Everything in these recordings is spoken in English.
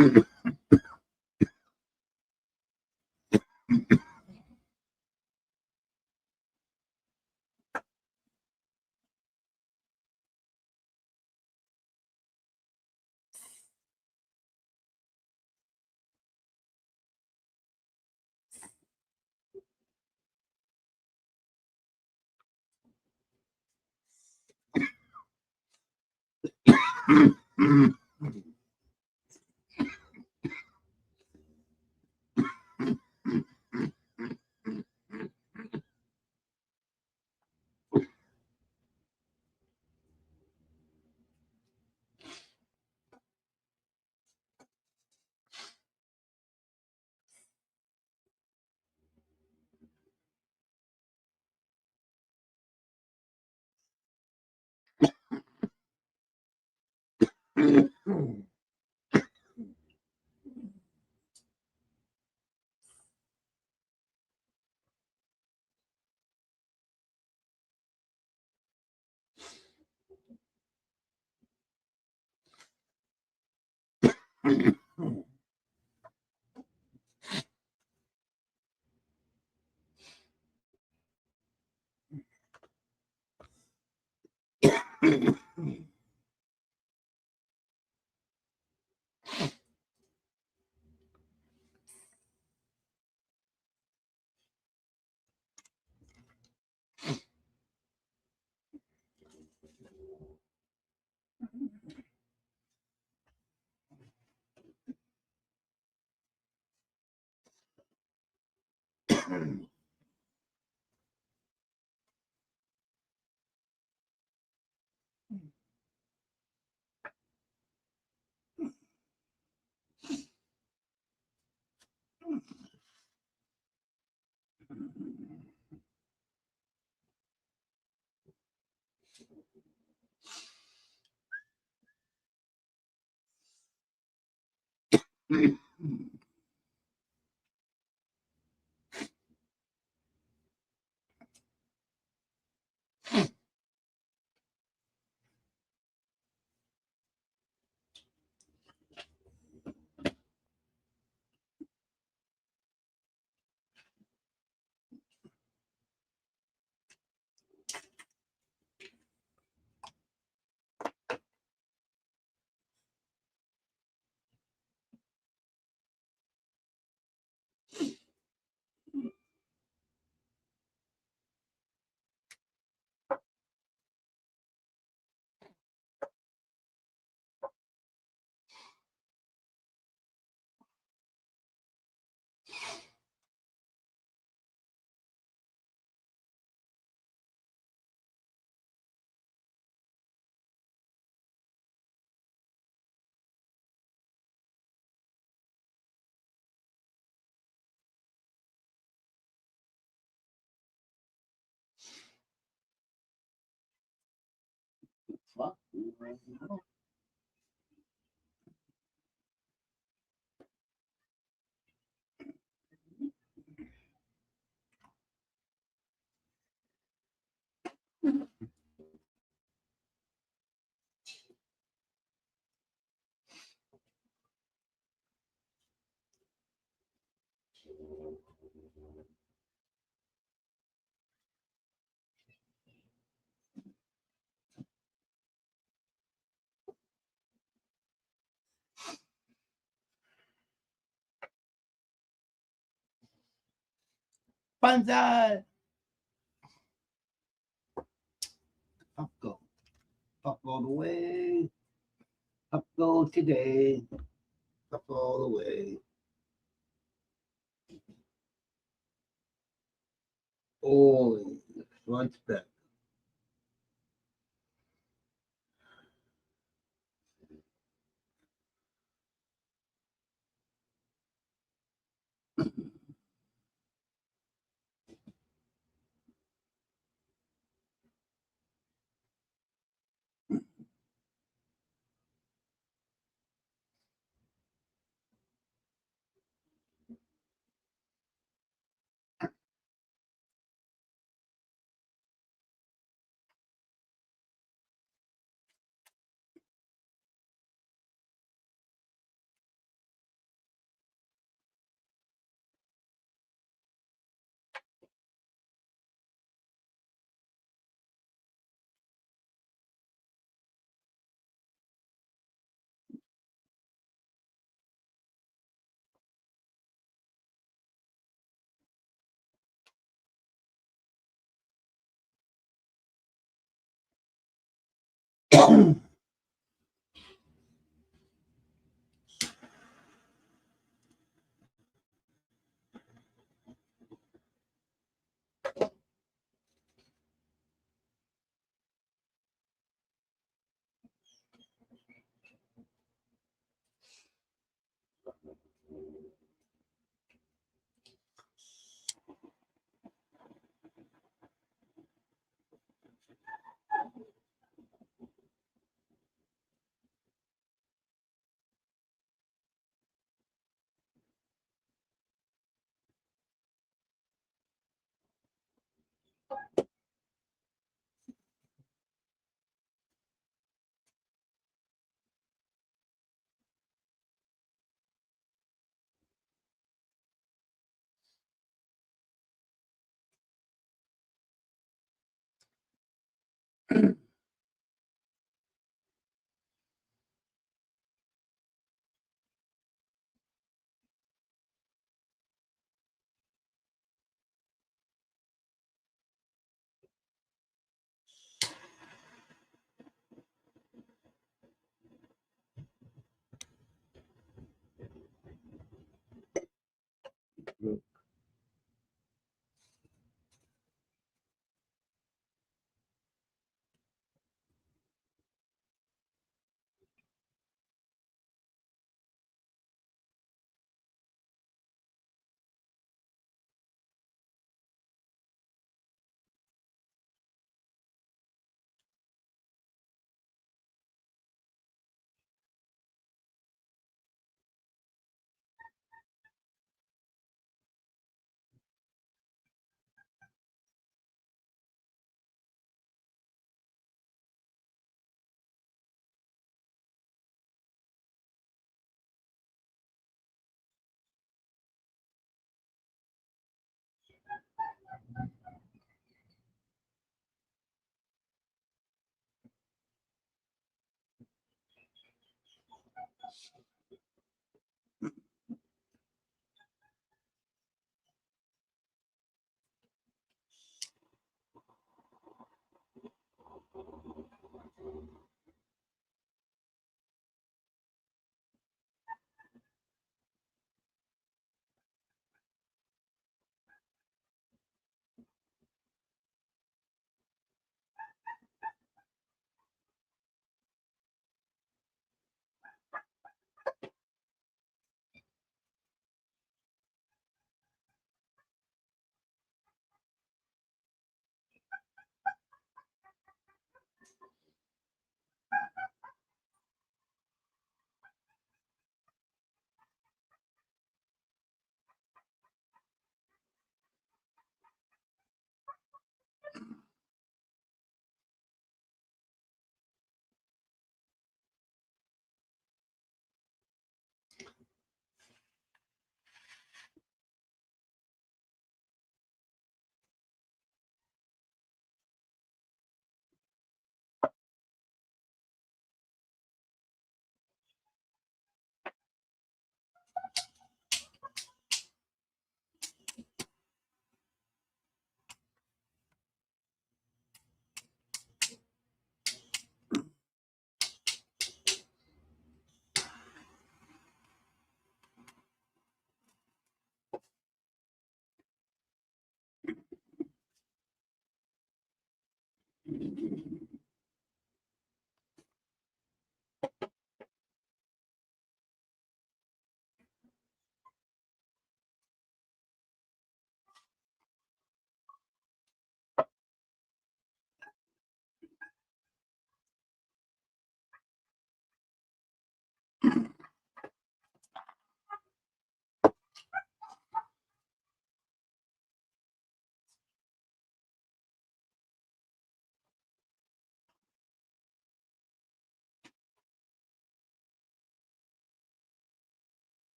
Fuck. Banzai! Up go. Up all the way. Up go today. Up all the way. All front back.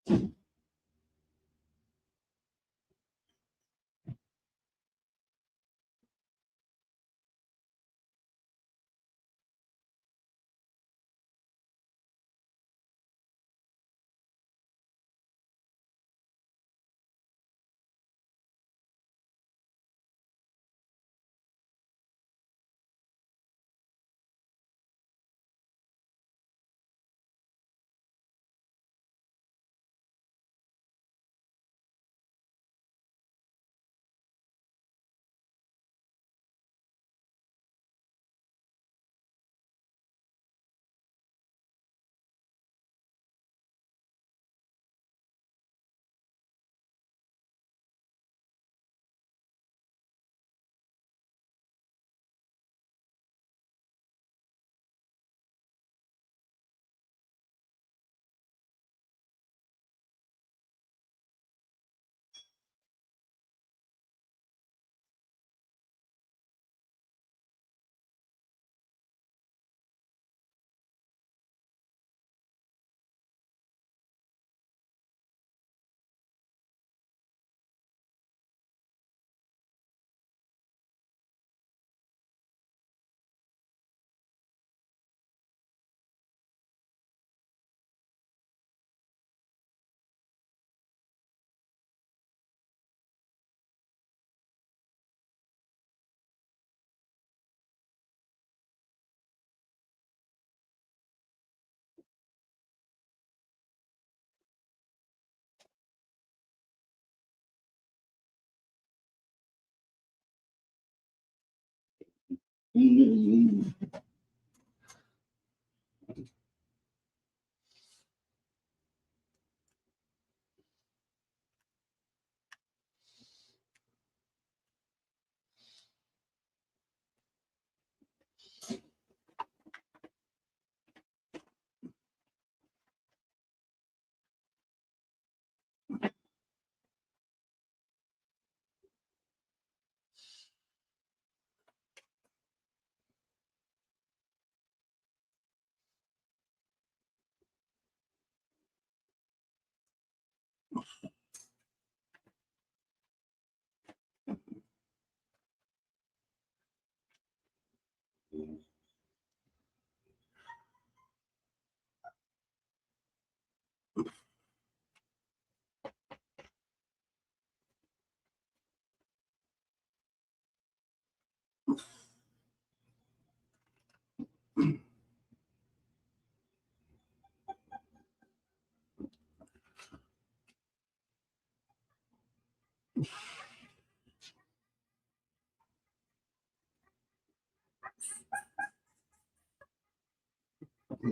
Clean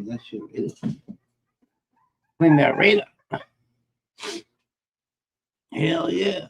that shit, Rita. Clean that Rita. Hell yeah.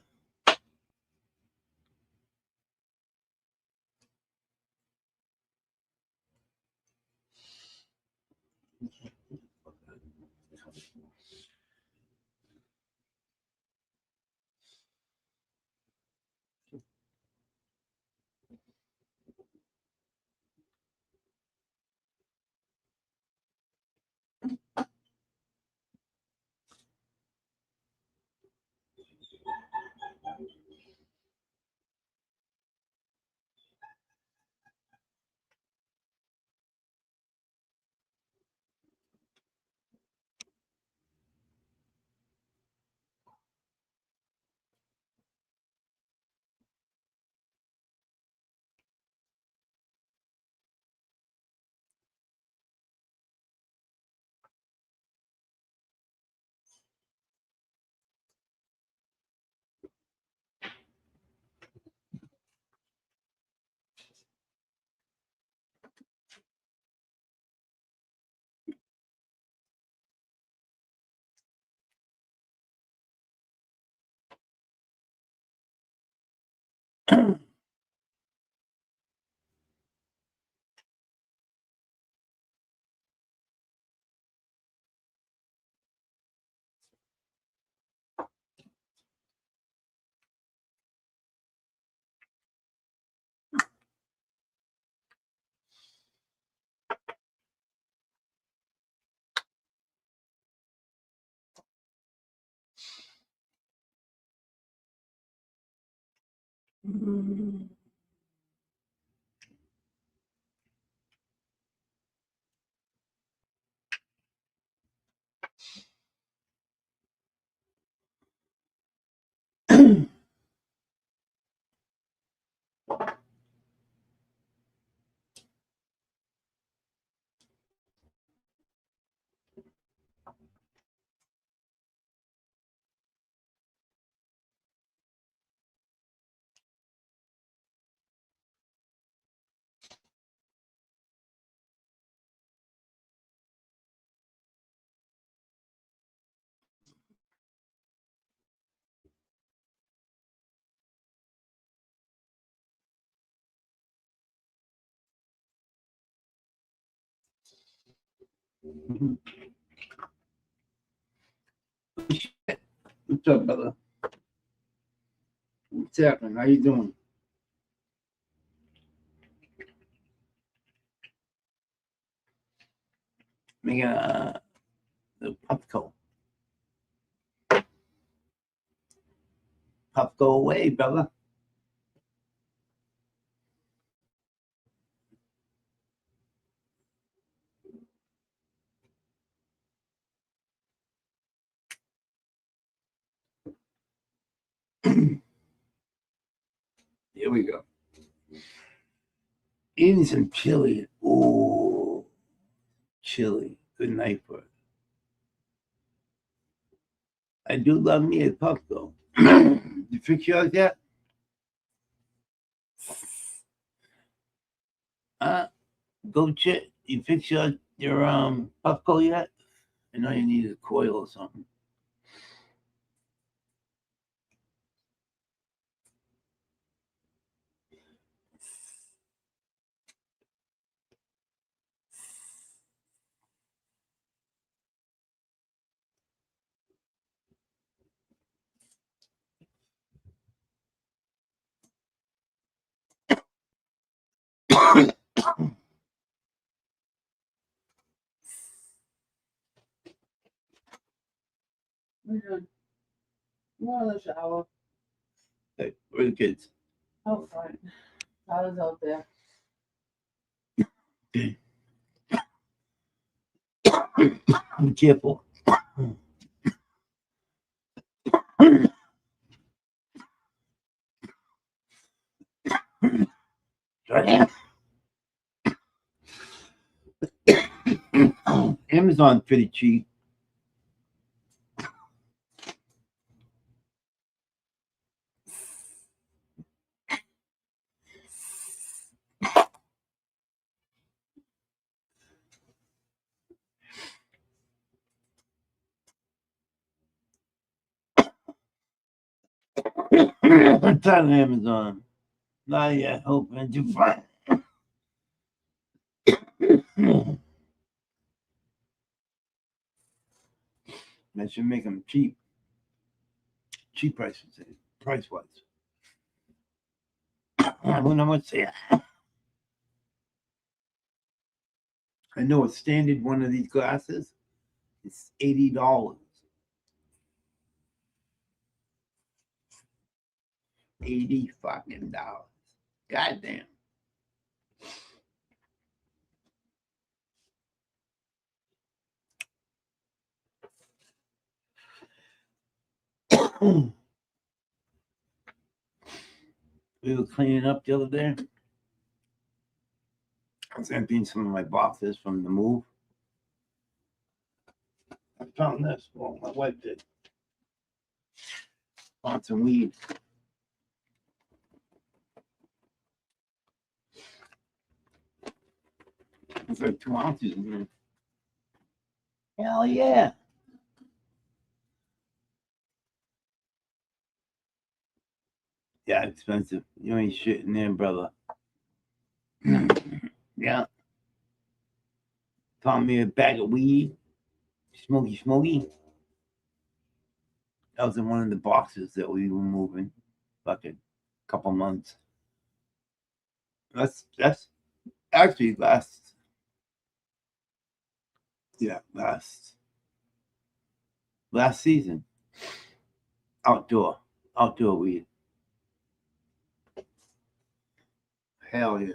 What's up, brother? What's happening? How you doing? Making the Puffco. Puffco away, brother. Here we go. Eating some chili. Ooh, chili. Good night for it. I do love me a Puffco. You fix yours yet? Go check. You fix your Puffco yet? I know you need a coil or something. More in the shower. Hey, where the kids? Oh, fine. I was out there. Okay. Be careful. Amazon pretty cheap. It's on Amazon. Not yet. Hoping to find. That should make them cheap. Cheap prices, price wise. I don't know what to say. I know a standard one of these glasses is $80. $80 dollars. Goddamn. We were cleaning up the other day. I was emptying some of my boxes from the move. I found this. Well, my wife did. Found some weed. It's like 2 ounces in there. Hell yeah. Yeah, expensive. You ain't shitting there, brother. Yeah. Found me a bag of weed. Smoky. That was in one of the boxes that we were moving. Like a couple months. That's actually last season. Outdoor weed. Hell yeah.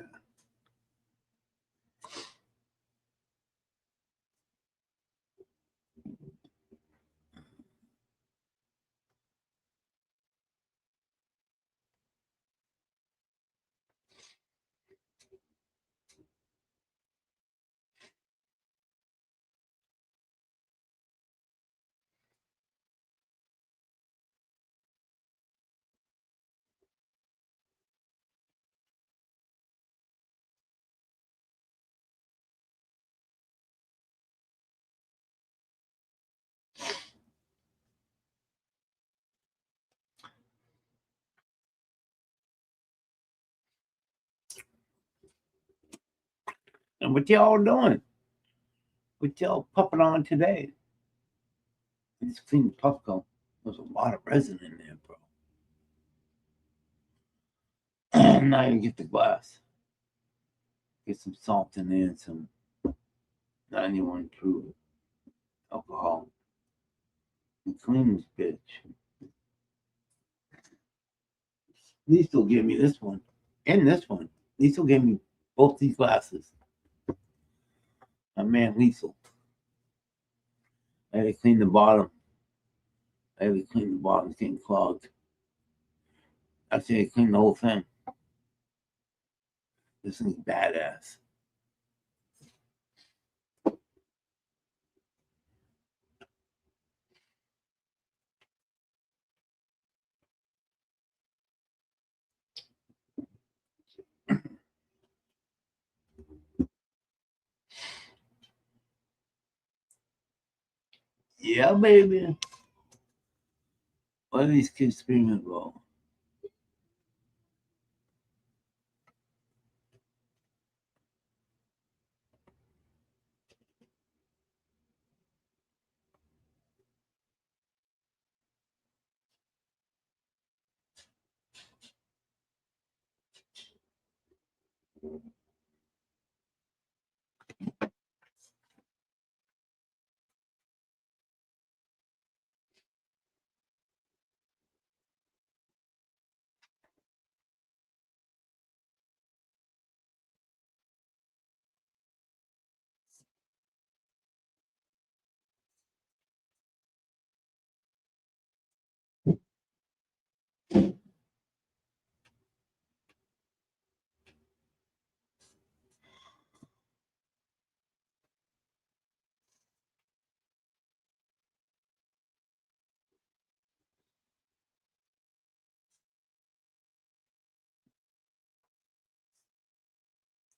And what y'all doing? What y'all puffing on today? Let's clean the puff go. There's a lot of resin in there, bro. Now you get the glass. Get some salt in there and some 91 proof alcohol. And clean this bitch. Liesel gave me this one and this one. Liesel gave me both these glasses. My man Liesel. I had to clean the bottom. It's getting clogged. Actually, I cleaned the whole thing. This thing's badass. Yeah, baby. What are these kids screaming about?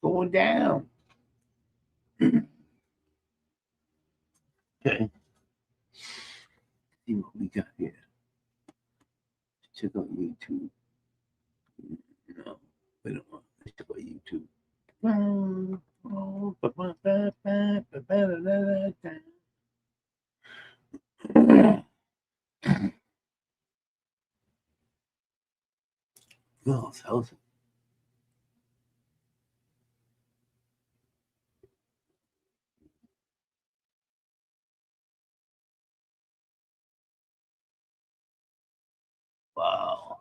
Going down. Okay. See what we got here. Check out YouTube. No, we don't want to check out YouTube. Girls, how's it? Wow.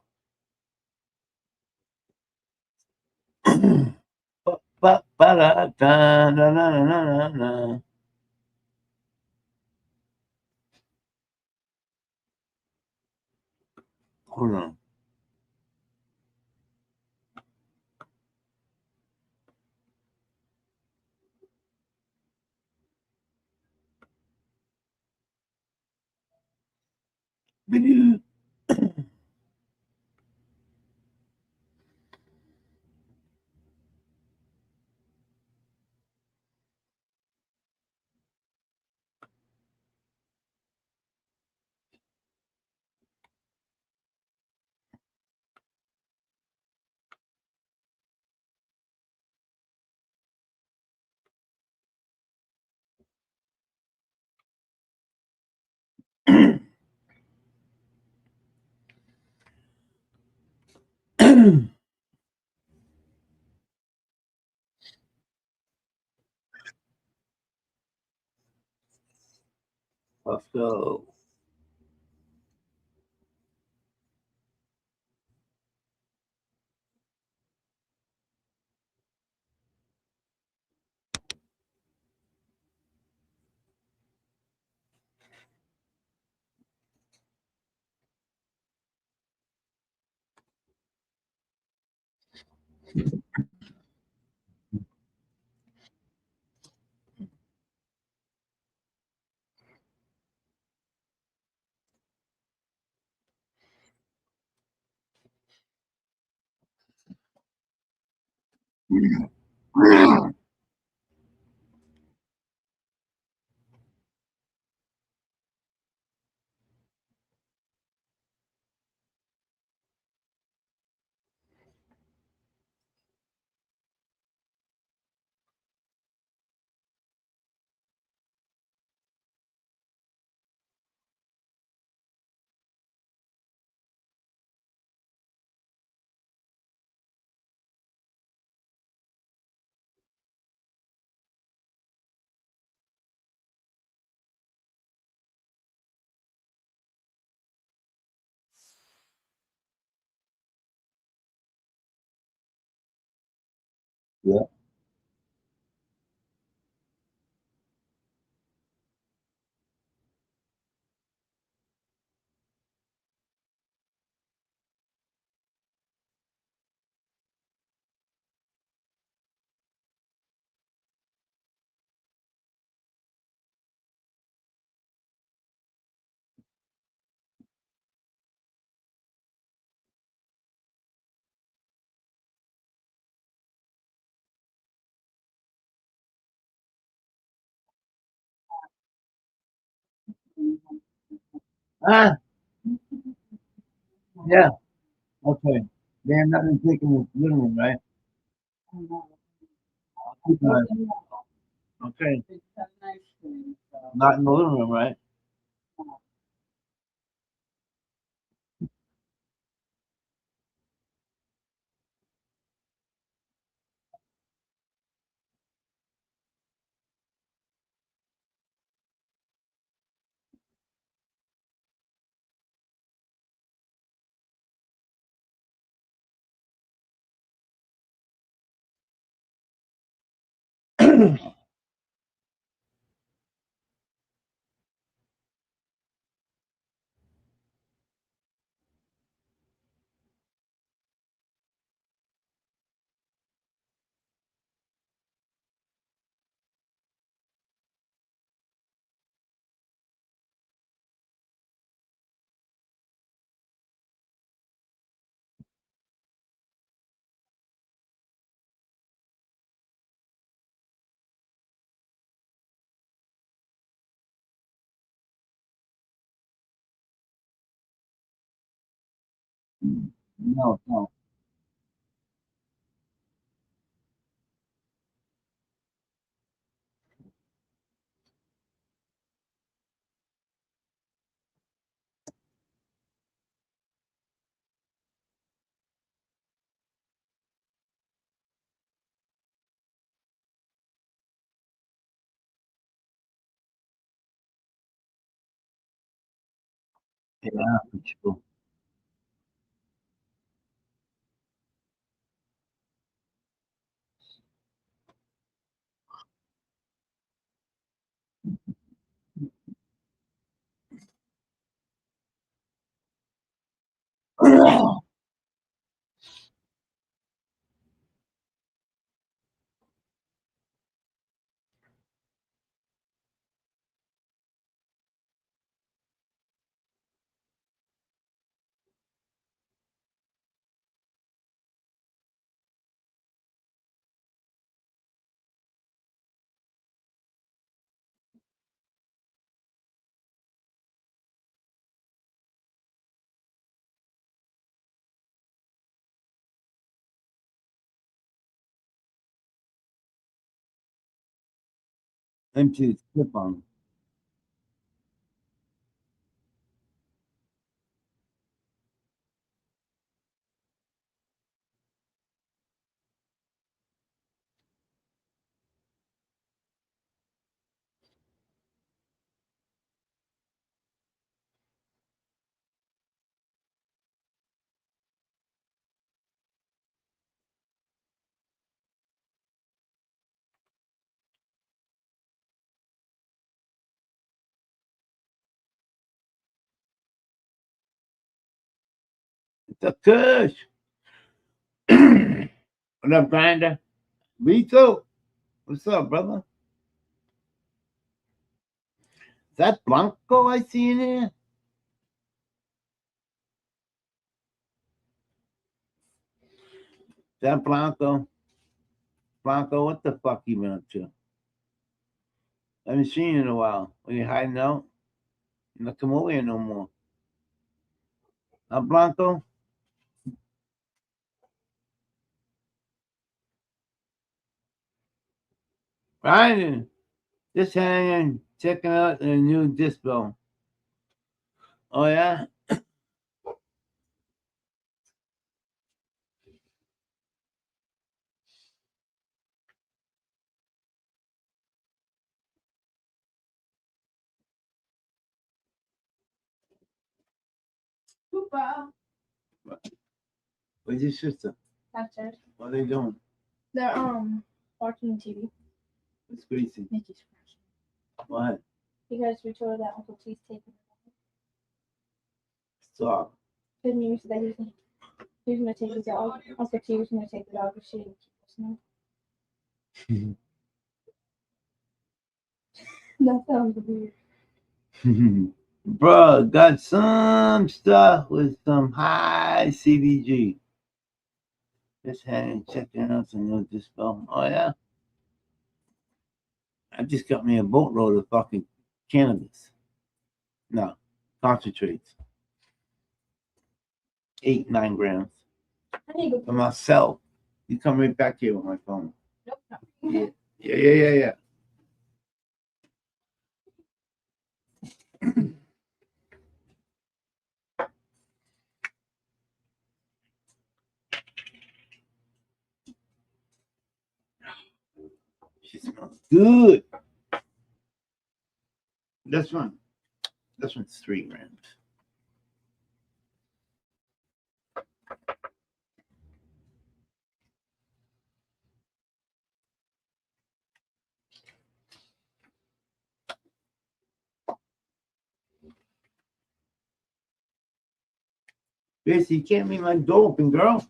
Hold on. Video. Let's go. Yeah. Ah, yeah. Okay. They have nothing taken in the living room, right? Okay. Not in the living room, right? No, no. Yeah, for sure. Empty the clip on. It's a kush. What up, Grinder? Vito, what's up, brother? Is that Blanco I see in here? Is that Blanco? Blanco, what the fuck you been up to? I haven't seen you in a while. Are you hiding out? You're not come over here no more. Huh, Blanco? Ryan, just hanging, checking out the new dispo. Oh, yeah? Poopa. Where's your sister? Downstairs. What are they doing? They're watching TV. It's Gracie. Nikki's fresh. What? Because we told her that Uncle T's taking her. Stop. Good news that he was gonna take the dog. Uncle T was gonna take the dog, but she didn't keep listening. That sounds weird. Bro, got some stuff with some high CBG. Just hanging, checking out some new dispo. Oh, yeah? I just got me a boatload of fucking cannabis. No, concentrates. 8-9 grams. I need to For go. myself. You come right back here with my phone. Nope, not Yeah. Yeah. She smells good. This one's 3 grams. Basically, you can't leave my door open, girl.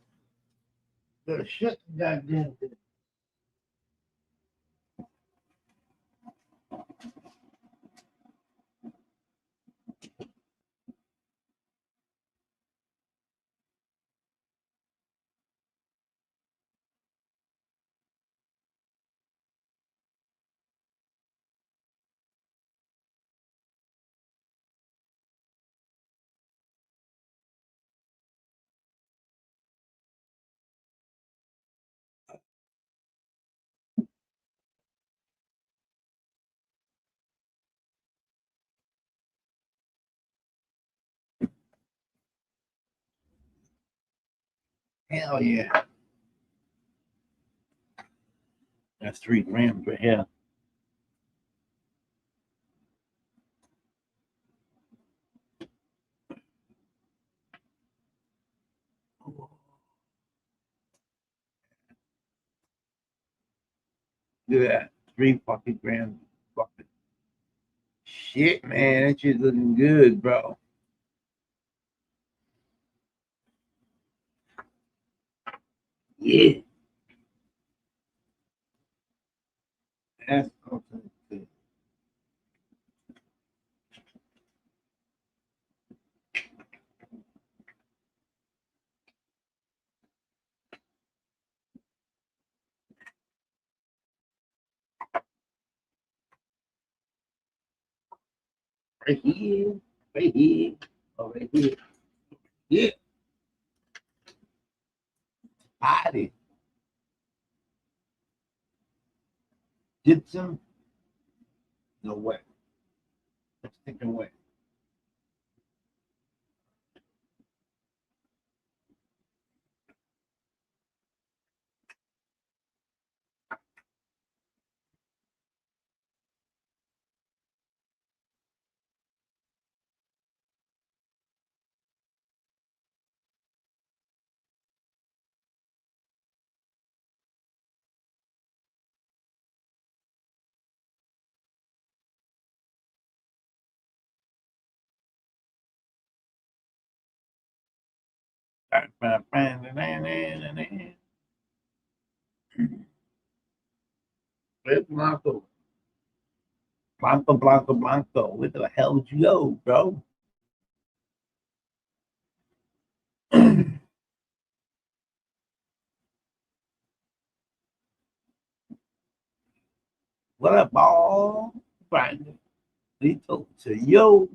Better shut the goddamn thing. Hell yeah. That's 3 grams right here. Look at that. 3 fucking grams. Fucking shit, man. That shit's looking good, bro. Yeah. That's okay. Good. Right here. Right here. Oh, right here. Yeah. Body. Gypsum. No way. Let's take it away. Where's Blanco? Blanco. Where the hell would you go, bro? What up, all? Brandon. Lito. So, yo.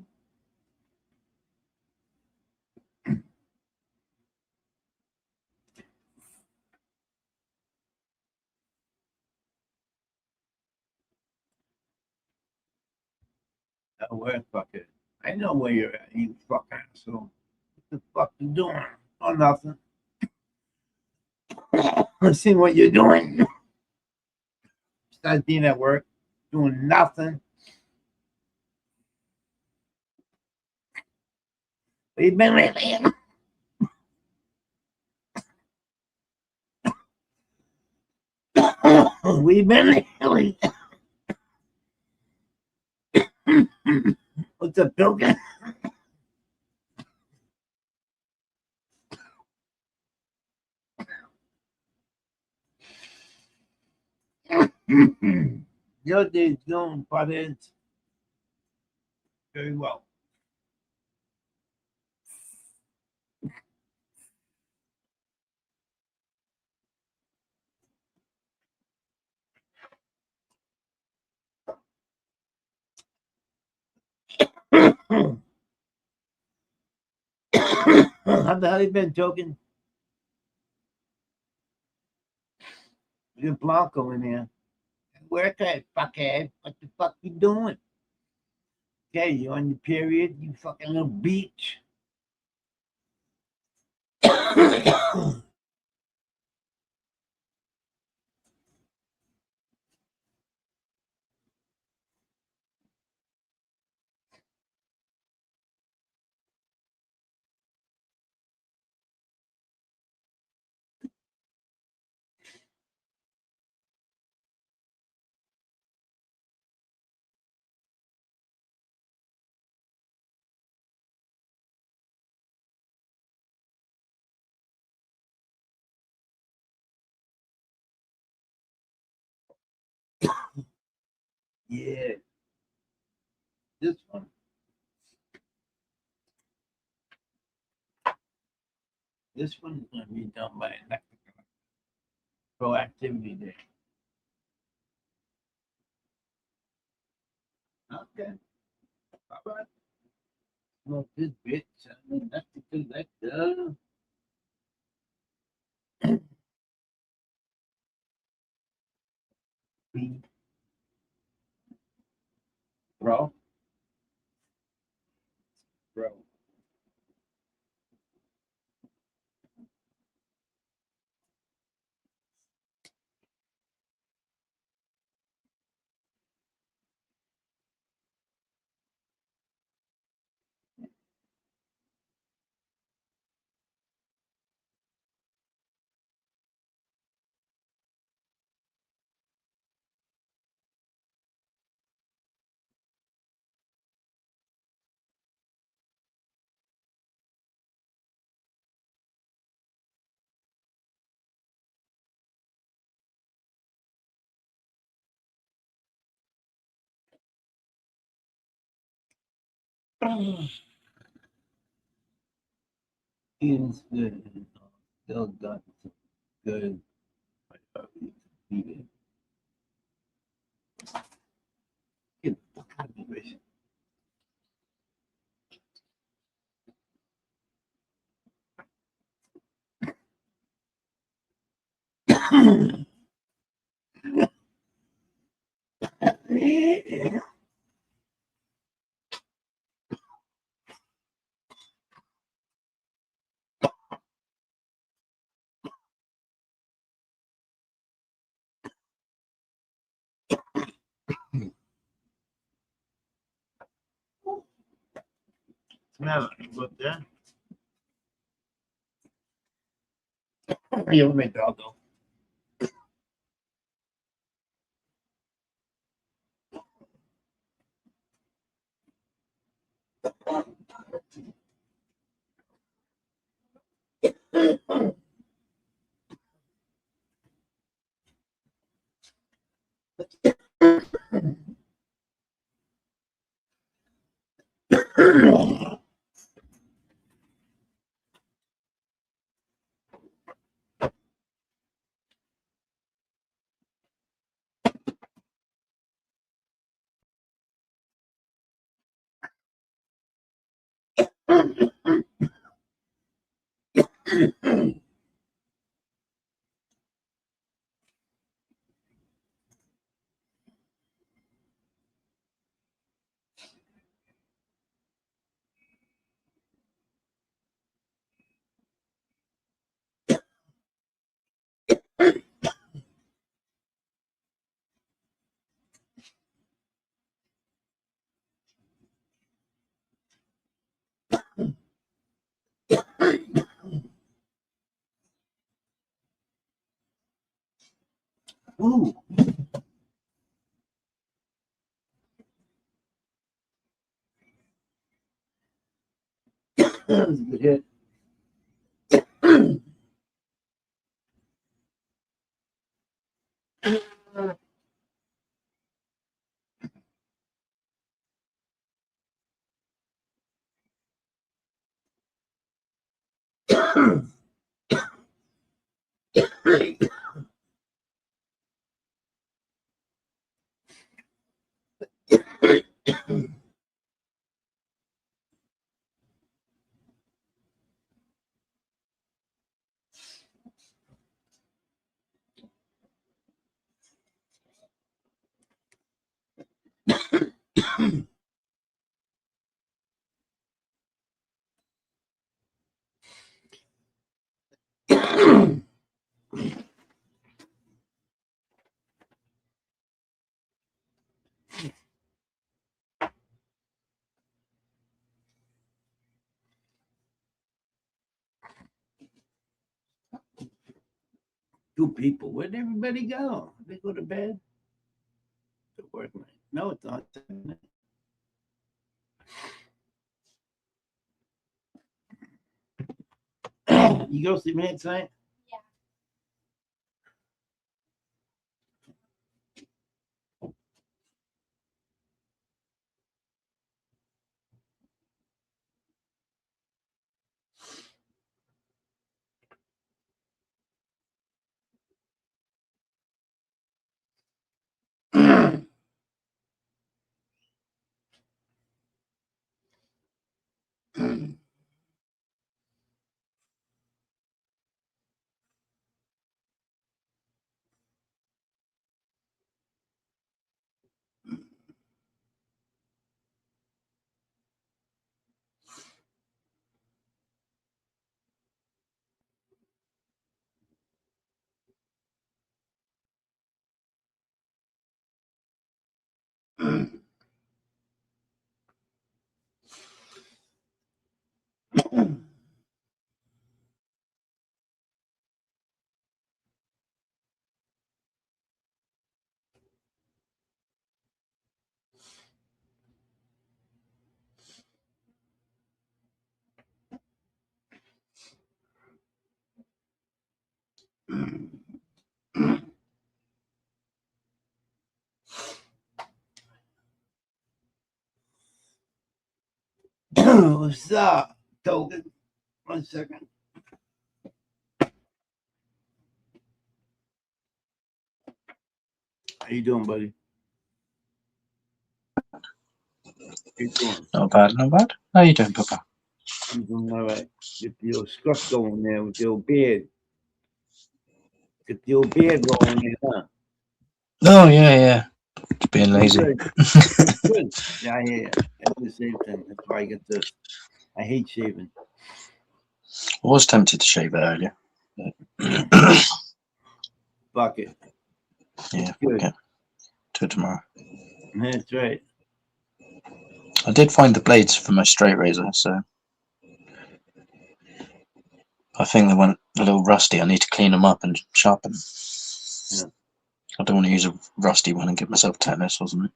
Where fuck it? I know where you're at, you fuck asshole. What the fuck you doing? Oh, nothing. Let's see what you're doing. Besides being at work, doing nothing. Where you been lately? Where you been lately? What's up, Pilgrim? Your day's going, potheads. Very well. How the hell you been, joking? You're Blanco in here. Work at fuckhead. What the fuck you doing? Okay, you on your period, you fucking little bitch. Yeah, this one. This one is going to be done by electrical proactivity day. Okay, all right. Well, this bitch, I mean, that's the collector. Bro, bro. Is good. Still got some good. Get the fuck out of me, bitch. Smell it. Look there. You ever make dog go? Ooh. That was a good hit. Two people. Where'd everybody go? They go to bed? To work night. No, it's not. You go sleep in tonight? What's up, Token? 1 second. How you doing, buddy? How you doing? Not bad, not bad. How you doing, Papa? I'm doing all right. Get the old scruff going there with the old beard. Get the old beard going there, huh? Oh, yeah. Just being lazy. Good. Good. Yeah, I hear you. I do the same thing. That's why I get this. I hate shaving. I was tempted to shave it earlier. Fuck it. Yeah, Good. okay. Till tomorrow. That's right. I did find the blades for my straight razor, so I think they went a little rusty. I need to clean them up and sharpen them. Yeah. I don't want to use a rusty one and give myself tetanus or something.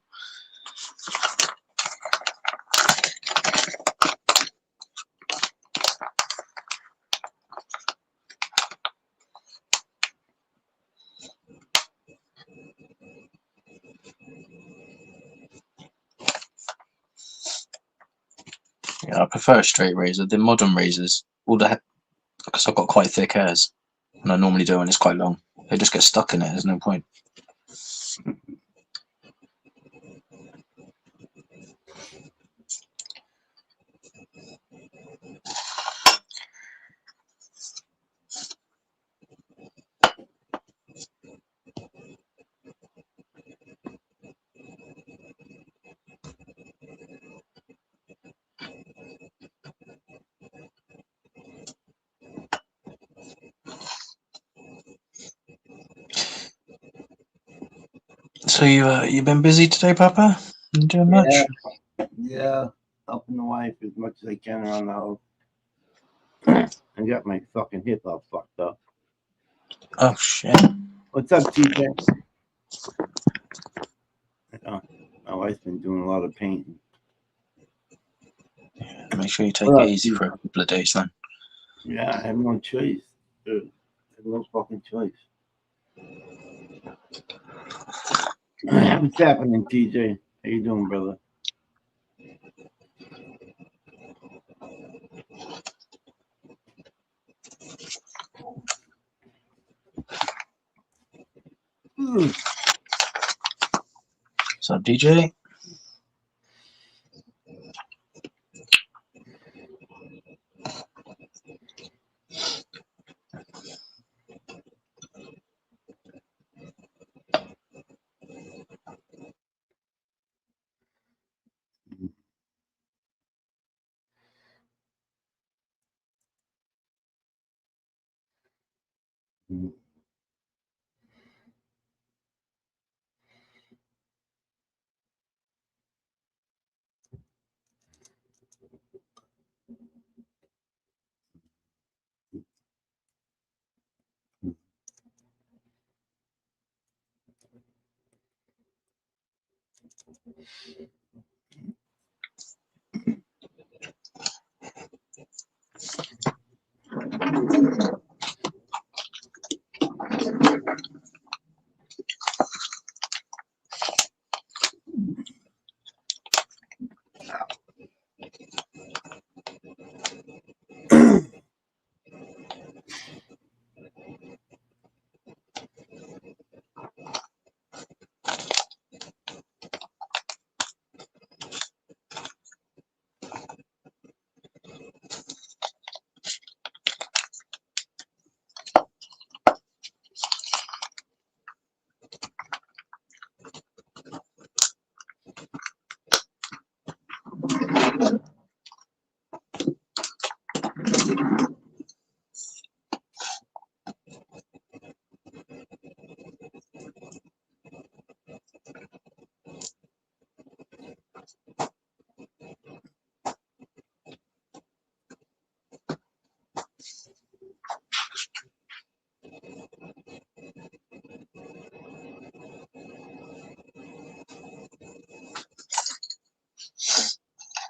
Yeah, I prefer a straight razor. The modern razors, because I've got quite thick hairs, and I normally do when it's quite long. They just get stuck in it. There's no point. So you been busy today, Papa? You doing much? Yeah, helping the wife as much as I can around the house. I got my fucking hip all fucked up. Oh shit. What's up, TJ? My wife's been doing a lot of painting. Make sure you take What it up, easy TJ? for a couple of days then. Yeah, I have no choice. Dude. I have no fucking choice. What's happening, TJ? How you doing, brother? So DJ,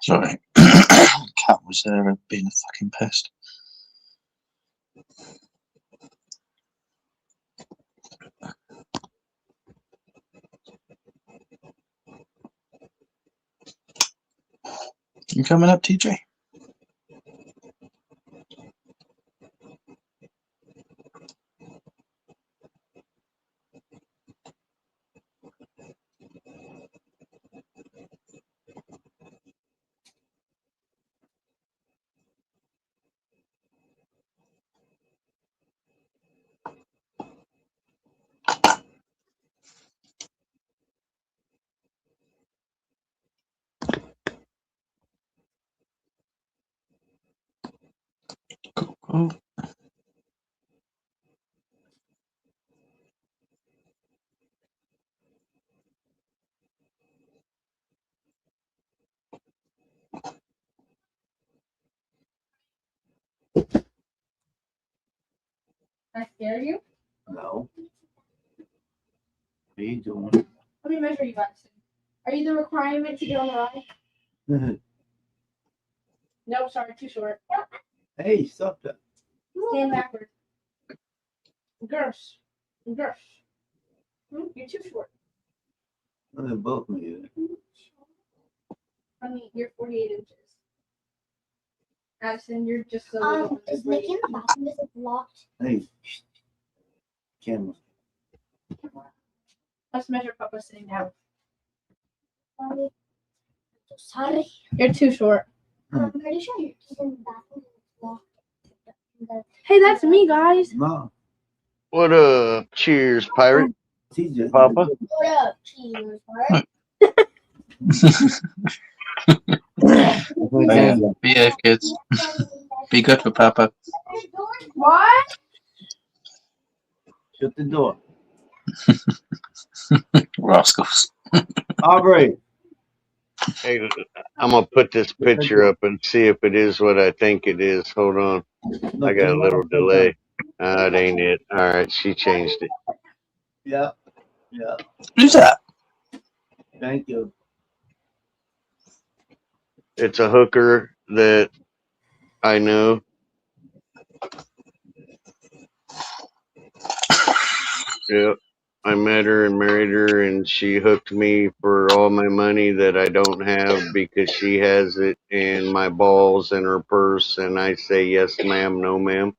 sorry. Cat was there being a fucking pest. You coming up, TJ? Cool. I scare you? No. What are you doing? Let me measure you guys. Are you the requirement to get on the ride? No, sorry, too short. Hey, stop that. Stand backward. Girth. You're too short. They're both made it. I mean, you're 48 inches. Addison, you're just a little. Is Nikki in the bathroom? Is it locked? Hey, camera. Let's measure Papa sitting down. Sorry. You're too short. I'm pretty sure he's in the bathroom. It's locked. Hey, that's me, guys. No. What up? Cheers, pirate. TJ. Papa. What up, cheers, right? Oh, yeah. Behave, kids. Be good for Papa. What? Shut the door. rascals. Aubrey. Hey, I'm gonna put this picture up and see if it is what I think it is. Hold on. I got a little delay. It ain't it. All right, she changed it. Yeah. Yeah. Who's that? Thank you. It's a hooker that I know. Yep. I met her and married her, and she hooked me for all my money that I don't have because she has it, and my balls in her purse, and I say yes, ma'am, no, ma'am.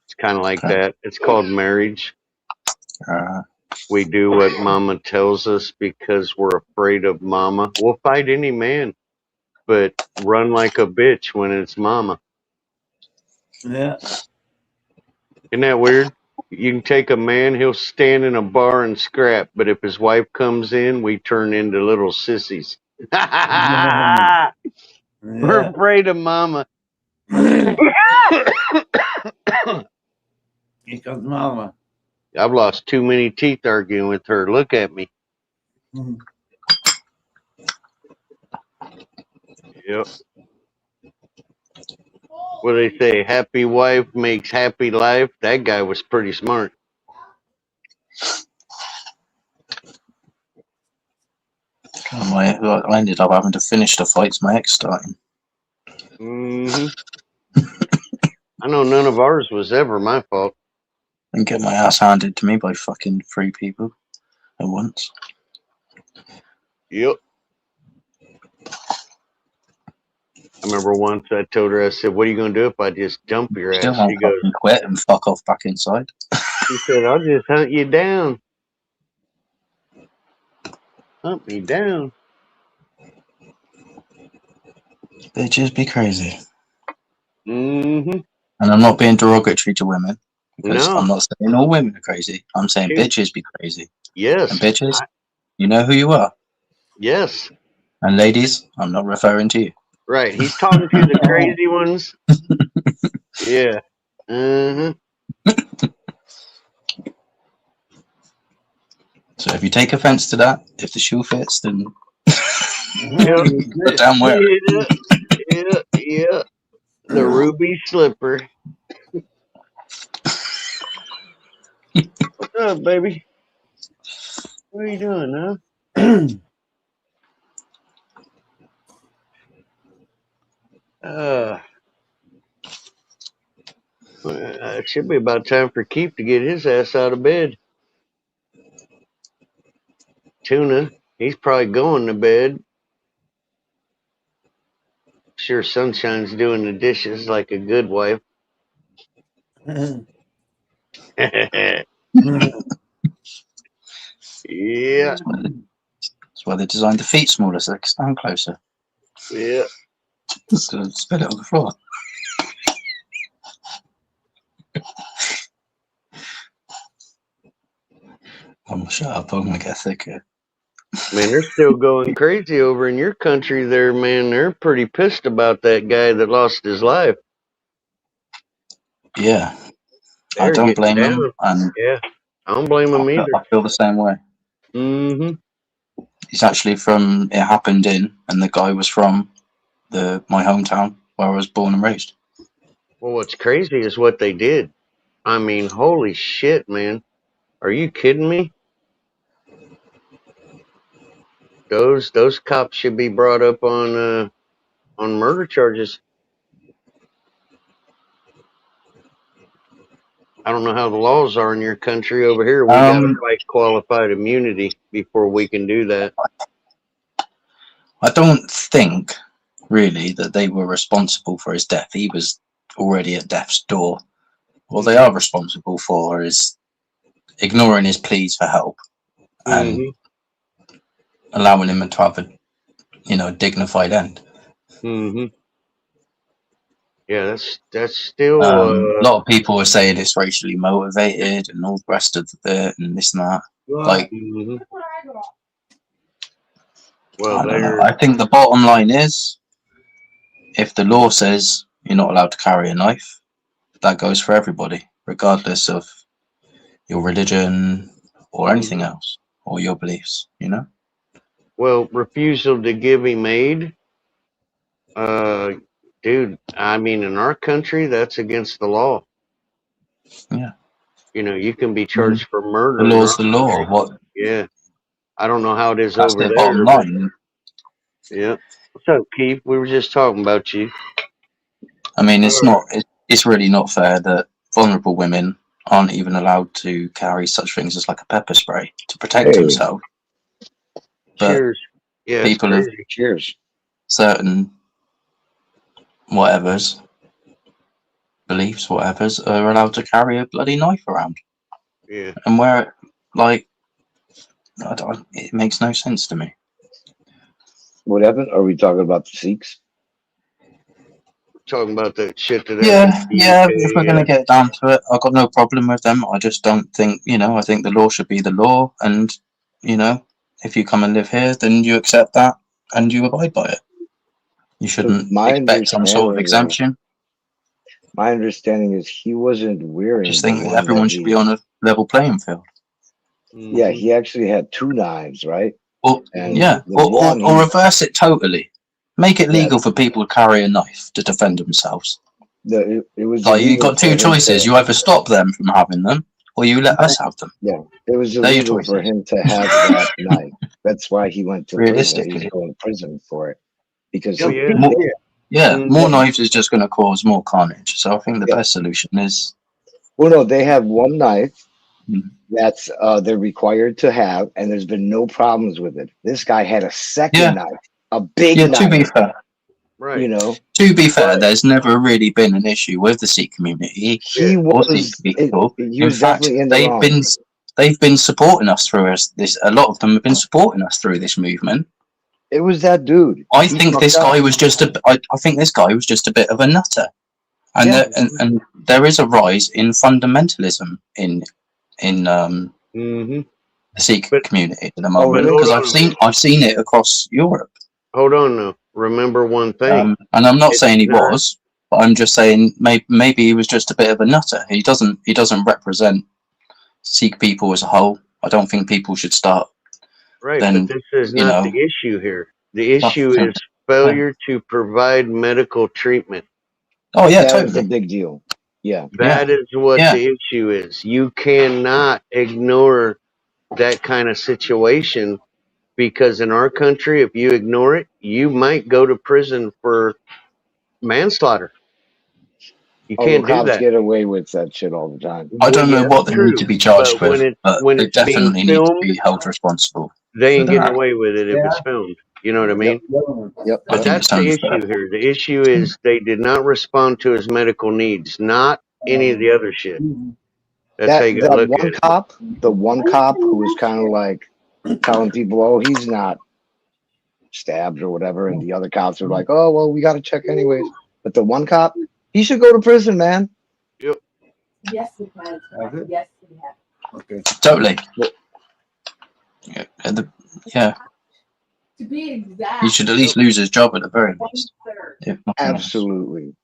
It's kind of like that. It's called marriage. We do what mama tells us because we're afraid of mama. We'll fight any man, but run like a bitch when it's mama. Yeah. Isn't that weird? You can take a man, he'll stand in a bar and scrap, but if his wife comes in, we turn into little sissies. We're Yeah. afraid of mama. Here comes mama. I've lost too many teeth arguing with her. Look at me. Yep. What do they say? Happy wife makes happy life. That guy was pretty smart. I ended up having to finish the fights my ex starting. Hmm I know none of ours was ever my fault. And get my ass handed to me by fucking 3 people at once. Yep. I remember once I told her, I said, "What are you going to do if I just jump your Still ass?" won't She goes, fucking quit and fuck off back inside. she said, "I'll just hunt you down. Hunt me down." Bitches be crazy. Mm-hmm. And I'm not being derogatory to women. Because No. I'm not saying all women are crazy. I'm saying Shoot. bitches be crazy. Yes. And bitches, you know who you are. Yes. And ladies, I'm not referring to you. Right. He's talking to the crazy ones. Yeah. Mm-hmm. So if you take offense to that, if the shoe fits, then Yep. damn well. Yeah. The ruby slipper. What's up, baby? What are you doing, huh? It should be about time for Keith to get his ass out of bed. Tuna, he's probably going to bed. Sure, Sunshine's doing the dishes like a good wife. Yeah. That's why they designed the feet smaller so they can stand closer. Yeah. So spit it on the floor. I'm gonna shut up, I'm gonna get thicker. Man, they're still going crazy over in your country there, man. They're pretty pissed about that guy that lost his life. Yeah. They're I don't getting blame down. them, and Yeah. I don't blame him either. I feel the same way. Mm-hmm. He's actually from, it happened in, and the guy was from my hometown where I was born and raised. Well, what's crazy is what they did. I mean, holy shit, man. Are you kidding me? Those cops should be brought up on murder charges. I don't know how the laws are in your country. Over here, we got to fight qualified immunity before we can do that. I don't think, really, that they were responsible for his death. He was already at death's door. What they are responsible for is ignoring his pleas for help and allowing him to have a dignified end. Mm-hmm. Yeah, that's still. A lot of people are saying it's racially motivated and all the rest of it and this and that. Like, well, I don't know. I think the bottom line is, if the law says you're not allowed to carry a knife, that goes for everybody, regardless of your religion or anything else. or your beliefs, you know? Well, refusal to give him aid, dude. I mean, in our country, that's against the law. Yeah. You know, you can be Mm. charged for The murder in law's our the law. country. What Yeah, I don't know how it is that's over their bottom there, but line. yeah. What's up, Keith? We were just talking about you. I mean, it's All right. not. It's really not fair that vulnerable women aren't even allowed to carry such things as like a pepper spray to protect Hey, themselves. But Cheers. Yeah, it's people of crazy. cheers. certain whatevers, beliefs, whatevers, are allowed to carry a bloody knife around Yeah. and wear it like it makes no sense to me. What happened? Are we talking about the Sikhs? Talking about that shit that Yeah, happened in the yeah. UK. If we're gonna get down to it, I've got no problem with them. I just don't think, I think the law should be the law, and if you come and live here, then you accept that and you abide by it. You shouldn't My expect some sort of understanding is, exemption. my understanding is he wasn't I wearing just the think that one everyone that should be on a level playing field. Yeah, Mhm. he actually had two knives, right? Or And yeah, the or one or he, reverse it totally. Make it yeah, legal for people to carry a knife to defend themselves. it was Like you illegal got for two him choices: to, you either stop them from having them, or you let us have them. yeah, it was They're your illegal for choices. him to have that knife. That's why he went to prison. He's Realistically, going to prison for it because Oh, he, yeah. more, yeah, more Mhm. knives is just going to cause more carnage. So I think the yeah. best solution is Well, no, they have one knife Mhm. that's they're required to have, and there's been no problems with it. This guy had a second yeah, knife, a big yeah. To be knife, fair, Right. Right. there's never really been an issue with the Sikh community he Yeah. or Sikh was people. he In was fact, definitely in the wrong. they've been supporting us through this. A lot of them have been supporting us through this movement. It was that dude. I He think fucked this up. guy was just I think this guy was just a bit of a nutter, and Yeah. and there is a rise in fundamentalism in hmm the Sikh But community at the Oh, moment really? because I've seen it across Europe. hold on now. Remember one thing. And I'm not It's saying he not. was, but I'm just saying maybe he was just a bit of a nutter. He doesn't represent Sikh people as a whole. I don't think people should start Right, then but this is you not know the issue here. The issue fucking- is failure to provide medical treatment. oh yeah, That was a totally, big deal. Yeah. That is what yeah. the issue is. You cannot ignore that kind of situation because in our country, if you ignore it, you might go to prison for manslaughter. You Although can't do cops that. get away with that shit all the time. I Well, don't know yeah, what they need to true. be charged But with, but when they it's being definitely need to filmed, be held responsible they for ain't getting that. away with it if it's filmed. You know what I mean? Yep. I But think that's it's the unfair. issue here. The issue is they did not respond to his medical needs, not any of the other shit. That's how you gotta That look at one it. cop, the one cop who was kind of like telling people, "Oh, he's not stabbed or whatever," and the other cops are like, "Oh, well, we got to check anyways." But the one cop, he should go to prison, man. Yep. Yes, we can. Okay. Yes, we have. Okay. Totally. Well- Yeah, To be exact. he should at least lose his job at the very least, 1/3. if nothing else. Absolutely.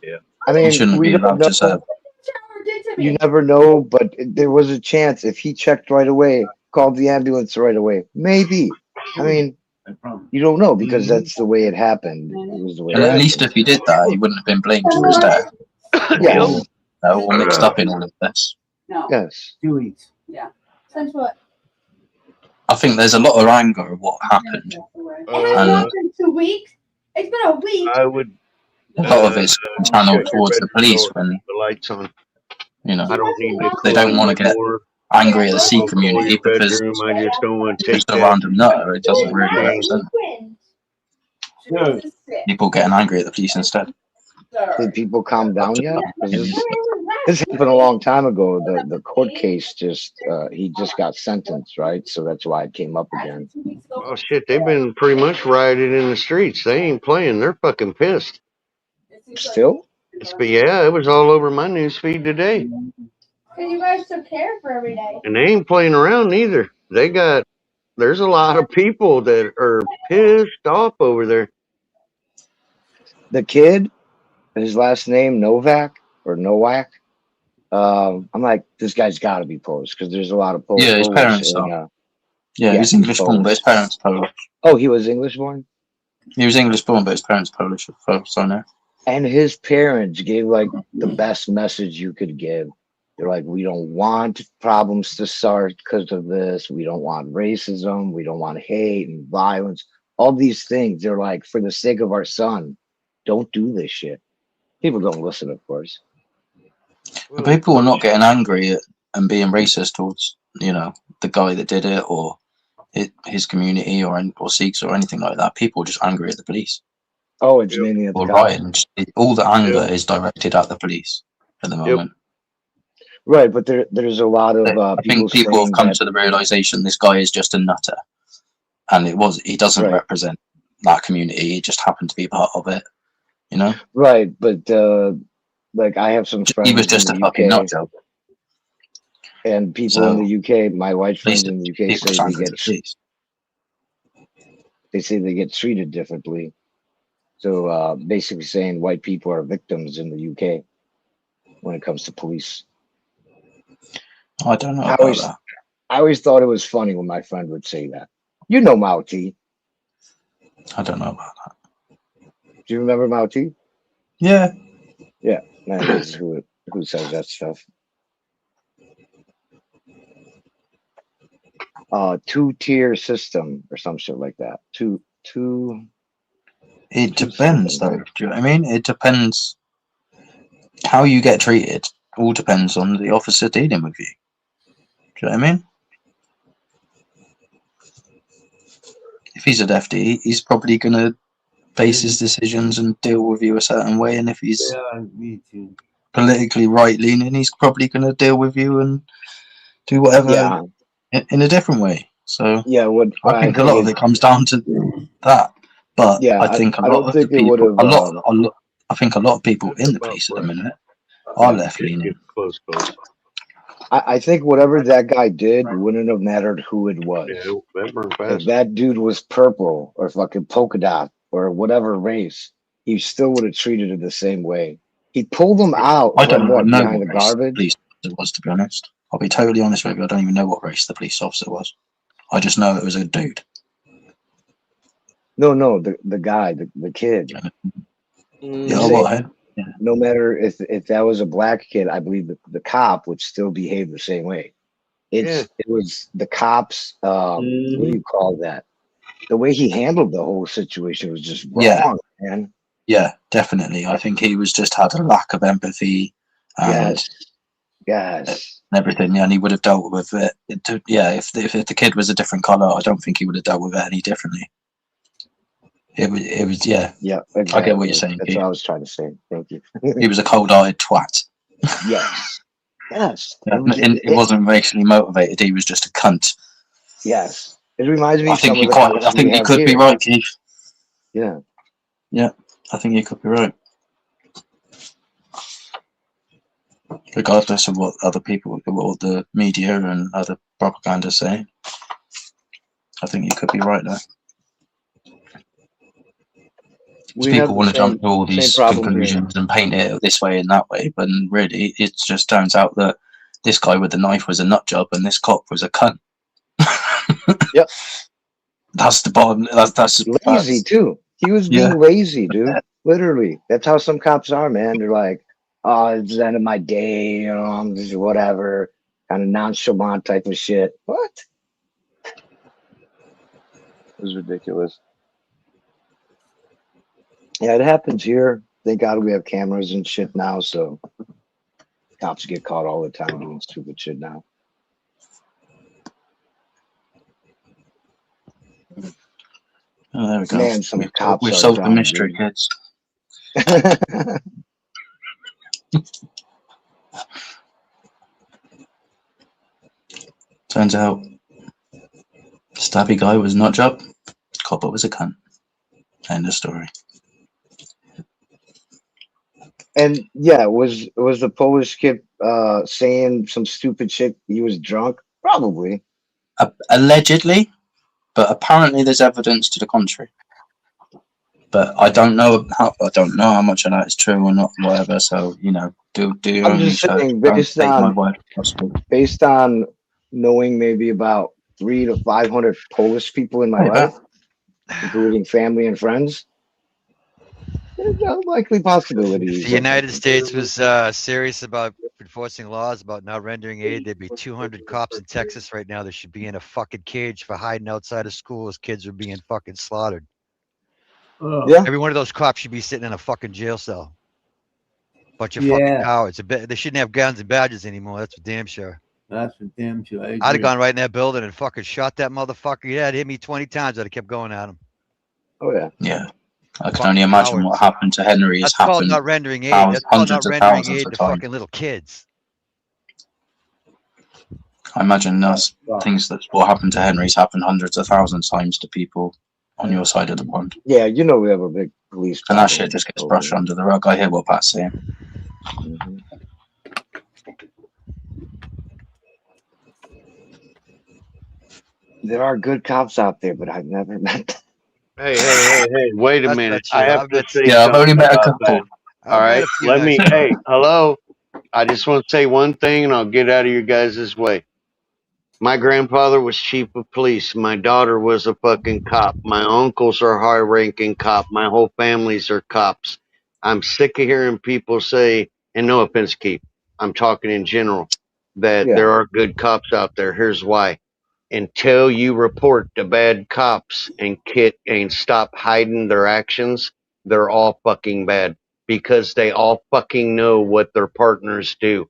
Yeah. I He mean, shouldn't we be don't allowed know. to serve. Trevor did to You me. never know, but there was a chance if he checked right away, called the ambulance right away. Maybe. I mean, I promise. you don't know because that's the way it happened. It was the way And it at least happened. if he did that, he wouldn't have been blamed for his death. Yes. They're all mixed up in all of this. No. Yes. 2 weeks. Since what? I think there's a lot of anger at what happened. It has not been 2 weeks. It's been a week. I would A lot of it's channeled shut your towards the bedroom police door, when, the lights on. you know, I don't need to they close don't want my to get door. angry at the Sikh Don't call community your because bedroom. I just don't want to it's take just a that. random nutter. It doesn't really Okay. represent Good. people getting angry at the police instead. Did people calm down yet? 'Cause this happened a long time ago. The court case he just got sentenced, right? So that's why it came up again. Oh shit, they've been pretty much rioted in the streets. They ain't playing. They're fucking pissed. Still? But yeah, it was all over my news feed today. Because you guys took care for every day. And they ain't playing around either. There's a lot of people that are pissed off over there. The kid, his last name Novak or Nowak. I'm like, this guy's got to be Polish because there's a lot of Polish. Yeah, his parents and, are. Yeah, yeah, he's English born, but his Polish. parents are Polish. Oh, he was English born? He was English born, but his parents are Polish, as far as I know. And his parents gave like the best message you could give. They're like, we don't want problems to start because of this. We don't want racism. We don't want hate and violence. All these things. They're like, for the sake of our son, don't do this shit. People don't listen, of course. But people are not getting angry at, and being racist towards, you know, the guy that did it or his community or Sikhs or anything like that. People are just angry at the police Oh, it's mainly at the or cops. rioting. All the anger is directed at the police at the moment. Right, but there's a lot of I think people have saying come that- to the realization this guy is just a nutter, and he doesn't Right. represent that community. He just happened to be part of it, you know. Right, but like I have some friends He was just a in the fucking UK, nut job. and people So, in the UK, my white friends least in the UK People say stand with the police. they get treated differently. So basically saying white people are victims in the UK when it comes to police. I don't know I about always- that. I always thought it was funny when my friend would say that. You know Mao T. I don't know about that. Do you remember Mao T? Yeah, Man, this is who says that stuff. Two-tier system or some shit like that. Two. it Do depends, something, though. Do you know what I mean? It depends how you get treated. All depends on the officer dealing with you. Do you know what I mean? If he's a FD, he's probably going to base his decisions and deal with you a certain way. And if he's Yeah, me too. politically right leaning, he's probably going to deal with you and do whatever Yeah, in a different way. So yeah. What I think a lot of it comes down to that. But Yeah, I think I don't think it people, would've, I think a lot of people in the police at the minute are left leaning. Close. I think whatever that guy did wouldn't have mattered who it was. Yeah, that burned If fast. that dude was purple or fucking polka dot or whatever race, he still would have treated it the same way. He pulled him out I don't from what, know behind what the race the garbage. police officer was, to be honest. I'll be totally honest with you. I don't even know what race the police officer was. I just know it was a dude. No, the guy, the kid. Yeah, saying- what? No matter if that was a black kid, I believe the cop would still behave the same way. It was the cops. What do you call that? The way he handled the whole situation was just wrong, Yeah. man. Yeah, definitely. I think he was just had a lack of empathy and Yes. everything. Yeah, and he would have dealt with it. If the kid was a different color, I don't think he would have dealt with it any differently. It was Yeah, exactly. I get what you're saying, That's Keith. what I was trying to say. Thank you. He was a cold-eyed twat. Yes. Yes. And it wasn't racially motivated. He was just a cunt. Yes. It reminds me I of think some you of the quite. cops I think we you have could be here. right, Keith. Yeah. I think you could be right. Regardless of what other people, what the media and other propaganda say, I think you could be right there. We have People the want to jump to all same these problem here. conclusions and paint it this way and that way, but really, it just turns out that this guy with the knife was a nut job and this cop was a cunt. Yep. That's the bottom. That's Lazy too. He was being lazy, dude. Literally. That's how some cops are, man. They're like, oh, it's the end of my day, you know, I'm just whatever. Kind of nonchalant type of shit. What? It was ridiculous. Yeah, it happens here. Thank God we have cameras and shit now, so cops get caught all the time doing stupid shit now. Oh, there we go. Man, some cops We've are solved the dumb, mystery, dude. kids. Turns out, stabby guy was not job. Copper was a cunt. End of story. And yeah, was the Polish kid saying some stupid shit? He was drunk, probably. Allegedly, but apparently there's evidence to the contrary. but I don't know how much of that is true or not, whatever. So do your I'm own just research. saying, Don't take my word for gospel. based on knowing maybe about 300 to 500 Polish people in my Yeah. life, including family and friends, there's a likely possibility. If the United States was serious about enforcing laws about not rendering aid, there'd be 200 cops in Texas right now that should be in a fucking cage for hiding outside of school as kids are being fucking slaughtered. Yeah, Every one of those cops should be sitting in a fucking jail cell. Bunch of fucking Yeah. cowards. They shouldn't have guns and badges anymore. That's for damn sure. That's for damn sure. I I'd have agree. gone right in that building and fucking shot that motherfucker. Yeah, it hit me 20 times. I'd have kept going at him. oh yeah. Yeah. I can Fucking only imagine what cowards. happened to Henry has That's called happened not rendering aid. That's called not hundreds of rendering thousands aid of to times. fucking little kids. I imagine those things that what happened to Henry's happened hundreds of thousands of times to people on your side of the pond. Yeah, we have a big police. And that problem shit just gets over brushed there. under the rug. I hear what Pat's saying. Mhm. There are good cops out there, but I've never met them. Hey, wait a That's minute. not I true. have I've to met- say Yeah, I've only something met a about couple. that. All right, let me, hey, hello. I just want to say one thing and I'll get out of your guys' way. My grandfather was chief of police. My daughter was a fucking cop. My uncles are high ranking cop. My whole families are cops. I'm sick of hearing people say, and no offense, Keith, I'm talking in general, that Yeah. there are good cops out there. Here's why. Until you report the bad cops and stop hiding their actions, they're all fucking bad because they all fucking know what their partners do.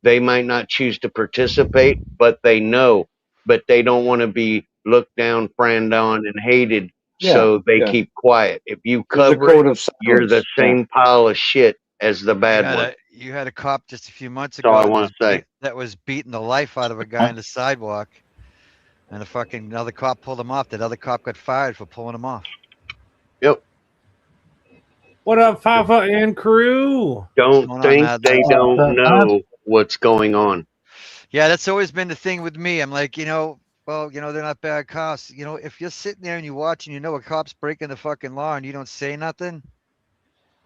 They might not choose to participate, but they know, but they don't want to be looked down, frowned on, and hated. So they yeah. keep quiet. If you There's a cover it, code of silence. you're the Yeah. same pile of shit as the bad one. You had a cop just a few months That's all ago I want to say. that was beating the life out of a guy on the sidewalk, and a fucking another cop pulled him off. That other cop got fired for pulling him off. Yep. What up, Fafa and crew? Don't going on, think Mad they Dog? don't know what's going on. Yeah, that's always been the thing with me. I'm like, well, they're not bad cops. If you're sitting there and you watch and a cop's breaking the fucking law and you don't say nothing,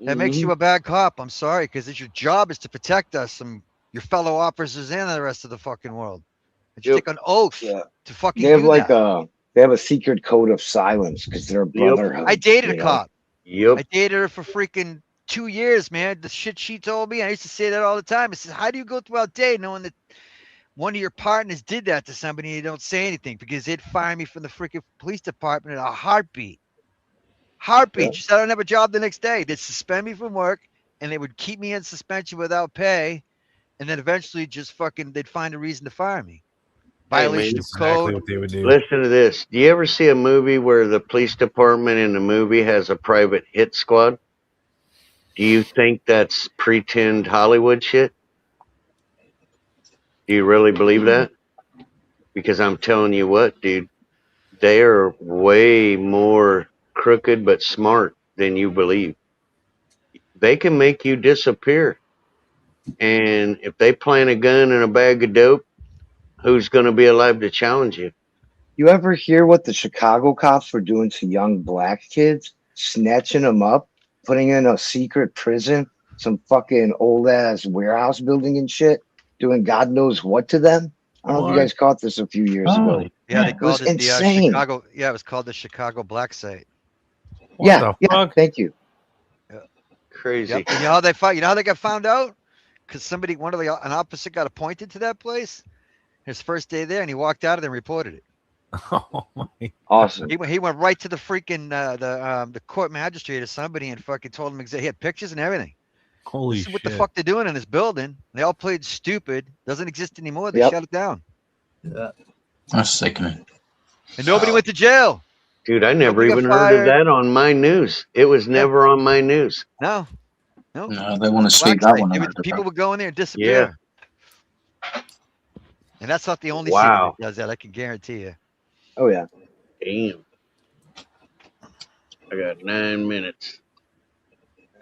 that makes you a bad cop. I'm sorry, because it's your job is to protect us from your fellow officers and the rest of the fucking world. And you Yep. take an oath Yeah. to fucking They have do like that. they have a secret code of silence because they're a brotherhood. I dated a you know? cop. Yep. I dated her for freaking 2 years, man. The shit she told me, I used to say that all the time. I said, how do you go throughout day knowing that one of your partners did that to somebody and you don't say anything? Because they'd fire me from the freaking police department in a heartbeat. Yeah. Just I don't have a job the next day. They'd suspend me from work and they would keep me in suspension without pay. And then eventually just fucking, they'd find a reason to fire me. Violation of Exactly code. what they would do. Listen to this. Do you ever see a movie where the police department in the movie has a private hit squad? Do you think that's pretend Hollywood shit? Do you really believe that? Because I'm telling you what, dude, they are way more crooked but smart than you believe. They can make you disappear. And if they plant a gun in a bag of dope, who's going to be alive to challenge you? You ever hear what the Chicago cops were doing to young black kids? Snatching them up, putting in a secret prison, some fucking old ass warehouse building and shit, doing God knows what to them. I don't know if you guys caught this a few years ago. Yeah, they It was called it insane. the Chicago. Yeah, it was called the Chicago Black Site. Yeah, thank you. Crazy. Yep. And you know how they found? You know how they got found out? Because an opposite got appointed to that place. His first day there, and he walked out of there and reported it. Oh my! Awesome. He went right to the freaking the court magistrate or somebody and fucking told him exactly. He had pictures and everything. Holy This is what shit! the fuck they're doing in this building. They all played stupid. Doesn't exist anymore. They Yep. shut it down. Yeah. That's sickening. And nobody went to jail. Dude, I never Nobody got even heard of fired. that on my news. It was never on my news. No. No, they want to Black sweep that site. one They would- under the people rug. would go in there and disappear. And that's not the only Wow. secret that does that. I can guarantee you. Oh yeah. Damn. I got 9 minutes.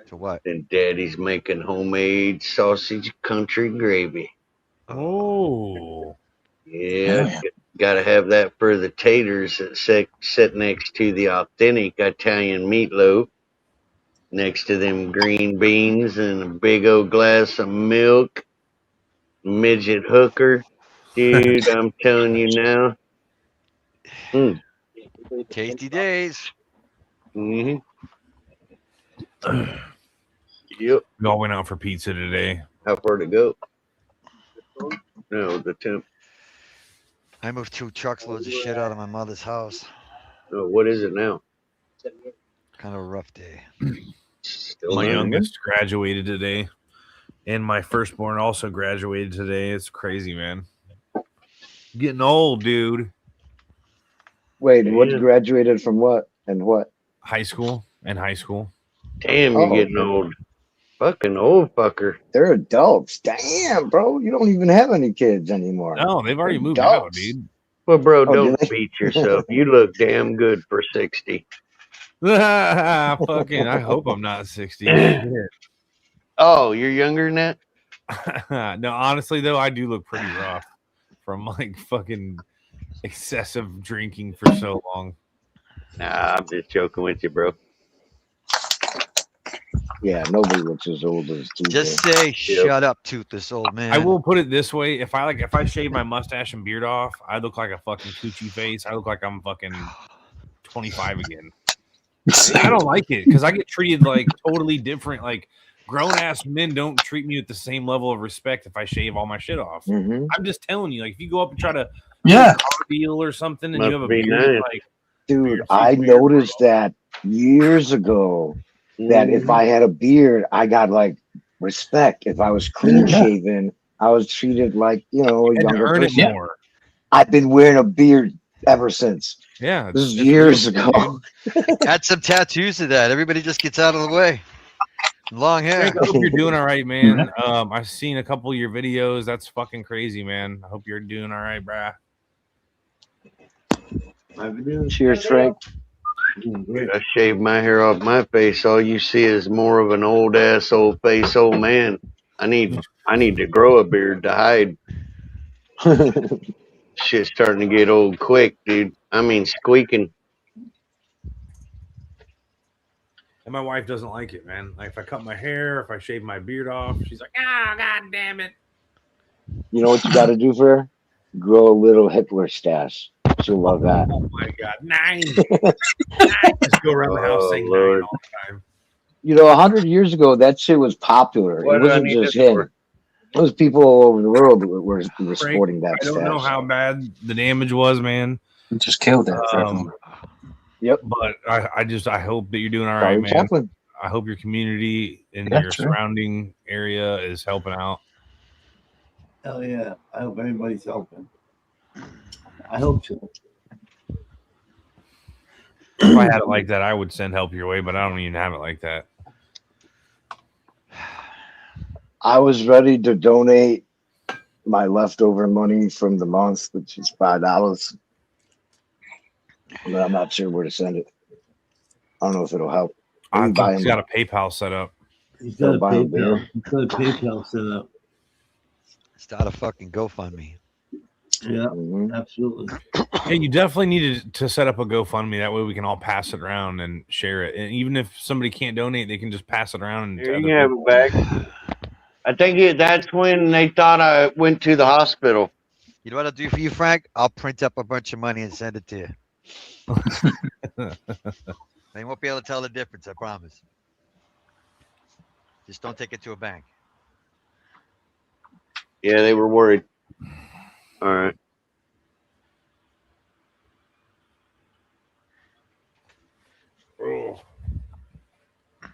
To what? And Daddy's making homemade sausage country gravy. Oh, Yeah, gotta have that for the taters that sit next to the authentic Italian meatloaf. next to them green beans and a big old glass of milk. Midget hooker. Dude, I'm telling you now. Mm. Tasty days. hmm Yep. We all went out for pizza today. How far to go? No, the temp. I moved 2 trucks loads of shit out of my mother's house. Oh, what is it now? Kind of a rough day. Still My not in. youngest graduated today, and my firstborn also graduated today. It's crazy, man. Getting old, dude. Wait, what Damn. graduated from what and what? High school and high school. Damn, you're Oh, getting old. Fucking old fucker. they're adults. Damn, bro, you don't even have any kids anymore. No, they've already They're moved out, adults. dude. Well, bro, Oh, don't did they? beat yourself. You look damn good for 60. Fucking, I hope I'm not 60. Shit. Oh, you're younger than that? No, honestly though, I do look pretty rough from like fucking excessive drinking for so long. Nah, I'm just joking with you, bro. Yeah, nobody looks as old as TJ. Just say, shut up, toothless old man. I will put it this way: if I shave my mustache and beard off, I look like a fucking coochie face. I look like I'm fucking 25 again. I don't like it because I get treated like totally different. Like grown ass men don't treat me with the same level of respect if I shave all my shit off. Mhm. I'm just telling you, like if you go up and try to Yeah. deal or something and Must you have a be beard, nice. like Dude, Your I teeth weird, noticed that years ago that if I had a beard, I got like respect. If I was clean shaven, I was treated like, you know, a you had to younger earn it person. more. I've been wearing a beard ever since. Yeah, This is it's years real, ago. dude. Add some tattoos to that. Everybody just gets out of the way. Long hair. Frank, I hope you're doing all right, man. I've seen a couple of your videos. That's fucking crazy, man. I hope you're doing all right, bruh. Cheers, Frank. I shaved my hair off my face. All you see is more of an old ass, old face, old man. I need to grow a beard to hide. Shit's starting to get old quick, dude. I mean, squeaking. And my wife doesn't like it, man. Like if I cut my hair, if I shave my beard off, she's like, "Ah, god damn it." You know what you got to do for her? Grow a little Hitler stash. She'll love that. Oh my god, 9. Just go around the house Oh, saying Lord. 9 all the time. You know, 100 years ago, that shit was popular. What It do I wasn't need just this him. for? It was people all over the world who were Frank, sporting that I don't know stash. how bad the damage was, man. We just killed it for everyone. Yep. But I hope that you're doing all Charlie right, man. Chaplin. I hope your community and Yeah, your sure. surrounding area is helping out. Hell yeah. I hope everybody's helping. I hope so. If I had it like that, I would send help your way, but I don't even have it like that. I was ready to donate my leftover money from the month, which is $5. But I'm not sure where to send it. I don't know if it'll help. I Maybe buy think he's him. got a PayPal set up. He's got a Buy him PayPal. beer. He's got a PayPal set up. Start a fucking GoFundMe. Yeah, Mhm. absolutely. Hey, you definitely needed to set up a GoFundMe. That way we can all pass it around and share it. And even if somebody can't donate, they can just pass it around. And Here, you can have it back. I think that's when they thought I went to the hospital. You know what I'll do for you, Frank? I'll print up a bunch of money and send it to you. They won't be able to tell the difference, I promise. Just don't take it to a bank. Yeah, they were worried. All right.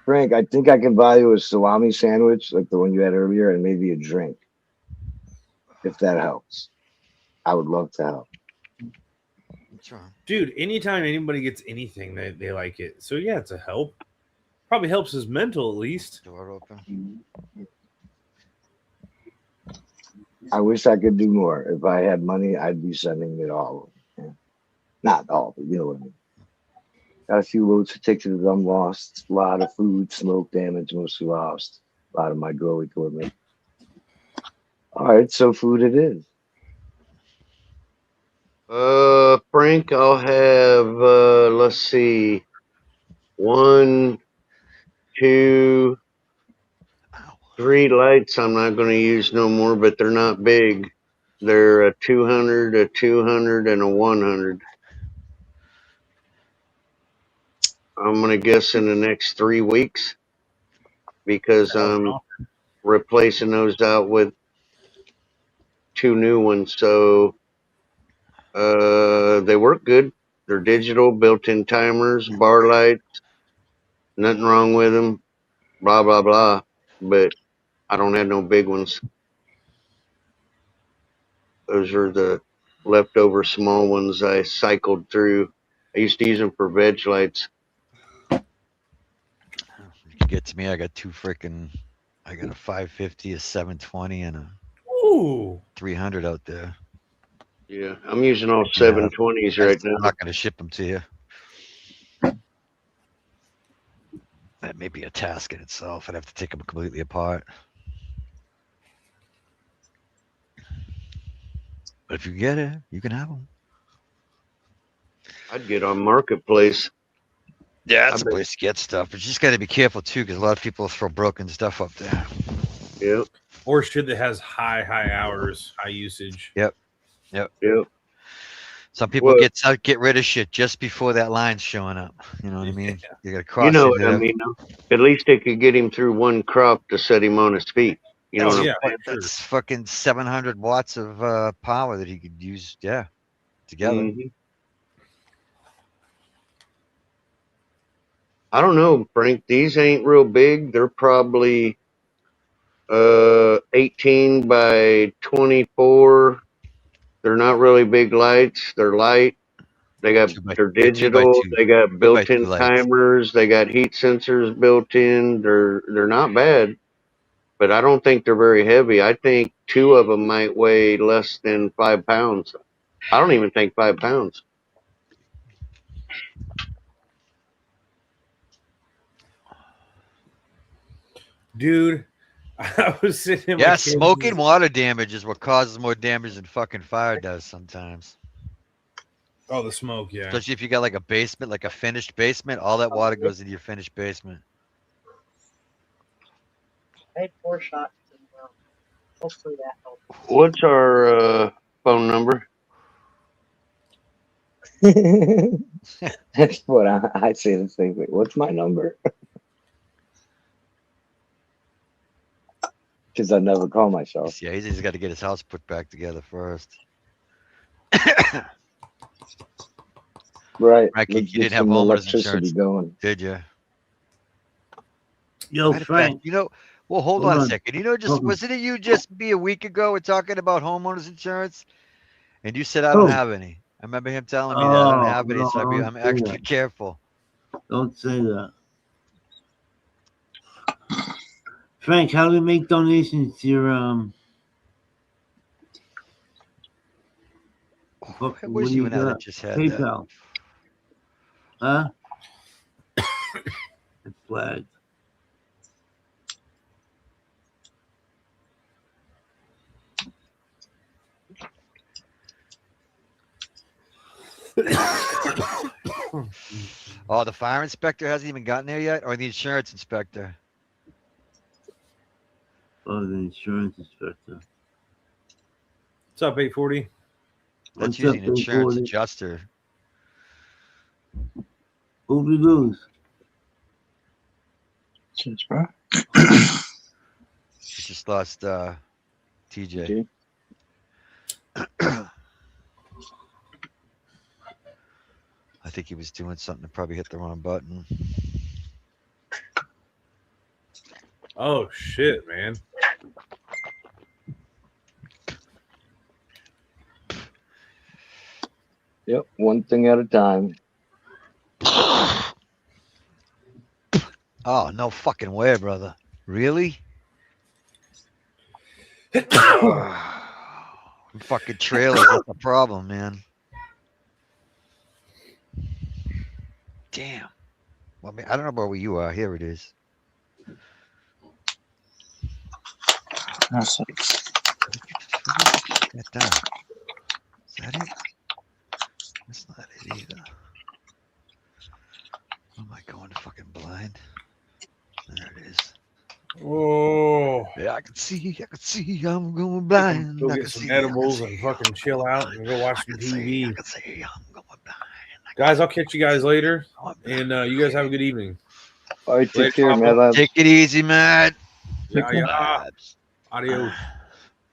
Frank, I think I can buy you a salami sandwich like the one you had earlier and maybe a drink. If that helps. I would love to help. Sure. Dude, anytime anybody gets anything, they like it. So yeah, it's a help. Probably helps his mental at least. Door open. I wish I could do more. If I had money, I'd be sending it all. Yeah. Not all, but you know what I mean. Got a few loads of tickets I'm lost. A lot of food, smoke damage, mostly lost. A lot of my grow equipment. All right, so food it is. Frank, I'll have let's see, one 2, 3 lights I'm not going to use no more, but they're not big. They're a 200, a 200, and a 100. I'm going to guess in the next 3 weeks because I'm replacing those out with 2 new ones. So they work good. They're digital, built-in timers, bar lights. Nothing wrong with them. Blah, blah, blah. But I don't have no big ones. Those are the leftover small ones I cycled through. I used to use them for veg lights. You can get to me. I got I got a 550, a 720, and a Ooh. 300 out there. Yeah, I'm using all 720s right now. I'm not going to ship them to you. That may be a task in itself. I'd have to take them completely apart. But if you get it, you can have them. I'd get on Marketplace. Yeah, that's a place to get stuff. But you just got to be careful too, because a lot of people throw broken stuff up there. Yep. Or shit that has high hours, high usage. Yep. Some people Well, get rid of shit just before that line's showing up. You know what I mean? You got to cross. you know into what I mean. At least they could get him through one crop to set him on his feet. You know what I'm saying? That's fucking 700 watts of power that he could use. Yeah, together. Mhm. I don't know, Frank. These ain't real big. They're probably 18 by 24. They're not really big lights. They're light. They're digital. They got built-in timers. They got heat sensors built in. They're not bad, but I don't think they're very heavy. I think 2 of them might weigh less than 5 pounds. I don't even think 5 pounds. Dude, I was sitting in my kids' smoking water damage is what causes more damage than fucking fire does sometimes. Oh, the smoke, yeah. Especially if you got like a basement, like a finished basement, all that water goes into your finished basement. I had 4 shots. And, hopefully that helped. What's our phone number? That's what I say the same thing. What's my number? Because I never call myself. Yeah, he's got to get his house put back together first. Right. Frankie, Let's you get didn't have some homeowners electricity insurance, going. did you? Yo, Matter of Frank. fact, well, hold on a second. Wasn't it you just a week ago we're talking about homeowners insurance? And you said, I don't have any. I remember him telling me that I don't have any, no, so I'm don't say extra that. careful. Don't say that. Frank, how do we make donations to your It was you and I that just had PayPal? Huh? It's flagged. Oh, the fire inspector hasn't even gotten there yet, or the insurance inspector? Oh, the insurance inspector. What's up, 840? That's usually an insurance adjuster. Who'd we lose? Cheers, bro. We just lost TJ. I think he was doing something and probably hit the wrong button. Oh, shit, man. Yep, one thing at a time. Oh, no fucking way, brother. Really? Fucking trailers, that's the problem, man. Damn. Well, I mean, I don't know about where you are. Here it is. That's it. Get down. Is that it? That's not it either. Am I going fucking blind? I can see, I'm going blind. Go I get can some see, I can edibles see, and fucking chill out and go watch some I TV. can see, I'm going blind. Guys, I'll catch you guys later. I'm blind. And you guys have a good evening. All right, Later, take care, Papa. Mad Labs. Take it easy, man. Yeah, yeah. Labs. Adios.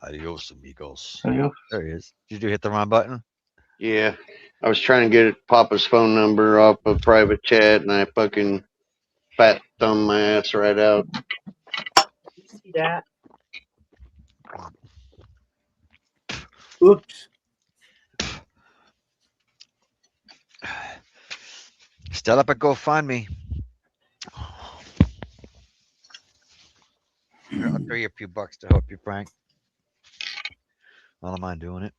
Adios, amigos. There you go. There he is. Did you hit the wrong button? Yeah. I was trying to get Papa's phone number off of private chat and I fucking fat thumb my ass right out. You see that? Oops. Still up at GoFundMe. Here, I'll throw you a few bucks to help you, Frank. I don't mind doing it.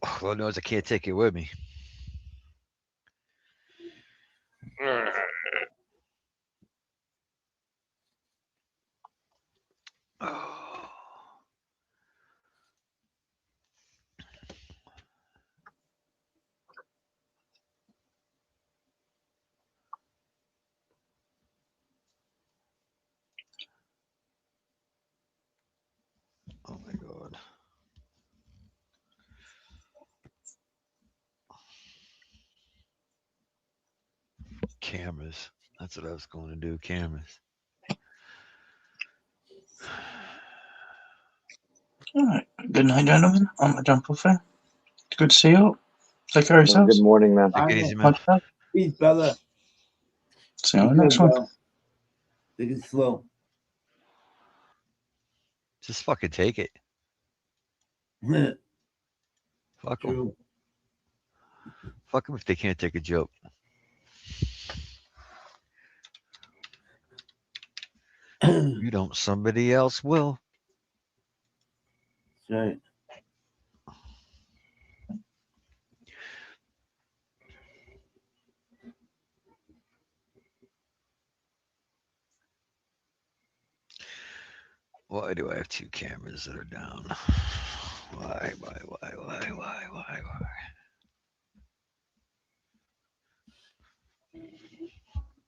Oh, Lord knows I can't take it with me. Oh. Oh my God. Cameras. That's what I was going to do. Cameras. All right. Good night, gentlemen. I'm a jump off there. Good to see you all. Take care of Well, yourselves. good morning, man. Take it easy, man. Much love. Peace, brother. See you on Be the next good, one. bro. Take it slow. Just fucking take it. Fuck them. True. Fuck them if they can't take a joke. You don't, somebody else will. That's right. Why do I have two cameras that are down? Why?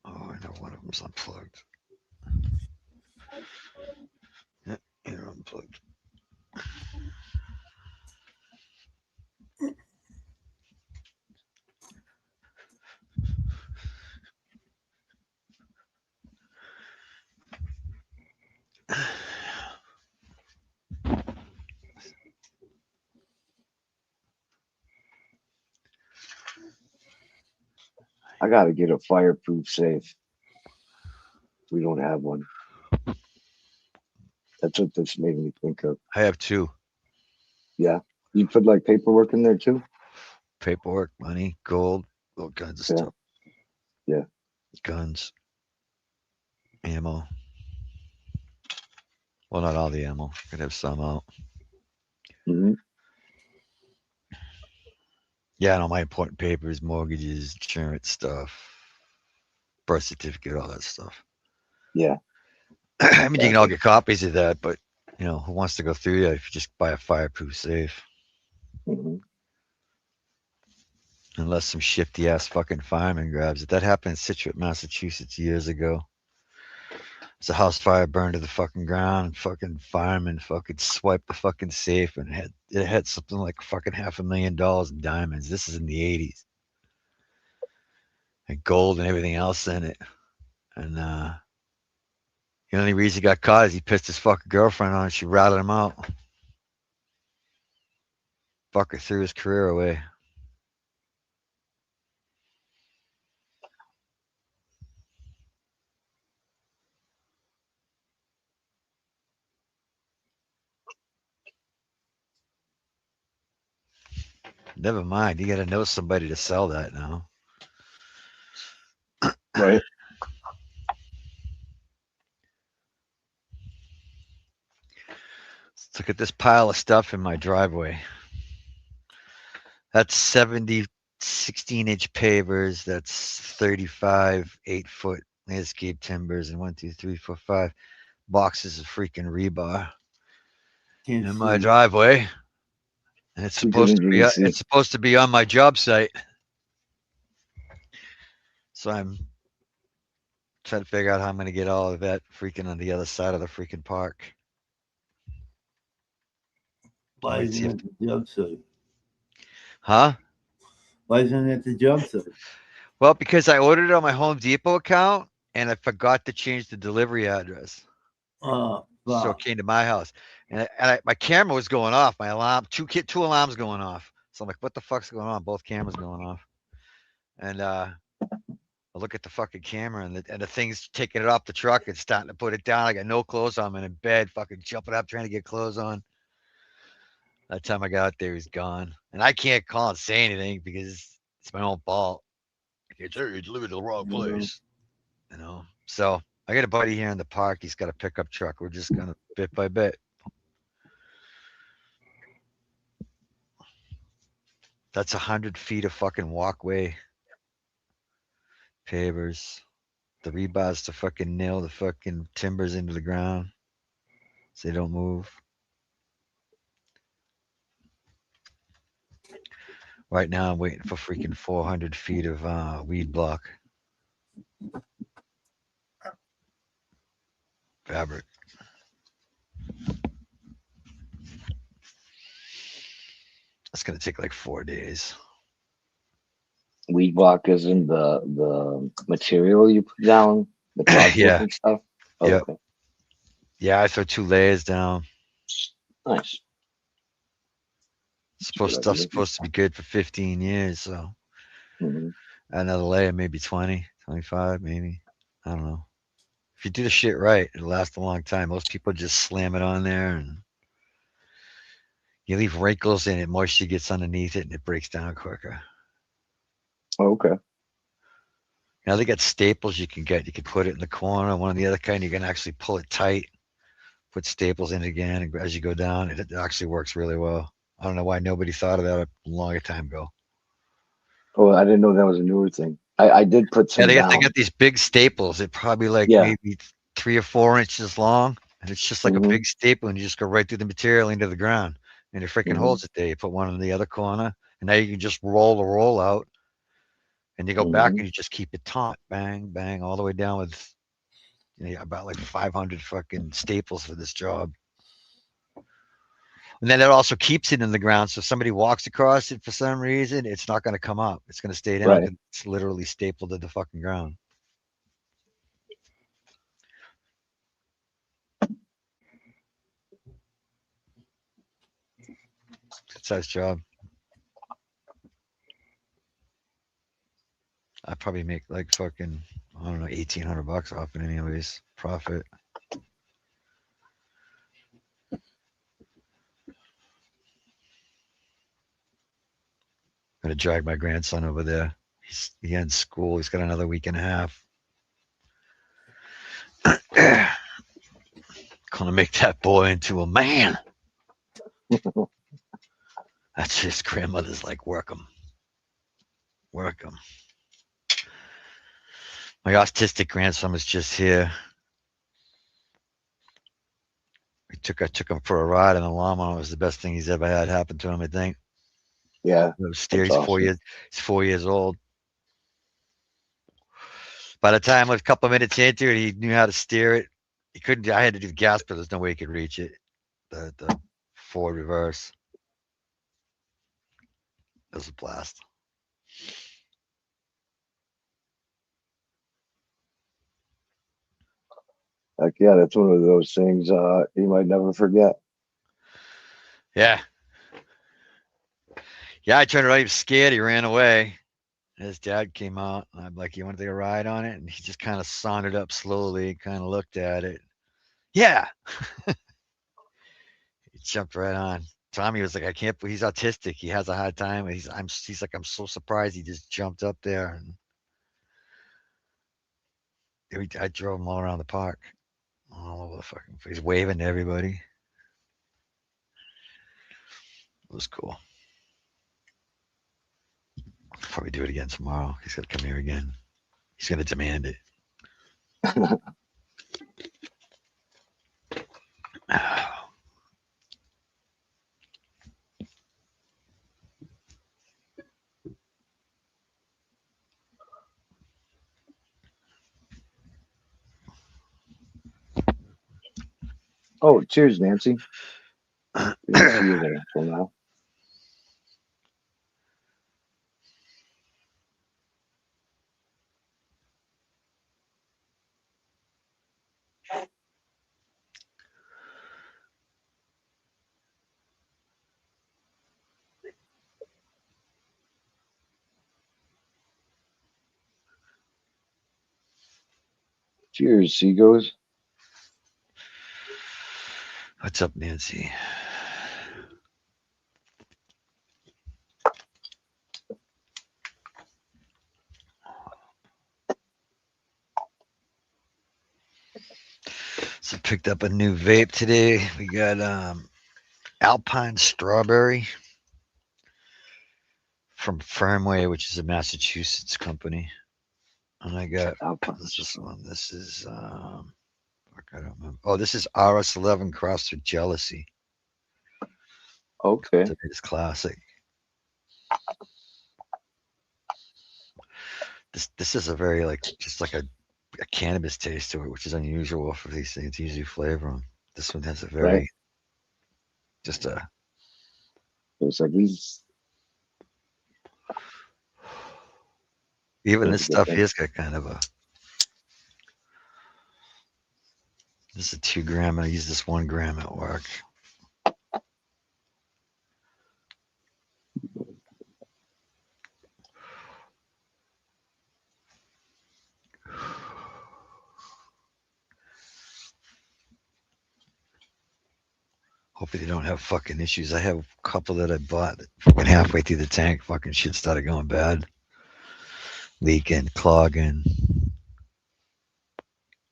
Oh, I know one of them's unplugged. Yeah, you're unplugged. I gotta get a fireproof safe. We don't have one. That's what this made me think of. I have two. Yeah. You put like paperwork in there too? Paperwork, money, gold, all kinds of Yeah. stuff. Yeah. Guns, ammo. Well, not all the ammo. Could have some out. Mm-hmm. Yeah, and all my important papers, mortgages, insurance stuff, birth certificate, all that stuff. Yeah. I mean, you can all get copies of that, but you know, who wants to go through that if you just buy a fireproof safe? Mm-hmm. Unless some shifty ass fucking fireman grabs it. That happened in Situate, Massachusetts years ago. It's a house fire burned to the fucking ground, and fucking fireman fucking swiped the fucking safe and it had something like fucking $500,000 in diamonds. This is in the 80s. And gold and everything else in it. And the only reason he got caught is he pissed his fucking girlfriend on and she ratted him out. Fucker threw his career away. Never mind. You got to know somebody to sell that now. Right. Let's look at this pile of stuff in my driveway. That's 70 16-inch pavers. That's 35 8-foot landscape timbers and 1, 2, 3, 4, 5 boxes of freaking rebar. Can't in my see. driveway. And it's Too supposed to dingy be to see. it's supposed to be on my job site. So I'm trying to figure out how I'm gonna get all of that freaking on the other side of the freaking park. Why Wait, see isn't if, it the job site? huh? Why isn't it the job site? Well, because I ordered it on my Home Depot account and I forgot to change the delivery address. Oh, So it fuck. came to my house. My camera was going off. My alarm, two alarms going off. So I'm like, what the fuck's going on? Both cameras going off. And I look at the fucking camera and the thing's taking it off the truck and starting to put it down. I got no clothes on. I'm in bed, fucking jumping up, trying to get clothes on. That time I got out there, he's gone. And I can't call and say anything because it's my own fault. It's you delivered to the wrong place. You know. So I got a buddy here in the park. He's got a pickup truck. We're just gonna bit by bit. That's 100 feet of fucking walkway. Pavers. The rebars to fucking nail the fucking timbers into the ground so they don't move. Right now I'm waiting for freaking 400 feet of weed block. Fabric. That's gonna take like 4 days. Weed block isn't the material you put down, the cardboard Yeah. and stuff. Oh, Yep. okay. Yeah, I throw 2 layers down. Nice. Stuff's idea. supposed to be good for 15 years, so hmm another layer, maybe 20, 25, maybe. I don't know. If you do the shit right, it'll last a long time. Most people just slam it on there and you leave wrinkles in it, moisture gets underneath it and it breaks down quicker. Okay. Now they got staples you can get. You can put it in the corner. One of the other kind, you can actually pull it tight, put staples in it again, and as you go down, it actually works really well. I don't know why nobody thought of that a longer time ago. Oh, I didn't know that was a newer thing. I did put Yeah, some they down. got these big staples. They're probably like Yeah. maybe 3 or 4 inches long, and it's just like a Mhm. big staple, and you just go right through the material into the ground, and it freaking Mhm. holds it there. You put one in the other corner, and now you can just roll the roll out, and you go back Mhm. and you just keep it taut, bang, bang, all the way down with about like 500 fucking staples for this job. And then it also keeps it in the ground. So if somebody walks across it for some reason, it's not going to come up. It's going to stay down. Right. 'Cause it's literally stapled to the fucking ground. Good size job. I probably make like fucking, I don't know, $1,800 off it anyways. Profit. Gonna drag my grandson over there. He's in school. He's got another week and a half. Gonna make that boy into a man. That's his grandmother's like, work him. Work him. My autistic grandson was just here. I took him for a ride in the lawnmower. It was the best thing he's ever had happen to him, I think. Yeah. It was steer. That's He's 4 awesome. years. He's 4 years old. By the time a couple minutes into it, he knew how to steer it. He couldn't. I had to do the gas, but there's no way he could reach it. The forward reverse. It was a blast. Like, yeah, that's one of those things you might never forget. Yeah. Yeah, I turned around. He was scared. He ran away. His dad came out. And I'm like, "You want to take a ride on it?" And he just kind of sauntered up slowly, kind of looked at it. Yeah. He jumped right on. Tommy was like, "I can't believe he's autistic. He has a hard time." He's like, "I'm so surprised he just jumped up there." And I drove him all around the park, all over the fucking place, waving to everybody. It was cool. I'll probably do it again tomorrow. He's gonna come here again. He's gonna demand it. Oh, cheers, Nancy. Didn't see you there until now. Cheers, Seagos. What's up, Nancy? So picked up a new vape today. We got Alpine Strawberry from Firmway, which is a Massachusetts company. And I got what's this one? This is fuck, I don't remember. Oh, this is RS11 Crossed with Jealousy. Okay. Today's classic. This is a very like just like a cannabis taste to it, which is unusual for these things. Usually flavor them. This one has a very Right. just a It's like these. even Yeah, this stuff here's got kind of a. This is a 2 gram. I use this 1 gram at work. Hopefully they don't have fucking issues. I have a couple that I bought that fucking halfway through the tank, fucking shit started going bad. Leaking, clogging.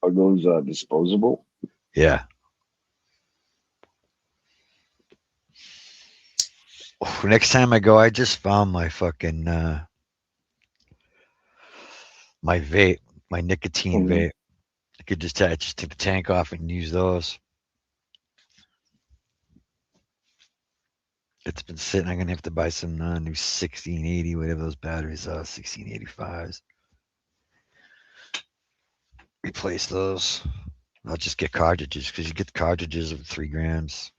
Are those disposable? Yeah. Next time I go, I just found my fucking my vape, my nicotine Mhm. vape. I could just take the tank off and use those. It's been sitting. I'm gonna have to buy some new 1680, whatever those batteries are, 1685s. Replace those. I'll just get cartridges because you get the cartridges of 3 grams.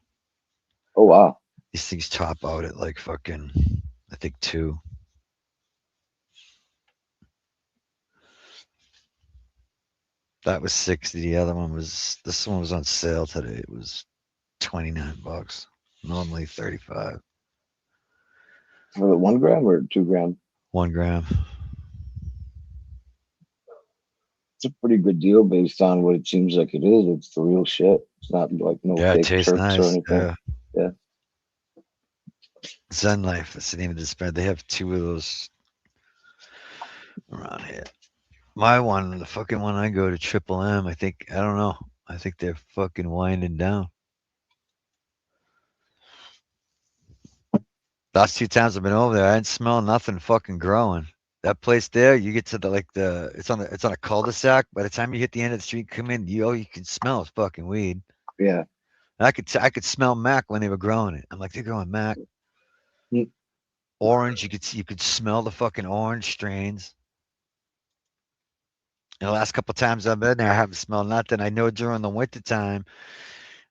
Oh wow. These things top out at like fucking, I think 2. That was 60. The other one was, this one was on sale today. It was $29. Normally 35. For the 1 gram or 2 gram? 1 gram. It's a pretty good deal based on what it seems like it is. It's the real shit. It's not like no Yeah, it fake tastes chirps or nice. anything. Yeah. Zen Life. That's the name of the brand. They have 2 of those around here. My one, the fucking one I go to, Triple M. I think I don't know. I think they're fucking winding down. Last 2 times I've been over there, I didn't smell nothing fucking growing. That place there, you get to it's on a cul-de-sac. By the time you hit the end of the street, come in, you can smell it's fucking weed. Yeah. And I could smell Mac when they were growing it. I'm like, they're growing Mac. Mm. Orange, you could smell the fucking orange strains. And the last couple times I've been there, I haven't smelled nothing. I know during the winter time,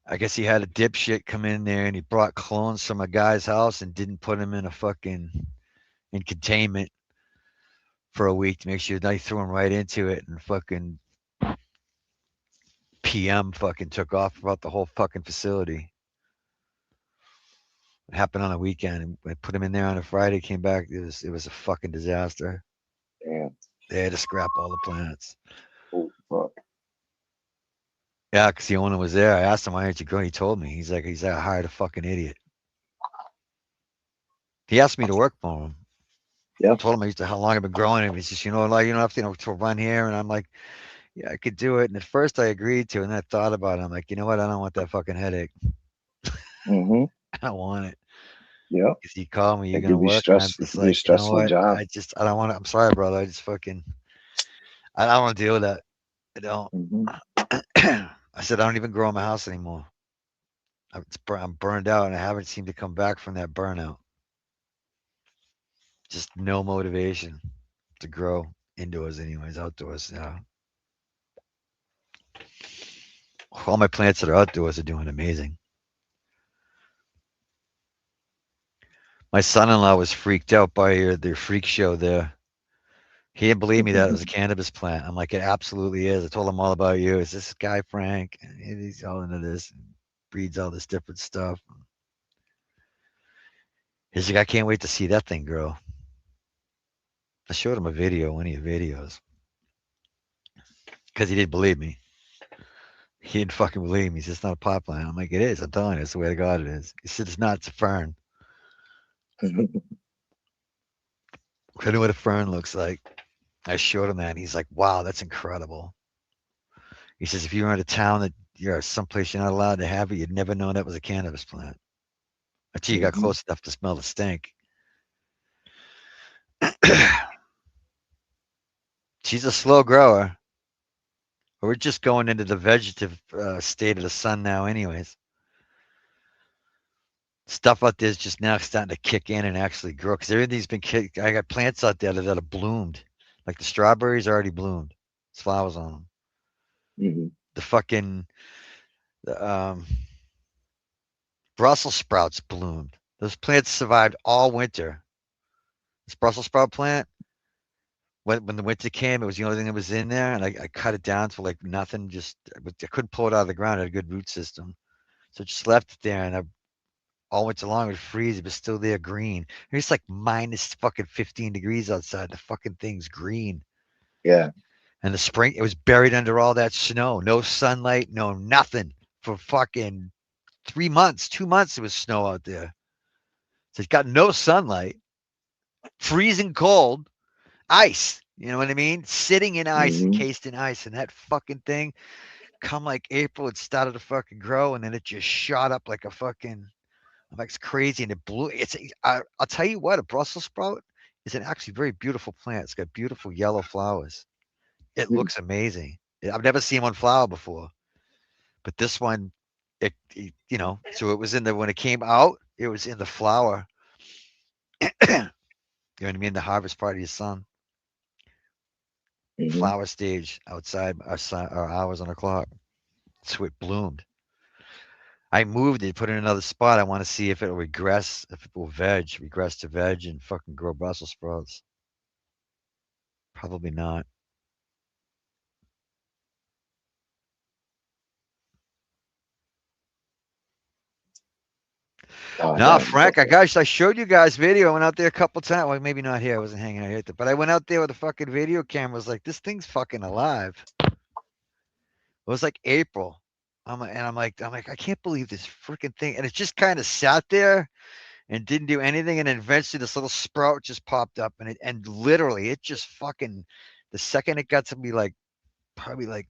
I guess he had a dipshit come in there and he brought clones from a guy's house and didn't put them in a fucking in containment for a week to make sure they threw him right into it, and fucking PM fucking took off throughout the whole fucking facility. It happened on a weekend, and I put him in there on a Friday, came back, it was a fucking disaster. Damn. They had to scrap all the plants. Oh fuck. Yeah, because the owner was there. I asked him, why aren't you going? He told me. He's like, I hired a fucking idiot. He asked me to work for him. Yeah. I told him how long I've been growing it. He says, like, you don't have to, to run here. And I'm like, yeah, I could do it. And at first I agreed to, and then I thought about it. I'm like, you know what? I don't want that fucking headache. Mm-hmm. I don't want it. Yeah. If you call me, you're It gonna could be work. And I'm stress. It just could be a like, you know stressful what? job. I don't want to. I'm sorry, brother. I just fucking, I don't want to deal with that. I don't. Mm-hmm. I said, I don't even grow in my house anymore. I'm burned out, and I haven't seemed to come back from that burnout. Just no motivation to grow indoors, anyways. Outdoors, yeah. All my plants that are outdoors are doing amazing. My son-in-law was freaked out by their freak show there. He didn't believe me that it was a cannabis plant. I'm like, it absolutely is. I told him all about you. It's this guy, Frank. And he's all into this, and breeds all this different stuff. He's like, I can't wait to see that thing grow. I showed him a video, one of your videos, because he didn't believe me. He didn't fucking believe me. He said, it's not a pot plant. I'm like, it is. I'm telling you, it's the way to God it is. He said, it's not. It's a fern. I know what a fern looks like. I showed him that. And he's like, wow, that's incredible. He says, if you were in a town that you're someplace you're not allowed to have it, you'd never know that was a cannabis plant until you got close enough to smell the stink. She's a slow grower. We're just going into the vegetative state of the sun now anyways. Stuff out there is just now starting to kick in and actually grow because everything's been kicked. I got plants out there that have bloomed. Like the strawberries already bloomed. There's flowers on them. Mm-hmm. The fucking Brussels sprouts bloomed. Those plants survived all winter. This Brussels sprout plant, when the winter came, it was the only thing that was in there, and I cut it down to like nothing. Just I couldn't pull it out of the ground. It had a good root system, so I just left it there, and all winter long it would freeze. It was still there, green. It's like minus fucking 15 degrees outside. The fucking thing's green. Yeah. And the spring, it was buried under all that snow. No sunlight, no nothing for fucking 3 months. 2 months it was snow out there. So it's got no sunlight, freezing cold, ice. You know what I mean? Sitting in ice, encased in ice. And that fucking thing, come like April, it started to fucking grow. And then it just shot up like a fucking, like it's crazy. And it blew. I'll tell you what, a Brussels sprout is an actually very beautiful plant. It's got beautiful yellow flowers. It looks amazing. I've never seen one flower before, but this one, it you know, so it was in the, when it came out, it was in the flower. You know what I mean? The harvest party of the sun. Flower stage outside our hours on the clock. So it bloomed. I moved it, put it in another spot. I want to see if it'll regress, if it will regress to veg and fucking grow Brussels sprouts. Probably not. No, Frank, I showed you guys video. I went out there a couple times. Well, maybe not here. I wasn't hanging out here, but I went out there with a fucking video camera. I was like, this thing's fucking alive. It was like April. I'm like, I can't believe this freaking thing. And it just kind of sat there and didn't do anything. And then eventually this little sprout just popped up, and literally it just fucking, the second it got to be like, probably like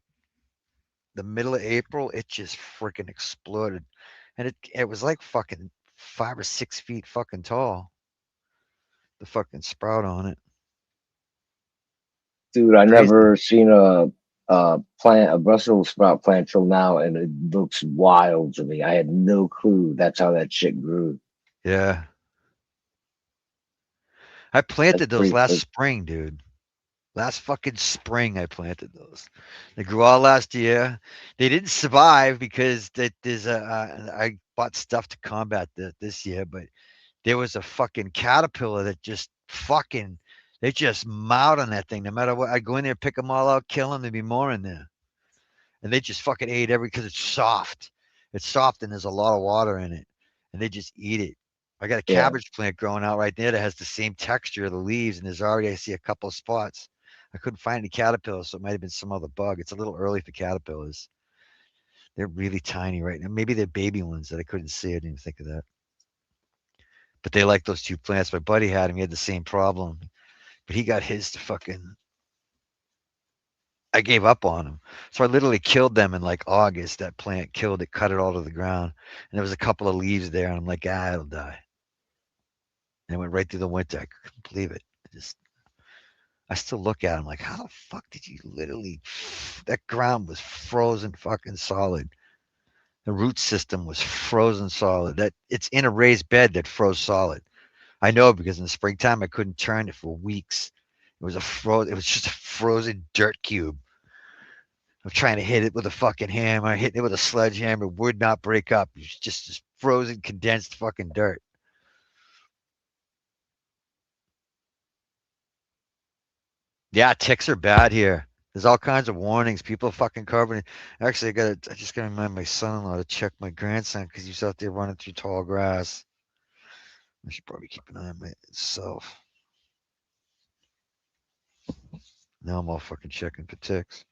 the middle of April, it just freaking exploded. And it was like fucking 5 or 6 feet fucking tall. The fucking sprout on it. Dude, I never seen a Brussels sprout plant till now, and it looks wild to me. I had no clue that's how that shit grew. Yeah. I planted those last spring, dude. Last fucking spring, I planted those. They grew all last year. They didn't survive because there's I bought stuff to combat this year, but there was a fucking caterpillar that just fucking, they just mowed on that thing. No matter what, I go in there, pick them all out, kill them. There'd be more in there, and they just fucking ate because it's soft. It's soft and there's a lot of water in it, and they just eat it. I got a cabbage plant growing out right there that has the same texture of the leaves, and there's already, I see a couple of spots. I couldn't find any caterpillars, so it might have been some other bug. It's a little early for caterpillars. They're really tiny right now. Maybe they're baby ones that I couldn't see. I didn't even think of that. But they like those two plants. My buddy had him. He had the same problem. But he got his to fucking... I gave up on him. So I literally killed them in like August. That plant killed it, cut it all to the ground. And there was a couple of leaves there. And I'm like, it'll die. And it went right through the winter. I couldn't believe it. I still look at him like, how the fuck did you literally, that ground was frozen fucking solid. The root system was frozen solid. That it's in a raised bed that froze solid. I know because in the springtime I couldn't turn it for weeks. It was just a frozen dirt cube. I'm trying to hit it with a fucking hammer, hitting it with a sledgehammer, would not break up. It's just this frozen, condensed fucking dirt. Yeah, ticks are bad here. There's all kinds of warnings. People are fucking carbon. Actually, I just gotta remind my son-in-law to check my grandson because he's out there running through tall grass. I should probably keep an eye on myself. Now I'm all fucking checking for ticks.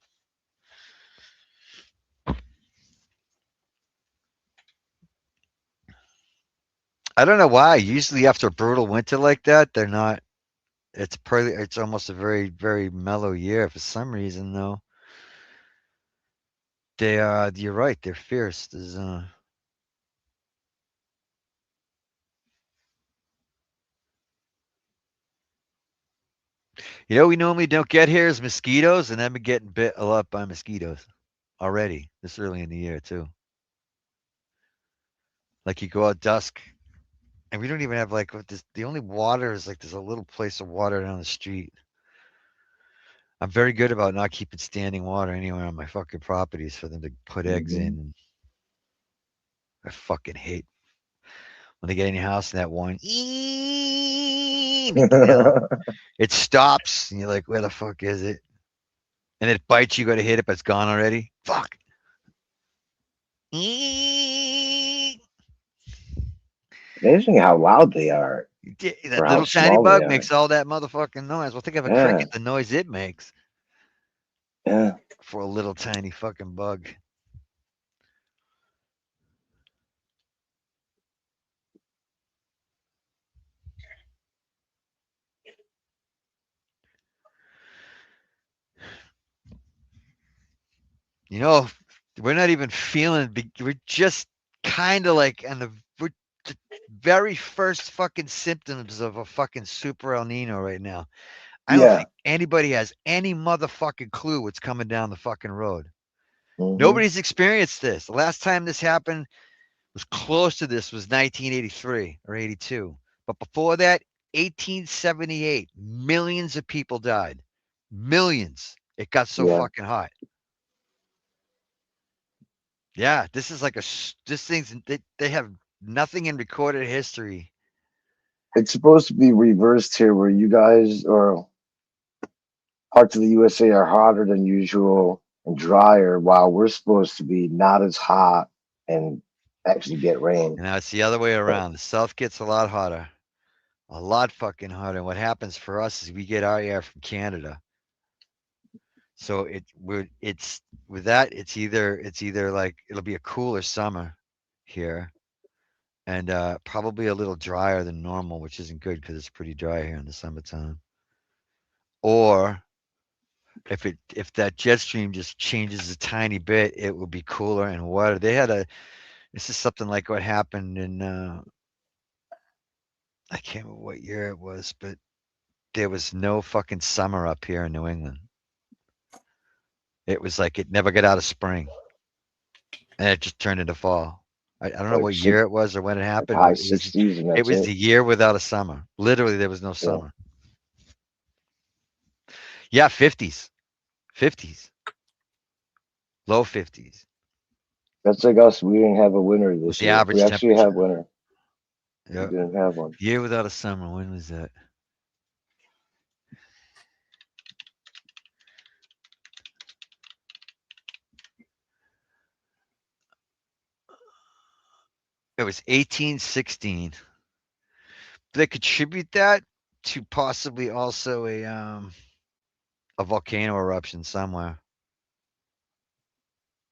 I don't know why. Usually after a brutal winter like that, they're not. It's almost a very, very mellow year. For some reason, though, they are. You're right. They're fierce. There's You know, we normally don't get here is mosquitoes, and I've been getting bit a lot by mosquitoes already this early in the year too. Like you go out dusk, and we don't even have like what this. The only water is like there's a little place of water down the street. I'm very good about not keeping standing water anywhere on my fucking properties for them to put eggs in. And I fucking hate when they get in your house and that one, it stops, and you're like, where the fuck is it? And it bites you, go to hit it, but it's gone already. Fuck. Amazing how loud they are. That for how little tiny small they bug are. makes all that motherfucking noise. Well, think of a Yeah. cricket, the noise it makes Yeah. for a little tiny fucking bug. You know, we're not even feeling. We're just kind of like we're the very first fucking symptoms of a fucking super El Nino right now. I don't think anybody has any motherfucking clue what's coming down the fucking road. Nobody's experienced this. The last time this happened was close to this was 1983 or 82. But before that, 1878, millions of people died. Millions. It got so fucking hot. Yeah, this is like this thing's they have nothing in recorded history. It's supposed to be reversed here, where you guys or parts of the USA are hotter than usual and drier, while we're supposed to be not as hot and actually get rain. And now it's the other way around. The South gets a lot hotter, a lot fucking hotter. And what happens for us is we get our air from Canada. So it's with that, it's either like it'll be a cooler summer here and probably a little drier than normal, which isn't good because it's pretty dry here in the summertime. Or if that jet stream just changes a tiny bit, it will be cooler and wetter. This is something like what happened in I can't remember what year it was, but there was no fucking summer up here in New England. It was like it never got out of spring, and it just turned into fall. I don't know what year it was or when it happened. High But 60s, and it that's was it. the year without a summer. Literally, there was no summer. Yeah, 50s, low 50s. That's like us. We didn't have a winter this The year. average We actually have temperature. winter. Yeah. We didn't have one. Year without a summer. When was that? It was 1816. They contribute that to possibly also a volcano eruption somewhere.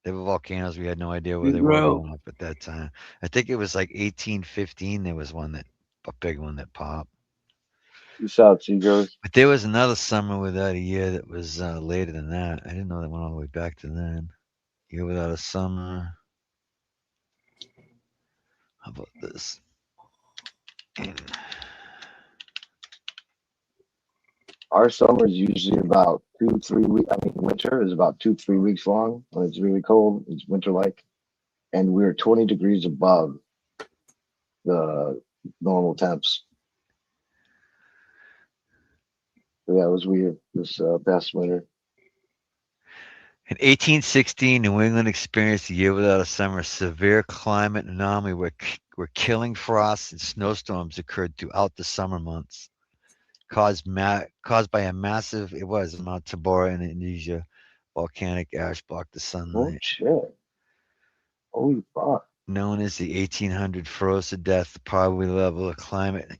There were volcanoes. We had no idea where they were going up at that time. I think it was like 1815. There was a big one that popped. Peace out, Seagulls. But there was another summer without a year that was later than that. I didn't know that went all the way back to then. Year without a summer. How about this? Our summer is usually about 2-3 weeks. I mean, winter is about 2-3 weeks long when it's really cold. It's winter like, and we're 20 degrees above the normal temps. So yeah, it was weird this past winter. In 1816, New England experienced a year without a summer, severe climate anomaly where killing frosts and snowstorms occurred throughout the summer months, caused by a massive, it was Mount Tabora in Indonesia, volcanic ash blocked the Oh sunlight. shit! Holy fuck! Known as the 1800 froze to death, the poverty level of climate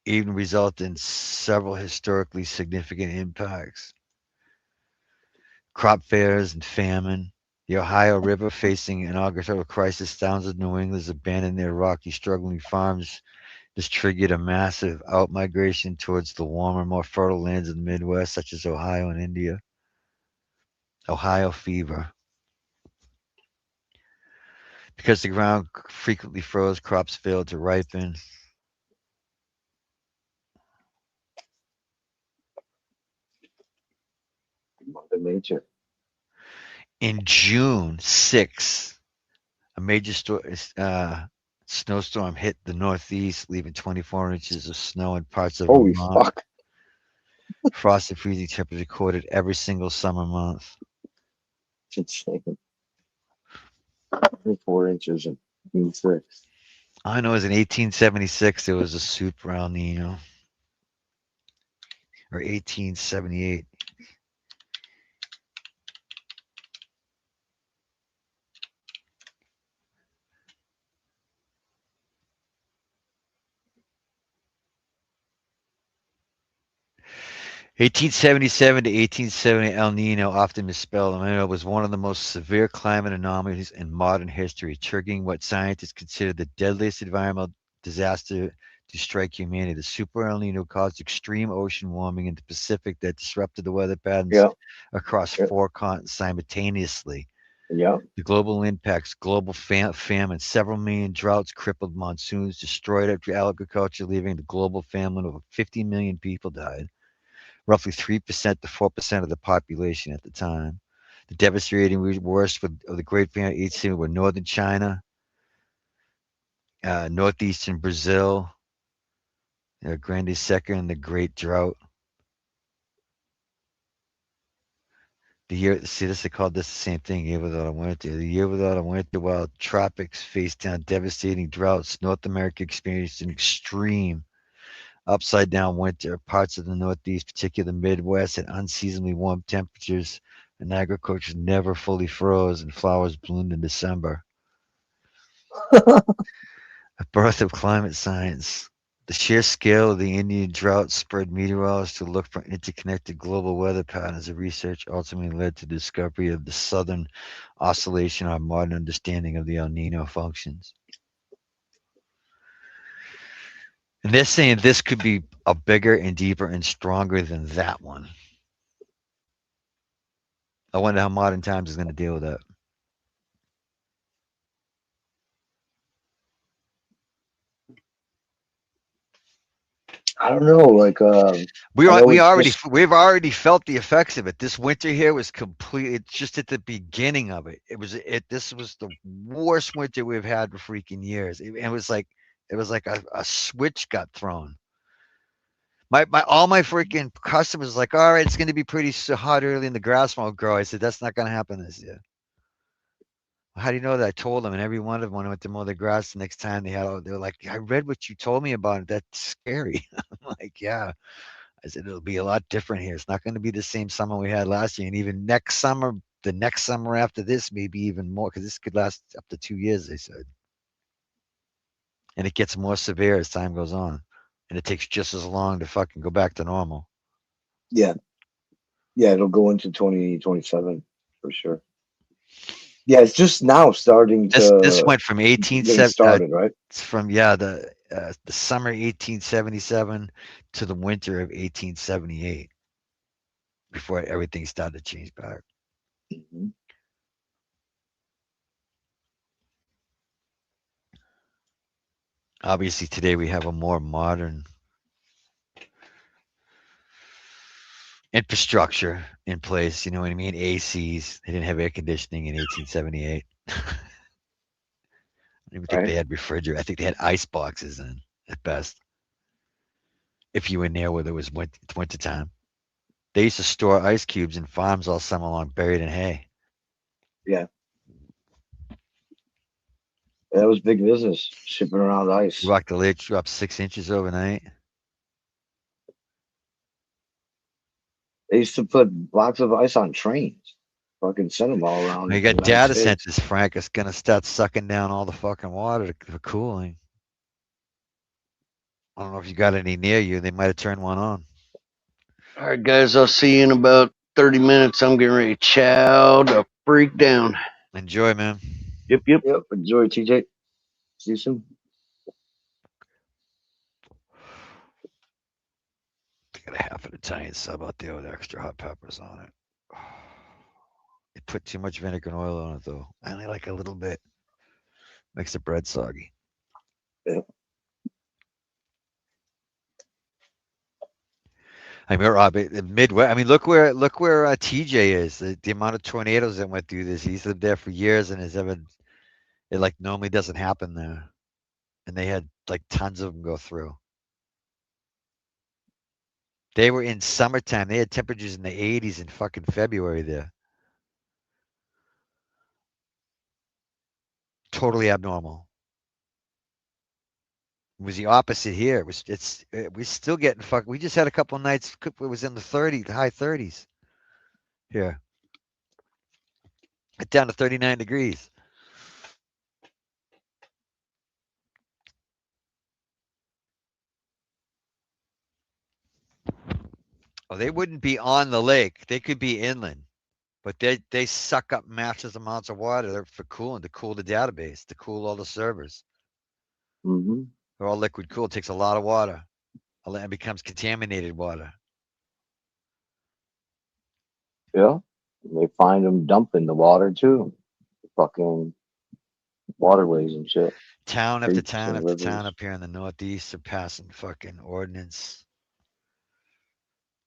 even resulted in several historically significant impacts. Crop failures and famine. The Ohio River facing an agricultural crisis, thousands of New Englanders abandoned their rocky, struggling farms. This triggered a massive outmigration towards the warmer, more fertile lands of the Midwest, such as Ohio and India. Ohio fever. Because the ground frequently froze, crops failed to ripen. Mother Nature. In June 6, a major snowstorm hit the Northeast, leaving 24 inches of snow in parts of Holy Vermont. fuck! Frost and freezing temperatures recorded every single summer month. It's insane. 4 inches in June 6. I know it was in 1876 there was a super El Nino. Or 1878. (1877 to 1870) El Nino, often misspelled El Nino, was one of the most severe climate anomalies in modern history, triggering what scientists consider the deadliest environmental disaster to strike humanity. The super El Nino caused extreme ocean warming in the Pacific that disrupted the weather patterns Yeah. across Yeah. 4 continents simultaneously. Yeah. The global impacts, global famine, several million droughts, crippled monsoons, destroyed agriculture, leaving the global famine of 50 million people died. Roughly 3% to 4% of the population at the time. The devastating worst of the Great Famine of 1870 were northern China, northeastern Brazil, Grande Seca, and the Great Drought. The year, see, this they called this the same thing, year without a winter. The year without a winter, while tropics faced down devastating droughts, North America experienced an extreme upside down winter. Parts of the Northeast, particularly the Midwest, had unseasonably warm temperatures, and agriculture never fully froze, and flowers bloomed in December. A birth of climate science. The sheer scale of the Indian drought spurred meteorologists to look for interconnected global weather patterns. The research ultimately led to the discovery of the Southern Oscillation, our modern understanding of the El Nino functions. And they're saying this could be a bigger and deeper and stronger than that one. I wonder how modern times is going to deal with that. I don't know. Like, we've I know it's already felt the effects of it. This winter here was complete. It's just at the beginning of it. This was the worst winter we've had for freaking years. It was like a switch got thrown. All my freaking customers like, all right, it's going to be pretty hot early and the grass won't grow. I said, that's not going to happen this year. How do you know that? I told them, and every one of them, when I went to mow the grass, the next time they were like, I read what you told me about it. That's scary. I'm like, yeah. I said, it'll be a lot different here. It's not going to be the same summer we had last year. And even next summer, the next summer after this, maybe even more, because this could last up to 2 years, they said. And it gets more severe as time goes on. And it takes just as long to fucking go back to normal. Yeah. Yeah, it'll go into 2027 for sure. Yeah, it's just now starting to. This went from 1870 started, right? It's from the summer 1877 to the winter of 1878 before everything started to change back. Mm-hmm. Obviously, today we have a more modern infrastructure in place. You know what I mean? ACs. They didn't have air conditioning in 1878. I don't even think they had refrigerator. I think they had ice boxes in at best. If you were near where there was winter time. They used to store ice cubes in farms all summer long, buried in hay. That was big business, shipping around ice. You walk the lake, drop 6 inches overnight. They used to put blocks of ice on trains. Fucking send them all around. When you the got United data States. centers, Frank, it's gonna start sucking down all the fucking water for cooling. I don't know if you got any near you. They might have turned one on. All right, guys, I'll see you in about 30 minutes. I'm getting ready to chow the freak down. Enjoy, man. Yep. Yep. Enjoy, TJ. See you soon. Got a half an Italian sub out there with extra hot peppers on it. You put too much vinegar and oil on it, though. I only like a little bit. Makes the bread soggy. Yeah. I mean, Rob, the Midwest. I mean, look where TJ is. The amount of tornadoes that went through this. He's lived there for years, and it like normally doesn't happen there. And they had like tons of them go through. They were in summertime. They had temperatures in the 80s in fucking February there. Totally abnormal. It was the opposite here. We're still getting fucked. We just had a couple of nights. It was in the high 30s here. Down to 39 degrees. Oh, they wouldn't be on the lake. They could be inland, but they suck up massive amounts of water for cooling, to cool the database, to cool all the servers. Mm-hmm. They're all liquid cooled. It takes a lot of water. It becomes contaminated water. Yeah. They find them dumping the water too. Fucking waterways and shit. Town after Creeks town and after town rivers. up here in the Northeast are passing fucking ordinance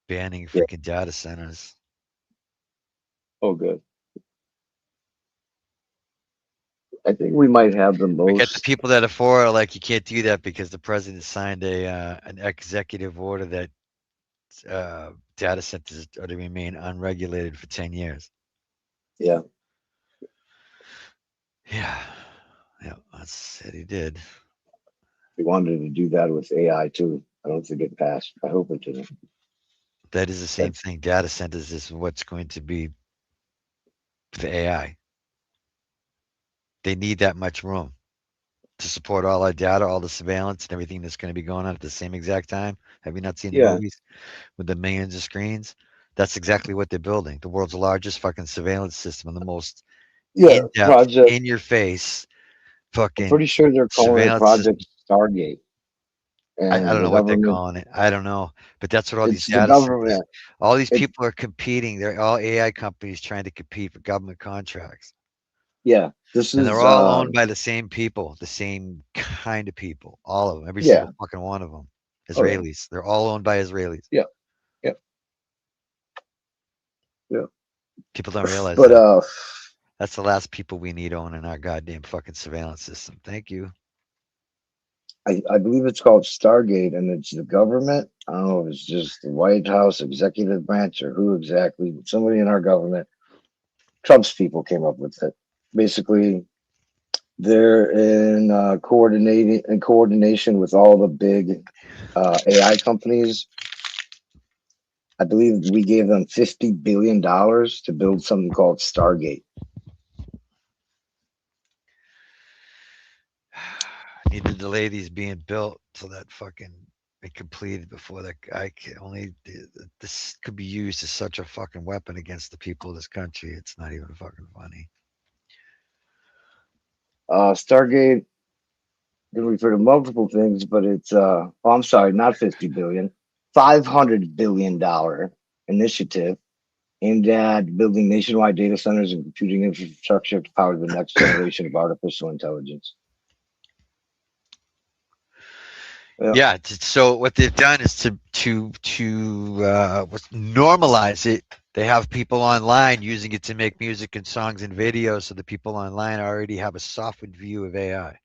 banning freaking data centers. Oh, good. I think we might have the We get the most. people that are for it, like, you can't do that because the president signed an executive order that data centers are to remain unregulated for 10 years. Yeah. Yeah, that's what he did. We wanted to do that with AI too. I don't think it passed. I hope it didn't. That is the same thing. Data centers is what's going to be for AI. They need that much room to support all our data, all the surveillance, and everything that's going to be going on at the same exact time. Have you not seen the Yeah. movies with the millions of screens? That's exactly what they're building. The world's largest fucking surveillance system and the most Yeah. in-depth, Project. in your face I'm fucking pretty sure they're calling it surveillance Project Stargate. I And don't the know what they're government. calling it. I don't know. But that's what all these It's the data centers, government. all these It- people are competing. They're all AI companies trying to compete for government contracts. Yeah. This And is. they're all owned by the same people, the same kind of people, all of them, every Yeah. single fucking one of them. Oh, yeah. Israelis. They're all owned by Israelis. Yeah. Yeah. Yeah. People don't realize But that. That's the last people we need owning our goddamn fucking surveillance system. Thank you. I believe it's called Stargate, and it's the government. I don't know if it's just the White House executive branch or who exactly, but somebody in our government. Trump's people came up with it. Basically, they're in coordination with all the big AI companies. I believe we gave them $50 billion to build something called Stargate. Need to delay these being built so that fucking be completed before that guy can only. This could be used as such a fucking weapon against the people of this country. It's not even fucking funny. Stargate can refer to multiple things, but it's I'm sorry, not 50 billion, $500 billion initiative aimed at building nationwide data centers and computing infrastructure to power the next generation of artificial intelligence. Yeah. So what they've done is to normalize it. They have people online using it to make music and songs and videos, so the people online already have a softened view of AI.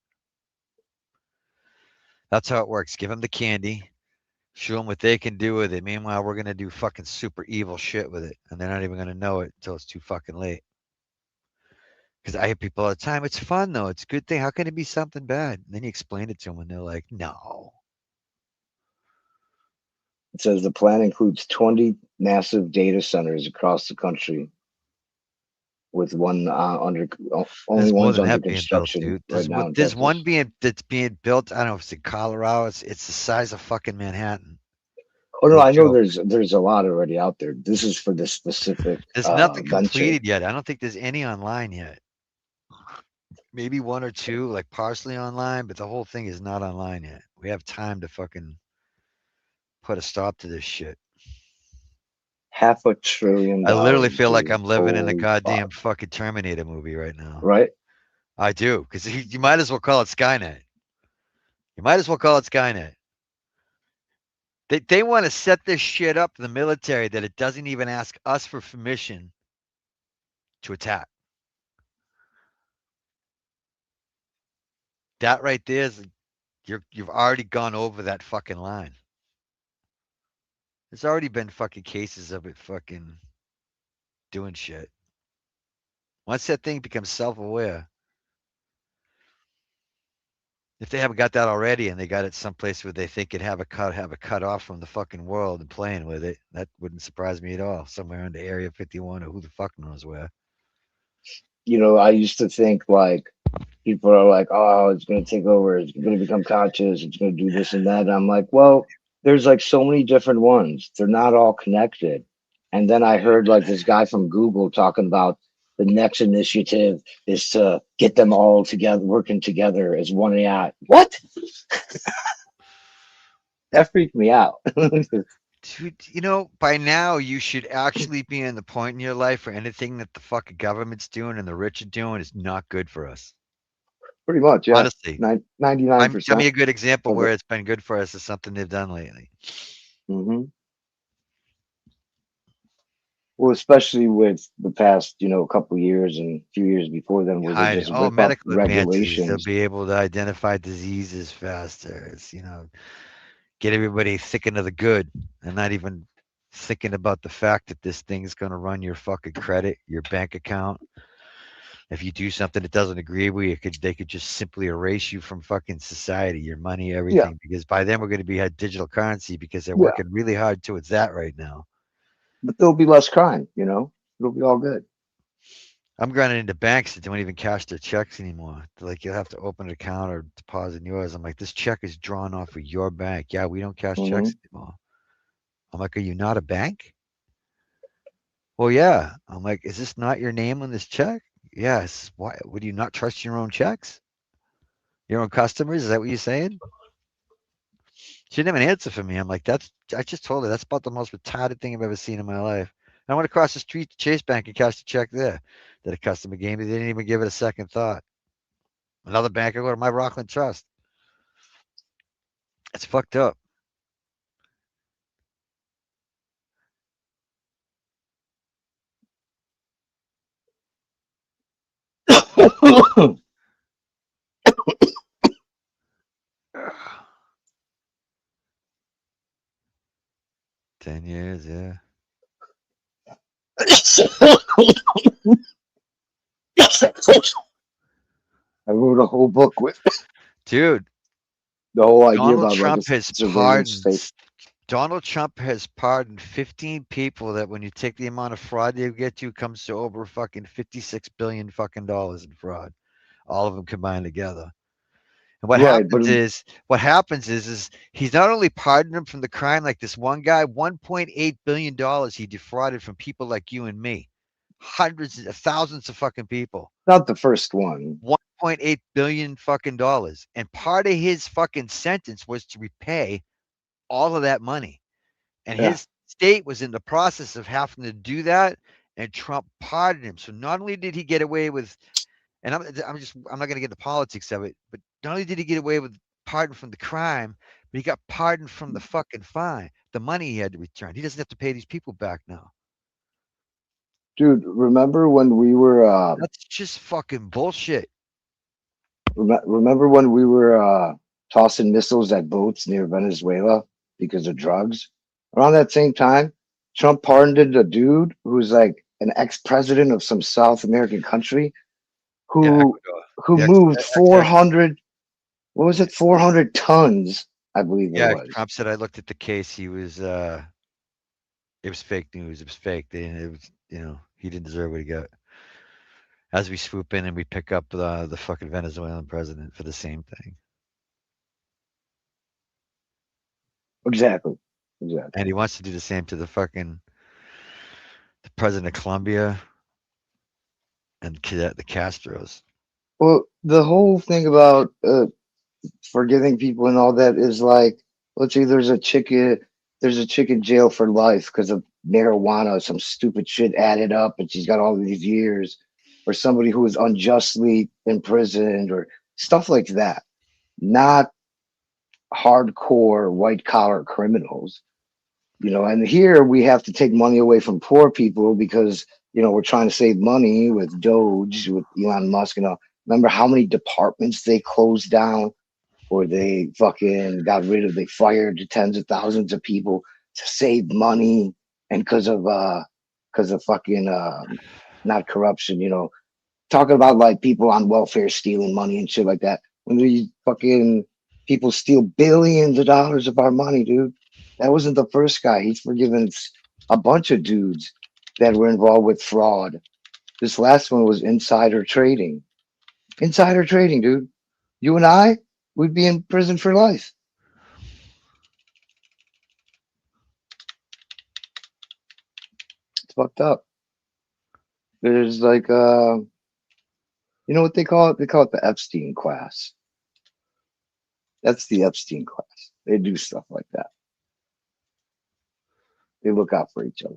That's how it works. Give them the candy, Show them what they can do with it. Meanwhile, we're gonna do fucking super evil shit with it, and they're not even gonna know it until it's too fucking late. Because I hear people all the time, it's fun though, it's a good thing. How can it be something bad? And then you explain it to them, and they're like, no. It says the plan includes 20 massive data centers across the country, with one only There's more one's than under that being built, construction dude. right now in There's one Texas. that's being built. I don't know if it's in Colorado. It's the size of fucking Manhattan. Oh no, No I know joke. there's a lot already out there. This is for this specific There's nothing venture. completed yet. I don't think there's any online yet. Maybe one or two, like partially online, but the whole thing is not online yet. We have time to fucking put a stop to this shit. $500 billion. I literally feel like dude. I'm living in a Holy goddamn fuck. fucking Terminator movie right now. Right? I do, because you might as well call it Skynet. You might as well call it Skynet. They want to set this shit up in the military that it doesn't even ask us for permission to attack. That right there is you've already gone over that fucking line. There's already been fucking cases of it fucking doing shit. Once that thing becomes self-aware, if they haven't got that already and they got it someplace where they think it have a cut off from the fucking world and playing with it, that wouldn't surprise me at all. Somewhere in the Area 51 or who the fuck knows where. You know, I used to think like people are like, oh, it's gonna take over, it's gonna become conscious, it's gonna do this and that. And I'm like, well, there's like so many different ones. They're not all connected. And then I heard like this guy from Google talking about the next initiative is to get them all together, working together as one AI. What? That freaked me out. Dude, you know, by now you should actually be in the point in your life where anything that the fucking government's doing and the rich are doing is not good for us. Pretty much, yeah. Honestly. 99%. Give me a good example of where it. it's been good for us is something they've done lately. Mm-hmm. Well, especially with the past, couple of years and a few years before then, where they just rip up Medical advances. They'll regulations. be able to identify diseases faster. It's, get everybody thinking of the good and not even thinking about the fact that this thing's going to run your fucking credit, your bank account. If you do something that doesn't agree with you, they could just simply erase you from fucking society, your money, everything. Yeah. Because by then we're going to be a digital currency because they're working really hard towards that right now. But there'll be less crime, it'll be all good. I'm running into banks that don't even cash their checks anymore. They're like, you'll have to open an account or deposit in yours. I'm like, this check is drawn off of your bank. Yeah, we don't cash checks anymore. I'm like, are you not a bank? Well, yeah. I'm like, is this not your name on this check? Yes. Why would you not trust your own checks? Your own customers? Is that what you're saying? She didn't have an answer for me. I'm like, I just told her that's about the most retarded thing I've ever seen in my life. I went across the street to Chase Bank and cashed a check there that a customer gave me. They didn't even give it a second thought. Another bank, I go to my Rockland Trust. It's fucked up. $10 years, yeah. I wrote a whole book with Dude. The whole idea Donald about Trump like has pardoned. Donald Trump has pardoned 15 people that when you take the amount of fraud they get to comes to over fucking $56 billion fucking dollars in fraud. All of them combined together. And what happens is he's not only pardoned them from the crime like this one guy, $1.8 billion he defrauded from people like you and me. Hundreds of thousands of fucking people. Not the first one. $1.8 billion fucking dollars. And part of his fucking sentence was to repay all of that money. And his state was in the process of having to do that, and Trump pardoned him. So not only did he get away with, and I'm not going to get into politics of it, but not only did he get away with pardon from the crime, but he got pardoned from the fucking fine, the money he had to return. He doesn't have to pay these people back now. Dude, remember when we were that's just fucking bullshit. Remember when we were tossing missiles at boats near Venezuela? because of drugs. Around that same time, Trump pardoned a dude who's like an ex-president of some South American country Yeah, who Ecuador. who The moved ex- 400, what was it, 400 tons, I believe it yeah, was. Trump said I looked at the case. He was it was fake news. It was fake. It was, he didn't deserve what he got. As we swoop in and we pick up the fucking Venezuelan president for the same thing. Exactly. And he wants to do the same to the president of Colombia and the Castros. Well, the whole thing about forgiving people and all that is like, let's say there's a chick in jail for life because of marijuana, some stupid shit added up, and she's got all these years, or somebody who was unjustly imprisoned, or stuff like that. Not hardcore white collar criminals, And here we have to take money away from poor people because we're trying to save money with Doge, with Elon Musk, and all. Remember how many departments they closed down? Or they fucking they fired tens of thousands of people to save money, and because of fucking not corruption, talking about like people on welfare stealing money and shit like that. When these fucking people steal billions of dollars of our money, dude. That wasn't the first guy. He's forgiven a bunch of dudes that were involved with fraud. This last one was insider trading. Insider trading, dude. You and I, we'd be in prison for life. It's fucked up. There's like you know what they call it? They call it the Epstein class. That's the Epstein class. They do stuff like that. They look out for each other.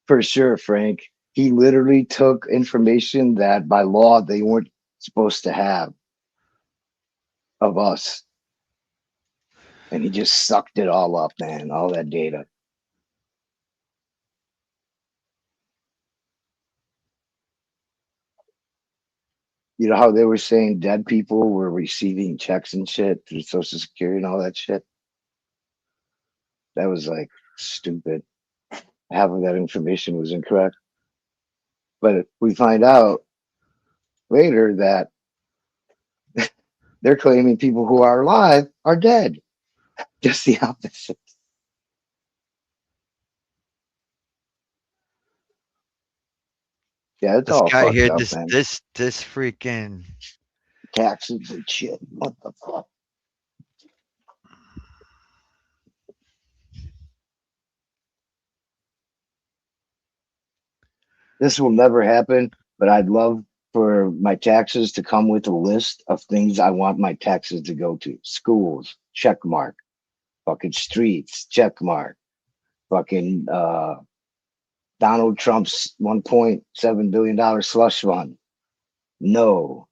For sure, Frank. He literally took information that by law they weren't supposed to have of us. And he just sucked it all up, man, all that data. You know how they were saying dead people were receiving checks and shit through Social Security and all that shit? That was like stupid. Half of that information was incorrect. But we find out later that they're claiming people who are alive are dead. Just the opposite. Yeah, it's This all guy fucked here, up, this man. this this freaking Taxes and shit. What the fuck? This will never happen, but I'd love for my taxes to come with a list of things I want my taxes to go to. Schools, check mark. Fucking streets, check mark. Fucking Donald Trump's $1.7 billion slush fund. No.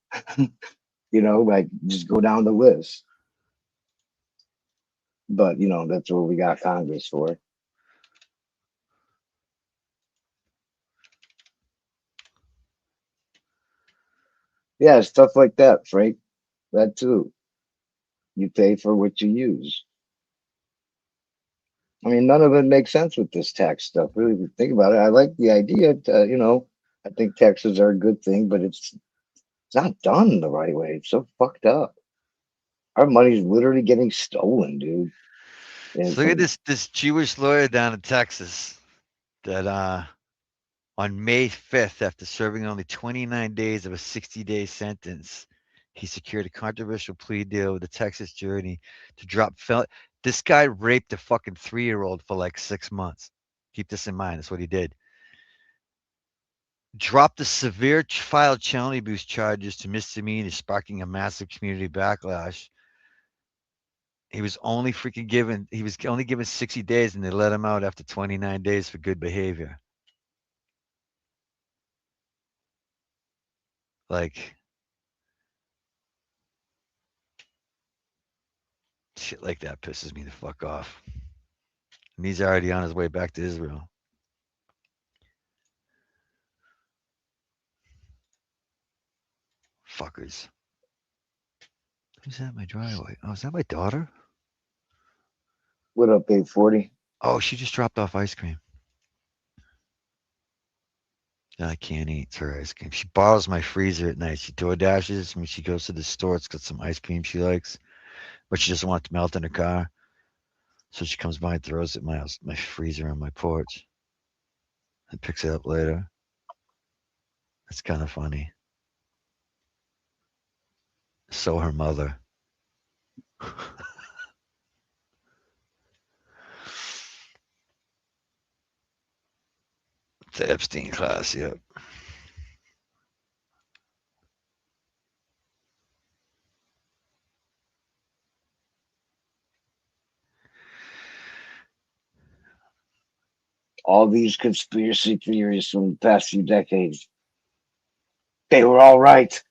Like just go down the list. But that's what we got Congress for. Yeah, stuff like that, Frank. That too. You pay for what you use. I mean, none of it makes sense with this tax stuff. Really, if you think about it, I like the idea. I think taxes are a good thing, but it's not done the right way. It's so fucked up. Our money's literally getting stolen, dude. So look at this Jewish lawyer down in Texas that on May 5th, after serving only 29 days of a 60-day sentence, he secured a controversial plea deal with the Texas jury to drop this guy raped a fucking 3-year-old for like 6 months. Keep this in mind. That's what he did. Dropped the severe filed child abuse charges to misdemeanors, sparking a massive community backlash. He was only given 60 days, and they let him out after 29 days for good behavior. Like, shit like that pisses me the fuck off. And he's already on his way back to Israel. Fuckers. Who's that in my driveway? Oh, is that my daughter? What up, 840? Oh, she just dropped off ice cream. I can't eat her ice cream. She borrows my freezer at night. She door dashes when she goes to the store. It's got some ice cream she likes, but she doesn't want it to melt in her car. So she comes by and throws it in my house, my freezer on my porch, and picks it up later. That's kind of funny. So her mother. The Epstein class, yep. All these conspiracy theories from the past few decades, they were all right.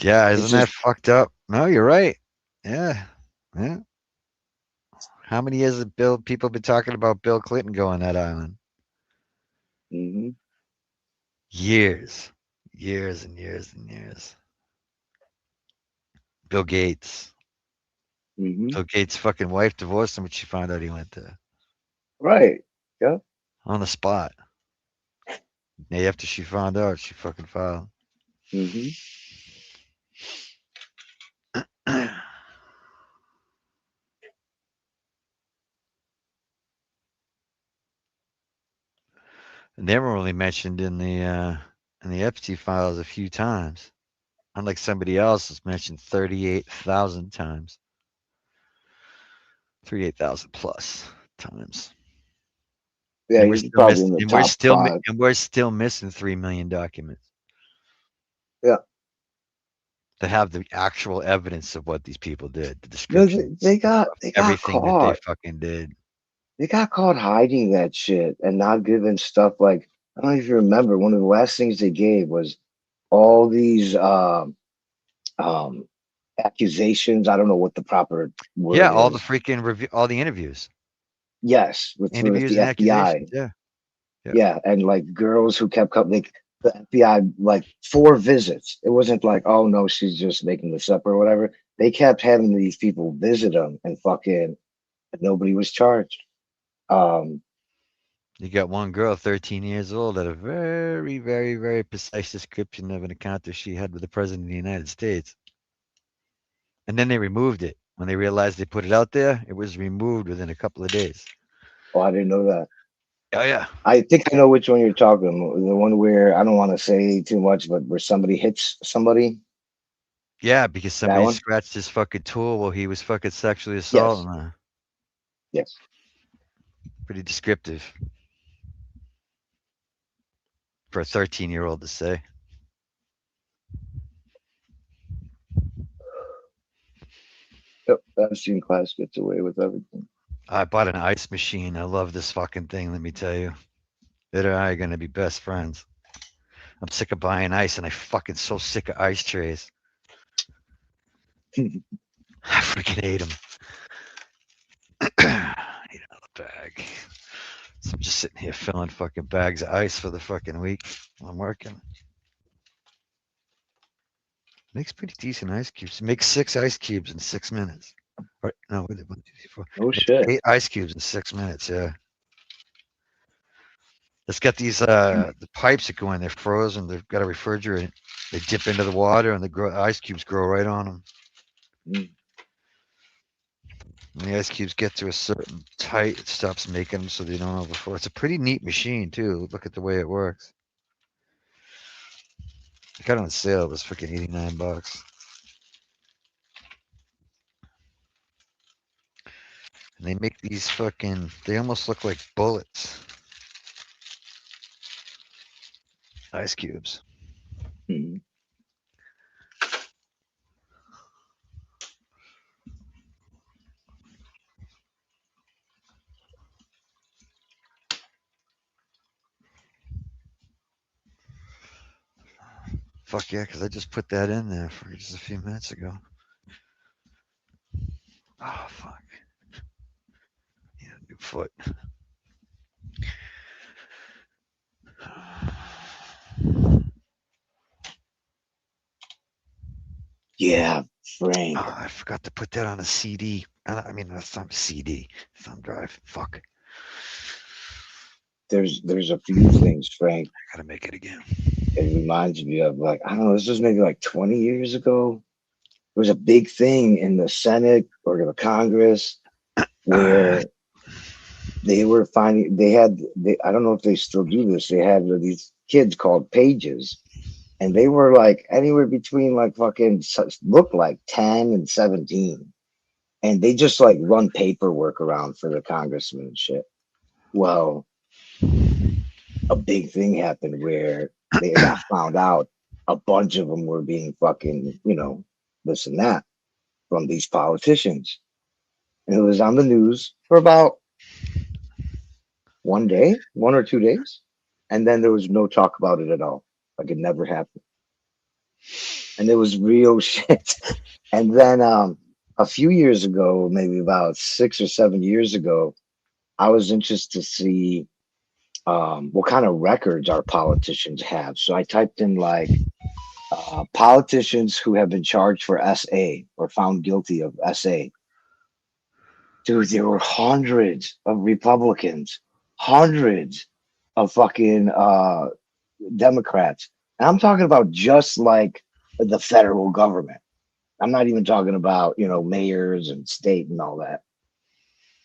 Yeah, It's isn't that just, fucked up? No, you're right. Yeah, yeah. How many years have people been talking about Bill Clinton going that island? mhm. Years, years and years and years. Bill Gates. Bill Gates' fucking wife divorced him when she found out he went there Right. Yeah. on the spot. Day after she found out, she fucking filed. Mm-hmm. And they were only mentioned in the Epstein files a few times. Unlike somebody else that's mentioned 38,000 times. 38,000 plus times. Yeah, And we're he's still probably in missing the and we're top still 5. and we're still missing 3 million documents. Yeah. To have the actual evidence of what these people did, the No, description, they got everything that they caught. fucking did. They got caught hiding that shit and not giving stuff like, I don't know if you remember, one of the last things they gave was all these um accusations. I don't know what the proper Yeah, word all the is. freaking review, all the interviews, Yes, with interviews the and accusations. FBI. Yeah, yeah. Yeah, and like girls who kept coming, like the FBI, like 4 visits. It wasn't like, oh no, she's just making this up or whatever. They kept having these people visit them and fucking nobody was charged. You got one girl, 13 years old, had a very, very, very precise description of an encounter she had with the president of the United States. And then they removed it. When they realized they put it out there, it was removed within a couple of days. Oh, I didn't know that. Oh yeah. I think I know which one you're talking. The one where I don't want to say too much, but where somebody hits somebody. Yeah, because That somebody one. scratched his fucking tool while he was fucking sexually Yes. assaulting her. Yes. Pretty descriptive for a 13-year-old to say. Yep. Epstein class gets away with everything. I bought an ice machine. I love this fucking thing, let me tell you. It and I are gonna be best friends. I'm sick of buying ice, and I fucking so sick of ice trays. I freaking hate them. I need another bag. So I'm just sitting here filling fucking bags of ice for the fucking week while I'm working. Makes pretty decent ice cubes. Makes 6 ice cubes in 6 minutes. Or, no, what is it? 1, 2, 3, 4. Oh Makes shit. 8 ice cubes in 6 minutes. Yeah. It's got these the pipes that go in. They're frozen. They've got a refrigerant. They dip into the water, and the ice cubes grow right on them. Mm. When the ice cubes get to a certain height, it stops making them so they don't overflow. It's a pretty neat machine too. Look at the way it works. It got on sale. It was freaking $89. And they make these fucking. They almost look like bullets. Ice cubes. Mm. Fuck yeah, because I just put that in there for just a few minutes ago. Oh fuck. Need a new foot. Yeah, Frank. Oh, I forgot to put that on a CD. I mean, a thumb CD, thumb drive. Fuck. There's a few things, Frank. I gotta make it again. It reminds me of like, I don't know, this was maybe like 20 years ago. There was a big thing in the Senate or the Congress where they were finding I don't know if they still do this. They had these kids called pages, and they were like anywhere between like fucking looked like 10 and 17, and they just like run paperwork around for the congressman and shit. Well, a big thing happened where they got found out. A bunch of them were being fucking, this and that from these politicians, and it was on the news for about 1 or 2 days, and then there was no talk about it at all. Like it never happened, and it was real shit. And then a few years ago, maybe about 6 or 7 years ago, I was interested to see what kind of records our politicians have. So I typed in like politicians who have been charged for SA or found guilty of SA. Dude, there were hundreds of Republicans, hundreds of fucking Democrats. And I'm talking about just like the federal government. I'm not even talking about, mayors and state and all that.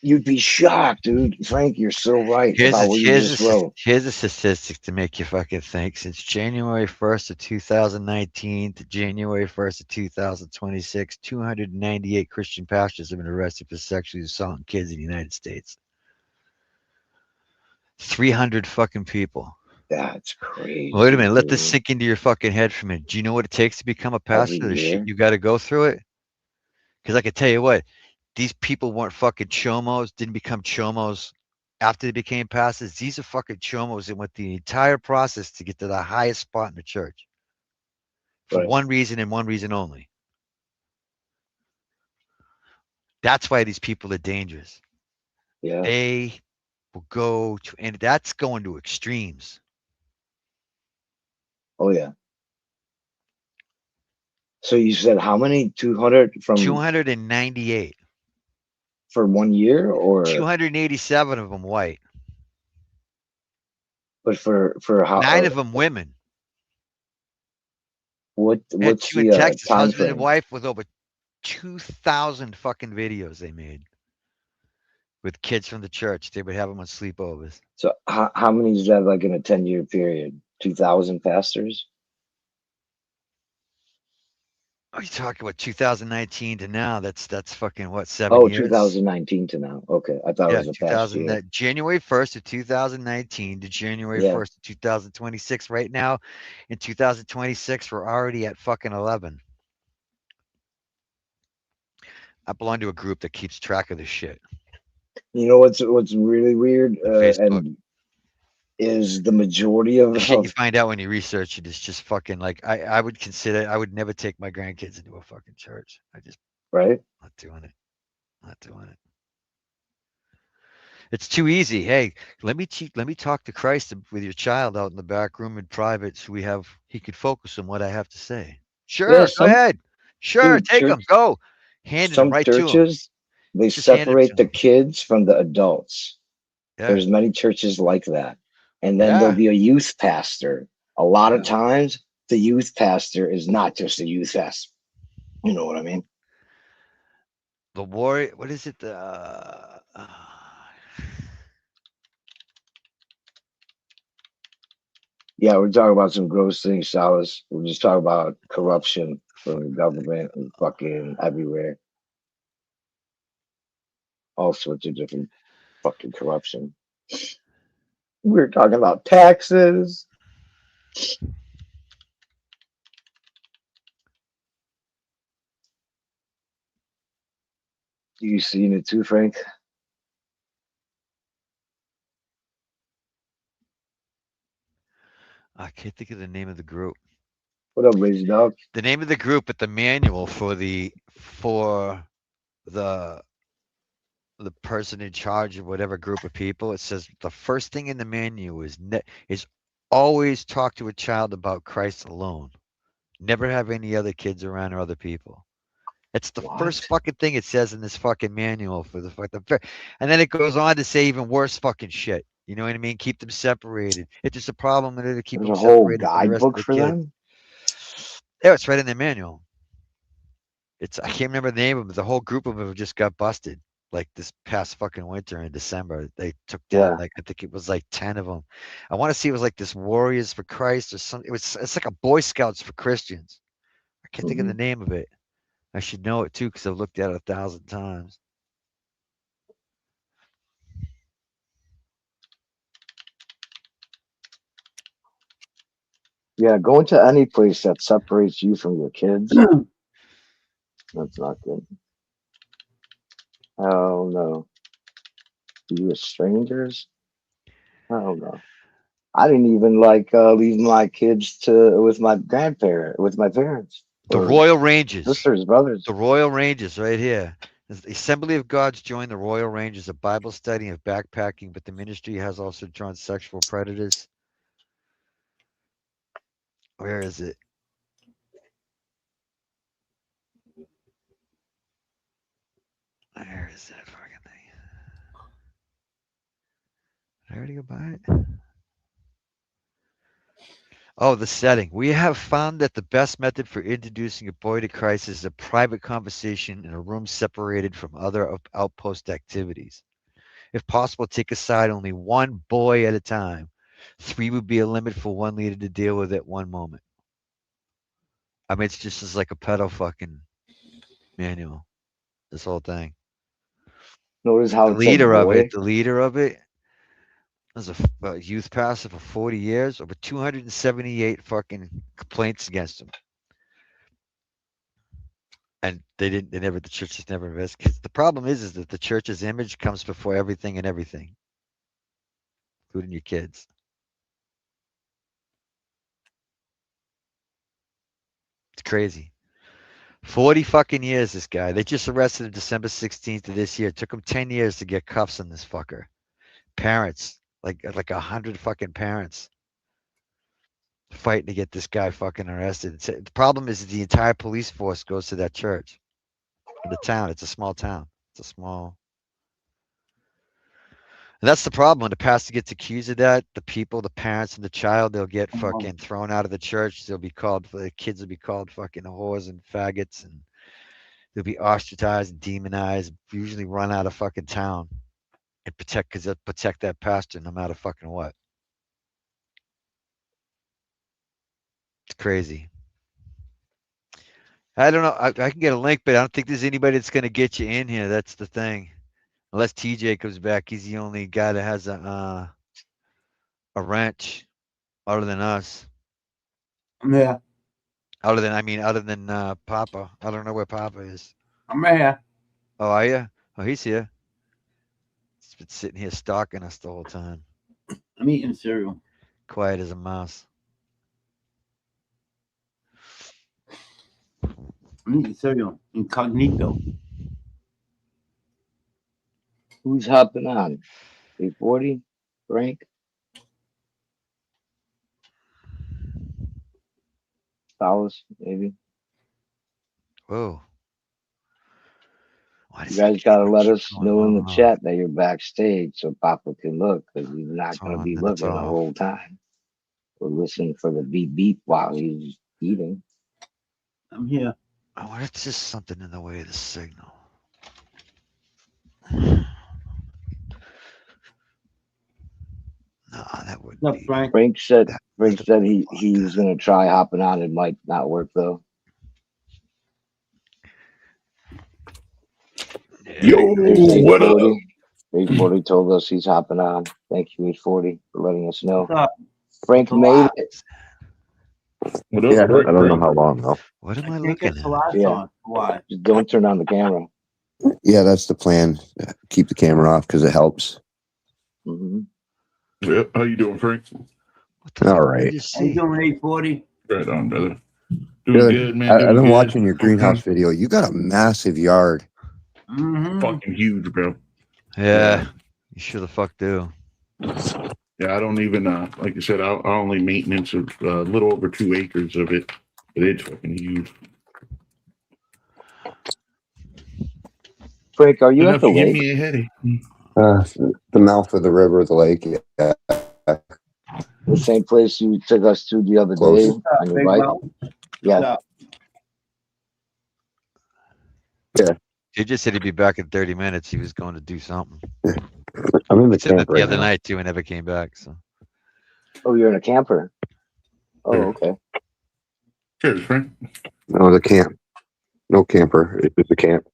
You'd be shocked, dude. Frank, you're so right about what you just wrote. Here's a statistic to make you fucking think. Since January 1st of 2019 to January 1st of 2026, 298 Christian pastors have been arrested for sexually assaulting kids in the United States. 300 fucking people. That's crazy. Wait a minute. Let this dude. sink into your fucking head for a minute. Do you know what it takes to become a pastor? Every The year? shit you got to go through it? Because I can tell you what, these people weren't fucking chomos, didn't become chomos after they became pastors. These are fucking chomos that went the entire process to get to the highest spot in the church. For Right. one reason and one reason only. That's why these people are dangerous. Yeah. They will go to, and that's going to extremes. Oh yeah. So you said how many? 200 from 298. for 1 year, or 287 of them white. but for how? 9 of them women. What's And 2 in the Texas, time husband frame? and wife, with over 2,000 fucking videos they made with kids from the church. They would have them on sleepovers. So how many is that like in a 10-year period? 2,000 pastors? Oh, you talking about 2019 to now? That's fucking what, 7 Oh, years? 2019 to now. Okay, I thought it Yeah, was a past year. January 1st of 2019 to January Yeah. 1st of 2026. Right now, in 2026, we're already at fucking 11. I belong to a group that keeps track of this shit. You know what's really weird, Facebook. and is the majority of The shit you find out when you research it is just fucking like, I would consider, I would never take my grandkids into a fucking church. I just right. not doing it. Not doing it. It's too easy. Hey, let me talk to Christ with your child out in the back room in private, so he could focus on what I have to say. Sure, Yeah, go ahead. Sure, dude, take them. Go. Handing them some right to him. churches they Just hand it to separate the 'em. kids from the adults. Yeah. There's many churches like that, and then Yeah. there'll be a youth pastor. A lot of Yeah. times, the youth pastor is not just a youth pastor. You know what I mean? The warrior. What is it? Yeah, we're talking about some gross things, Salas. We're just talking about corruption from the government and fucking everywhere. All sorts of different fucking corruption. We're talking about taxes. You seen it too, Frank? I can't think of the name of the group. What up, Lazy Dog? The name of the group at the manual for the person in charge of whatever group of people. It says the first thing in the menu is always talk to a child about Christ alone. Never have any other kids around or other people. It's the first What? fucking thing it says in this fucking manual for the fucking. And then it goes on to say even worse fucking shit. You know what I mean? Keep them separated. If there's a problem, in order to keep There's them a whole separated from the rest of guidebook the for kids. them. Yeah, it's right in the manual. I can't remember the name of it, but the whole group of them just got busted. Like this past fucking winter in December, they took down Yeah. like I think it was like 10 of them. I want to see it was like this Warriors for Christ or something. It's like a Boy Scouts for Christians. I can't think of the name of it. I should know it too because I've looked at it 1,000 times. Yeah, going to any place that separates you from your kids. That's not good. Oh no. You with strangers? Oh no. I didn't even like leave my kids with my parents. The or Royal Rangers. sisters, brothers. The Royal Rangers right here. The Assembly of God's joined the Royal Rangers, a Bible study of backpacking, but the ministry has also drawn sexual predators. Where is it? Where is that fucking thing? Did I already go by it? Oh, the setting. We have found that the best method for introducing a boy to Christ is a private conversation in a room separated from other outpost activities. If possible, take aside only one boy at a time. 3 would be a limit for one leader to deal with at one moment. I mean, it's just as like a pedo fucking manual. This whole thing. Notice how The it said leader of boy. it was a youth pastor for 40 years, over 278 fucking complaints against him. And the church has never investigated. The problem is that the church's image comes before everything and everything, including your kids. It's crazy. 40 fucking years, this guy. They just arrested him December 16th of this year. It took him 10 years to get cuffs on this fucker. Parents, like 100 fucking parents fighting to get this guy fucking arrested. The problem is the entire police force goes to that church. The town, it's a small town. And that's the problem. When the pastor gets accused of that, the parents and the child, they'll get fucking thrown out of the church. The kids will be called fucking whores and faggots, and they'll be ostracized and demonized, usually run out of fucking town and protect that pastor no matter fucking what. It's crazy. I don't know. I can get a link, but I don't think there's anybody that's going to get you in here. That's the thing. Unless TJ comes back, he's the only guy that has a wrench other than us. Yeah, Other than Papa. I don't know where Papa is. I'm here. Oh, are you? Oh, he's here. He's been sitting here stalking us the whole time. I'm eating cereal. Quiet as a mouse. I'm eating cereal incognito. Who's hopping on? 840? Frank? Dallas, maybe. Whoa. You guys gotta let us know in the chat that you're backstage so Papa can look, because he's not gonna be looking the whole time. We're listening for the beep beep while he's eating. I'm here. Oh, it's just something in the way of the signal. No, that would What's up, Frank? Frank said he was gonna try hopping on. It might not work though. Yo, what up? 840 told us he's hopping on. Thank you, 840, for letting us know. What's up? Frank made it. What up, Yeah, I Frank? don't know how long though. What am I Can't looking get at? Salas Yeah. on. Why? Just don't turn on the camera. Yeah, that's the plan. Keep the camera off because it helps. Mm-hmm. Yep. How you doing, Frank? All right. How you doing, 840? Right on, brother. Doing Good. good, man. I've Doing been good. watching your greenhouse video. You got a massive yard. Mm-hmm. Fucking huge, bro. Yeah, you sure the fuck do. Yeah, I don't even like I said, I only maintenance a little over 2 acres of it. It's fucking huge. Frank, are you Enough at the to give lake? me a headache. The mouth of the river, the lake. Yeah. The same place you took us to the other Close. day What's up, on your Big bike? Mo? Yeah. What's up? He just said he'd be back in 30 minutes. He was going to do something. I'm in the He said that camp the right other now. night too and never came back. So Oh, you're in a camper. Oh, Yeah. okay. Cheers, Frank. No, the camp. No camper. It's just a camp.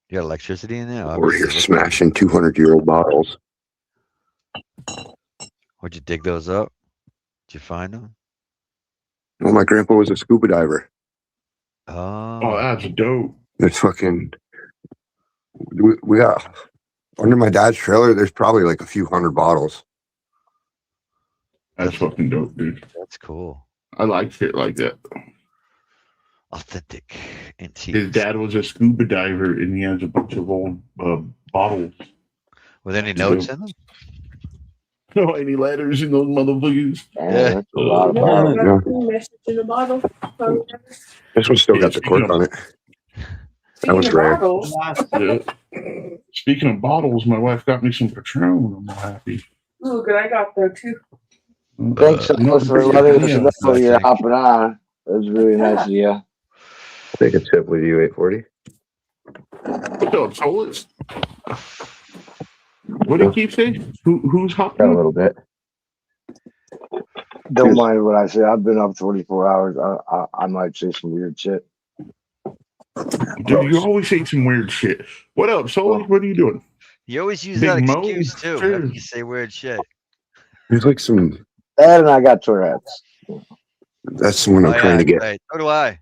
you got electricity in there? We're here Obviously. smashing 200-year-old bottles. Would you dig those up? Did you find them? Well, my grandpa was a scuba diver. Oh, Oh, that's dope. It's fucking. We got under my dad's trailer. There's probably like a few hundred bottles. That's fucking dope, dude. that's cool. I like shit like that. Authentic His antiques. dad was a scuba diver, and he has a bunch of old bottles. Were there any notes in them? No, any letters in those motherfuckers. Damn, that's a lot of Yeah, bottles. Yeah. message in the bottle. So, This one still Yeah, got the cork on it. That was speaking of rare. bottles, Yeah. Speaking of bottles, my wife got me some Patron. I'm all happy. ooh, good. I got there too. Thanks so No, much for appreciate letting it. us know you're Thank you. hopping on. It was really nice of you. Take a sip with you, 840. What's up, Solus? What do you keep saying? Who's Got a hopping? little bit. Don't mind what I say. I've been up 24 hours. I might say some weird shit. Dude, you always say some weird shit. What up, Solus? What are you doing? You always use Big that Mo? excuse too. Sure. After you say weird shit. There's like some. And I got Tourette's. That's the one I'm Oh, trying to yeah, get. right. So do I.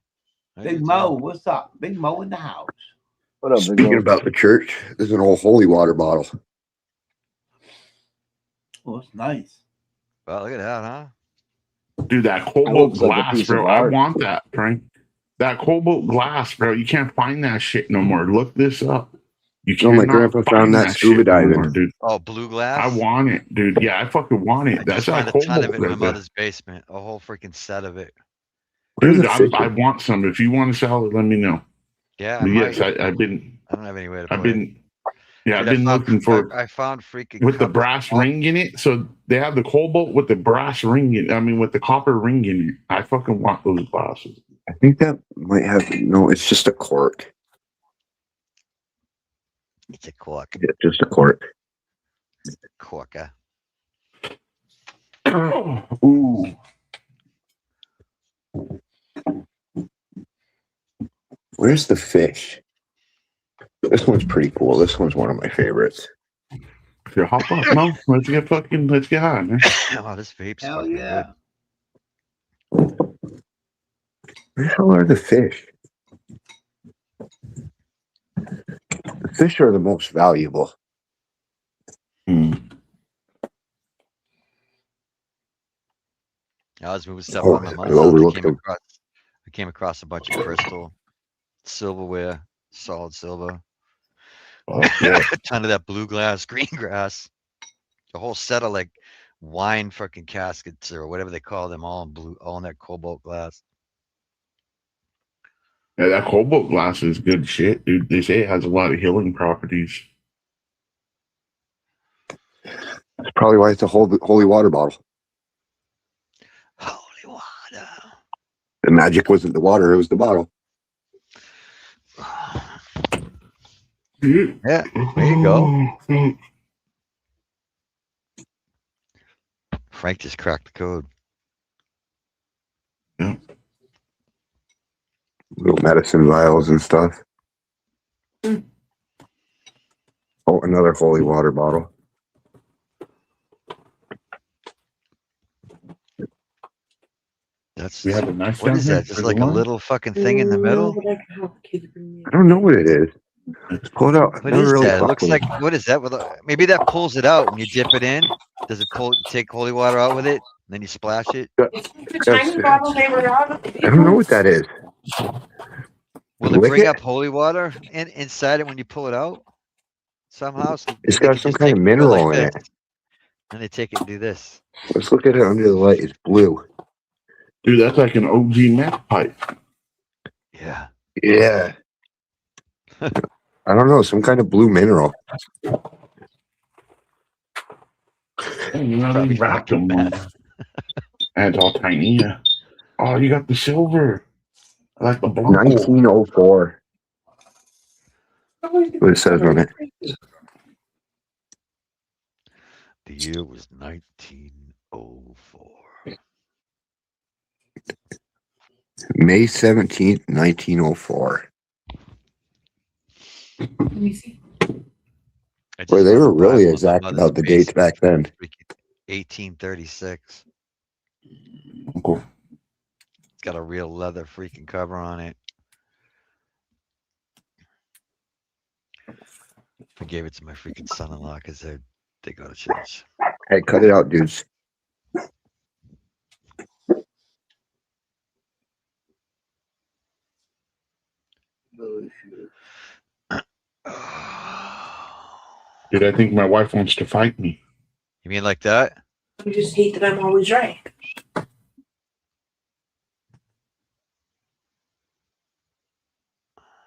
I Big do Mo, too. what's up? Big Mo in the house. What up, big Speaking Mo? about the church, there's an old holy water bottle. Oh, it's nice. Well, look at that, huh? Dude, that That cobalt looks like a glass, piece bro. of I art. want that, Frank. That cobalt glass, bro. You can't find that shit no more. Look this up. You No, my cannot grandpa found find that scuba shit no diving. more, dude. Oh, blue glass. I want it, dude. Yeah, I fucking want it. I That's just that found a ton cobalt of it in my right there. mother's basement. A whole freaking set of it. Where's Dude, the I fishing? want some. If you want to sell it, let me know. Yeah, I But yes, might. I've been, I don't have anywhere to I've put it. been, yeah, I've Dude, been looking for I found freaking with the cups- brass oh, ring in it. So they have the cobalt with the brass ring in. I mean, with the copper ring in it. I fucking want those glasses. I think that might have. No, it's just a cork. It's a cork. Yeah, just a cork. Corker. Ooh, Where's the fish? This one's pretty cool. This one's one of my favorites. here, hop up, Mo. Let's get high, man. Oh, this vape's Hell fucking yeah. good. Where the hell are the fish? The fish are the most valuable. I was moving stuff Oh, on my I mother's house. overlooked I them. came across a bunch of crystal silverware, solid silver, Oh, yeah. a ton of that blue glass, green grass, a whole set of like wine fucking caskets or whatever they call them, all in blue, all in that cobalt glass. Yeah, that cobalt glass is good shit, dude. They say it has a lot of healing properties. That's probably why it's a holy water bottle. Holy water. The magic wasn't the water; it was the bottle. Yeah, there you go. Frank just cracked the code. Yeah. Little medicine vials and stuff. Oh, another holy water bottle. That's We have a knife what down is here that? for Just the like a wine? little fucking thing in the middle? But I can help the kids bring me I don't know what it is. Pull it out. What Never is really that? It fucked looks with like it. what is that? With maybe that pulls it out when you dip it in. Does it pull? Take holy water out with it, and then you splash it. the tiny bottle they were out of. I don't know what that is. Will it Lick bring it? up holy water inside it when you pull it out? Somehow. So It's they got can some just kind take of and go mineral in this. it. And they take it and do this. Let's look at it under the light. It's blue. Dude, that's like an OG meth pipe. Yeah. Yeah. I don't know, some kind of blue mineral. And you know, they wrapped them. And it's all tiny. Yeah. Oh, you got the silver. I like the blanco. 1904. What it says on it. The year was 1904. May 17th, 1904. Let me see. Boy, they were really exact about the dates back then. 1836. Cool. It's got a real leather freaking cover on it. I gave it to my freaking son-in-law because they go to church. Hey, cut it out, dudes. Dude, I think my wife wants to fight me. You mean like that? You just hate that I'm always right.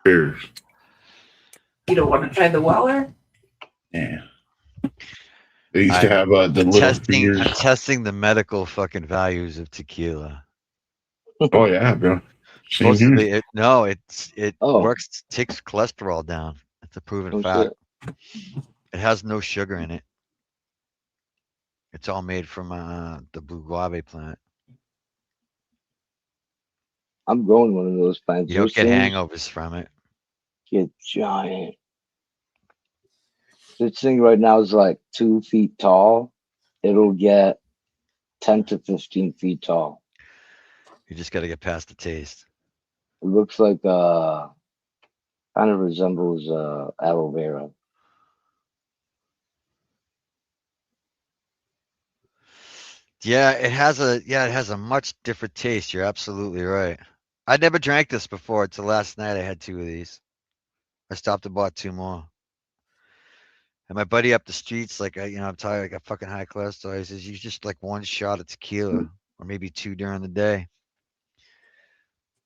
Cheers. You don't want to try the Weller? Yeah. They used to have the little beers. I'm testing the medical fucking values of tequila. Oh yeah, bro. Same Supposedly, here. it works, takes cholesterol down. It's a proven fact. It has no sugar in it. It's all made from the blue guave plant. I'm growing one of those plants. You don't Those get things hangovers from it. get giant. This thing right now is like 2 feet tall. It'll get 10 to 15 feet tall. You just got to get past the taste. It looks like kind of resembles aloe vera. Yeah, it has a much different taste. You're absolutely right. I never drank this before until last night. I had 2 of these. I stopped and bought 2 more. And my buddy up the street's like, I'm tired. I got fucking high cholesterol. He says, you just like 1 shot of tequila or maybe 2 during the day.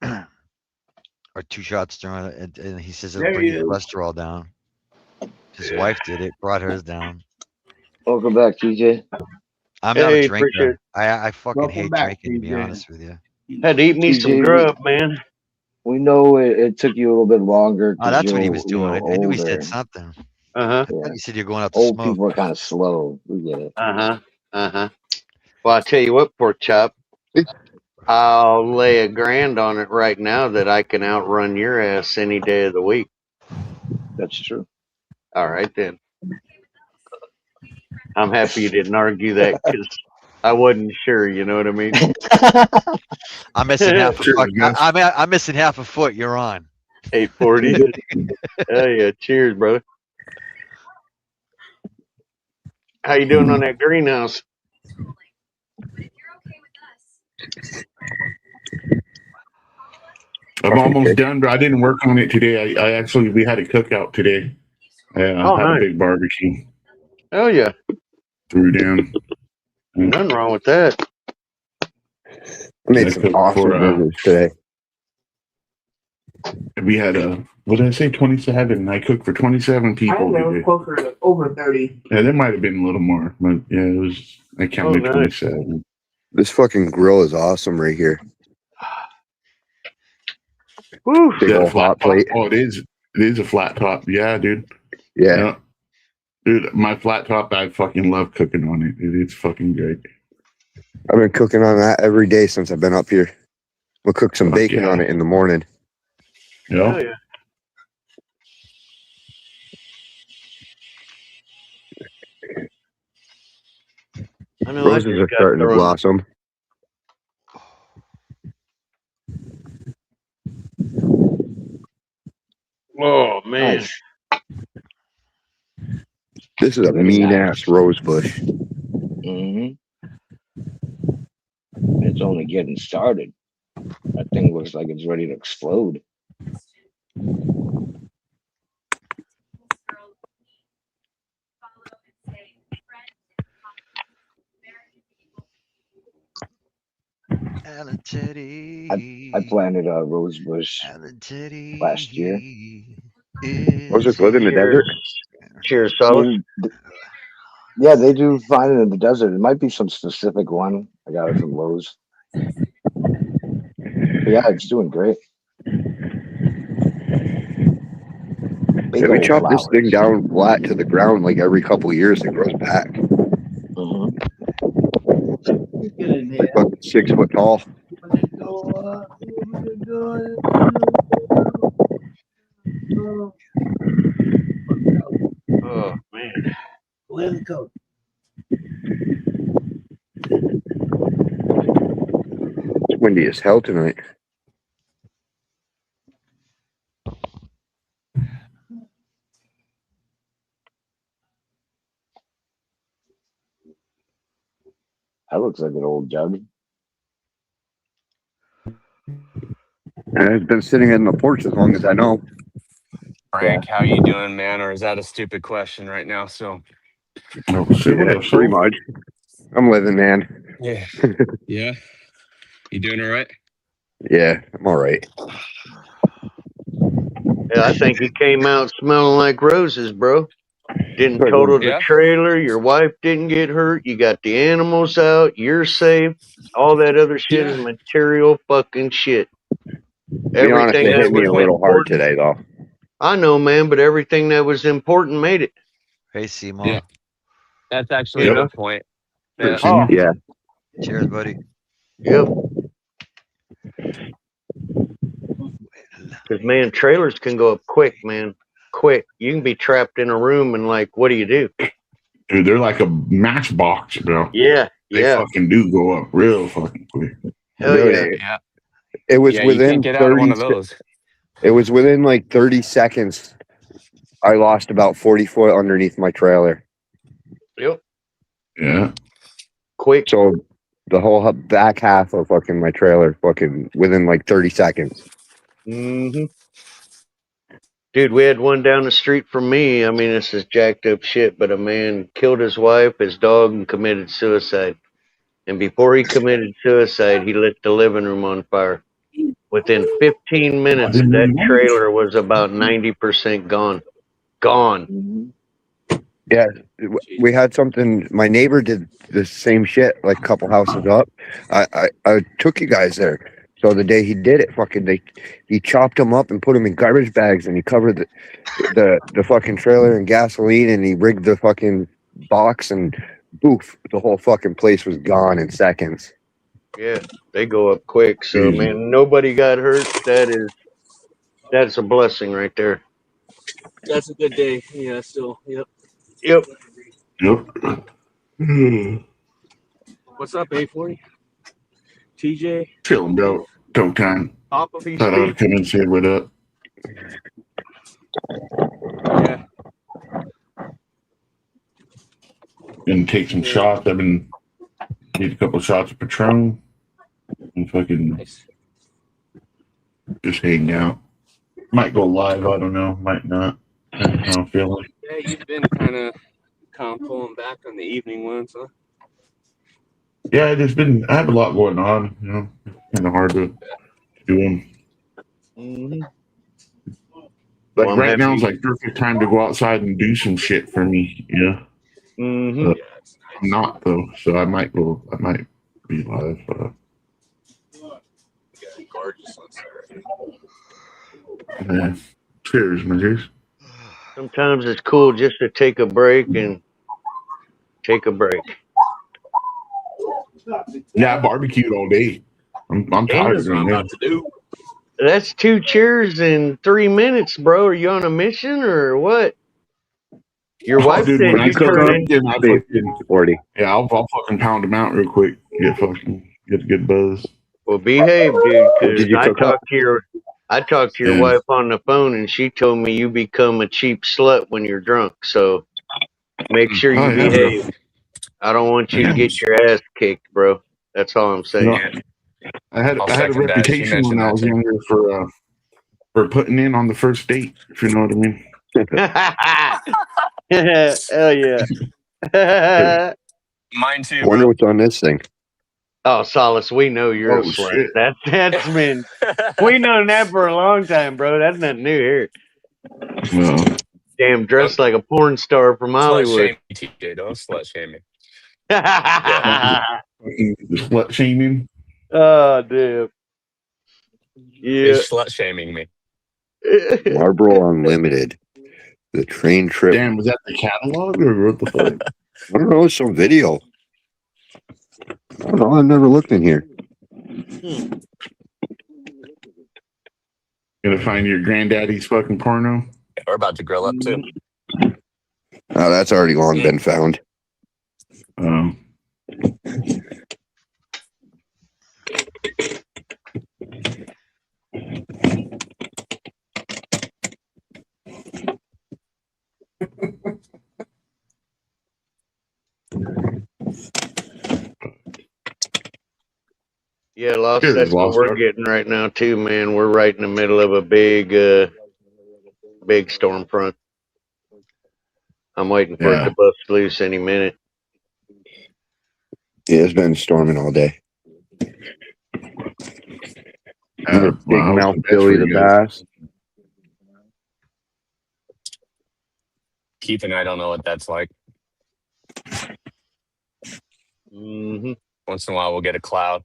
Or 2 shots during it. And he says, it'll There bring you your go. cholesterol down. His wife did it, brought hers down. Welcome back, TJ. I'm not a Hey, drinker. appreciate it. I fucking Welcome hate back, drinking, to be TJ. honest with you. Had to eat me some TJ, grub, man. we know it took you a little bit longer Oh, because that's you're what he was doing. I knew he older. said something. Uh-huh. I thought you said you're going out to Old smoke. people are kind of slow. We get it. Uh-huh. Uh-huh. Well, I tell you what, pork chop, I'll lay $1,000 on it right now that I can outrun your ass any day of the week. That's true. All right, then. I'm happy you didn't argue that because I wasn't sure, you know what I mean? I'm missing half a Cheers, foot. guys. I'm missing half a foot. You're on. 840. Oh, yeah. Cheers, brother. How you doing on that greenhouse? I'm almost done, but I didn't work on it today. We had a cookout today. Had nice. a big barbecue. Oh, yeah. Threw down. Nothing wrong with that. I made some awesome burgers today. We had what did I say, 27? I cooked for 27 I people know today. closer to over 30. Yeah, there might have been a little more, but yeah, it was. I counted nice. 27. This fucking grill is awesome right here. Woo. Big That old flat hot top. plate. Oh, it is. It is a flat top. Yeah, dude. Yeah. Dude, my flat top, I fucking love cooking on it. It's fucking great. I've been cooking on that every day since I've been up here. We'll cook some bacon yeah. on it in the morning. Yeah. Oh, yeah. I know I Roses just are got starting to thrown. blossom. Oh, man. Nice. This is a Very mean nice. ass rose bush. Mm-hmm. It's only getting started. That thing looks like it's ready to explode. Alan Teddy. I planted a rose bush Alan Teddy. last year. Those just live in the desert. Cheers, fellas. Yeah, they do find it in the desert. It might be some specific one. I got it from Lowe's. But yeah, it's doing great. Big Yeah, we old chop this flowers. thing down flat to the ground like every couple of years. It grows back. Mhm. Get in there. Like fucking 6 foot tall. Oh man. Wear the coat. It's windy as hell tonight. That looks like an old jug. And it's been sitting in the porch as long as I know. Frank, how you doing, man? Or is that a stupid question right now? So, No, shit, what Yeah, up, pretty Phil? much. I'm living, man. yeah, yeah, you doing all right? Yeah, I'm all right. Yeah, I think you came out smelling like roses, bro. Didn't Right, total the Yeah, trailer. Your wife didn't get hurt. You got the animals out. You're safe. All that other shit is yeah. material fucking shit. To be honest, Everything it that hit me was a little hard important. today, though. I know, man, but everything that was important made it. Hey, Seymour. Yeah. That's actually You a know? good point. Sure, Yeah. Seymour. Yeah. Cheers, buddy. Yep. Because, man, trailers can go up quick, man. Quick. You can be trapped in a room and, like, what do you do? Dude, they're like a matchbox, bro. Yeah. They Yeah. fucking do go up real fucking quick. Hell Dude, yeah. Yeah. it was Yeah, you can't within get out of 30 one of those. It was within like 30 seconds. I lost about 40 foot underneath my trailer. Yep. Yeah. Quick. So the whole back half of fucking my trailer fucking within like 30 seconds. Mm-hmm. Dude, we had one down the street from me. I mean, this is jacked up shit, but a man killed his wife, his dog, and committed suicide. And before he committed suicide, he lit the living room on fire. Within 15 minutes, didn't that know. trailer was about 90% gone. Gone. Mhm. Yeah, we had something. My neighbor did the same shit like a couple houses up. I took you guys there. So the day he did it, he chopped them up and put them in garbage bags, and he covered the fucking trailer in gasoline, and he rigged the fucking box, and boof, the whole fucking place was gone in seconds. Yeah, they go up quick. So, man, nobody got hurt. That's a blessing right there. That's a good day. Yeah, still. Yep. Yep. Yep. What's up, A40? TJ? Chilling, bro. Go time. Papa? Thought I would come and say what up. Yeah. And take some shots. I've been need a couple shots of Patron and fucking just hang out. Might go live. I don't know. Might not. I don't know. I'm feeling. Yeah, you've been kind of pulling back on the evening ones, huh? Yeah, I have a lot going on. You know, kind of hard to do them. Mm-hmm. Like Well, right now is like perfect time to go outside and do some shit for me. Yeah. Mm-hmm. I'm not though, so I might be live. Gorgeous on Saturday. Yeah. Cheers, my dudes. Sometimes it's cool just to take a break and take a break. Yeah, I barbecued all day. I'm tired of What I'm it. about to do. That's 2 cheers in 3 minutes, bro. Are you on a mission or what? Your wife dude, said when I you cook turned up, in. then I fucking 40. yeah, I'll fucking pound them out real quick. Get a good buzz. Well, behave, dude, because Did you I cook up? talked to your Yeah. wife on the phone, and she told me you become a cheap slut when you're drunk. So make sure you Oh, yeah, behave. bro. I don't want you to get your ass kicked, bro. That's all I'm saying. No, I had I'll a second that. She reputation when mentioned I that was too. younger for putting in on the first date, if you know what I mean. Hell yeah. Mine too, I wonder bro. what's on this thing. Oh, Solace, we know you're a Oh slut. shit! That's been we known that for a long time, bro. That's nothing new here. Well, Damn, dressed like a porn star from Slut Hollywood. shame me, TJ. Don't slut shame me. Yeah. the slut shaming. Oh, damn. Yeah. He's slut shaming me. Marlboro Unlimited. The train trip. Damn, was that the catalog or what the fuck? I don't know, some video. I don't know, I've never looked in here. Gonna find your granddaddy's fucking porno? Yeah, we're about to grill up too. Oh, that's already long been found. Yeah, Lost, Cheers, that's what Lost. we're getting right now too, man. We're right in the middle of a big storm front. I'm waiting for it Yeah. to bust loose any minute. Yeah, it's been storming all day. Big mouth Billy the Bass. Keith and I don't know what that's like. Mm-hmm. Once in a while, we'll get a cloud.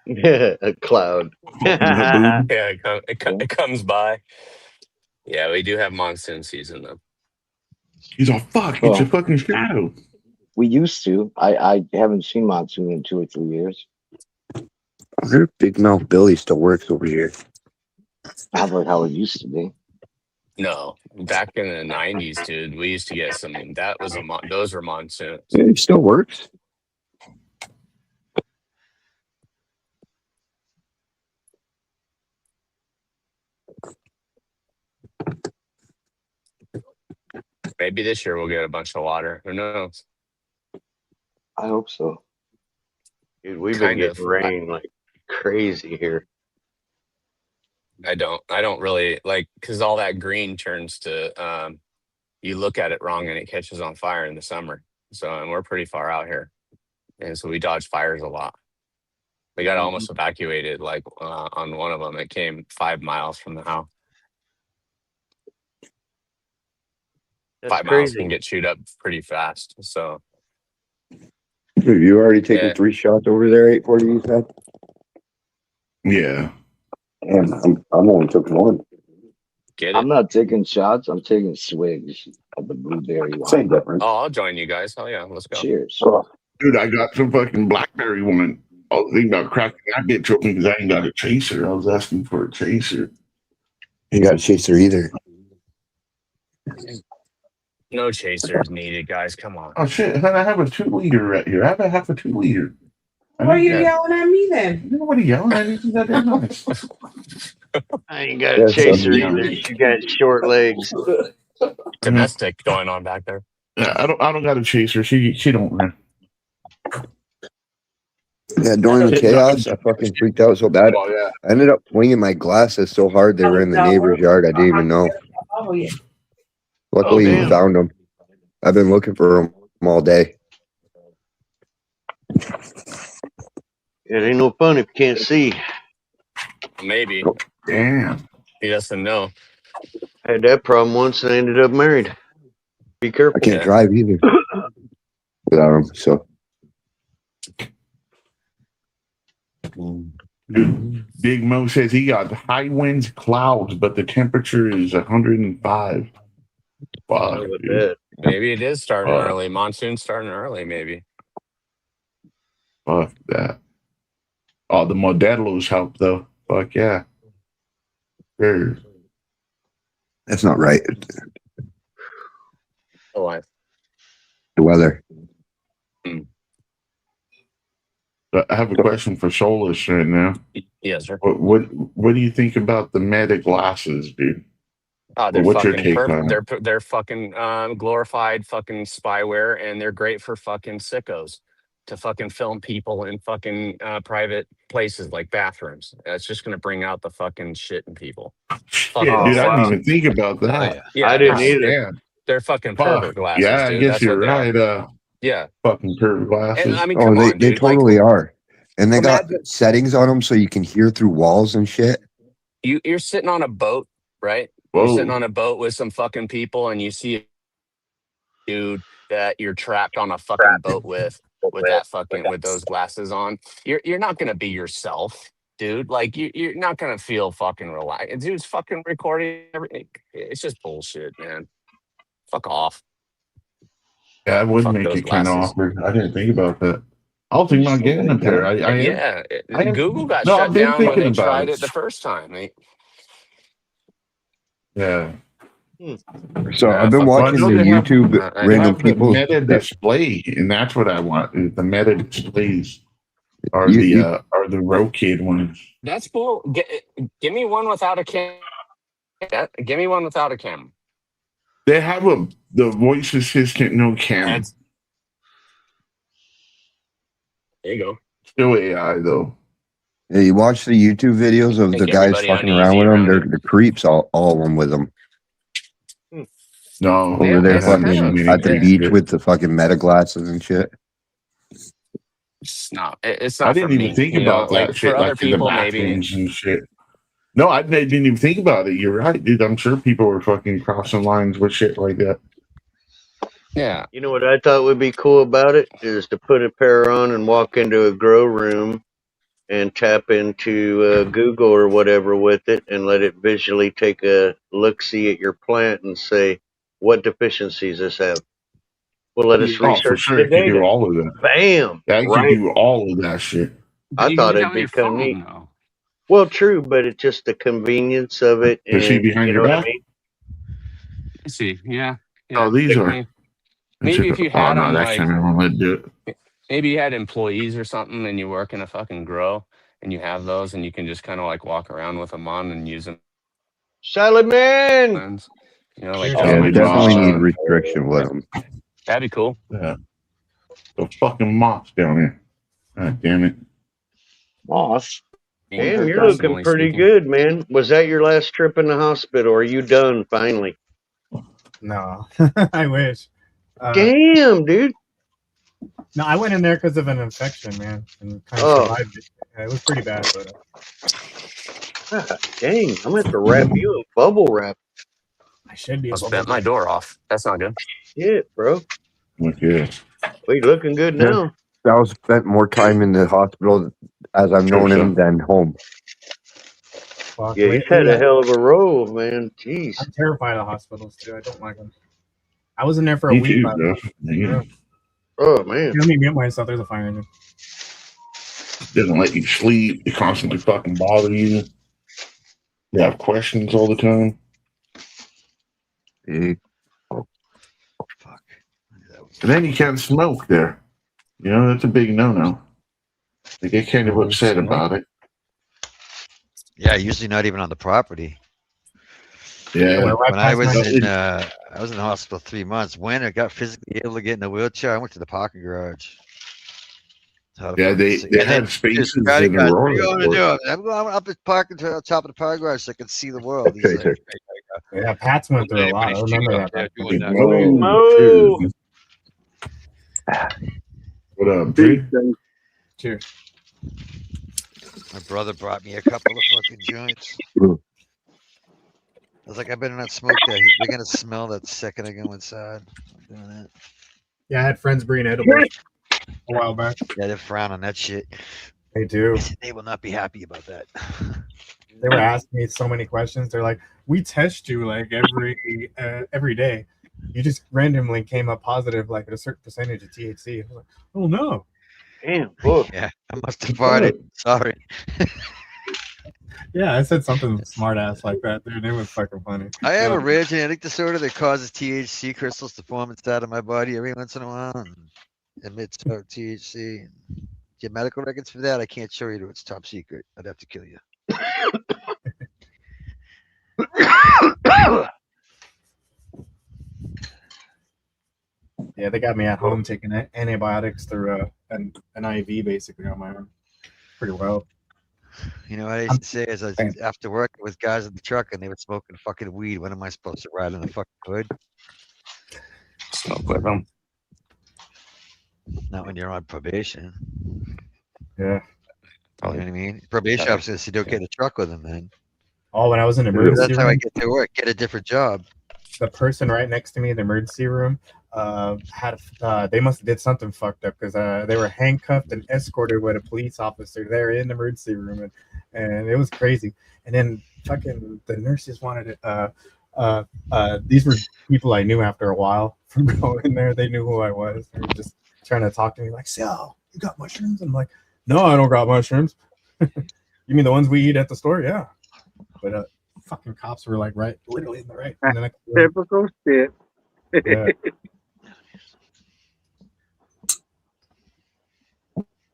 A cloud. Yeah, it comes by. Yeah, we do have monsoon season though. He's all fuck. It's a fucking shadow. We used to. I haven't seen monsoon in 2 or 3 years. I heard Big Mouth Billy still works over here. How about how it used to be? No, back in the '90s, dude, we used to get some. That was those were monsoons. Yeah, he still works. Maybe this year we'll get a bunch of water. Who knows? I hope so. Dude, we've been Kind of. getting rain like crazy here. I don't really like because all that green turns to you look at it wrong and it catches on fire in the summer. So and we're pretty far out here, and so we dodge fires a lot. We got almost evacuated like on one of them. It came 5 miles from the house. That's 5 miles crazy. can get chewed up pretty fast. So Have you already taken Yeah. 3 shots over there, 840 you said? Yeah. Damn, I'm only took one. get it. I'm not taking shots. I'm taking swigs of the blueberry wine. Same difference. Oh, I'll join you guys. Oh yeah, let's go. Cheers. Oh, Dude, I got some fucking blackberry one. I was thinking about cracking that bitch open because I ain't got a chaser. I was asking for a chaser. you got a chaser either. No chasers needed, guys. Come on. Oh shit! I have a 2-liter right here. I have a half a 2-liter. Why are you yelling at me then? Nobody yelling at me. That damn nice. I ain't got a That's chaser something. either. She got short legs. Domestic going on back there. Yeah, I don't got a chaser. She don't run. Yeah, during the chaos, I fucking freaked out so bad. Oh yeah. I ended up flinging my glasses so hard they were in the neighbor's yard. I didn't even know. Oh yeah. Luckily, Oh, we damn. found them. I've been looking for them all day. It ain't no fun if you can't see. Maybe Damn. he doesn't know. I had that problem once and I ended up married. Be careful. I can't Yeah. drive either without them. So Dude, Big Mo says he got high winds, clouds, but the temperature is 105. Fuck, With dude. that. Maybe it is starting Fuck. early. Monsoon's starting early. Maybe. Fuck that. Oh, the Modelos help though. Fuck yeah. Sure. that's not right. Oh, I The weather. But I have a question for Soulless right now. yes, sir. What do you think about the Meta glasses, dude? Oh, they're What's your fucking take perfect. on it? They're fucking glorified fucking spyware, and they're great for fucking sickos to fucking film people in fucking private places like bathrooms. It's just gonna bring out the fucking shit in people. Shit, Fuck dude, I off. didn't even think about that. Yeah, I didn't they're- either. Yeah. They're fucking Fuck. pervert glasses. Yeah, I dude. guess That's you're what they are. right. Yeah, Fucking pervert glasses. and I mean, Oh, come they on, dude. totally are. And they got Imagine settings on them so you can hear through walls and shit. you're sitting on a boat, right? You're sitting Whoa. on a boat with some fucking people, and you see a dude that you're trapped on a fucking boat with those glasses on. You're not gonna be yourself, dude. Like you're not gonna feel fucking relaxed. Dude's fucking recording everything. It's just bullshit, man. Fuck off. Yeah, it would Fuck make those it kind of glasses. awkward. I didn't think about that. I'll think about getting a pair. I am. Yeah, I am. Google got No, shut I've been down when thinking they about tried it. it the first time. Yeah. So Yeah, I've been fuck Well, I watching know the they have, YouTube I they random have the people. meta That, display, and that's what I want. Is the meta displays are you, the Rokid ones. That's cool. Give me one without a camera. Give me one without a camera. They have the voice assistant, no camera. There you go. Still AI though. yeah, you watch the YouTube videos of Make the guys everybody fucking uneasy around with them. around They're it. the creeps, all of them with them No, over there I haven't fucking seen any at the of beach it. with the fucking meta glasses and shit. It's not. It's I not for didn't even me. think You know, about that like shit, for other like in the people, maybe. bathrooms and shit. No, I didn't even think about it. You're right, dude. I'm sure people were fucking crossing lines with shit like that. Yeah. You know what I thought would be cool about it is to put a pair on and walk into a grow room and tap into Google or whatever with it and let it visually take a look-see at your plant and say, what deficiencies this have? Well, let us Oh, for research sure, the it can do data. all of that. Bam! Yeah, it can Right. do all of that shit. I You can thought do that it'd with be your kind of phone, neat. though. Well, true, but it's just the convenience of it, Is he and behind you your know what I back? mean. Let's see. Yeah. Oh, these I are. mean, maybe if you Oh had no, them, that like camera won't let it do it. maybe you had employees or something, and you work in a fucking grow, and you have those, and you can just kind of like walk around with them on and use them. Salad man. You know, like Oh, Yeah, they my definitely need God. restriction with them. that'd be cool. Yeah. The fucking moss down here. God damn it. Moss. Damn, you're looking pretty good, man. Was that your last trip in the hospital? Are you done finally? No, I wish. Damn, dude. No, I went in there because of an infection, man, and kind of survived it. It was pretty bad, but God, dang, I'm gonna have to wrap you in bubble wrap. I should be. I bent my door off. That's not good. Shit, bro. Okay. Well, you looking good now. Sal spent more time in the hospital as I've known him than home. Fuck, Yeah, he's had a hell of a roll, man. Jeez. I'm terrified of hospitals too. I don't like them. I was in there for a Me week. too, by the bro. way. Yeah. Oh man. Let me mute myself. There's a fire engine. Doesn't let you sleep. They constantly fucking bother you. You have questions all the time. Big. And then you can't smoke there. You know, that's a big no-no. They get kind of upset about it. Yeah, usually not even on the property. Yeah. When I was in the hospital 3 months. When I got physically able to get in a wheelchair, I went to the parking garage. Yeah, they had spaces in What are you Aurora. going to do? I'm going up the parking to the top of the parking garage so I can see the world. He's like, Yeah, Pat's went through a lot. I remember that. Mo. What up, dude? Cheers. my brother brought me a couple of fucking joints. I was like, I better not smoke that. They're gonna smell that second I go inside. I'm doing that. Yeah, I had friends bring edibles a while back. Yeah, they frown on that shit. They do. They will not be happy about that. They were asking me so many questions. They're like, "We test you like every day. You just randomly came up positive, like at a certain percentage of THC." I was like, "Oh no!" Damn, book. Yeah, I must have farted. Sorry. Yeah, I said something smart ass like that, dude. It was fucking funny. I have a rare genetic disorder that causes THC crystals to form inside of my body every once in a while and emits THC. Do you have medical records for that? I can't show you. It's top secret. I'd have to kill you. Yeah, they got me at home taking antibiotics through an IV basically on my arm. Pretty well. You know what I used to say is I was after work with guys in the truck and they were smoking fucking weed. When am I supposed to ride in the fucking hood? Smoke with them. Not when you're on probation. Yeah. You know what I mean? Probation officer said, "Don't get in the truck with him, man." Oh, when I was in the emergency That's how I room, get to work. Get a different job. the person right next to me in the emergency room they must have did something fucked up because they were handcuffed and escorted with a police officer there in the emergency room, and it was crazy. And then fucking the nurses wanted it. These were people I knew after a while from going there. They knew who I was. They were just trying to talk to me like, "So, you got mushrooms?" I'm like, "No, I don't got mushrooms." You mean the ones we eat at the store? Yeah. But fucking cops were like literally in the right. And then Typical shit. yeah.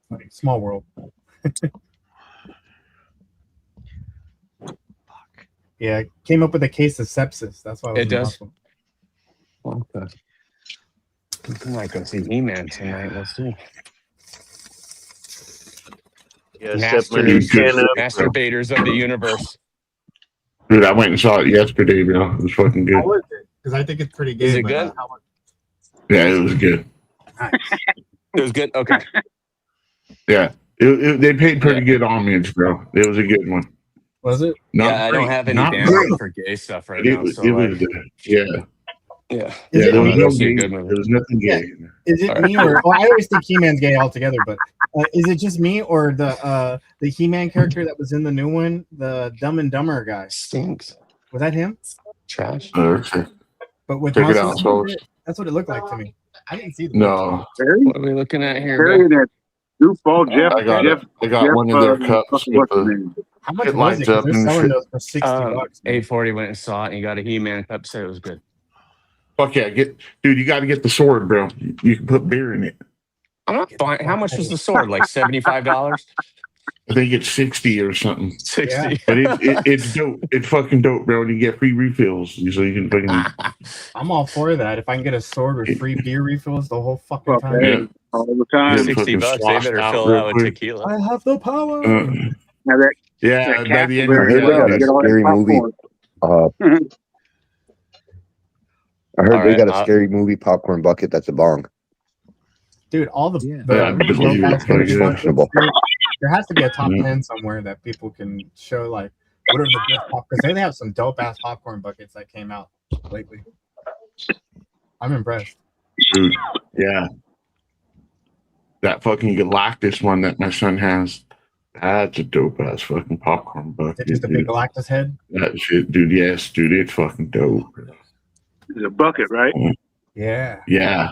Like, small world. Yeah, I came up with a case of sepsis. That's why I was It in the does. hospital. Okay. I might go see He-Man tonight. We'll see. Yeah, set my new Master, 10 up. Masturbators of the universe. Dude, I went and saw it yesterday, bro. It was fucking good. How was it? Because I think it's pretty good. Is it but, good? Yeah, it was good. It was good. Okay. Yeah, they paid pretty good homage, bro. It was a good one. Was it? Not Yeah, I don't have any not bandwidth great. for gay stuff right It now. was, So it like, was yeah. yeah. Yeah, there was Go no see a gay. good movie. There was nothing Yeah. gay. Is it All me or I always think He-Man's gay altogether, but is it just me or the He-Man character that was in the new one, the Dumb and Dumber guy? Stinks. Was that him? Trash. Okay. But with Check it out, muscles? folks. That's what it looked like to me. I didn't see the No, What are we looking at here, Carrying Bill? that goofball Jeff. I got one of their cups what's with his the name? How much it was it? lights 'Cause up they're and selling shit. those for $60. man. 840 went and saw it, and you got a He-Man cup. Said it was good. Fuck yeah, dude, you got to get the sword, bro. You can put beer in it. I'm not buying. How much was the sword? Like $75? I think it's 60 or something. 60. But it's dope. It's fucking dope, bro. And you get free refills, so you can fucking. I'm all for that. If I can get a sword with free beer refills the whole fucking time. Yeah. All the time. Get 60 fucking bucks. They sloshed better out fill real that with quick. tequila. I have the power. Now that Yeah, by cat the end over of I the there, heard they got day, a get all that scary movie. popcorn. I heard All they right, got a scary movie popcorn bucket that's a bong. Dude, all the, Yeah, the I believe dope it. ass movies Yeah. Questionable. there has to be a top Yeah. 10 somewhere that people can show like what are the best pop because they have some dope ass popcorn buckets that came out lately. I'm impressed. Dude, yeah. That fucking Galactus one that my son has, that's a dope ass fucking popcorn bucket. Just a big Dude. Galactus head. That shit, dude. Yes, dude. It's fucking dope. It's a bucket, right? Yeah. Yeah.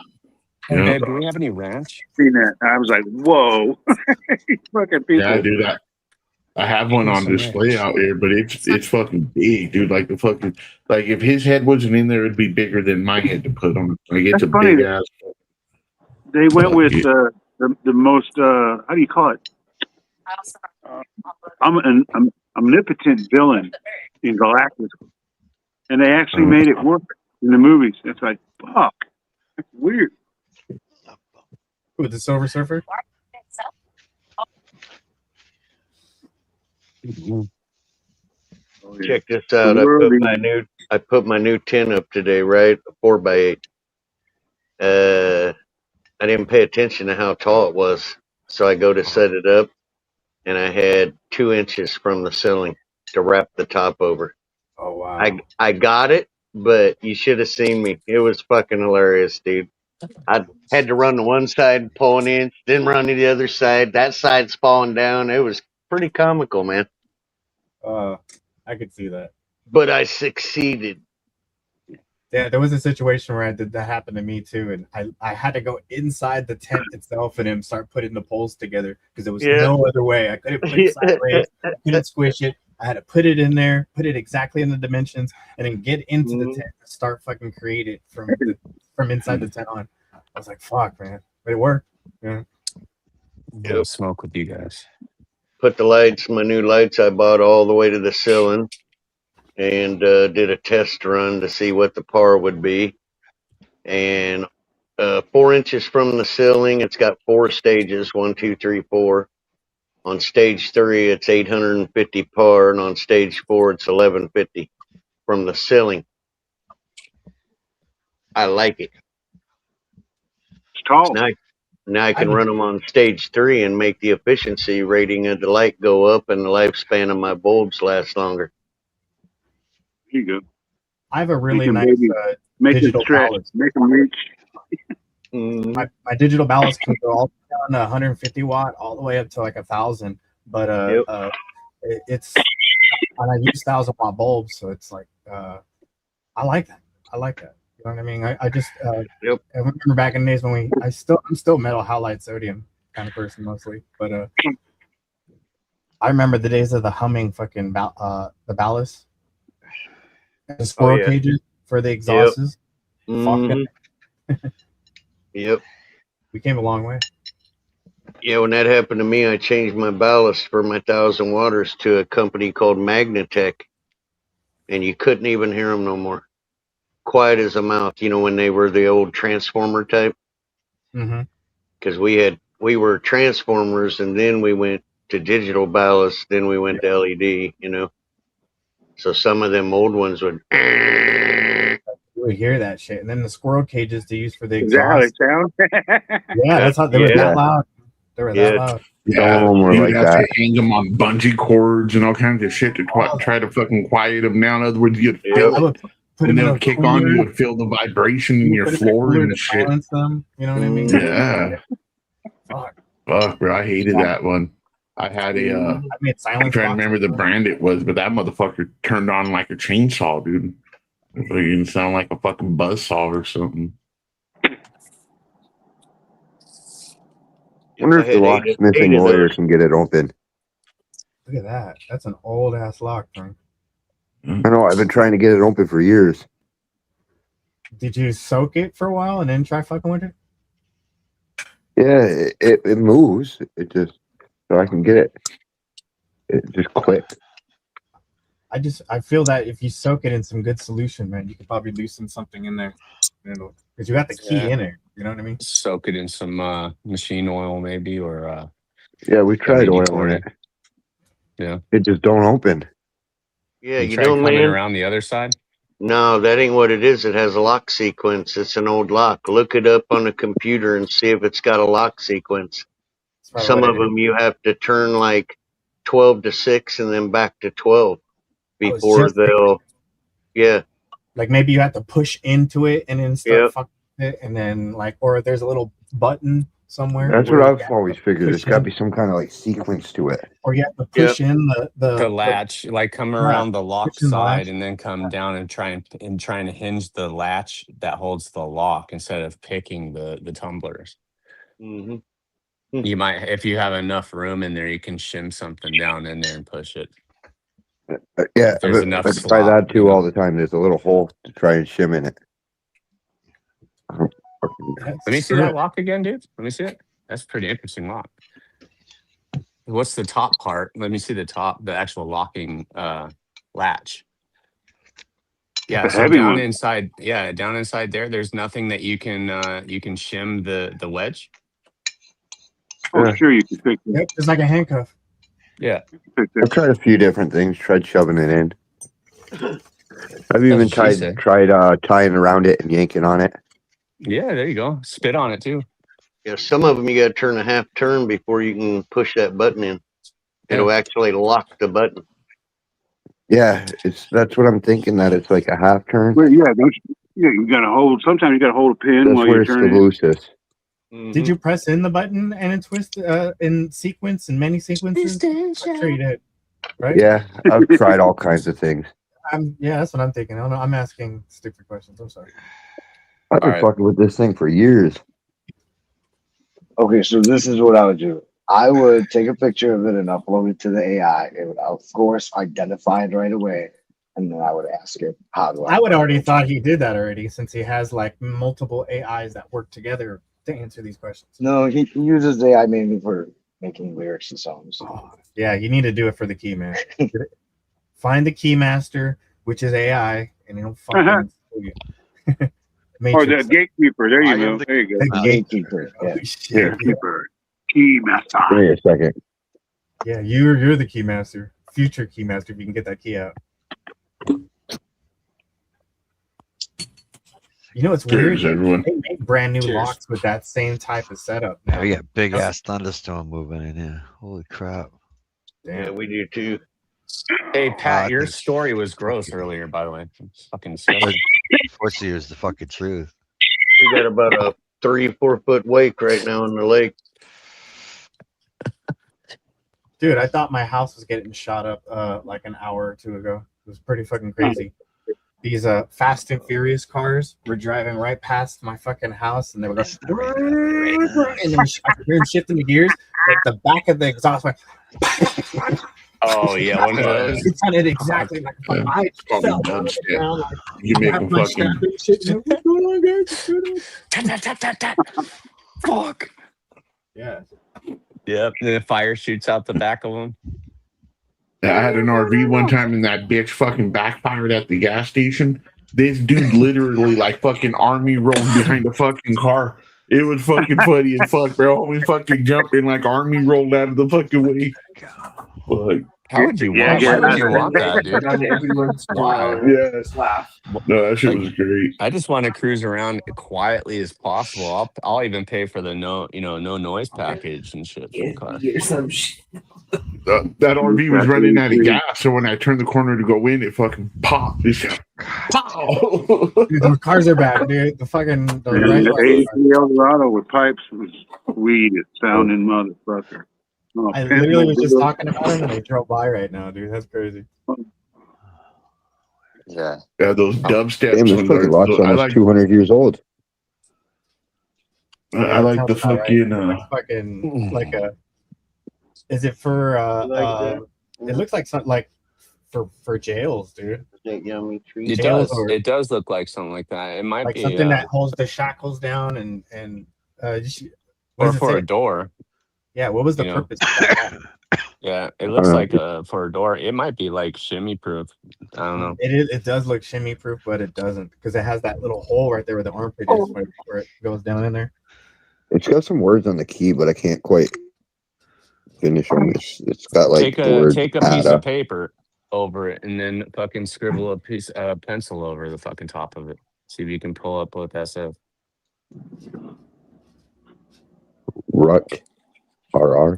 Hey, Yeah. babe, do we have any ranch? Seen that. I was like, whoa. Fucking people. Yeah, dude. I have one Here's on some display ranch. out here, but it's fucking big, dude. Like the fucking if his head wasn't in there, it'd be bigger than my head to put on. Like it's That's a funny. big ass. They went with bucket. the most how do you call it? I'm an omnipotent villain in Galactus, and they actually made it work in the movies. It's like fuck, that's weird. With the Silver Surfer. Mhm. Oh, yeah. Check this out. I put my new 10 up today, right? A 4x8. I didn't pay attention to how tall it was, so I go to set it up, and I had 2 inches from the ceiling to wrap the top over. Oh wow. I got it, but you should have seen me. It was fucking hilarious, dude. I had to run to one side, pull an inch, then run to the other side. That side's falling down. It was pretty comical, man. I could see that. But I succeeded. Yeah, there was a situation where that happened to me too, and I had to go inside the tent itself and then start putting the poles together because there was no other way. I couldn't put it sideways, I couldn't squish it. I had to put it in there, put it exactly in the dimensions, and then get into the tent and start fucking create it from inside the tent on. I was like, "Fuck, man!" But it worked. Yeah. Go smoke with you guys. Put the lights, my new lights I bought all the way to the ceiling, and did a test run to see what the par would be. And 4 inches from the ceiling, it's got 4 stages, 1, 2, 3, 4. On stage 3, it's 850 par, and on stage 4, it's 1150 from the ceiling. I like it. It's tall. Now I can run them on stage 3 and make the efficiency rating of the light go up, and the lifespan of my bulbs last longer. Here you go. I have a really Make 'em nice baby. Make them digital stretch. ballast. Make them reach. My digital ballast can go all down to 150 watt, all the way up to like 1,000. But it's and I use 1,000 watt bulbs, so it's like I like that. I like that. You know what I mean? I just I remember back in the days when I'm still metal halide sodium kind of person mostly, but I remember the days of the humming fucking the ballast, the squirrel cages for the exhausts. Fucking. Yep. We came a long way. Yeah, when that happened to me, I changed my ballast for my 1,000 watters to a company called Magnatech, and you couldn't even hear them no more. Quiet as a mouse, you know, when they were the old transformer type. Mm-hmm. Because we were transformers, and then we went to digital ballast, then we went to LED, you know. So some of them old ones would. You would hear that shit, and then the squirrel cages to use for the Is that how they exhaust. sound? Yeah, that's how they were that loud. They were that loud. Yeah, Some of them were you'd like have that. to hang them on bungee cords and all kinds of shit to try to fucking quiet them down. In other words, you'd feel I would put and them in they'll a kick on. cooler. You would feel the vibration in You your put it in a floor cooler and to shit. silence them. You know what I mean? Yeah. Fuck. Bro, I hated that one. I had a. I made I'm silence. trying to remember the brand it was, but that motherfucker turned on like a chainsaw, dude. It didn't sound like a fucking buzzsaw or something. Wonder if the locksmithing lawyer can get it open. Look at that. That's an old ass lock, Frank. I know. I've been trying to get it open for years. Did you soak it for a while and then try fucking with it? Yeah, it moves. It just so I can get it. It just clicked. I feel that if you soak it in some good solution, man, you could probably loosen something in there. Because you got the key in there. You know what I mean? Soak it in some machine oil, maybe, or Yeah, we tried WD-40. oiling it. Yeah. It just don't open. Yeah, You you tried know, coming man. around the other side. No, that ain't what it is. It has a lock sequence. It's an old lock. Look it up on the computer and see if it's got a lock sequence. probably Some what of it is. them you have to turn like 12 to 6 and then back to 12 was before just they'll. Yeah. Like maybe you have to push into it and then start fucking it, and then like, or there's a little button somewhere. That's where what you I've have always to figured. push There's got to in, be some kind of like sequence to it. or you have to push in The latch, like come around the lock push in the latch. side and then come down and trying to hinge the latch that holds the lock instead of picking the tumblers. Mm-hmm. You might, if you have enough room in there, you can shim something down in there and push it. Yeah, If there's but enough I try slop, that too all the time. There's a little hole to try and shim in it. Let me see that lock again, dude. Let me see it. That's a pretty interesting lock. What's the top part? Let me see the top, the actual locking latch. Yeah, The so heavy down one. inside, down inside there, there's nothing that you can shim the wedge. Oh, sure, you can fix it. Yep, it's like a handcuff. Yeah. I've tried a few different things. Tried shoving it in. I've even what she said. tried tying around it and yanking on it. Yeah, there you go. Spit on it too. Yeah, some of them you got to turn a half turn before you can push that button in. It'll actually lock the button. Yeah, that's what I'm thinking. That it's like a half turn. Well, yeah, you got to hold. Sometimes you got to hold a pin That's while where you're it's the turning. loosest. Did you press in the button and it twist in sequence in many sequences? I'm sure you did. Right? Yeah, I've tried all kinds of things. Yeah, that's what I'm thinking. I don't know. I'm asking stupid questions. I'm sorry. I've been fucking with this thing for years. Okay, so this is what I would do. I would take a picture of it and upload it to the AI. It would, of course, identify it right away, and then I would ask it, "How do I?" I would already thought he did that already, since he has like multiple AIs that work together to answer these questions. No, he uses AI mainly for making lyrics and songs. Yeah, you need to do it for the key man. Find the key master, which is AI, and it'll fucking fool you. Or the gatekeeper. There you go. There you go. The gatekeeper. Yeah. Gatekeeper. Key master. Give me a second. Yeah, you're the key master, future key master. If you can get that key out. You know, it's weird. Scares everyone. They make brand new Cheers. locks with that same type of setup Yeah, now. we got big ass thunderstorm moving in here. Holy crap! Yeah, we do too. Hey Pat, I your think- story was gross earlier, by the way. It's fucking disgusting. Fortunately, it was the fucking truth. We got about a 3-4 foot wake right now in the lake. Dude, I thought my house was getting shot up like an hour or two ago. It was pretty fucking crazy. These Fast and Furious cars were driving right past my fucking house, and they were going, and they were shifting the gears. Like the back of the exhaust went. Oh yeah, one of those. It sounded exactly like a fucking. I Probably fell done out of the shit. ground, like, You make grabbed them my fucking. strap and shit, and what's going on, guys? What's going on? Tap, tap, tap, tap, tap. Fuck. Yeah. Yep. And the fire shoots out the back of them. I had an RV one time and that bitch fucking backfired at the gas station. This dude literally like fucking army rolled behind the fucking car. It was fucking funny as fuck, bro. We fucking jumped in like army rolled out of the fucking way. Fuck. How would you want? Why would you want that, dude? Wow. Yeah. No, that shit was great. I just want to cruise around quietly as possible. I'll even pay for the no noise package and shit for the car. That RV was running out of gas, so when I turned the corner to go in, it fucking popped. It's just, pow! Dude, those cars are bad, dude. The fucking the The AC Eldorado with pipes was weed sounding motherfucker. Oh, I literally was just talking about them, and they drove by right now, dude. That's crazy. Yeah. Yeah, those dubstep. Damn, this fucking lock's I almost like. 200 years old. I like the Sounds about right. fucking. Like fucking like a. Is it for it looks like something like for jails, dude. Yummy treat. It Jails does. or- It does look like something like that. It might Like be something that holds the shackles down and just, what or does it for say? a door. Yeah, what was the You know. purpose of that? Yeah, it looks like for a door. It might be like shimmy proof. I don't know. It is. It does look shimmy proof, but it doesn't because it has that little hole right there where the armpit is, where it goes down in there. It's got some words on the key, but I can't quite finish them. It's got like take the a word take a piece Ada. of paper over it and then fucking scribble a pencil over the fucking top of it. See if you can pull up what that says. Ruck. RR.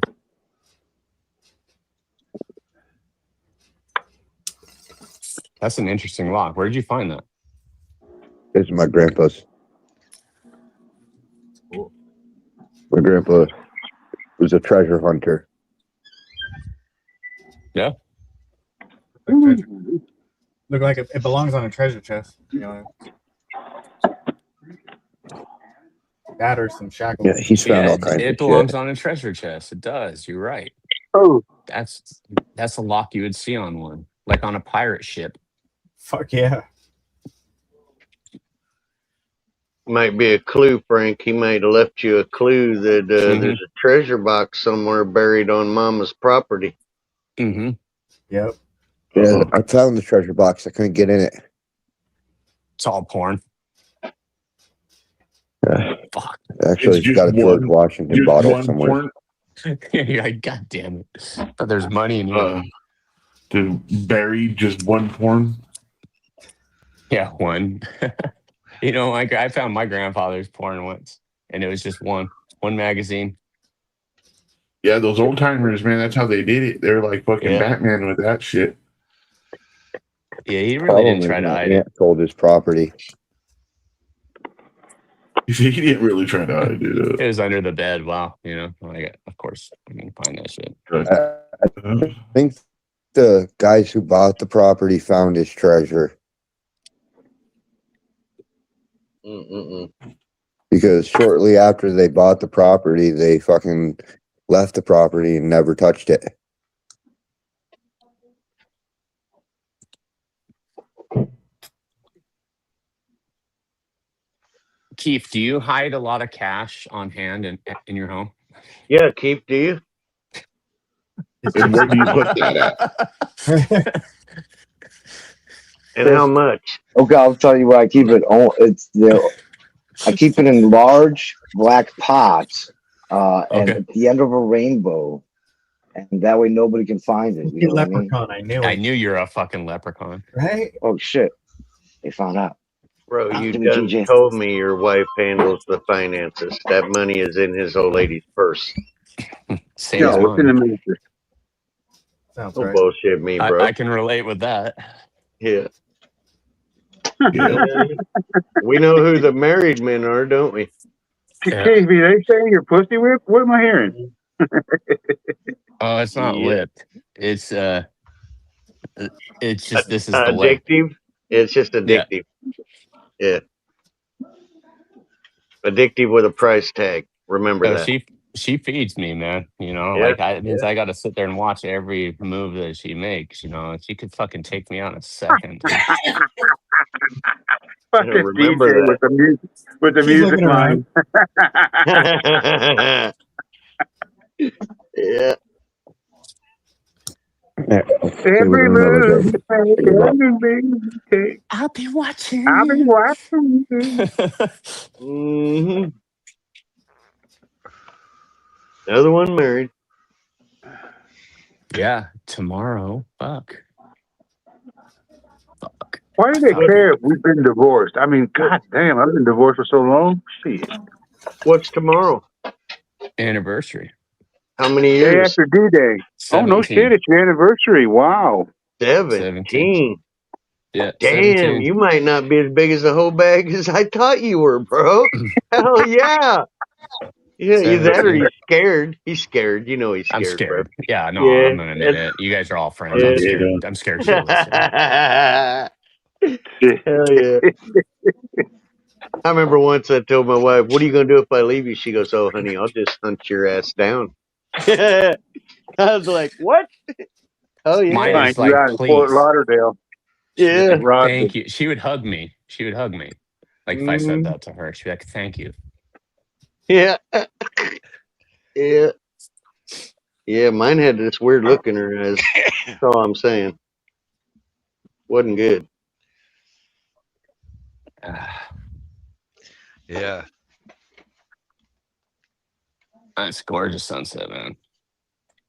That's an interesting lock. Where did you find that? It's my grandpa's. My grandpa was a treasure hunter. Yeah. Look like it belongs on a treasure chest. You know. That or some shackles. Yeah, he's found all kinds it of belongs shit. on a treasure chest. It does. You're right. Oh, That's a lock you would see on one, like on a pirate ship. Fuck yeah. Might be a clue, Frank. He might have left you a clue that there's a treasure box somewhere buried on Mama's property. Mm-hmm. Yep. Yeah, I found the treasure box. I couldn't get in it. It's all porn. Fuck. Actually, It's it's got a just George one- Washington Just bottle one somewhere. porn. You're like, God damn it. But there's money in here. To bury just one porn. Yeah, one. You know, like I found my grandfather's porn once, and it was just one magazine. Yeah, those old timers, man. That's how they did it. They're like fucking Yeah. Batman with that shit. Yeah, he really Problem didn't is try to my hide it. aunt sold his property. He didn't really try to hide it. It was under the bed. Wow, you know, like of course I can find that shit. I think the guys who bought the property found his treasure because shortly after they bought the property, they fucking left the property and never touched it. Keith, do you hide a lot of cash on hand in your home? Yeah, Keith, do you? And where do you put that at? And how much? Okay, I'll tell you where I keep it. Oh, it's I keep it in large black pots, and at the end of a rainbow, and that way nobody can find it. You know what I mean? Leprechaun, I knew it. I knew you're a fucking leprechaun. Right? Oh shit! They found out. Bro, Talk you to me, done TJ. told me your wife handles the finances. That money is in his old lady's purse. Same as No, it's in mine. the ministry. Sounds Don't right. bullshit me, bro. I can relate with that. Yeah. Yeah. We know who the married men are, don't we? Yeah. KV, they saying your pussy whip? What am I hearing? Oh, it's not Yeah. whipped. It's just this is the way. Addictive? It's just Yeah. addictive. Yeah. Addictive with a price tag. Remember Oh, that. she feeds me, man. You know, Yeah. like it means I got to sit there and watch every move that she makes. You know, she could fucking take me on a second. Fucking Remember DJ with the music, She's music looking around. that. Yeah. Every move you take, every move you take, I'll be watching. I'll be watching you. hmm Another one married. Yeah, tomorrow. Fuck. Why do they care if we've been divorced? I mean, god damn, I've been divorced for so long. Shit. What's tomorrow? Anniversary. How many Day years? after D-Day. Oh, no 17. shit, it's your anniversary. Wow. 17. Yeah. Damn, 17. you might not be as big as a whole bag as I thought you were, bro. Hell yeah. Yeah, either that or 17. he's scared. He's scared. You know he's I'm scared, scared. bro. Yeah, no, Yeah. I'm gonna admit it. You guys are all friends. Yeah. I'm scared. I'm scared shitless. Yeah. Hell yeah. I remember once I told my wife, "What are you gonna do if I leave you?" She goes, "Oh, honey, I'll just hunt your ass down." I was like, "What?" Oh yeah. Mine Find is you like, out in Fort please. Lauderdale. Yeah. Thank you. She would hug me. She would hug me. Like if I said that to her, she'd be like, "Thank you." Yeah. Yeah. Yeah, mine had this weird look in her eyes. That's all I'm saying. Wasn't good. Yeah. That's gorgeous sunset, man.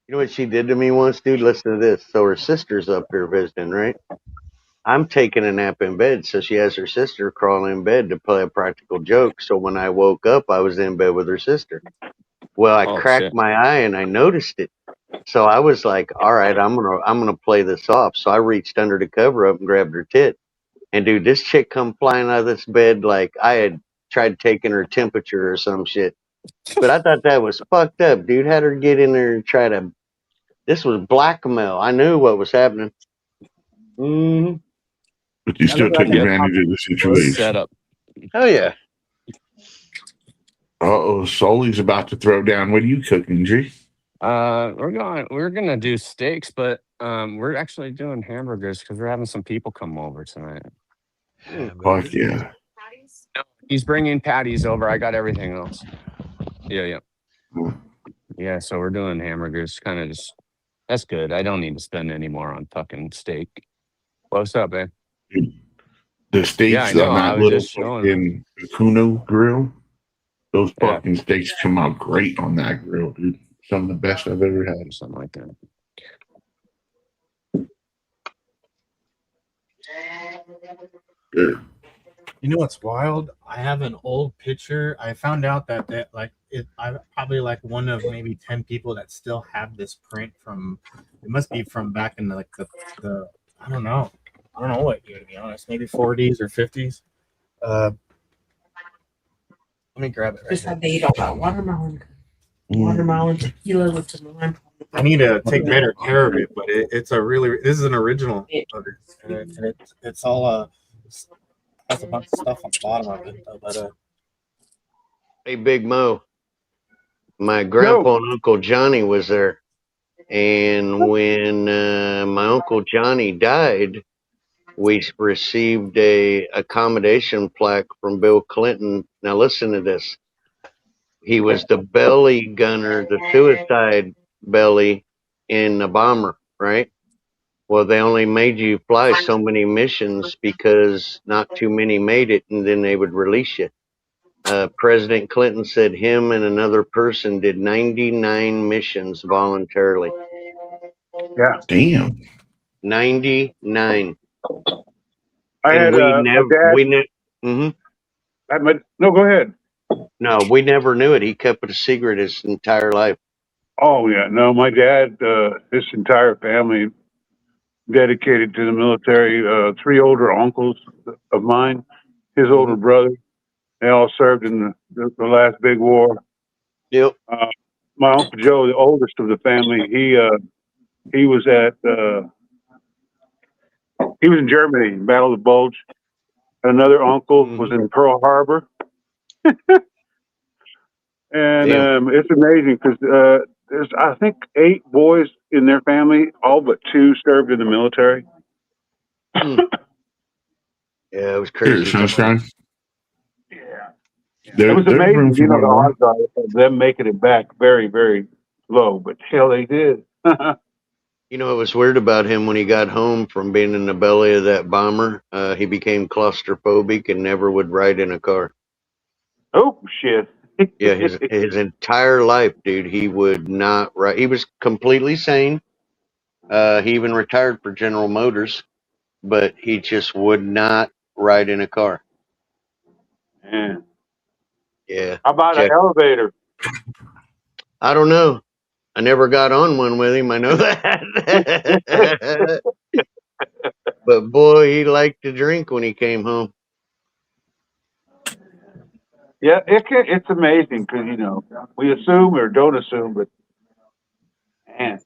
You know what she did to me once, dude? Listen to this. So her sister's up here visiting, right? I'm taking a nap in bed, so she has her sister crawl in bed to play a practical joke. So when I woke up, I was in bed with her sister. Well, I Oh, cracked shit. my eye and I noticed it. So I was like, all right, I'm gonna play this off. So I reached under the cover up and grabbed her tit. And dude, this chick come flying out of this bed like I had tried taking her temperature or some shit. But I thought that was fucked up, dude. Had her get in there and try to. This was blackmail. I knew what was happening. Mm-hmm. But you still took advantage of the situation. Set up. Oh yeah. Uh-oh, Sully's about to throw down. What are you cooking, G? We're gonna do steaks, but we're actually doing hamburgers because we're having some people come over tonight. Fuck yeah. He's bringing patties over. I got everything else. Yeah. Yeah, so we're doing hamburgers. Kind of just that's good. I don't need to spend any more on fucking steak. What's up, man? The steaks Yeah, I know. on I that was little just showing fucking Kuno grill, those fucking steaks come out great on that grill, dude. Some of the best I've ever had. Something like that. Good. You know what's wild? I have an old picture. I found out that I'm probably like one of maybe 10 people that still have this print from. It must be from back in the I don't know what year, to be honest. Maybe 40s or 50s. Let me grab it. Right Just here. had to eat all that watermelon tequila with some lime. I need to take better care of it, but this is an original of it, and it's all has a bunch of stuff on the bottom of it. But Hey, Big Mo. My grandpa and Uncle Johnny was there, and when my Uncle Johnny died, we received a accommodation plaque from Bill Clinton. Now listen to this. He was the belly gunner, the suicide belly in the bomber, right? Well, they only made you fly so many missions because not too many made it, and then they would release you. President Clinton said him and another person did 99 missions voluntarily. Yeah. Damn. 99. I And had we a never, dad. Mm-hmm. No, go ahead. No, we never knew it. He kept it a secret his entire life. Oh yeah, no, my dad, his entire family dedicated to the military. Three older uncles of mine, his older brother, they all served in the last big war. Yep. My uncle Joe, the oldest of the family, he was in Germany, Battle of the Bulge. Another uncle was in Pearl Harbor. And it's amazing because there's, I think, 8 boys in their family. All but 2 served in the military. Yeah, it was Here, crazy. sunshine. It was There's room amazing, for you know, one the more. odds are of them making it back very, very low, but hell, they did. You know, it was weird about him when he got home from being in the belly of that bomber. He became claustrophobic and never would ride in a car. Oh shit! Yeah, his entire life, dude, he would not ride. He was completely sane. He even retired for General Motors, but he just would not ride in a car. Man. Yeah. How about an elevator? I don't know. I never got on one with him. I know that. But boy, he liked to drink when he came home. Yeah, it's amazing because, you know, we assume or don't assume, but man,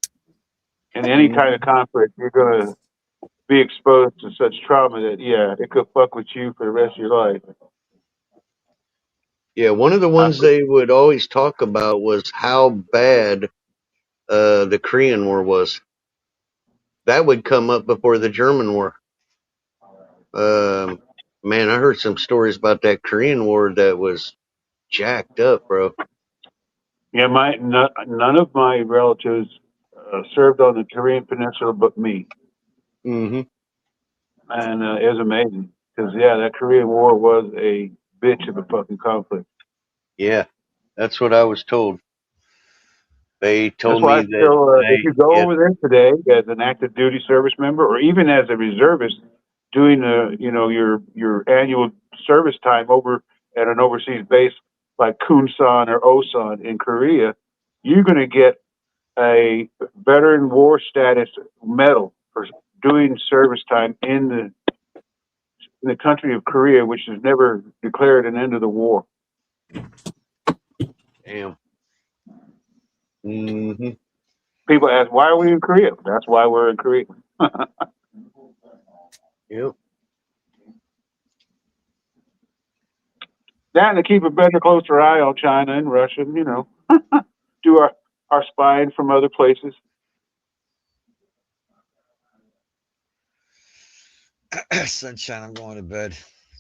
in any kind of conflict, you're gonna be exposed to such trauma that it could fuck with you for the rest of your life. Yeah, one of the ones they would always talk about was how bad the Korean War was. That would come up before the German War. Man, I heard some stories about that Korean War that was jacked up, bro. Yeah, none of my relatives served on the Korean Peninsula but me. Mm-hmm. And it was amazing because that Korean War was a bitch of a fucking conflict. Yeah, that's what I was told. They told That's why me I that feel if you go over there today as an active duty service member, or even as a reservist, doing your annual service time over at an overseas base like Kunsan or Osan in Korea, you're going to get a veteran war status medal for doing service time in the country of Korea, which has never declared an end of the war. Damn. Mm-hmm. People ask, why are we in Korea? That's why we're in Korea. Yep. That and to keep a better, closer eye on China and Russia, you know, do our spying from other places. Sunshine, I'm going to bed.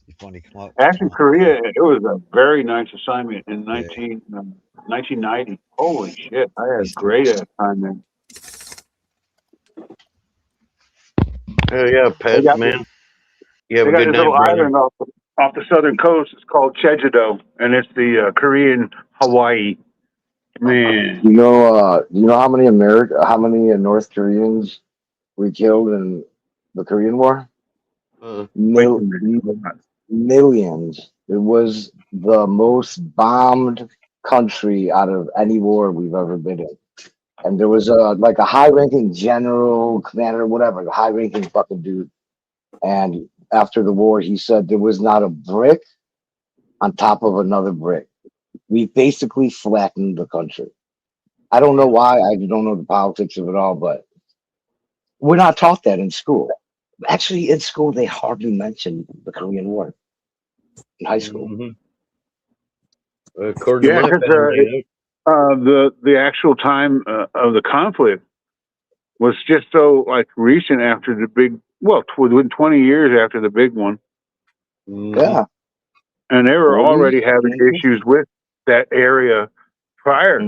It's funny come up. Actually, Korea, it was a very nice assignment in 1990. Holy shit, I had a great ass time there. Hell yeah, Pet, man. You have a They got good this night, little brother. island off the southern coast. It's called Jeju-do, and it's the Korean Hawaii. Man, You know how many North Koreans we killed in the Korean War? Millions. It was the most bombed country out of any war we've ever been in. And there was a high-ranking general, commander, whatever, the high-ranking fucking dude. And after the war, he said there was not a brick on top of another brick. We basically flattened the country. I don't know why. I don't know the politics of it all, but we're not taught that in school. Actually, in school, they hardly mention the Korean War in high school. Mm-hmm. According to my because family, the actual time of the conflict was just so recent after the big, within 20 years after the big one. Yeah. And they were 40s, already having 50s. issues with that area prior,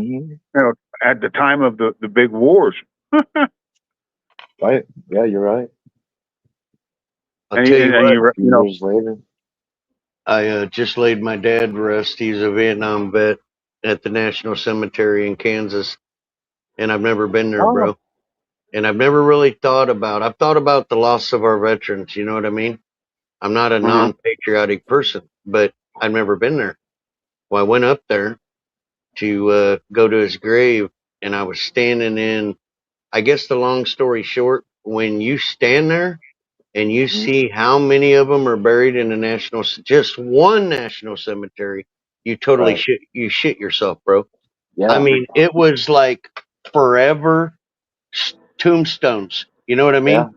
at the time of the big wars. Right. Yeah, you're right. I'll tell you what. Years later. I just laid my dad to rest. He's a Vietnam vet at the National Cemetery in Kansas, and I've never been there, bro. And I've never really I've thought about the loss of our veterans. You know what I mean? I'm not a non-patriotic person, but I've never been there. Well, I went up there to go to his grave, and I was standing in. I guess the long story short, when you stand there and you see how many of them are buried in just one national cemetery, you totally shit yourself, bro. Yeah. I mean, it was like forever tombstones. You know what I mean? Yeah.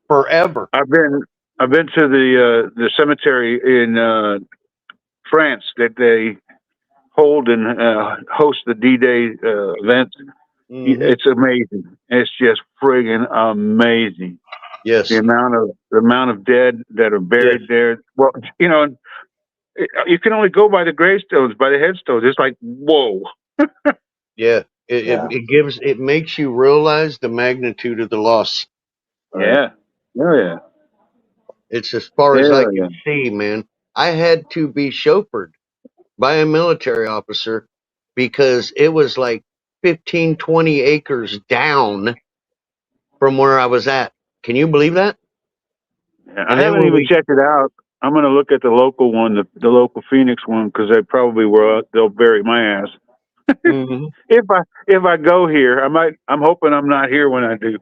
Forever. I've been to the cemetery in France that they hold and host the D-Day events. It's amazing. It's just friggin' amazing. Yes. The amount of dead that are buried there. Well, you know, you can only go by the gravestones, by the headstones. It's like, whoa. Yeah. It makes you realize the magnitude of the loss. Yeah. Oh yeah. It's as far as I can see, man. I had to be chauffeured by a military officer because it was like 15, 20 acres down from where I was at. Can you believe that? Yeah, I haven't even checked it out. I'm going to look at the local one, the local Phoenix one, because they probably they'll bury my ass. If I go here, I'm hoping I'm not here when I do.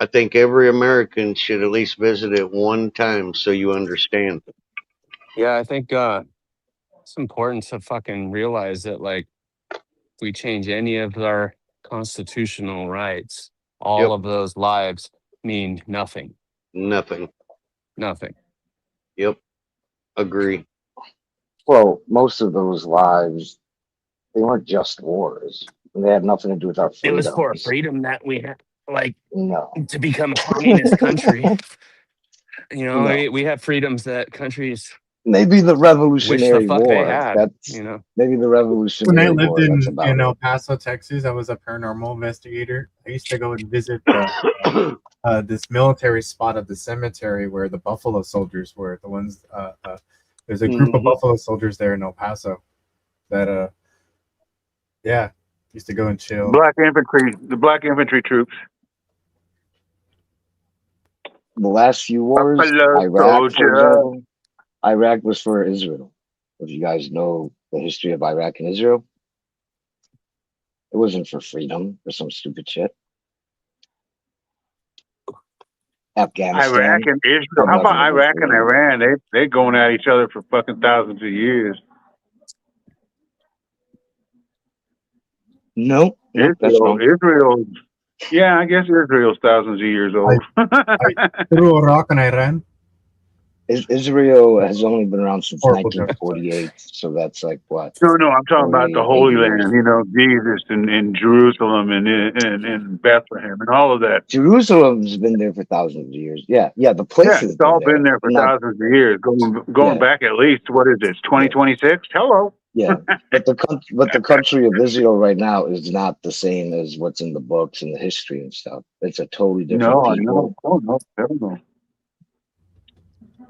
I think every American should at least visit it one time so you understand. Yeah, I think it's important to fucking realize that, like, if we change any of our constitutional rights, all of those lives mean nothing. Nothing. Nothing. Yep. Agree. Well, most of those lives, they weren't just wars. They had nothing to do with our It freedom. was for a freedom that we had, like, No. to become a communist country. You know, No. we have freedoms that countries Maybe the wish the Revolutionary fuck they War. had. That's You know, maybe the When I Revolutionary lived War. That's about in it. El Paso, Texas, I was a paranormal investigator. I used to go and visit this military spot at the cemetery where the Buffalo Soldiers were. The ones there's a group of Buffalo Soldiers there in El Paso that used to go and chill. The black infantry troops. The last few wars, Buffalo Iraq, for Soldier. example, Iraq was for Israel. If you guys know the history of Iraq and Israel, it wasn't for freedom or some stupid shit. Afghanistan. Iraq and Israel. How about Iraq and Iran? They going at each other for fucking thousands of years. No, that's wrong. Israel. Yeah, I guess Israel's thousands of years old. Threw a rock on Iran. Israel has only been around since 1948, so that's like what? No, I'm talking about the Holy 80 years. Land. You know, Jesus and Jerusalem and Bethlehem and all of that. Jerusalem's been there for thousands of years. Yeah, the place Yeah, has it's all been there for thousands of years, going back at least. What is it? 2026? Hello. Yeah, but the country of Israel right now is not the same as what's in the books and the history and stuff. It's a totally different people. No.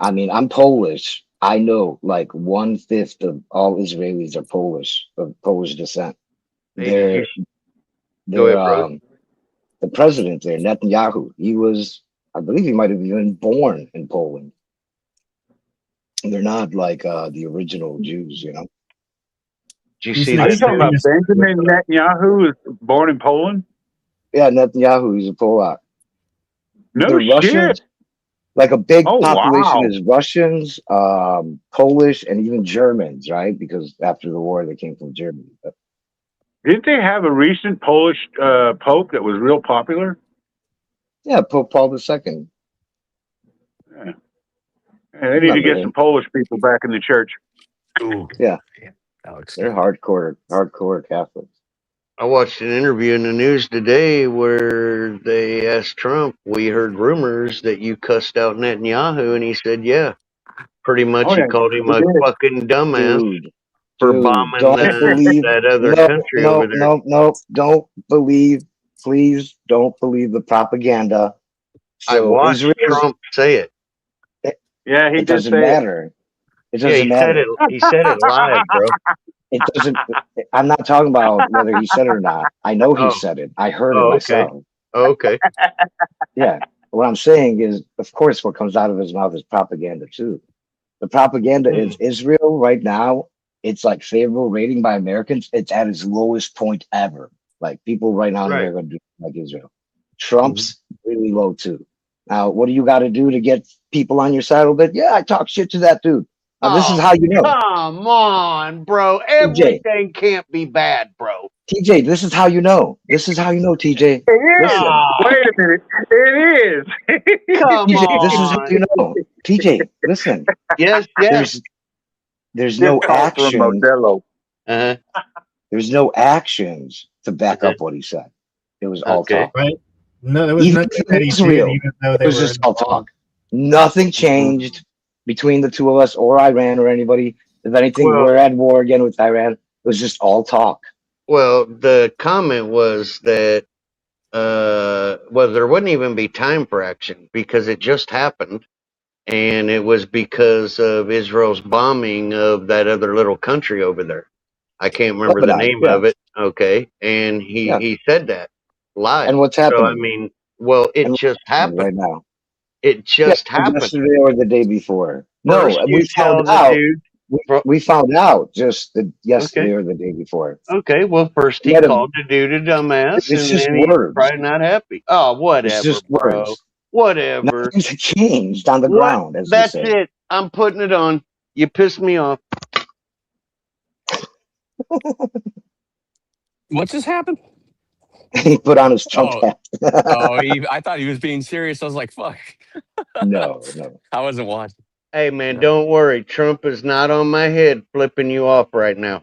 I mean, I'm Polish. I know like 1/5 of all Israelis are Polish, of Polish descent. They're the president there, Netanyahu. I believe he might have even been born in Poland. They're not like the original Jews, you know. Do you see Are you talking about Benjamin Netanyahu is born in Poland? Yeah, Netanyahu, he's a Polak. No shit. Russians, like a big population wow. is Russians, Polish, and even Germans, right? Because after the war, they came from Germany. But didn't they have a recent Polish Pope that was real popular? yeah, Pope Paul II. Yeah. They need to get some Polish people back in the church. Ooh. Yeah. They're hardcore Catholics. I watched an interview in the news today where they asked Trump, we heard rumors that you cussed out Netanyahu, and he said, yeah. Pretty much he called him a fucking dumbass for bombing that other country over there. No, don't believe, please don't believe the propaganda. So I watched Trump say it. Yeah, he it doesn't matter. It doesn't matter. He said it live, bro. It doesn't. I'm not talking about whether he said it or not. I know he Oh. said it. I heard it Oh, okay. myself. Okay. Yeah. What I'm saying is, of course, what comes out of his mouth is propaganda too. The propaganda is Israel right now. It's like favorable rating by Americans. It's at its lowest point ever. Like people right now in Right. America do like Israel. Trump's really low too. Now, what do you got to do to get people on your side a little bit? Yeah, I talk shit to that dude. Now, this is how you know. Come on, bro. Everything can't be bad, bro. TJ, this is how you know. This is how you know, TJ. It is. Listen. Wait a minute. It is. Come TJ, this is how on. you know. TJ, listen. Yes, yes. There's no action. Uh-huh. There's no actions to back up what he said. It was all Okay. talk. Right? No, there was Even nothing that he did, Israel, even though it they was were just all involved. talk. Nothing changed between the two of us or Iran or anybody. If anything, Well- we're at war again with Iran. It was just all talk. Well, the comment was that well, there wouldn't even be time for action because it just happened, and it was because of Israel's bombing of that other little country over there. I can't remember the Lebanon, name yeah. of it. Okay, and he said that live. And what's So I happening? mean, well, it just happened. right now? It just Yeah, happened. yesterday or the day before. No, First, we you tell found the out. dude. We found out just yesterday Okay. or the day before. Okay, well, first he Let him- called the dude a dumbass, It's and just then he's words. probably not happy. Oh, whatever, It's just bro. words. Whatever. Nothing's changed on the ground, as That's we say. it. I'm putting it on. You pissed me off. What just happened? He put on his Trump Oh. hat. I thought he was being serious. I was like, fuck. No. I wasn't watching. Hey, man, don't worry. Trump is not on my head flipping you off right now.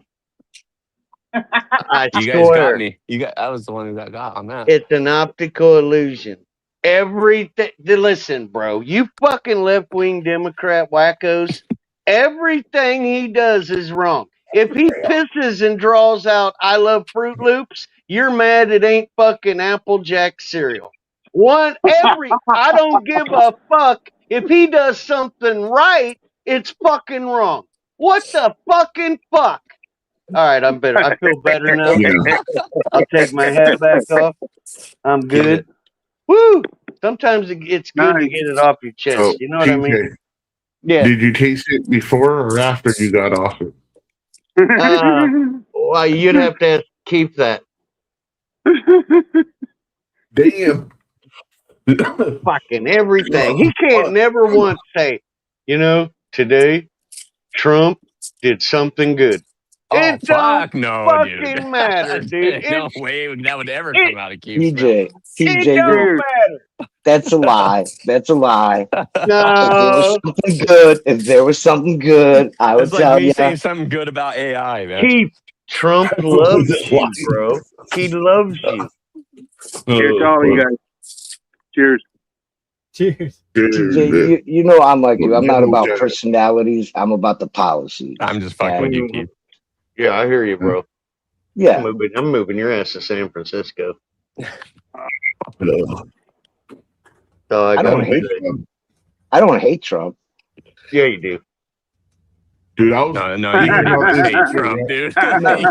I You guys swear. got me. I was the one who got on that. It's an optical illusion. Everything. Listen, bro. You fucking left wing Democrat wackos. Everything he does is wrong. If he pisses and draws out "I love Fruit Loops," you're mad it ain't fucking Applejack cereal. I don't give a fuck if he does something right. It's fucking wrong. What the fucking fuck? All right, I'm better. I feel better now. Yeah. I'll take my hat back off. I'm Get good. it. Woo! Sometimes it's good to Nice. get it off your chest. So, You know what I mean? TJ, Yeah. did you taste it before or after you got off it? Well, you'd have to keep that. Damn. Fucking everything. He can't never once say, today Trump did something good. Oh, It fuck don't no, fucking dude. matter, dude. No way that would ever come out of Keith's mouth. TJ, It TJ, don't matter. that's a lie. That's a lie. If there No. was something good, I would It's like tell me you. saying something good about AI, man. Keith, Trump loves you, bro. He loves you. Cheers to all you guys. Cheers. Cheers. TJ, you know I'm like you. I'm not about personalities. I'm about the policy. I'm just fucking with you, Keith. Yeah, I hear you, bro. Yeah. I'm moving your ass to San Francisco. So I don't gotta hate say. Trump. I don't hate Trump. Yeah, you do. Dude, I was No, you hate Trump, dude.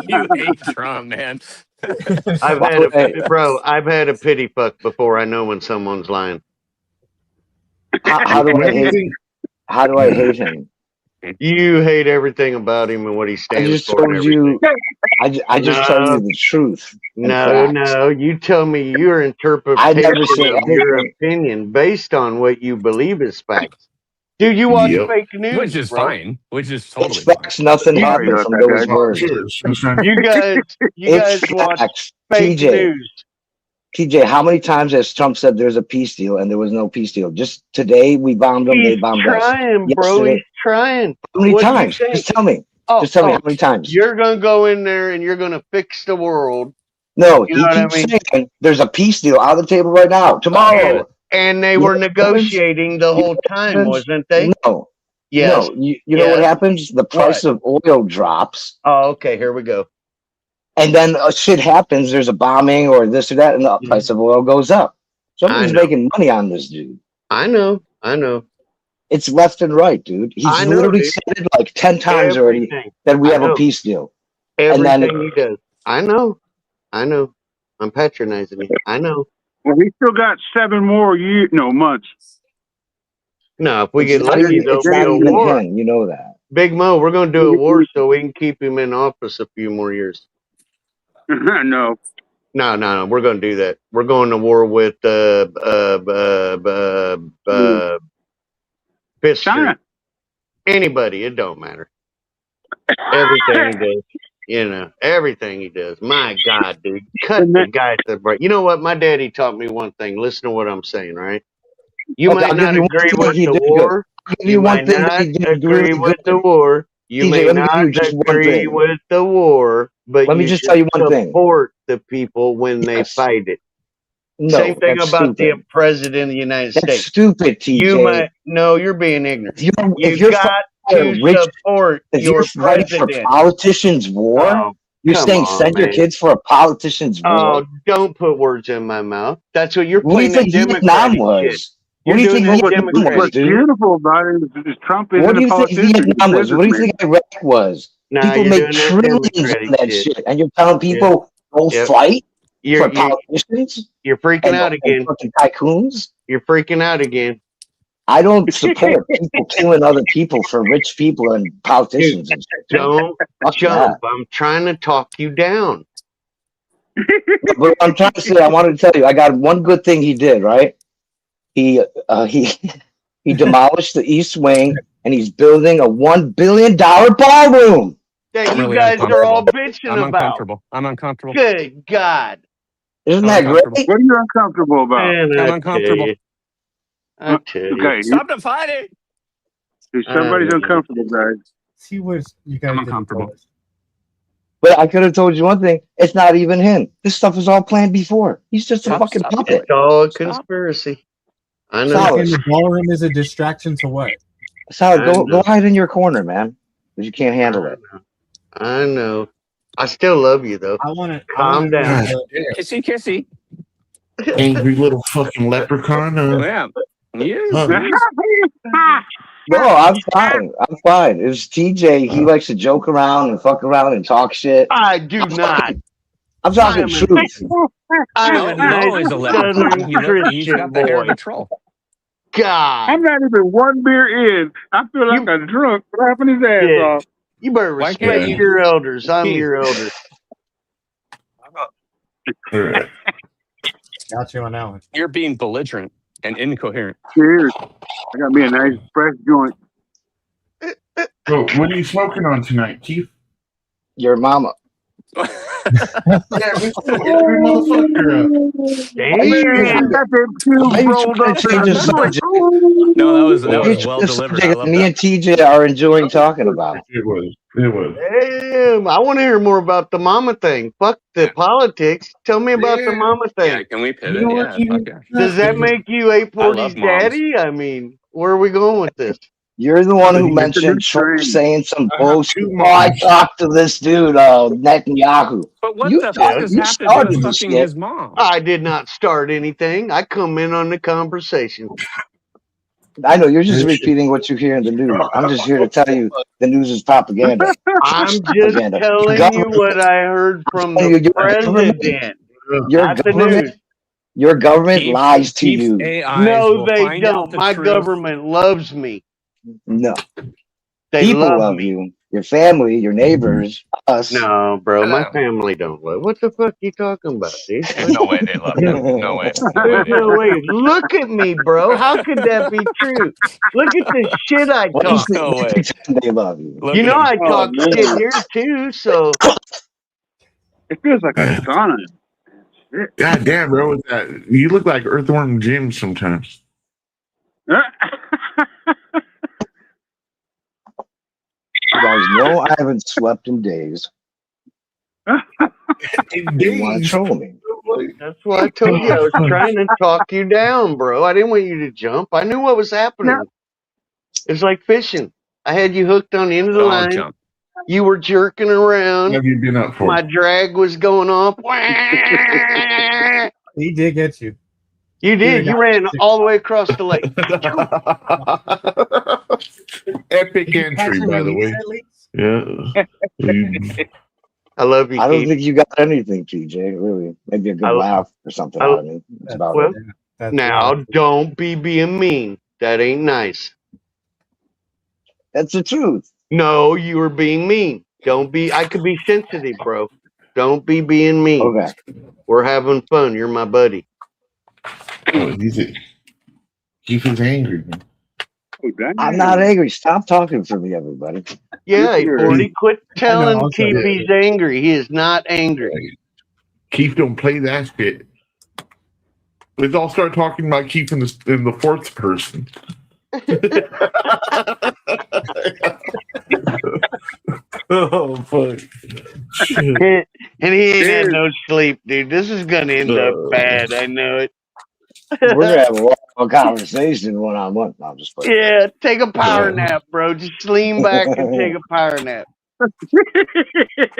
You hate Trump, man. I've had a pity fuck before. I know when someone's lying. How do I hate? How do I hate him? You hate everything about him and what he I stands just for. and told you. everything. I just tell you the truth. and facts. No. You tell me your interpretation I never say of your anything. opinion based on what you believe is facts. Dude, you watch Yep. fake news, Which is bro. fine. Which is totally Facts. Nothing You- happened from those words. You guys It's watch facts. fake TJ, news. TJ, how many times has Trump said there's a peace deal and there was no peace deal? Just today we bombed them, they He's bombed us. trying, bro. Yesterday. He's trying. How many What do you times? think? Just tell me. Oh, Just tell me how many times. You're gonna go in there and you're gonna fix the world. No, You he know what I keeps mean? saying there's a peace deal on the table right now, tomorrow. And they You were know what happens? negotiating the whole time, happens? wasn't they? No. Yes. No, you know what Yes. happens? The price of oil drops, Oh, okay. Here we go. and then shit happens. There's a bombing or this or that, and the price of oil goes up. Somebody's know. making money on this dude. I know. It's left and right, dude. He's I know, literally dude. said it like 10 times already Everything. that we I have know. a peace deal. Everything he does. I know. I'm patronizing you. I know. Well, we still got 7 more months. No, if we It's get not lucky, even, there'll it's be not a even war. him. You know that. Big Mo, we're going to do a war so we can keep him in office a few more years. No. No. We're going to do that. We're going to war with Fifth Street. Anybody. It don't matter. Everything he does. Everything he does. My God, dude. Cut the guy at the break. You know what? My daddy taught me one thing. Listen to what I'm saying, right? You Okay, might I'll give not you one agree thing with he the did good. war. I'll give You you one might thing that not he did agree really with the good. war. You TJ, may let me give not you just one agree thing. with the war, but Let me you just should tell you one thing. support the people when they Yes. fight it. No, Same thing that's about the stupid. president of the United That's States. stupid, TJ. You're being ignorant. If You you're got fighting to rich, support if you're your fighting for president. politicians' war, Oh, you're come saying on, send your man. kids for a politician's war. Oh, don't put words in my mouth. That's what you're What do you playing that think Vietnam Democratic shit. was? What You're do you doing think that Vietnam was, Democratic. dude? Beautiful about it is Trump isn't What do a you think politician. He's a Vietnam was? What do you businessman. think Iraq was? Nah, People you're make doing that trillions Democratic on that shit. shit, and you're telling Yeah. people go Yep. fight You're for politicians you're freaking and out again. fucking tycoons? You're freaking out again. I don't support people killing other people for rich people and Dude, politicians and shit. Dude. don't Fuck jump. that. I'm trying to talk you down. But what I'm trying to say, I wanted to tell you, I got one good thing he did, right? He demolished the East Wing and he's building a $1 billion ballroom. That I'm you really guys are all uncomfortable. bitching I'm about. uncomfortable. I'm uncomfortable. Good God. Isn't I'm that uncomfortable. great? What are you uncomfortable about? Man, I'm I tell uncomfortable. you. I tell you. Okay, Stop the fighting. somebody's I know. uncomfortable, guys. See what you guys I'm did. uncomfortable. But I could have told you one thing. It's not even him. This stuff was all planned before. He's just a Stop. fucking Stop. puppet. It's all a Stop. conspiracy. I know. You're Solid. saying the ballroom is a distraction to what? Solid. I Go know. hide in your corner, man. Because you can't handle it. I know. I still love you though. I want to. Calm down. God, Kissy, kissy. angry little fucking leprechaun. Yeah. Yeah. Huh. No, I'm fine. I'm fine. It's TJ. He likes to joke around and fuck around and talk shit. I do not. I'm talking I'm a- truth. I'm a Mo is nice a leprechaun. Southern He's Christian got the hair of boy. a troll. God. I'm not even one beer in. I feel like a drunk laughing his ass Yeah. off. You better Why can't respect you- your elders. I'm Keith. your elder. All right. Got you on that one. You're being belligerent and incoherent. Cheers. I got me a nice fresh joint. So, what are you smoking on tonight, Keith? Your mama. Yeah, we smoking every motherfucker up. Damn. Got them Why cubes you rolled trying up to in change a the subject? No, that was Why you well change the delivered. I subject love me that. and TJ are enjoying talking about? It was. It was. Damn. I want to hear more about the mama thing. Fuck the politics. Tell me about the Yeah. mama Yeah, thing. can we You pivot? know Yeah, what, Keith? fuck yeah. Does that make you I love 840's moms. daddy? I mean, where are we going with this? You're the one who It's a new mentioned Trump strain. saying some I have bullshit. two Oh, I moms. talked to this dude, Netanyahu. But what You the started- fuck does you have to do started with this fucking shit. his mom? I did not start anything. I come in on the conversation. I know you're just repeating what you hear in the news. I'm just here to tell you the news is propaganda. I'm just Propaganda. telling Your you what I heard from your the government, president, your not the government, news. your government lies to Keith's you. AIs No, will they find out don't. the My truth. government loves me. No, They people love me. you. Your family, your neighbors, us. No, bro, my Hello. family don't love. What the fuck you talking about, dude? There's no way they love him. No way. No way. There's no way. Look at me, bro. How could that be true? Look at the shit I What talk. is No way. they love you? Look You at know him. I Oh, talk man. shit here too, so It feels like a sauna. Shit. God damn, bro. You look like Earthworm Jim sometimes. You guys know I haven't slept in days. You want to troll me? that's why I told you I was trying to talk you down, bro. I didn't want you to jump. I knew what was happening. It's like fishing. I had you hooked on the end of the Don't line. jump. You were jerking What around. have you been up for? My drag was going off. He did get you. You did. You ran all the way across the lake. Epic entry, by the way. Yeah. I love you, I don't Keith. think you got anything, TJ. Really, maybe a good laugh or something out of me. That's about Well, it. now don't be being mean. That ain't nice. That's the truth. No, you were being mean. Don't be. I could be sensitive, bro. Don't be being mean. Okay. We're having fun. You're my buddy. Oh, he's angry. Man. I'm not angry. Stop talking for me, everybody. Yeah, 40. Quit telling also- Keith he's angry. He is not angry. Keith don't play that shit. Let's all start talking about Keith in the fourth person. Oh fuck! And he ain't had no sleep, dude. This is gonna end up bad. I know it. We're gonna have a long conversation one on one. No, I'm just playing. Yeah, take a power nap, bro. Just lean back and take a power nap.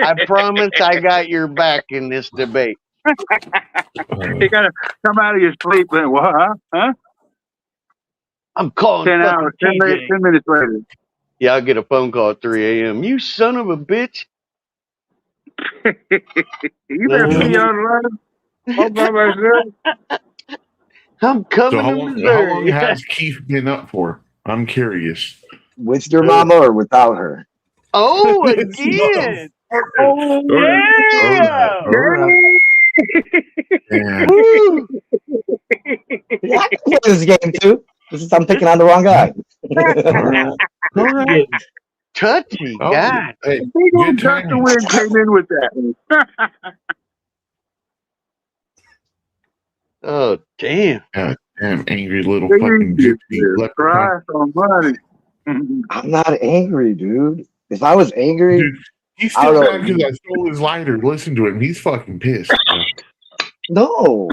I promise I got your back in this debate. You gotta come out of your sleep and what? Huh? I'm calling 10 fucking hours, 10 TJ. minutes, 10 minutes later. Yeah, I'll get a phone call at 3 a.m. You son of a bitch. You better be online. All by myself. I'm coming So to how Missouri. long has Keith been up for? I'm curious. With your mama or without her? Oh, again. Oh, yeah. All right. Yeah. Woo. Yeah, I can play this game too. I'm picking on the wrong guy. All right. Touchy, Oh, God. hey, Big old good gust of timing. wind came in with that. Oh, damn. God damn, angry little fucking gypsy leprechaun. Christ almighty. I'm not angry, dude. If I was angry, Dude, he's I still don't mad know. because I stole his lighter. Listen to him. He's fucking pissed. No.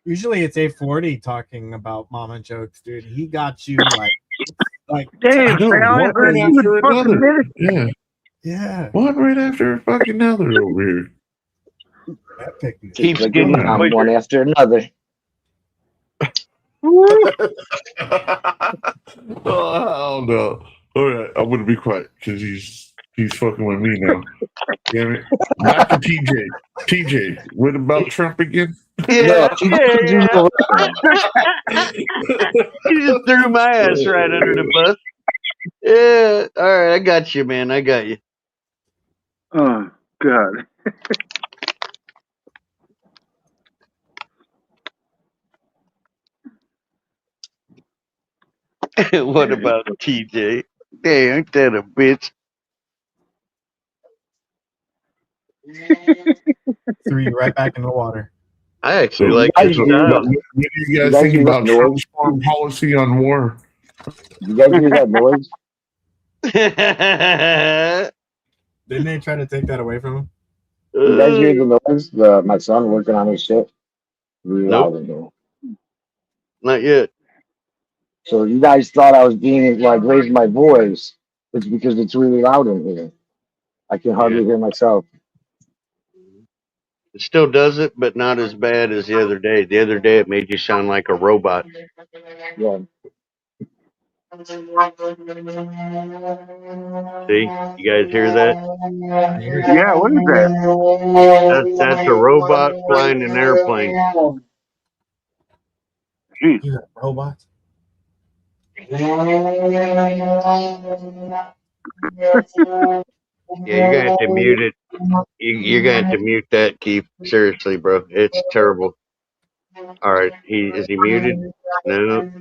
Usually it's 840 talking about mama jokes, dude. He got you like Damn, I know, man, I one heard right you after in fucking another. minutes. Yeah. yeah. One right after fucking another over here. Keeps Like getting one quicker. after another. Oh no! All right, I'm gonna be quiet because he's fucking with me now. Damn it! Back to TJ. TJ, what about Trump again? Yeah, No, you just threw my ass right under the bus. Yeah, all right, I got you, man. I got you. Oh, God. What about TJ? Hey, ain't that a bitch? Threw you right back in the water. I actually So, like guys his do style. what do you guys guys think do that about noise? Trump's foreign policy on war? You guys hear that noise? Didn't they try to take that away from him? You guys hear the noise? My son working on his shit. Really Nope. loud in here. Not yet. So you guys thought I was being like raising my voice. It's because it's really loud in here. I can hardly hear myself. It still does it, but not as bad as the other day. The other day, it made you sound like a robot. Yeah. See, you guys hear that? Yeah, what is that? That's a robot flying an airplane. Jeez. You got robots? Yeah, you're gonna have to mute it. You're gonna have to mute that, Keith. Seriously, bro, it's terrible. All right, is he muted? No.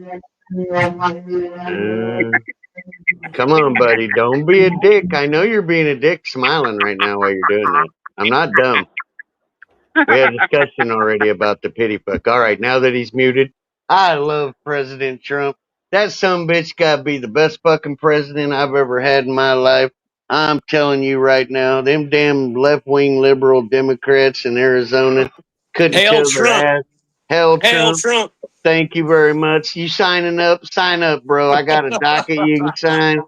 Come on, buddy. Don't be a dick. I know you're being a dick, smiling right now while you're doing that. I'm not dumb. We had a discussion already about the pity fuck. All right, now that he's muted, I love President Trump. That sumbitch gotta be the best fucking president I've ever had in my life. I'm telling you right now, them damn left-wing liberal Democrats in Arizona couldn't Hail tell Trump. their ass. Hell, Hail Trump. Trump. Thank you very much. You signing up? Sign up, bro. I got a docket you can sign.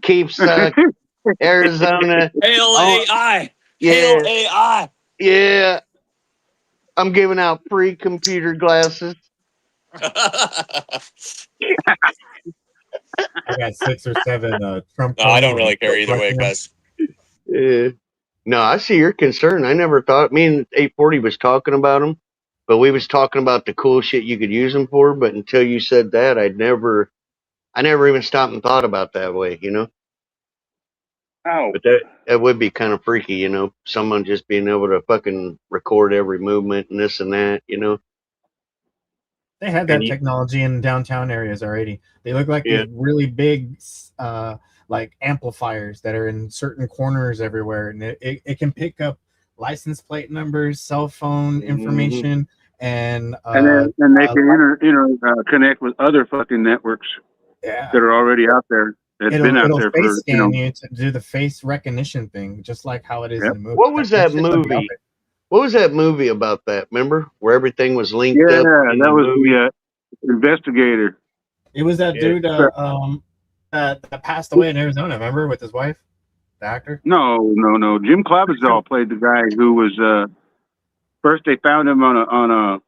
Keep suck. Arizona. Hail Oh, AI. yeah. Hail AI. Yeah. I'm giving out free computer glasses. I got 6 or 7 Trump. No, I don't really care either way, guys. Yeah. No, I see your concern. I never thought. Me and 840 was talking about them, but we was talking about the cool shit you could use them for. But until you said that, I never even stopped and thought about that way. Oh, But that would be kind of freaky. Someone just being able to fucking record every movement and this and that. They had And that technology in downtown areas already. They look like Yeah. these really big, like amplifiers that are in certain corners everywhere, and it can pick up license plate numbers, cell phone information, and and they can connect with other fucking networks yeah, that are already out there. That's been out it'll there face for scan you to do the face recognition thing, just like how it is Yep. in the movie. What was that shit's gonna be out movie? there. What was that movie about that? Remember where everything was linked Yeah, up in that the was movie? the investigator. It was that Yeah. dude that passed away in Arizona. Remember, with his wife, the actor. No. Jim Clavizol played the guy who was first they found him on a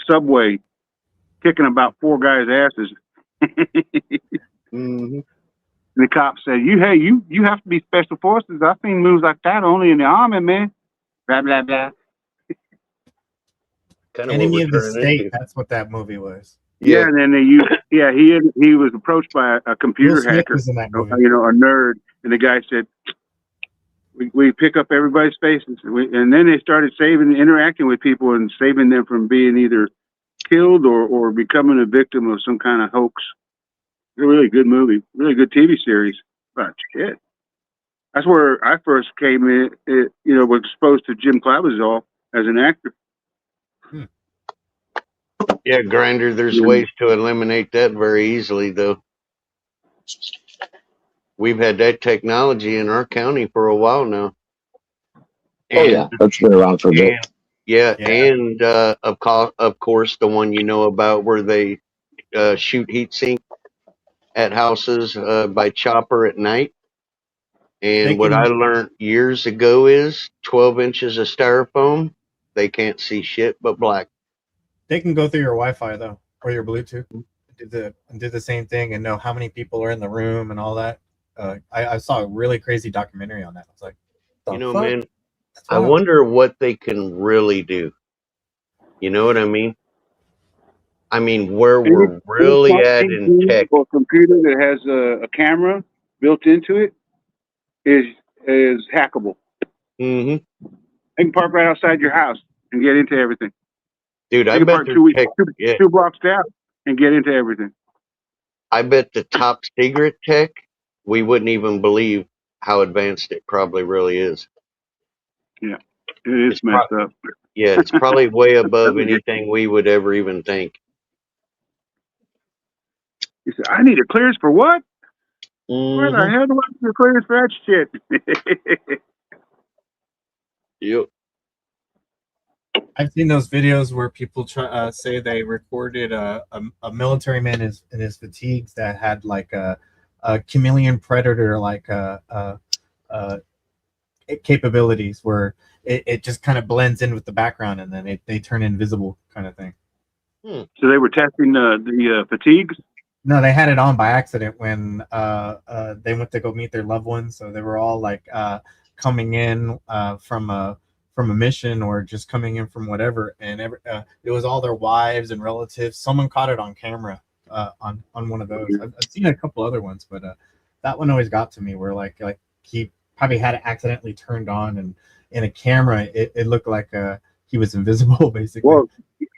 subway kicking about 4 guys' asses. Mm-hmm. The cop said, "You have to be special forces. I've seen moves like that only in the army, man." Blah blah blah. Kind of Enemy what of we're the turning State. into. That's what that movie was. Yeah, and then he was approached by a computer Will Smith hacker, was in that movie. a nerd, and the guy said, "We pick up everybody's faces," and then they started interacting with people and saving them from being either killed or becoming a victim of some kind of hoax. It's a really good movie, really good TV series. But shit, that's where I first came in. Was exposed to Jim Clavizol as an actor. Yeah, Grinder. There's ways to eliminate that very easily, though. We've had that technology in our county for a while now. Oh yeah, that's been around for a bit. And of course, the one about where they shoot heat sink at houses by chopper at night. And what I learned years ago is 12 inches of styrofoam, they can't see shit but black. They can go through your Wi-Fi though, or your Bluetooth, do the same thing and know how many people are in the room and all that. I saw a really crazy documentary on that. I was like, Man, I wonder what they can really do. You know what I mean? I mean, where we're really at in tech. Or computer that has a camera built into it is hackable. Mm-hmm. They can park right outside your house and get into everything. Dude, I can bet park there's two blocks down and get into everything. I bet the top secret tech, we wouldn't even believe how advanced it probably really is. Yeah, it is messed up. Yeah, it's probably way above anything we would ever even think. He said, "I need a clearance for what? Where the Mhm. hell do I need a clearance for that shit?" Yep. I've seen those videos where people say they recorded a military man in his fatigues that had like a chameleon predator capabilities where it just kind of blends in with the background and then they turn invisible kind of thing. So they were testing the fatigues. No, they had it on by accident when they went to go meet their loved ones. So they were all like coming in from a mission or just coming in from whatever, and it was all their wives and relatives. Someone caught it on camera on one of those. I've seen a couple other ones, but that one always got to me. Where like he probably had it accidentally turned on, and in a camera it looked like he was invisible basically. Well,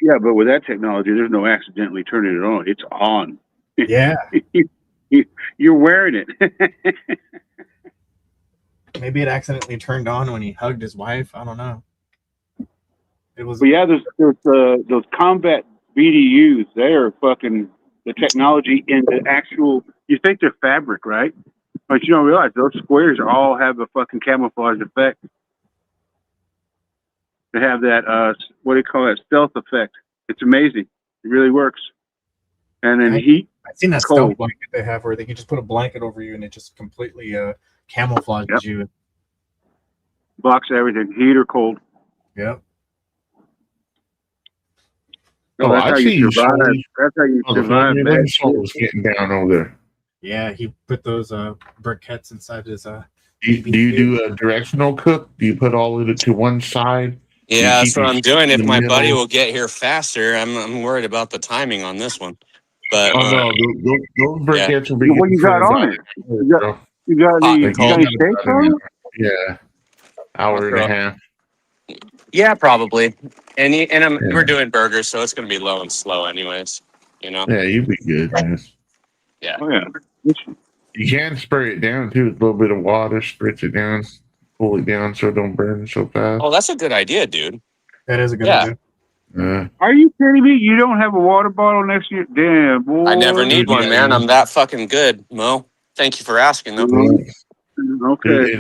yeah, but with that technology, there's no accidentally turning it on. It's on. Yeah. You're wearing it. Maybe it accidentally turned on when he hugged his wife. I don't know. It was. But yeah, those combat BDUs. They are fucking the technology in the actual. You think they're fabric, right? But you don't realize those squares all have a fucking camouflage effect. They have that what do you call that, stealth effect. It's amazing. It really works. And then heat. I've seen that cold. stealth blanket they have where they can just put a blanket over you and it just completely camouflages you. Blocks everything, heat or cold. Yep. No, that's how you survive. That's how you survive. Soul was getting down over there. Yeah, he put those briquettes inside his Do you do a directional cook? Do you put all of it to one side? Do you Yeah, that's keep what your I'm shit doing. in If the my buddy middle? will get here faster, I'm worried about the timing on this one. But Oh no, those yeah, briquettes will be What getting you got served on out it? in an hour, You got bro. you got hot any and Like you got got any cold. steaks about on it? yeah, hour and a So, half. yeah, probably. And Yeah, we're doing burgers, so it's gonna be low and slow, anyways. You know. yeah, you'll be good, man. Yeah. Oh yeah. You can spray it down too. With a little bit of water, spritz it down, pull it down so it don't burn so fast. Oh, that's a good idea, dude. That is a good Yeah. idea. Are you kidding me? You don't have a water bottle next to you? Damn, boy. I never need Dude, one, man. I'm that fucking good, Mo. Thank you for asking, though. Okay.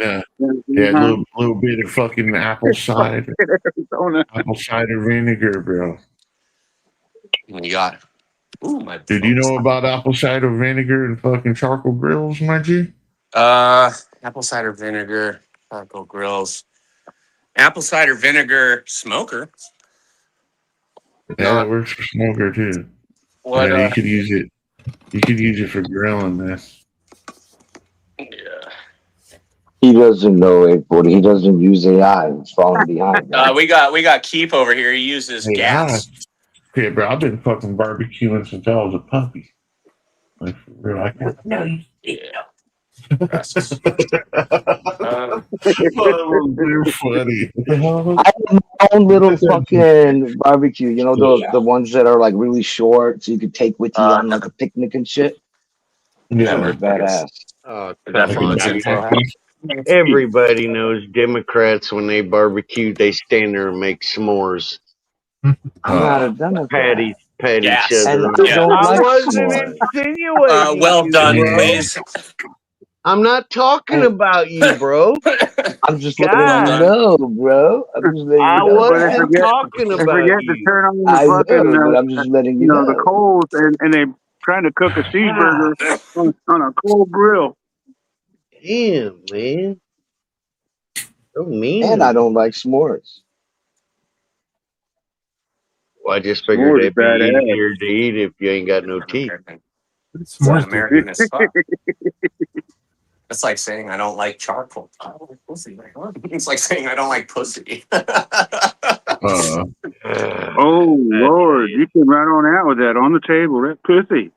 Yeah, a little bit of fucking apple cider, Arizona. apple cider vinegar, bro. What you got? Ooh, my. Dude, you know about apple cider vinegar and fucking charcoal grills, my G? Apple cider vinegar, charcoal grills, apple cider vinegar smoker. Yeah, that works for smoker too. What? Yeah, you could use it. You could use it for grilling this. He doesn't know it, but he doesn't use AI. He's falling behind. We got Keep over here. He uses gas. Yeah, bro, I've been fucking barbecuing since I was a puppy. Like, for real, I can't. Yeah. You're funny. I have my own little fucking barbecue. You know the ones that are like really short, so you could take with you on like a picnic and shit. Yeah, They're badass. Oh, That come on, Fonz info. dude. Everybody knows Democrats when they barbecue, they stand there and make s'mores. I'm not a Democrat. Patty Yes. each other. And I don't I like wasn't s'mores. insinuating. Well you, done, bro. Blaze. I'm not talking about you, bro. I'm just letting God. you know, bro. I'm just letting I you know. wasn't talking They about forget to you. turn on the I fucking, know, but I'm just letting you the know. coals, and they trying to cook a cheeseburger on a coal grill. Damn, man. So mean. And I don't like s'mores. Well, I just figured S'mores it'd be badass. easier to eat if you ain't got no teeth. It's American as fuck. It's like saying I don't like charcoal. I don't like pussy. It's like saying I don't like pussy. Oh Lord, you came right on out with that on the table. That pussy.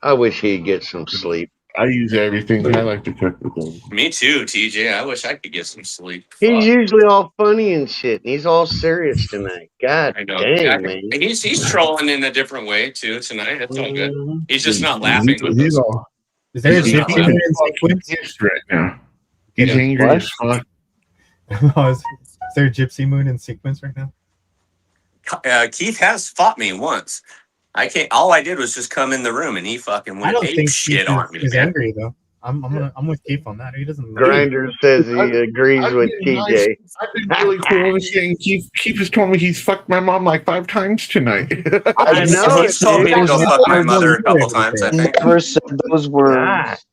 I wish he'd get some sleep. I use everything. I like to cook with them. Me too, TJ. I wish I could get some sleep. He's usually all funny and shit, and he's all serious tonight. God I know. dang, Yeah, man. and he's trolling in a different way too tonight. That's all good. He's just not He's- laughing with he's us. all- Is there a he's gypsy fucking moon in sequence? pissed right now. He's Yeah. angry What? as fuck. Oh, is there a gypsy moon in sequence right now? Keith has fought me once. I can't. All I did was just come in the room, and he fucking I went don't ape think shit Keith on me. is Man. angry though. I'm with Keith on that. He doesn't. Grinder says he agrees I've with been TJ. nice. I've been really cool with saying Keith has told me he's fucked my mom like 5 times tonight. I know He's told me to go fuck my mother a couple times. I think. Never said those words.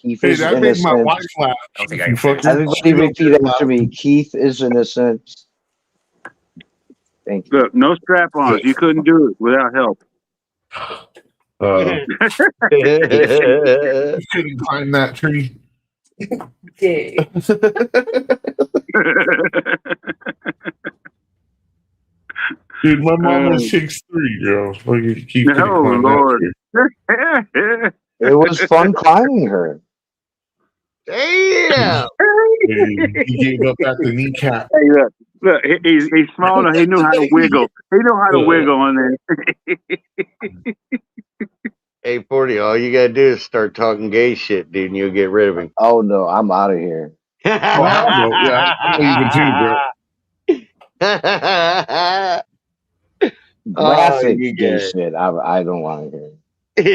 Keith Hey, is that made my innocent. wife laugh. I don't think I You can finish. fucking Everybody shit repeat up after me. Keith is innocent. Thank you. Look, no strap-ons. You couldn't do it without help. You couldn't climb that tree. Dude, my mom was 6'3", girl. Fucking Keith couldn't Oh climb Lord. that tree. It was fun climbing her. Damn. Dude, he gave up at the kneecap. Hey, look, he's small enough. He knew how to wiggle. He knew how to wiggle on there. Hey, 40, all you gotta do is start talking gay shit, dude, and you'll get rid of him. Oh no, I'm out of here. Oh, I'm Graphic you gay good. shit. I don't want to hear.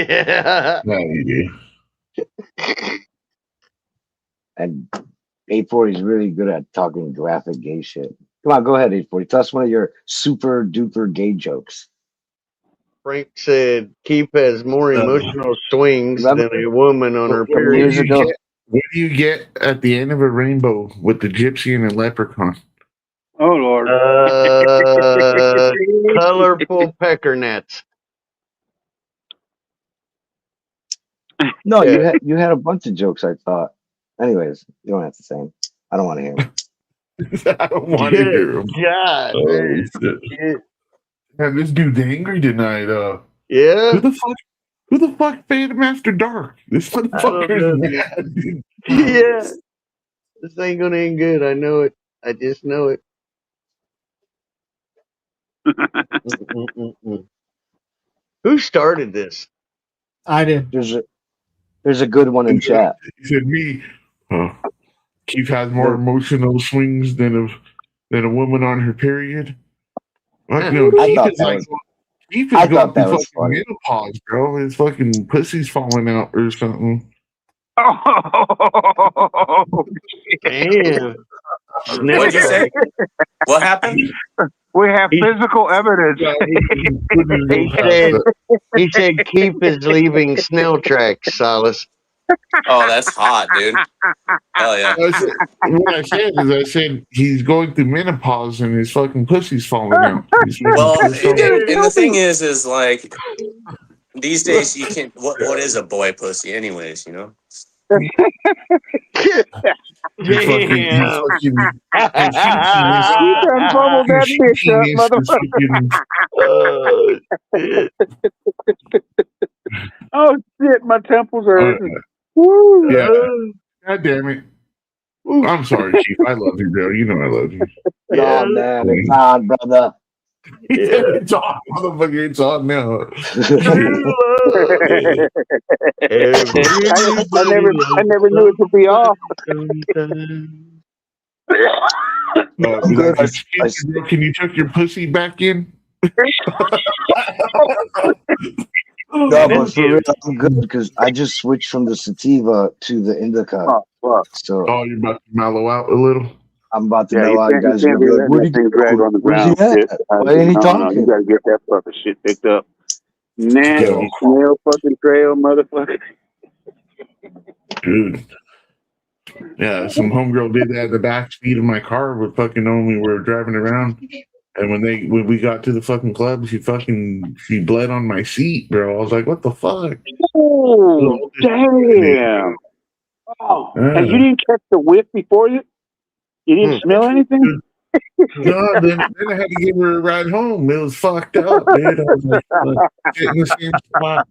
Yeah. No, you do. And 840 is really good at talking graphic gay shit. Come on, go ahead, 840. Tell us one of your super duper gay jokes. Frank said Keith has more emotional swings than a woman on her What period. do you get at the end of a rainbow with the gypsy and the leprechaun? Oh Lord. Colorful pecker nets. No, you had a bunch of jokes. I thought. Anyways, you don't have to say them. I don't want to hear them. I don't want to hear him. God, Oh, man. shit. Man, this dude's angry tonight. Yeah. Who the fuck paid him after dark? This motherfucker is mad, dude. Yeah. This ain't gonna end good. I know it. I just know it. Who started this? I did. There's a good one in chat. He said me. Keith has more emotional swings than a woman on her period. Like, you know, Keith is like Keith is going through fucking menopause, bro. His fucking pussy's falling out or something. Oh, damn. What'd you say? What happened? We have physical evidence. He said Keith is leaving snail tracks, Silas. Oh, that's hot, dude. Hell yeah. What I said he's going through menopause and his fucking pussy's falling out. Well, and the thing is like these days you can't. What is a boy pussy, anyways? You know. Damn. Oh shit, my temples are. Woo. Yeah. God damn it. I'm sorry, Chief. I love you, bro. You know I love you. Oh man, it's on, brother. It's on, motherfucker. It's on now. I never knew it would be off. Can you tuck your pussy back in? No, but for real, I'm good because I just switched from the sativa to the indica. So you're about to mellow out a little. I'm about to mellow out. You guys are gonna be like, "Where'd he go? Where's he at? Why ain't he talking?" You gotta get that fucking shit picked up. Nasty snail fucking trail, motherfucker. Dude. Yeah, some homegirl did that in the back seat of my car with fucking when we were driving around. And when we got to the fucking club, she bled on my seat, bro. I was like, what the fuck? Oh, damn. Oh, and you didn't catch the whiff before you? You didn't smell anything? No, then I had to give her a ride home. It was fucked up, dude. I was like, get in the same spot.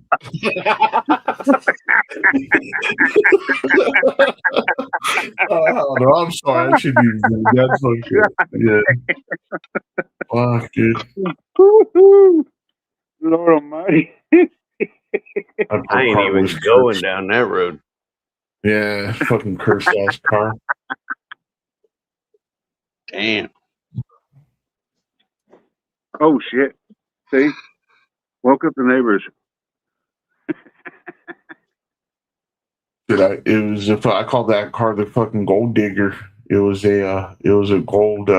Oh, no, I'm sorry. I shouldn't even do that. That's okay. Yeah. Fuck, dude. Lord Almighty. I ain't even going down that road. Yeah, fucking cursed ass car. Damn. Oh shit. See? Woke up the neighbors. I called that car the fucking gold digger. It was a gold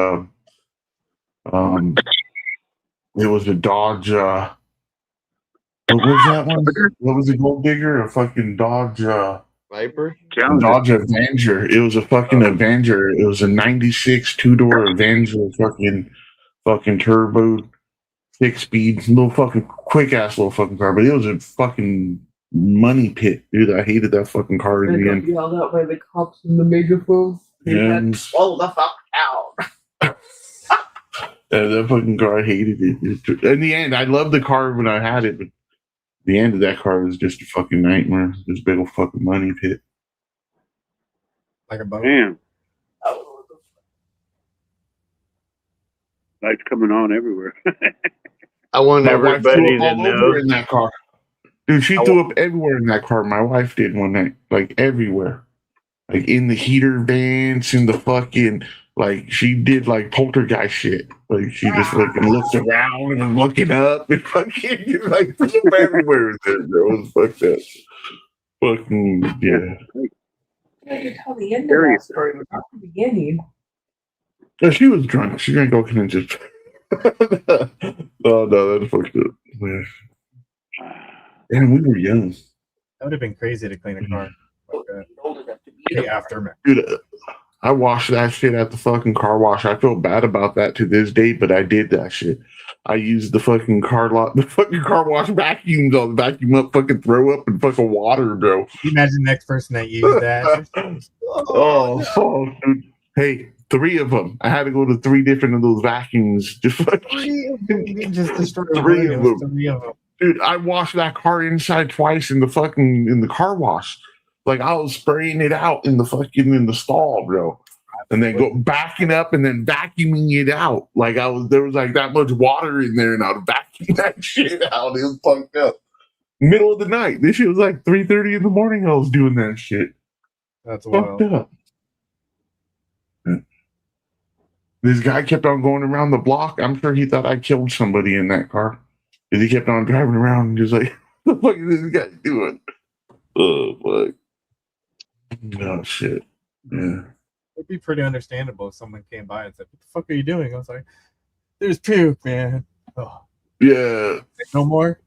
it was a Dodge what was that one? What was a gold digger? A fucking Dodge Viper? Dodge Avenger. It was a fucking Avenger. It was a 96 two-door Avenger fucking turbo 6-speed, little fucking quick ass little fucking car, but it was a fucking money pit, dude. I hated that fucking car in the end. Yelled out by the cops in the megaphone. And Swallow the fuck out. that fucking car, I hated it. In the end, I loved the car when I had it, but the end of that car was just a fucking nightmare. This big old fucking money pit. Like a boat. Damn. Lights coming on everywhere. I want My wife everybody threw to up all know. over in that car. Dude, she threw up everywhere in that car. My wife did one night. Like everywhere. Like in the heater vents, in the fucking, like she did like poltergeist shit. Like she just fucking looked around and looking up and fucking like everywhere was there, bro. It was fucked up. Fucking yeah. You tell the end of that story, but not the beginning. Yeah, she was drunk. She drank all kinds of. Oh no, that's fucked up. Yeah. And we were young. That would have been crazy to clean a car. The aftermath. Dude, I washed that shit at the fucking car wash. I feel bad about that to this day, but I did that shit. I use the fucking the fucking car wash vacuums on vacuum up fucking throw up and fucking water, bro. Can you imagine the next person that used that? Oh, fuck, dude. Hey, 3 of them. I had to go to 3 different of those vacuums. Just fucking just destroy 3 of them. Dude, I washed that car inside twice in the car wash. Like I was spraying it out in the stall, bro. And then go backing up and then vacuuming it out. Like there was like that much water in there and I was vacuuming that shit out. It was fucked up. Middle of the night. This shit was like 3:30 in the morning. I was doing that shit. That's Fucked wild. up. This guy kept on going around the block. I'm sure he thought I killed somebody in that car. Because he kept on driving around and just like, what the fuck is this guy doing? Oh, fuck. No, shit. Yeah. It'd be pretty understandable if someone came by and said, "What the fuck are you doing?" I was like, "There's puke, man." Oh, Yeah. no more.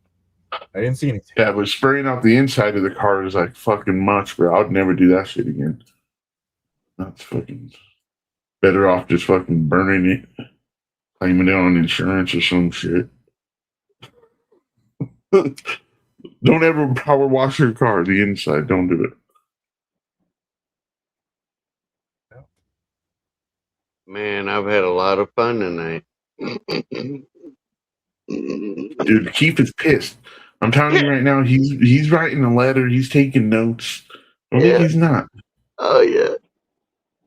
I didn't see anything. Yeah, but spraying out the inside of the car is like fucking much, bro. I'd never do that shit again. That's fucking better off just fucking burning it, claiming it on insurance or some shit. Don't ever power wash your car, the inside. Don't do it. Man, I've had a lot of fun tonight. Dude, Keith is pissed. I'm telling you right now, he's writing a letter, he's taking notes. Yeah. He's not. Oh yeah.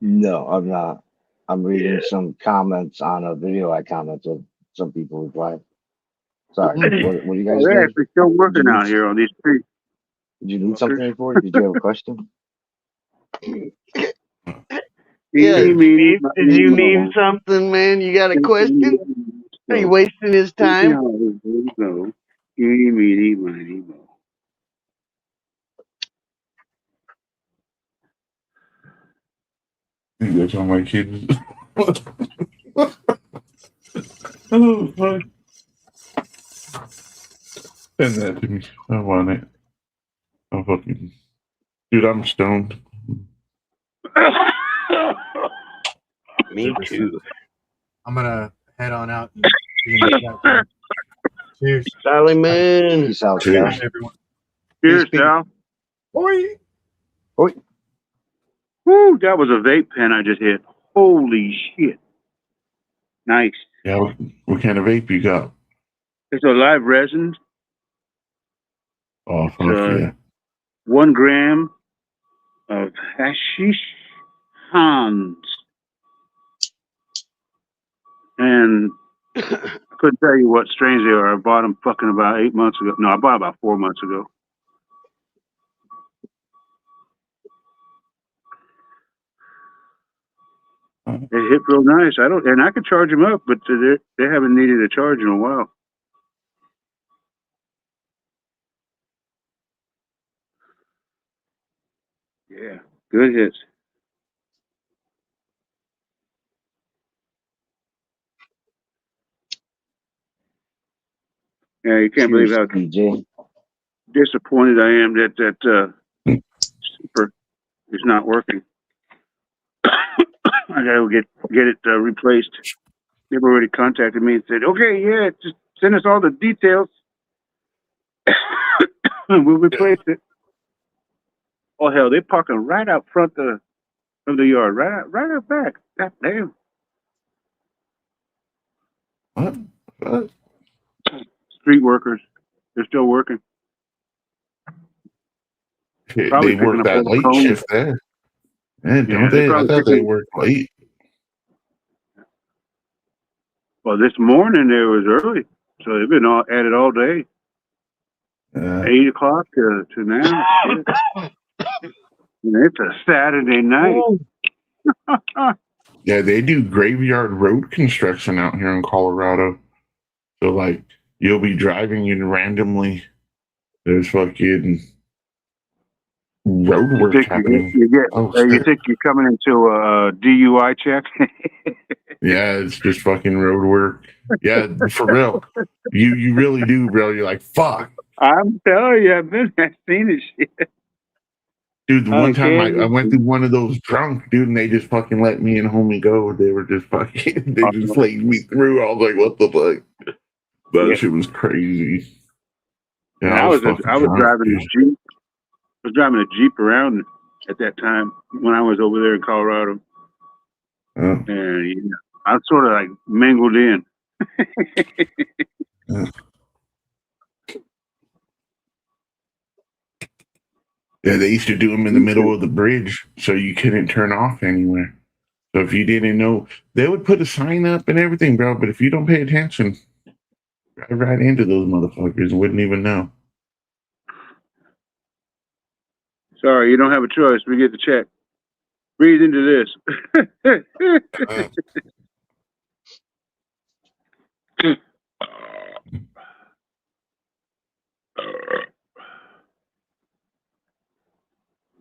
No, I'm not. I'm reading some comments on a video I commented. Some people replied. Sorry, what are you guys They're doing? actually still working out here on these streets. Did you need something for it? Did you have a question? Yeah, Eeny, meeny, did you miny, need something, man? You got a question? Are you wasting his time? Eeny, meeny, miny, moe. I think that's all my kids. Oh, fuck. Send that to me. I want it. I'm fucking. Dude, I'm stoned. Me too. I'm gonna head on out. And be in the chat. Cheers, Sally man. Peace out, Cheers. Sal. everyone. Cheers, Sal. Oi. Oi. Woo, that was a vape pen I just hit. Holy shit. Nice. Yeah, what kind of vape you got? It's a live resin. Oh, fuck yeah. 1 gram of hashish Hans. And I couldn't tell you what strains they are. I bought them fucking about 8 months ago. No, I bought about 4 months ago. It hit real nice. I could charge them up, but they haven't needed a charge in a while. Yeah, good hits. Yeah, you can't believe how PJ. disappointed I am that Super is not working. I gotta get it replaced. They've already contacted me and said, "Okay, yeah, just send us all the details, and we'll replace it." Oh hell, they're parking right out front of the yard, right out back. God damn. What? Street workers, they're still working. Probably They work picking up that all the late cones. shift there. Man, Yeah, don't they they? I probably thought pick they up- worked late. Well, this morning it was early, so they've been at it all day. 8 o'clock to now. Shit. And it's a Saturday night. Yeah, they do graveyard road construction out here in Colorado. So, like, you'll be driving and randomly there's fucking road work happening. You shit. think you're coming into a DUI check? Yeah, it's just fucking road work. Yeah, for real. You really do, bro. You're like, fuck. I'm telling you, I've seen this shit. Dude, the one time Okay. I went through one of those drunk, dude, and they just fucking let me and homie go. They were just fucking, they just laid me through. I was like, what the fuck? That Yeah. shit was crazy. And Yeah, I was fucking drunk, driving dude. a Jeep. I was driving a Jeep around at that time when I was over there in Colorado, Yeah. and yeah, I was sort of like mingled in. Yeah, they used to do them in the middle of the bridge, so you couldn't turn off anywhere. So if you didn't know, they would put a sign up and everything, bro. But if you don't pay attention, drive right into those motherfuckers and wouldn't even know. Sorry, you don't have a choice. We get the check. Breathe into this.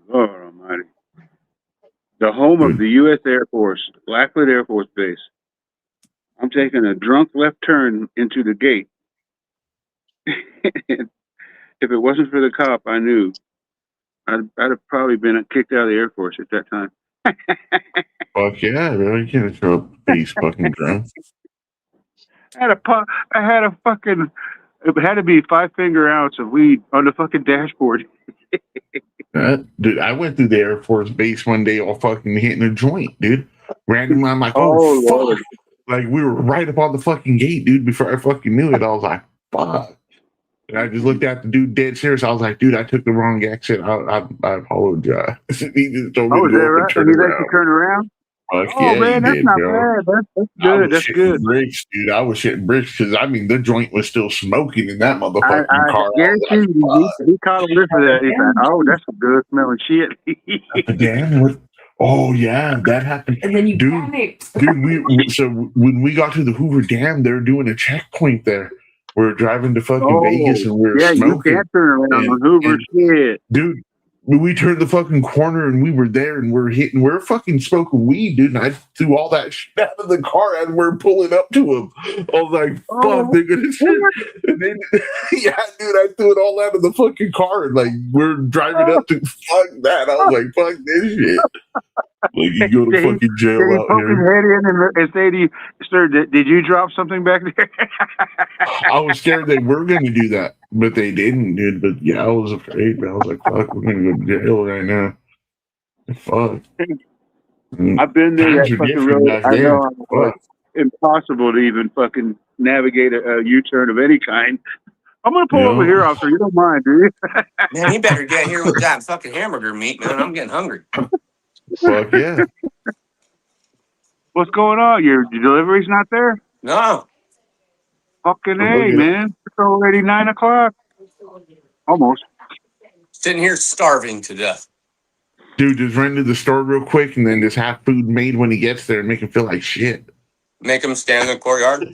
Lord Almighty. The home of the U.S. Air Force, Lackland Air Force Base. I'm taking a drunk left turn into the gate. If it wasn't for the cop, I knew I'd have probably been kicked out of the Air Force at that time. Fuck yeah, bro. You can't show up face fucking drunk. I had a fucking. It had to be 5-finger ounce of weed on the fucking dashboard. Dude, I went through the Air Force Base one day all fucking hitting a joint, dude. Randomly, I'm like, oh, fuck. Lord. Like, we were right up on the fucking gate, dude, before I fucking knew it. I was like, fuck. And I just looked at the dude dead serious. I was like, dude, I took the wrong exit. I apologize. He just told me to Oh, is go that up and right? turn And he let you around. turn around? Fuck Oh, yeah, man, he that's did, not bro. bad. That's I good. was That's shitting good. bricks, dude. I was shitting bricks because, I mean, the joint was still smoking in that I motherfucking car. I was guarantee you, he caught a whiff of that. He's like, oh, that's some good smelling shit. like, damn, what? Oh, yeah, that happened. And then you Dude, so when we got to the Hoover Dam, they were doing a checkpoint there. We were driving to fucking Vegas and we were yeah, you smoking. can't turn around And- on Hoover and- shit. Dude, we turned the fucking corner and we were there and we're fucking smoking weed, dude. And I threw all that shit out of the car and we're pulling up to him. I was like, fuck, they're gonna shoot. And then, yeah, dude, I threw it all out of the fucking car and like we're driving up to fuck that. I was like, fuck this shit. Like, you go to Did he- fucking jail Did he out poke his here. head in and say to you, sir, did you drop something back there? I was scared they were going to do that, but they didn't, dude. But yeah, I was afraid. But I was like, fuck, we're going to go to jail right now. Fuck. I've been there, Times that are fucking different road. back I then. know Fuck. it's impossible to even fucking navigate a U-turn of any kind. I'm going to pull over Yeah. here, officer. You don't mind, do you? Man, you better get here with that fucking hamburger meat, man. I'm getting hungry. Fuck yeah. What's going on? Your delivery's not there? No. Fucking Look A, at- man. It's already 9 o'clock. Almost. Sitting here starving to death. Dude, just run to the store real quick and then just have food made when he gets there and make him feel like shit. Make him stand in the courtyard.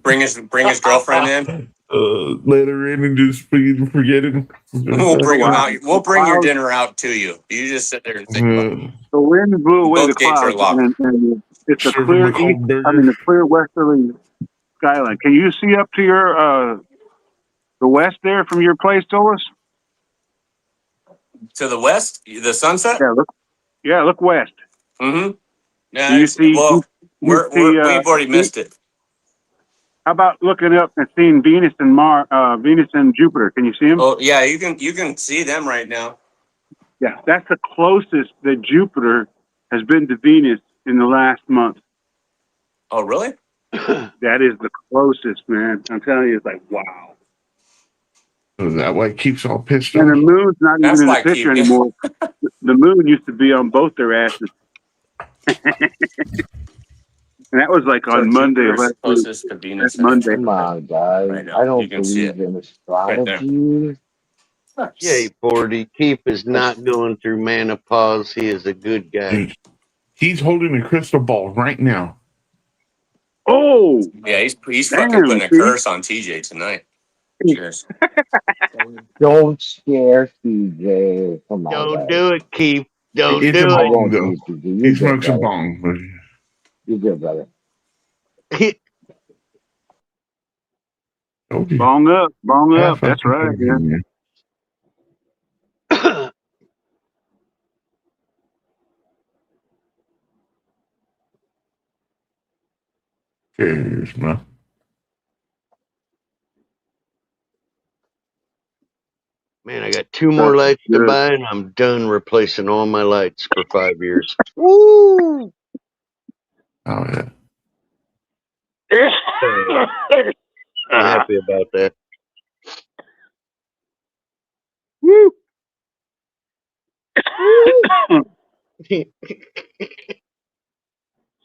Bring his girlfriend in. Let her in and just forget it. We'll bring him out. We'll bring your dinner out to you. You just sit there and think about it. The wind blew away the Both gates are clouds, locked. and it's a Serve clear him a cold east. burger. I mean, the clear westerly skyline. Can you see up to your the west there from your place, Tolis? To the west, the sunset. Yeah, look west. Mm-hmm. Yeah. Do you see? Well, you see, we've already missed it. How about looking up and seeing Venus and Venus and Jupiter? Can you see them? Oh yeah, you can see them right now. Yeah, that's the closest that Jupiter has been to Venus in the last month. Oh really? That is the closest, man. I'm telling you, it's like wow. Is that why he keeps all pissed And off? the moon's not That's even in the like picture keep- anymore. The moon used to be on both their asses. And that was like on Monday. Jupiter's Last week. closest to Venus. That's Monday. Come on, guys. Right now. I You don't can see believe in Right there. astrology. J40, Keith is not going through menopause. He is a good guy. Dude, he's holding a crystal ball right now. Oh, Yeah, he's Damn, fucking putting a see? curse on TJ tonight. Cheers. Don't scare CJ. Come on, Don't guys. do it, Keith. Don't It's a do I bong, won't though. do it, CJ. He You're good, smokes a brother. bong. You're good, brother. it. Told you. bong up, bong Yeah, up. That's fucking right. told you, Yeah. man. Cheers, man. got 2 more lights to good. buy, and I'm done replacing all my lights for 5 years. Woo! Oh yeah. I'm happy about that. Woo!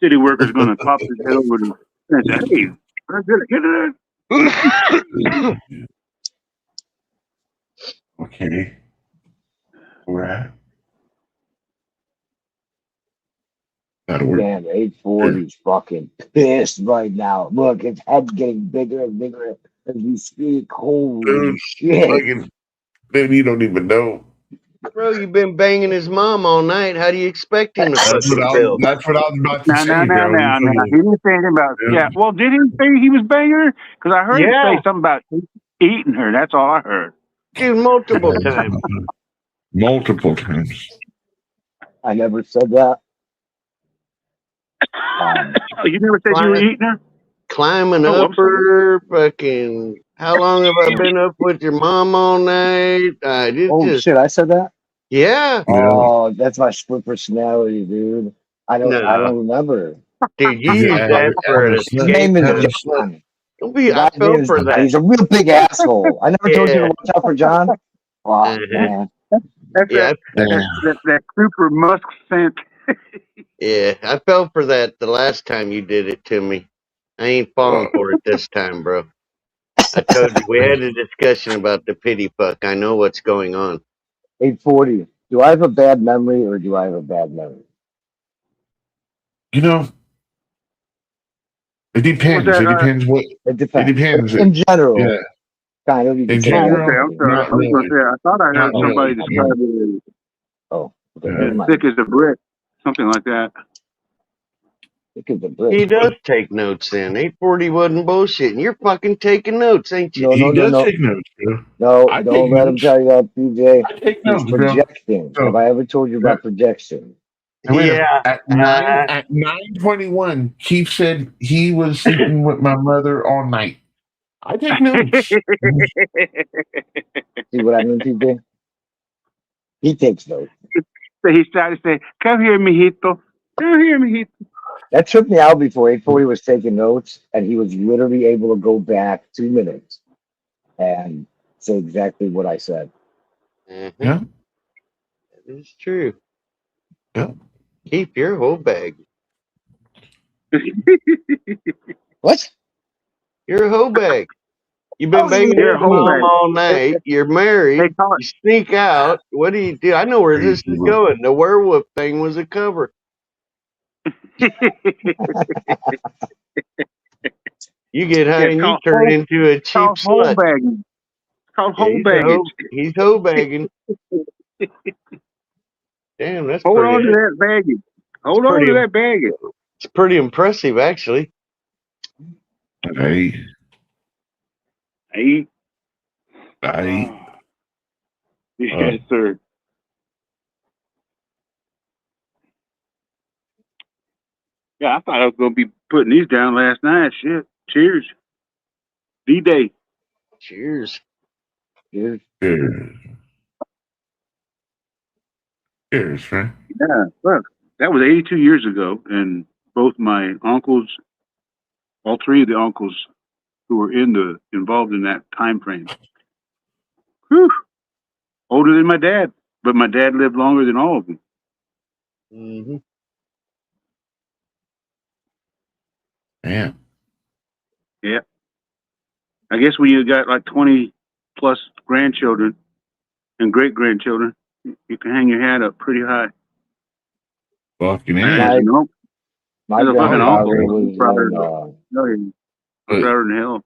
City worker's gonna pop his head over and say, "Hey, I get it." Okay. We're at. That'll work. Damn, 840's fucking pissed right now. Look, his head's getting bigger and bigger as we speak. Holy Dude, shit. fucking, man, you don't even know. Bro, you've been banging his mom all night. How do you expect him to That's what fucking I feel? that's what I was about to Now, say, bro. now. He didn't say anything about. Yeah. Well, did he say he was banging her? Because I heard him Yeah. say something about eating her. That's all I heard. Dude, multiple times. Multiple times. I never said that. You never said you were eating her? Climbing Oh, up her, fucking. How long have I been up with your mom all night? Oh Just, shit, I said that? yeah. Oh, that's my split personality, dude. I don't remember. Dude, you Yeah, use that for an His name escape. is John. Don't be, I Guy's name fell is for John. that. He's a real big asshole. I never told you to Yeah. watch out for John. Wow, Uh-huh. man. That's Yeah, that super musk scent. yeah, I fell for that the last time you did it to me. I ain't falling for it this time, bro. I told you we had a discussion about the pity fuck. I know what's going on. 840. Do I have a bad memory or do I have a bad memory? You know, it depends. that, It depends what. It depends. It depends. In general, Yeah. kind of. You can In say that. general, Okay, I'm sorry. not I was really. going to say, I thought I heard Not somebody really. describe it Oh, okay, Yeah. never as mind. thick as a brick, something like that. Thick as a brick. He does take notes then. 840 wasn't bullshitting. You're fucking taking notes, ain't you? No, He does take notes, bro. No, I don't take let him notes. tell you that, PJ. I take He's notes, bro. projecting. So, Have I ever told you about projection? and wait a- Yeah. At 9:21, Keith said he was sleeping with my mother all night. I take notes. See what I mean, PJ? He takes notes. So he started saying, "Come here, mijito. Come here, mijito." That took me out before 840 was taking notes, and he was literally able to go back 2 minutes and say exactly what I said. Mhm. Yeah. That is true. Yeah. Keep your whole bag. What? You're a hoe bag. You've been Oh, banging You're your a hoe mom bag. all night. You're married. They call You sneak out. What do you do? I know where this is going. The werewolf thing was a cover. You get high and you turn into a cheap called hoe slut. bagging. It's called Yeah, hoe baggage. he's hoe bagging. Damn, that's Hold pretty. on to that baggage. Hold on pretty- to that baggage. It's pretty impressive, actually. Hey, Hey. Yes, sir. Yeah, I thought I was gonna be putting these down last night. Shit. Cheers. D-Day. Cheers. Cheers. Cheers, friend. Yeah, look, that was 82 years ago, and both my uncles, all three of the uncles who were involved in that time frame, whew, older than my dad, but my dad lived longer than all of them. Mm-hmm. Man. Yeah. I guess when you got like 20 plus grandchildren and great grandchildren, you can hang your hat up pretty high. Fucking As yeah. an uncle. My As a fucking grandfather uncle, was I'm prouder But than hell.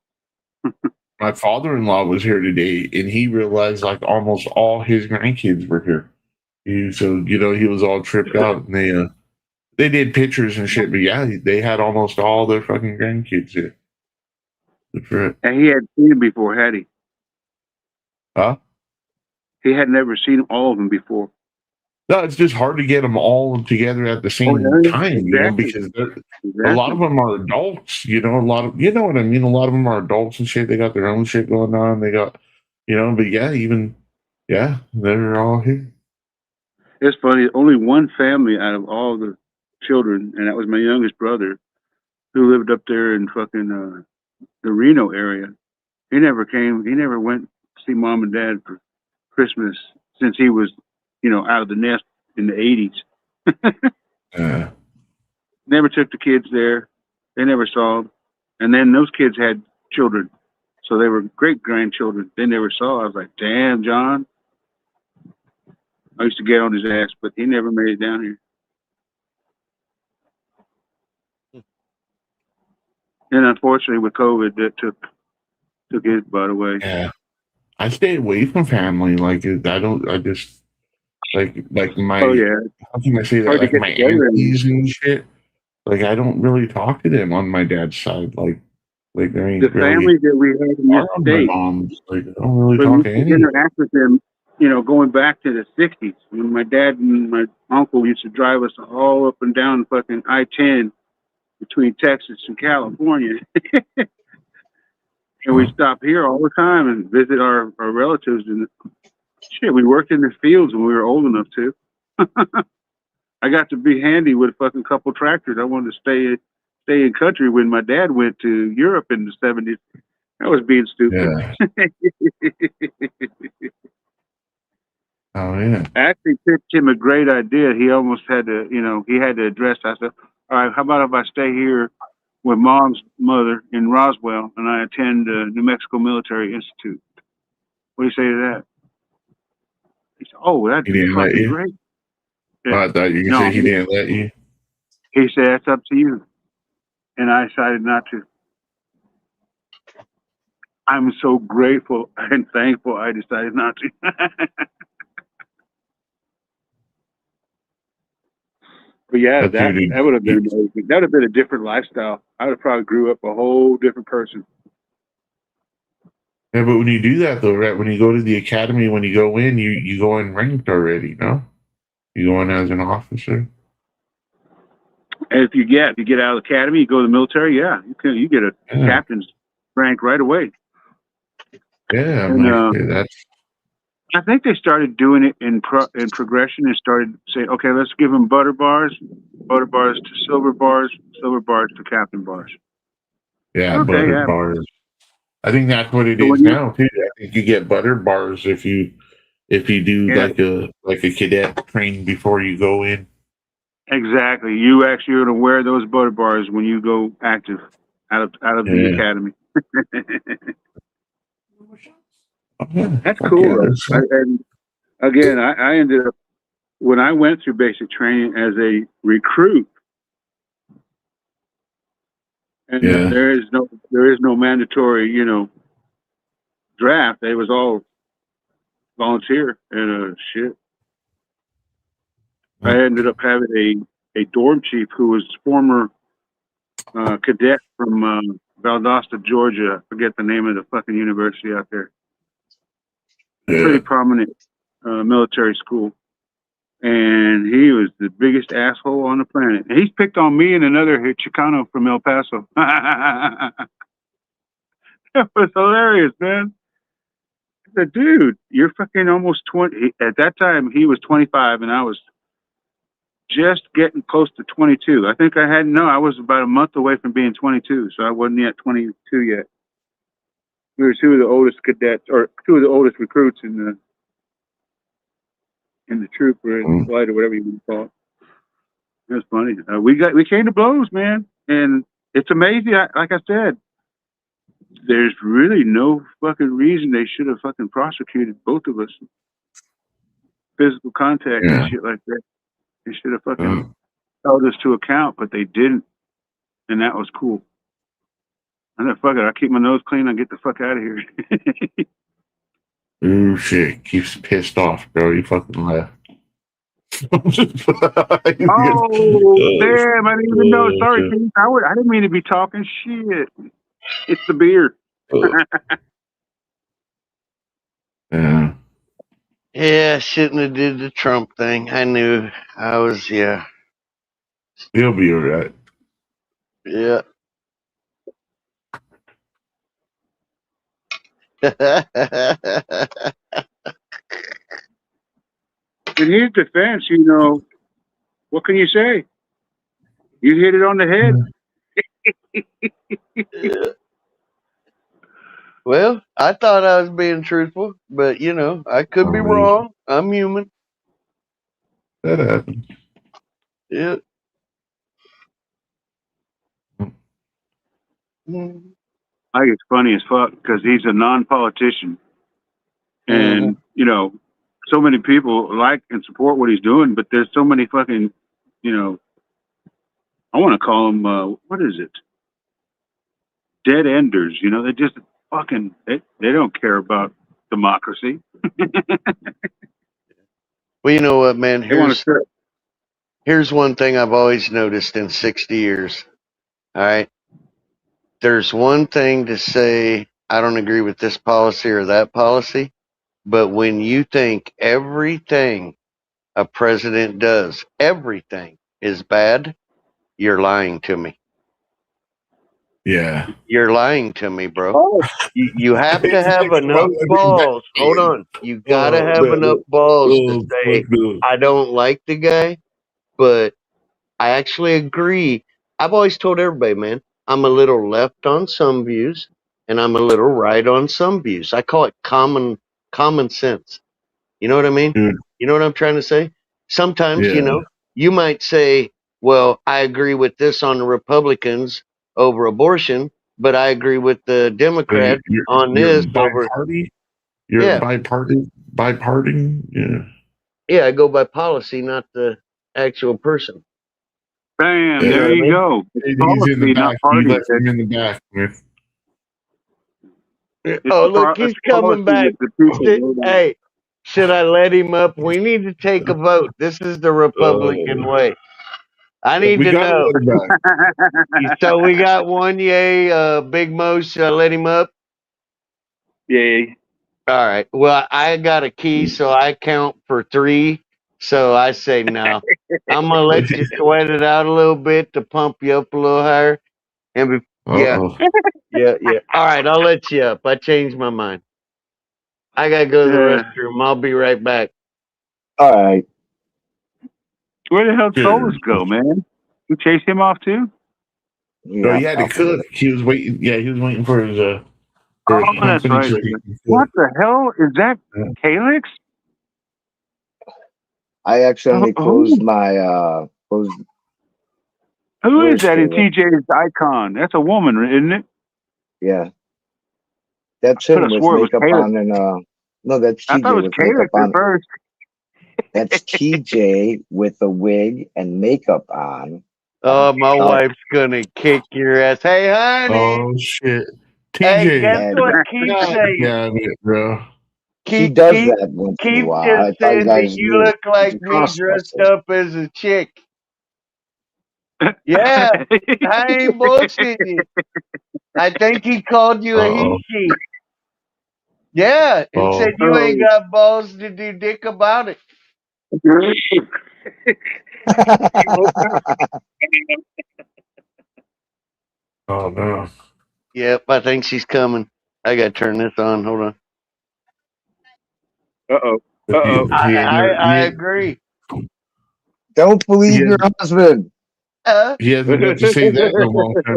my father-in-law was here today, and he realized like almost all his grandkids were here. So he was all tripped out, and they did pictures and shit. But yeah, they had almost all their fucking grandkids here. Good for it. And he had seen them before, had he? Huh? He had never seen all of them before. No, it's just hard to get them all together at the same time, because a lot of them are adults. A lot of what I mean. A lot of them are adults and shit. They got their own shit going on. They got, but yeah, even Yeah, they're all here. It's funny. Only one family out of all the children, and that was my youngest brother, who lived up there in fucking the Reno area. He never came. He never went to see mom and dad for Christmas since he was, out of the nest in the '80s. Yeah. Never took the kids there. They never saw them. And then those kids had children, so they were great grandchildren. They never saw. I was like, damn, John. I used to get on his ass, but he never made it down here. And unfortunately, with COVID, that took his butt away. Yeah. I stay away from family. Like I just like my. Oh yeah. How can I say that? Hard to Like get my together aunties and shit. Like I don't really talk to them on my dad's side. Like there ain't The really. family that we had in this Around my state, mom's, like I don't really but talk we to used any. to interact with them, going back to the '60s when my dad and my uncle used to drive us all up and down fucking I-10 between Texas and California. And we stop here all the time and visit our relatives. And shit, we worked in the fields when we were old enough to. I got to be handy with a fucking couple tractors. I wanted to stay in country when my dad went to Europe in the '70s. I was being stupid. Yeah. Oh yeah. I actually pitched him a great idea. He almost had to, he had to address. I said, all right, how about if I stay here with mom's mother in Roswell and I attend New Mexico Military Institute? What do you say to that? He said, oh, that'd He be didn't let fucking you. great. Oh, I thought you No, said he didn't let you. he said, that's up to you. And I decided not to. I'm so grateful and thankful I decided not to. But yeah, That's that really- would have been amazing. That would have been a different lifestyle. I would have probably grew up a whole different person. Yeah, but when you do that though, right? When you go to the academy, when you go in, you go in ranked already, no? You go in as an officer. And if you get out of the academy, you go to the military, you get a captain's rank right away. Yeah, I'm And, like, that's I think they started doing it in progression and started saying, okay, let's give them butter bars to silver bars to captain bars. yeah, Okay, butter yeah. bars. I think that's what it So is when you- now too. I think you get butter bars if you do Yeah. like a cadet training before you go in. Exactly. You actually are going to wear those butter bars when you go active out of the Yeah. academy. That's Fuck cool. yeah, Though. that's- And again, I ended up, when I went through basic training as a recruit, and Yeah. there is no mandatory, draft. It was all volunteer and shit. I ended up having a dorm chief who was former cadet from Valdosta, Georgia. I forget the name of the fucking university out there. Pretty prominent military school. And he was the biggest asshole on the planet. And he's picked on me and another Chicano from El Paso. That was hilarious, man. I said, dude, you're fucking almost 20. At that time, he was 25 and I was just getting close to 22. I think I was about a month away from being 22, so I wasn't yet 22 yet. We were two of the oldest cadets, or two of the oldest recruits in the troop or in the flight or whatever you want to call it. It was funny. We came to blows, man, and it's amazing. Like I said, there's really no fucking reason they should have fucking prosecuted both of us. Physical contact and shit like that. They should have fucking held us to account, but they didn't, and that was cool. I said, fuck it, I'll keep my nose clean and get the fuck out of here. Ooh, shit. Keeps pissed off, bro. You fucking left. Oh, damn, I didn't even know. Sorry, Keith. I didn't mean to be talking shit. It's the beer. Yeah. Yeah, I shouldn't have did the Trump thing. I knew I was, yeah. He'll be alright. Yeah. in his defense, what can you say? You hit it on the head. Well, I thought I was being truthful, but I could be wrong. I'm human. That happened. Yeah. I think it's funny as fuck because he's a non-politician, and so many people like and support what he's doing, but there's so many fucking, I want to call them what is it? Dead enders. They just fucking they don't care about democracy. Well, you know what, man? They want to Here's one thing I've always noticed in 60 years. All right. There's one thing to say, I don't agree with this policy or that policy. But when you think everything a president does, everything is bad, you're lying to me. Yeah. You're lying to me, bro. You have to have enough balls. Hold on. You got to have enough balls to say, I don't like the guy, but I actually agree. I've always told everybody, man, I'm a little left on some views and I'm a little right on some views. I call it common sense. You know what I mean? You know what I'm trying to say? Sometimes, you might say, well, I agree with this on the Republicans over abortion, but I agree with the Democrats on this over. You're bipartisan. Yeah. Yeah, I go by policy, not the actual person. Bam, Yeah, there you go. He's in the back. You left him in the back. Oh, look, he's coming back. Hey, should I let him up? We need to take a vote. This is the Republican way. I need to know. So we got one yay. Big Mo, should I let him up? Yay. All right. Well, I got a key, so I count for 3. So I say no. I'm gonna let you sweat it out a little bit to pump you up a little higher. And yeah. All right, I'll let you up. I changed my mind. I gotta go to the restroom. I'll be right back. All right. Where the hell did Solus go, man? You chased him off too? No, he had to cook. He was waiting. Yeah, he was waiting for his. For his that's right. What the hell is that? Calyx? I accidentally closed my closed. Who is that in TJ's icon? That's a woman, isn't it? Yeah. That's him with makeup on and no, that's TJ I thought it was with makeup Calyx on. at first. That's TJ with a wig and makeup on. Oh, my wife's gonna kick your ass. Hey, honey. Oh shit. TJ. Hey, guess what Keith's saying? Yeah, bro. He does that once in a while. Just said that you look like me dressed up as a chick. Yeah, I ain't bullshitting you. I think he called you a he-she. Yeah, and said you ain't got balls to do dick about it. Oh no. Yep, I think she's coming. I gotta turn this on. Hold on. I agree. Don't believe your husband. He hasn't got to say that in a long time.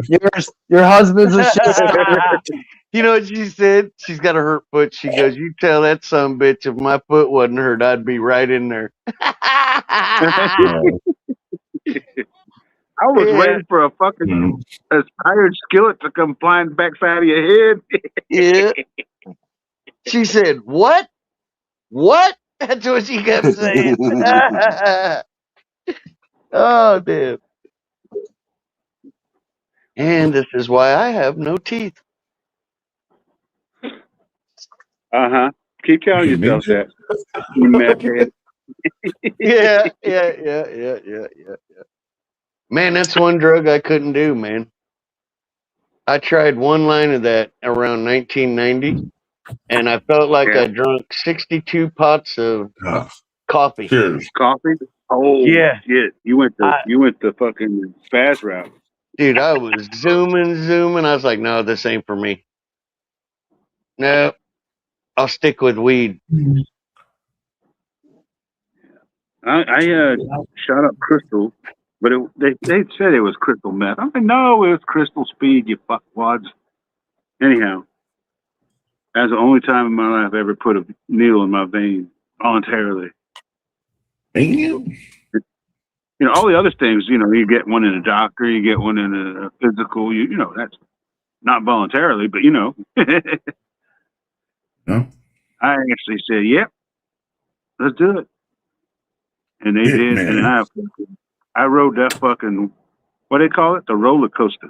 Your husband's a shit. You know what she said? She's got a hurt foot. She goes, "You tell that son of a bitch if my foot wasn't hurt, I'd be right in there." I was waiting for a fucking aspired skillet to come flying backside of your head. Yeah. She said, "What? What?" That's what she kept saying. Oh, damn. And this is why I have no teeth. Keep telling yourself that. You meth head. Yeah. Man, that's one drug I couldn't do, man. I tried one line of that around 1990, and I felt like I drunk 62 pots of coffee. Cheers. Coffee? Oh, yeah. Shit. You went the fucking fast route. Dude, I was zooming. I was like, no, this ain't for me. No, I'll stick with weed. I shot up crystal, but they said it was crystal meth. I'm like, no, it was crystal speed. You fuckwads. Anyhow, that's the only time in my life I've ever put a needle in my vein voluntarily. Damn. You know, all the other things, you know, you get one in a doctor, you get one in a physical, you know, that's not voluntarily, but you know. No. I actually said, yep, let's do it. And they Yeah, did, man. and I rode that fucking, what do they call it? The roller coaster.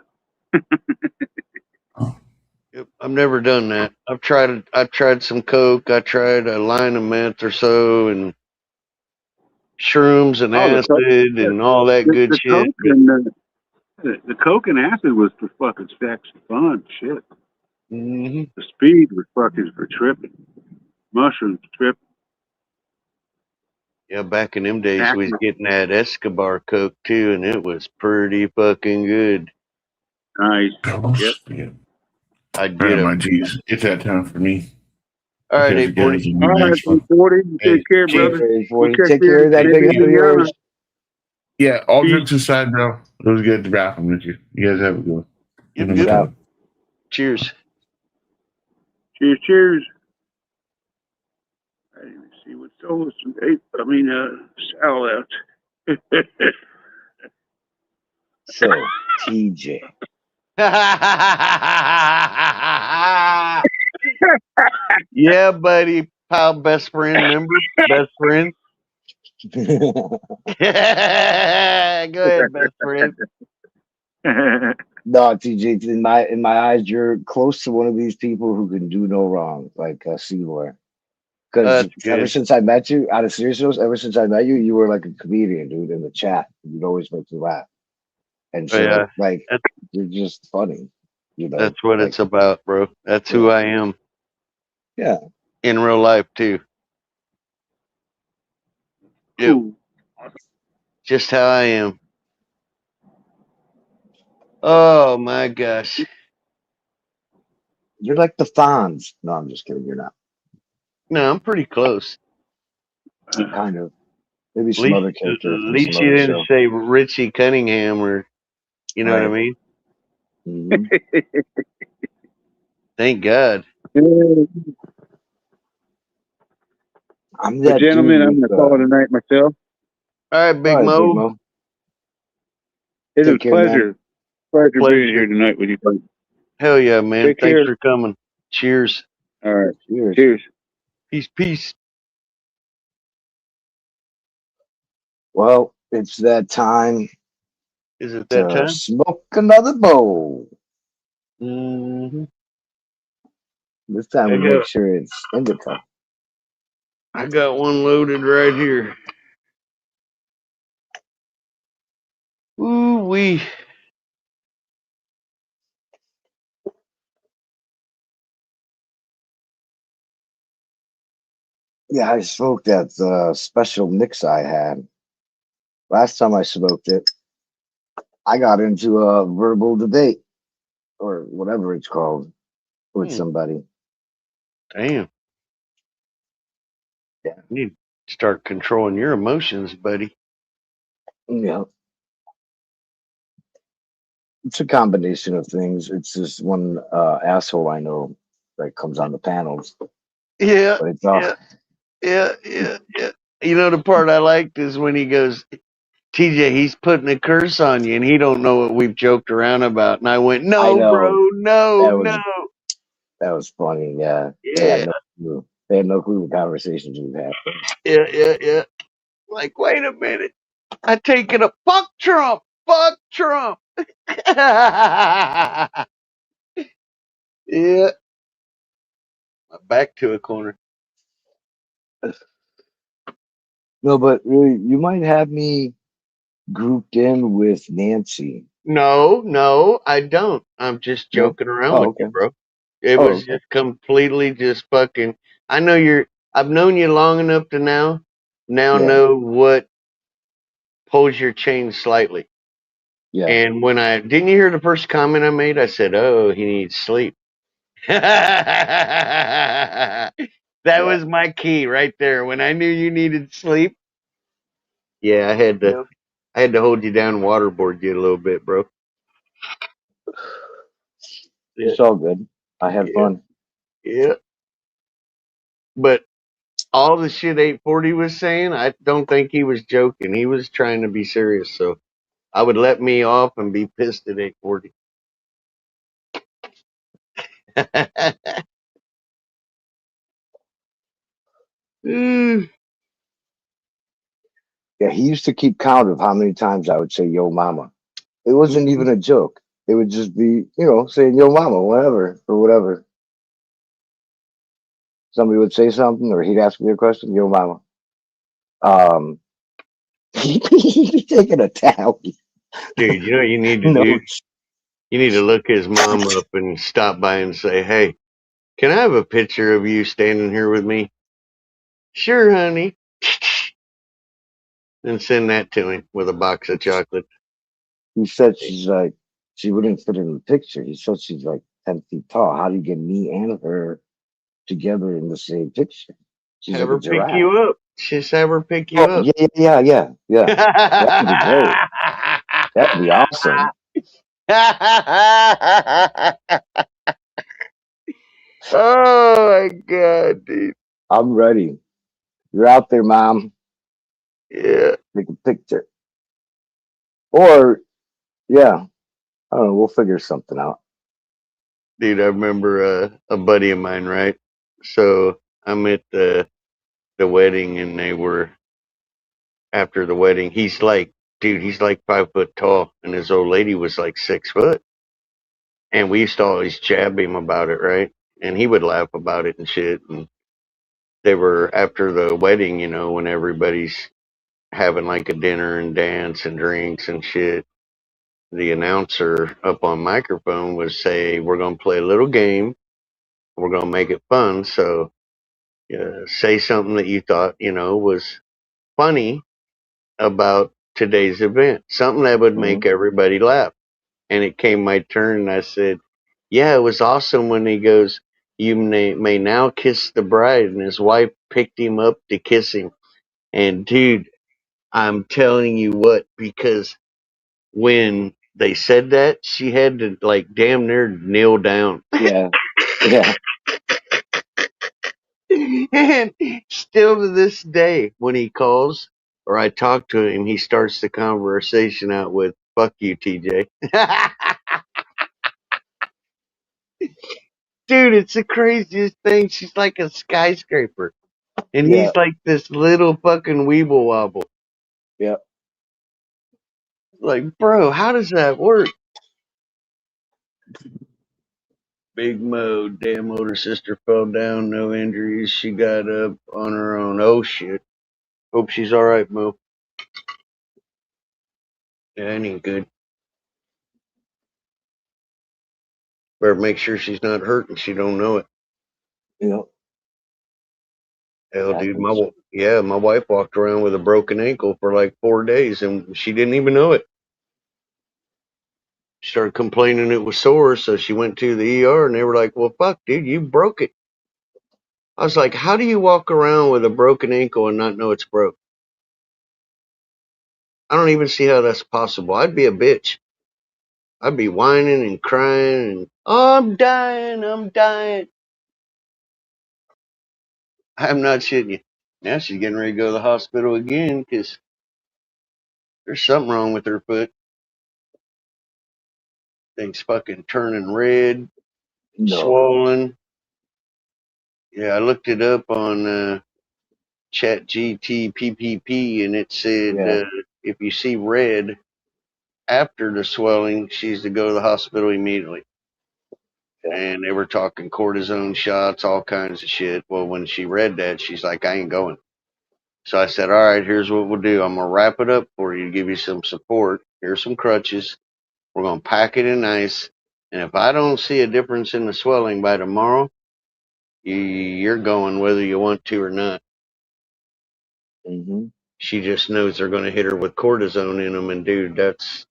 Yep, I've never done that. I've tried some coke. I tried a line of meth or so, and shrooms and Oh, acid and all that good the shit. coke But and the coke and acid was for fucking sex fun shit. mhm. The speed was fucking for tripping. Mushrooms tripping. Yeah, back in them days, we was Acid. getting that Escobar coke too, and it was pretty fucking good. Nice. Yep. I'd All get right, a. my G's. It's that time for me. All right, Because the 840. guys in All the right, next one. 40. Take care, Hey, brother. We'll 40. catch Take you care of that in big head of Indiana. yours. Yeah, all jokes aside, bro. It was good to rapping with you. You guys have a good one. Yep, Mhm. yep. Yeah. Cheers. Cheers, cheers. I didn't even see what soul Sal left. So, TJ. Yeah, buddy. Pal, best friend, remember? Best friend. Go ahead, best friend. No, TJ, in my eyes, you're close to one of these people who can do no wrong, like Seymour. Because That's ever good. since I met you, out of seriousness, ever since I met you, you were like a comedian, dude, in the chat. You'd always make me laugh and shit. Yeah, Like that's, you're just funny, you know. that's what Like it's about, bro. That's who I am yeah, in real life, too. Yep. Cool. Just how I am. Oh, my gosh. you're like the Fonz. No, I'm just kidding. You're not. No, I'm pretty close. Kind of. Maybe At some least, other at character from some least you other didn't show. say Richie Cunningham or, you know what I Right. mean? Mhm. Thank God. I'm But that gentlemen, dude I'm with gonna call it a night myself. All right, Big all right, Big Mo. Mo. It was Take a care, man. pleasure being Pleasure. here tonight with you guys. Hell yeah, man. Take Thanks care. for coming. Cheers. All right. Cheers. Cheers. Peace, peace. Well, it's that time Is it that to time? smoke another bowl. Mm-hmm. This time we make sure it's indica. I got one loaded right here. Ooh wee. Yeah, I smoked that special mix I had. Last time I smoked it, I got into a verbal debate or whatever it's called with somebody. Damn. Yeah. You need to start controlling your emotions, buddy. Yeah. It's a combination of things. It's just one asshole I know that comes on the panels. Yeah, But it's all yeah. You know the part I liked is when he goes, TJ, he's putting a curse on you, and he don't know what we've joked around about. And I went, I no, bro, know no. that was funny. Yeah. They Yeah, had no clue. They had no clue the conversations we had. yeah. Like, wait a minute. I take it a fuck Trump. Yeah. My back to a corner. No, but really, you might have me grouped in with Nancy. No, I don't. I'm just No? joking around Oh, with you, okay. bro. It Oh, was okay. just completely just fucking. I've known you long enough to now Yeah. know what pulls your chain slightly. Yeah. And when didn't you hear the first comment I made? I said, oh, he needs sleep. That was my key right there. When I knew you needed sleep, Yeah, I had to hold you down and waterboard you a little bit, bro. It's all good. I had fun. Yeah. But all the shit 840 was saying, I don't think he was joking. He was trying to be serious. So I would let me off and be pissed at 840. Yeah, he used to keep count of how many times I would say "Yo, mama." It wasn't even a joke. It would just be, saying "Yo, mama," whatever or whatever. Somebody would say something, or he'd ask me a question, "Yo, mama." He'd be taking a tally. Dude, you know what you need to No, do? You need to look his mom up and stop by and say, hey, can I have a picture of you standing here with me? Sure, honey. And send that to him with a box of chocolate. he said she wouldn't fit in the picture. He said she's like 10 feet tall. How do you get me and her together in the same picture? She's Have like a her pick giraffe. you up. Just have her pick you Oh, up. yeah. That would be great. That would be awesome. Oh my god, dude. I'm ready. You're out there, mom. Yeah. Take a picture. Or, yeah, I don't know. We'll figure something out. Dude, I remember a buddy of mine, right? So I'm at the wedding and they were after the wedding. He's like 5 foot tall and his old lady was like 6 foot. And we used to always jab him about it, right? And he would laugh about it and shit. And they were after the wedding, when everybody's having like a dinner and dance and drinks and shit. The announcer up on microphone would say, we're going to play a little game. We're going to make it fun. So say something that you thought, was funny about today's event, something that would make everybody laugh. And it came my turn and I said, yeah, it was awesome when he goes, you may now kiss the bride. And his wife picked him up to kiss him. And dude, I'm telling you what, because when they said that, she had to like damn near kneel down. Yeah. And still to this day, when he calls or I talk to him, he starts the conversation out with "fuck you, TJ." Dude, it's the craziest thing. She's like a skyscraper, and Yeah. he's like this little fucking weeble wobble. Yep. Like, bro, how does that work? Big Mo, damn older sister fell down, no injuries. She got up on her own. Oh shit. Hope she's all right, Mo. Yeah, that ain't good. Better make sure she's not hurt and she don't know it. Yep. Hell, dude, my wife walked around with a broken ankle for like 4 days and she didn't even know it. She started complaining it was sore, so she went to the ER and they were like, well, fuck, dude, you broke it. I was like, how do you walk around with a broken ankle and not know it's broke? I don't even see how that's possible. I'd be a bitch. I'd be whining and crying and, oh, I'm dying. I'm not shitting you. Now she's getting ready to go to the hospital again because there's something wrong with her foot. Thing's fucking turning red, swollen. Yeah, I looked it up on Chat GTPPP and it said if you see red after the swelling, she's to go to the hospital immediately. And they were talking cortisone shots, all kinds of shit. Well, when she read that, she's like, I ain't going. So I said, all right, here's what we'll do. I'm going to wrap it up for you to give you some support. Here's some crutches. We're going to pack it in ice. And if I don't see a difference in the swelling by tomorrow, you're going whether you want to or not. Mm-hmm. She just knows they're going to hit her with cortisone in them. And dude, that's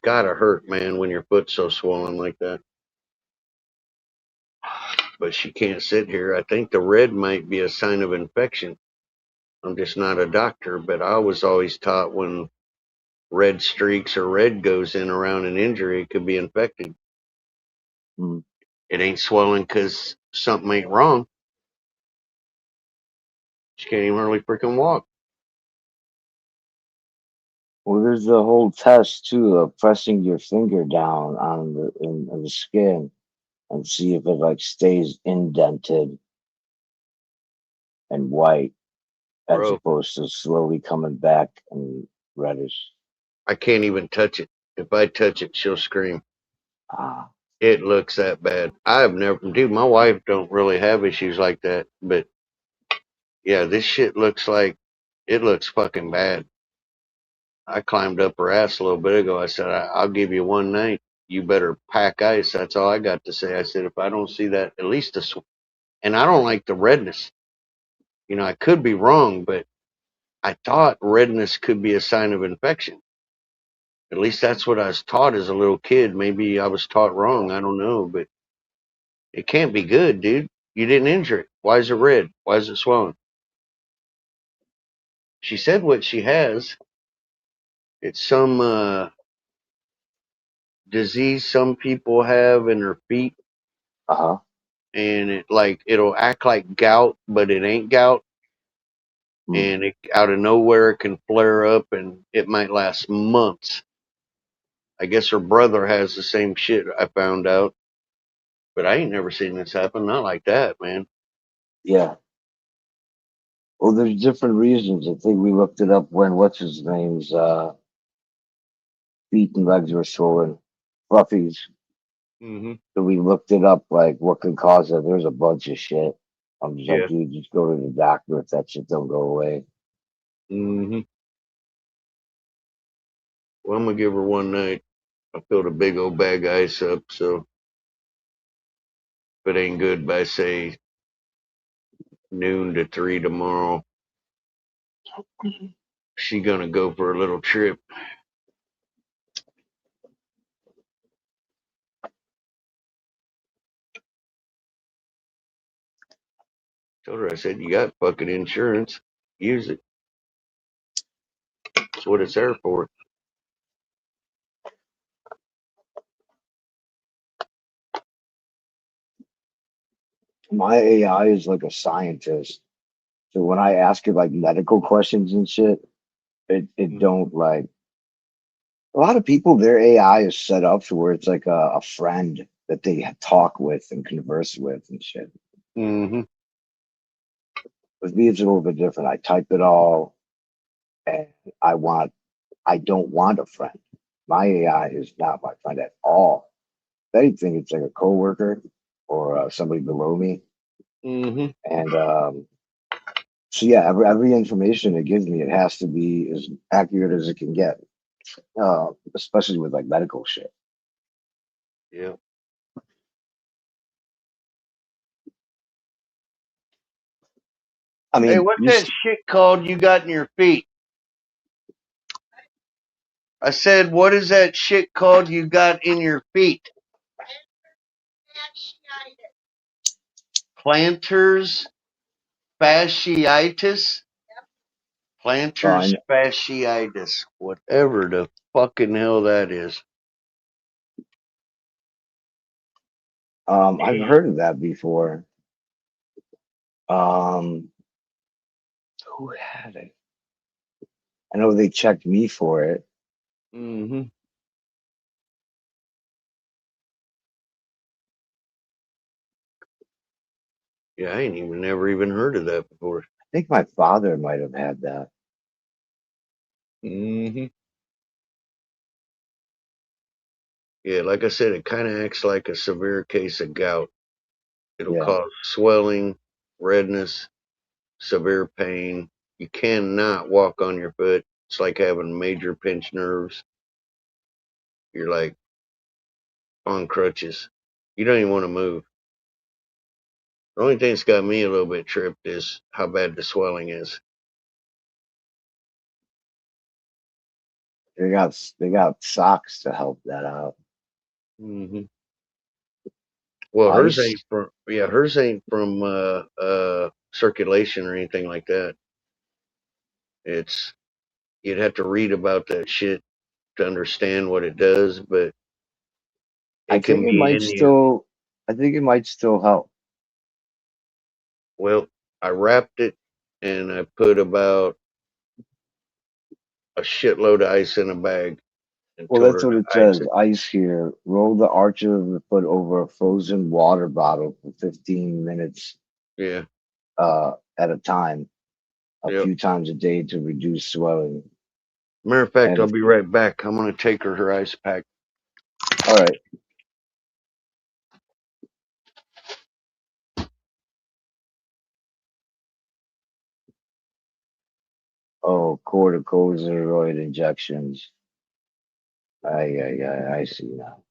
got to hurt, man, when your foot's so swollen like that. But she can't sit here. I think the red might be a sign of infection. I'm just not a doctor, but I was always taught when red streaks or red goes in around an injury, it could be infected. Mm. It ain't swelling because something ain't wrong. She can't even hardly freaking walk. Well, there's a whole test too of pressing your finger down on the skin and see if it like stays indented and white as Bro, opposed to slowly coming back and reddish. I can't even touch it. If I touch it, she'll scream. Ah, It looks that bad. I've never, dude, my wife don't really have issues like that, but yeah, this shit looks like, it looks fucking bad. I climbed up her ass a little bit ago. I said, I'll give you one night. You better pack ice. That's all I got to say. I said, if I don't see that, at least and I don't like the redness. You know, I could be wrong, but I thought redness could be a sign of infection. At least that's what I was taught as a little kid. Maybe I was taught wrong. I don't know, but it can't be good, dude. You didn't injure it. Why is it red? Why is it swollen? She said what she has. It's some disease some people have in their feet, uh-huh. and it'll act like gout, but it ain't gout. Mm. And it out of nowhere it can flare up, and it might last months. I guess her brother has the same shit. I found out, but I ain't never seen this happen. Not like that, man. Yeah. Well, there's different reasons. I think we looked it up when what's his name's feet and legs were swollen, fluffies. Hmm. So we looked it up, like what could cause it. There's a bunch of shit. I'm just like, Yeah. dude, just go to the doctor if that shit don't go away. Hmm. Well, I'm gonna give her one night. I filled a big old bag of ice up, so if it ain't good by say noon to 3 tomorrow, she gonna go for a little trip. Told her, I said, you got fucking insurance. Use it. That's what it's there for. My AI is like a scientist. So when I ask it like medical questions and shit, it don't like a lot of people, their AI is set up to where it's like a friend that they talk with and converse with and shit. Hmm. With me, it's a little bit different. I type it all, and I don't want a friend. My AI is not my friend at all. If anything, it's like a coworker or somebody below me. Hmm. And so yeah, every information it gives me, it has to be as accurate as it can get, especially with like medical shit. Yeah. I Hey, mean, what's that shit called you got in your feet? I said, what is that shit called you got in your feet? Planters fasciitis? Planters fasciitis. Whatever the fucking hell that is. I've heard of that before. Um, who had it? I know they checked me for it. Hmm. Yeah, I ain't even never even heard of that before. I think my father might have had that. Hmm. Yeah, like I said, it kind of acts like a severe case of gout. It'll Yeah. cause swelling, redness, severe pain. You cannot walk on your foot. It's like having major pinched nerves. You're like on crutches. You don't even want to move. The only thing that's got me a little bit tripped is how bad the swelling is. They got socks to help that out. Hmm. Well, Ice. hers ain't from circulation or anything like that. It's you'd have to read about that shit to understand what it does, but I it can think it be might in you. still. I think it might still help. Well, I wrapped it and I put about a shitload of ice in a bag and Well, told that's her what to it ice says. it. Ice here. Roll the arch of the foot over a frozen water bottle for 15 minutes Yeah. at a time, a Yep. few times a day to reduce swelling. Matter of fact, And I'll be right back. I'm gonna take her ice pack. all right. Oh, corticosteroid injections. I see now.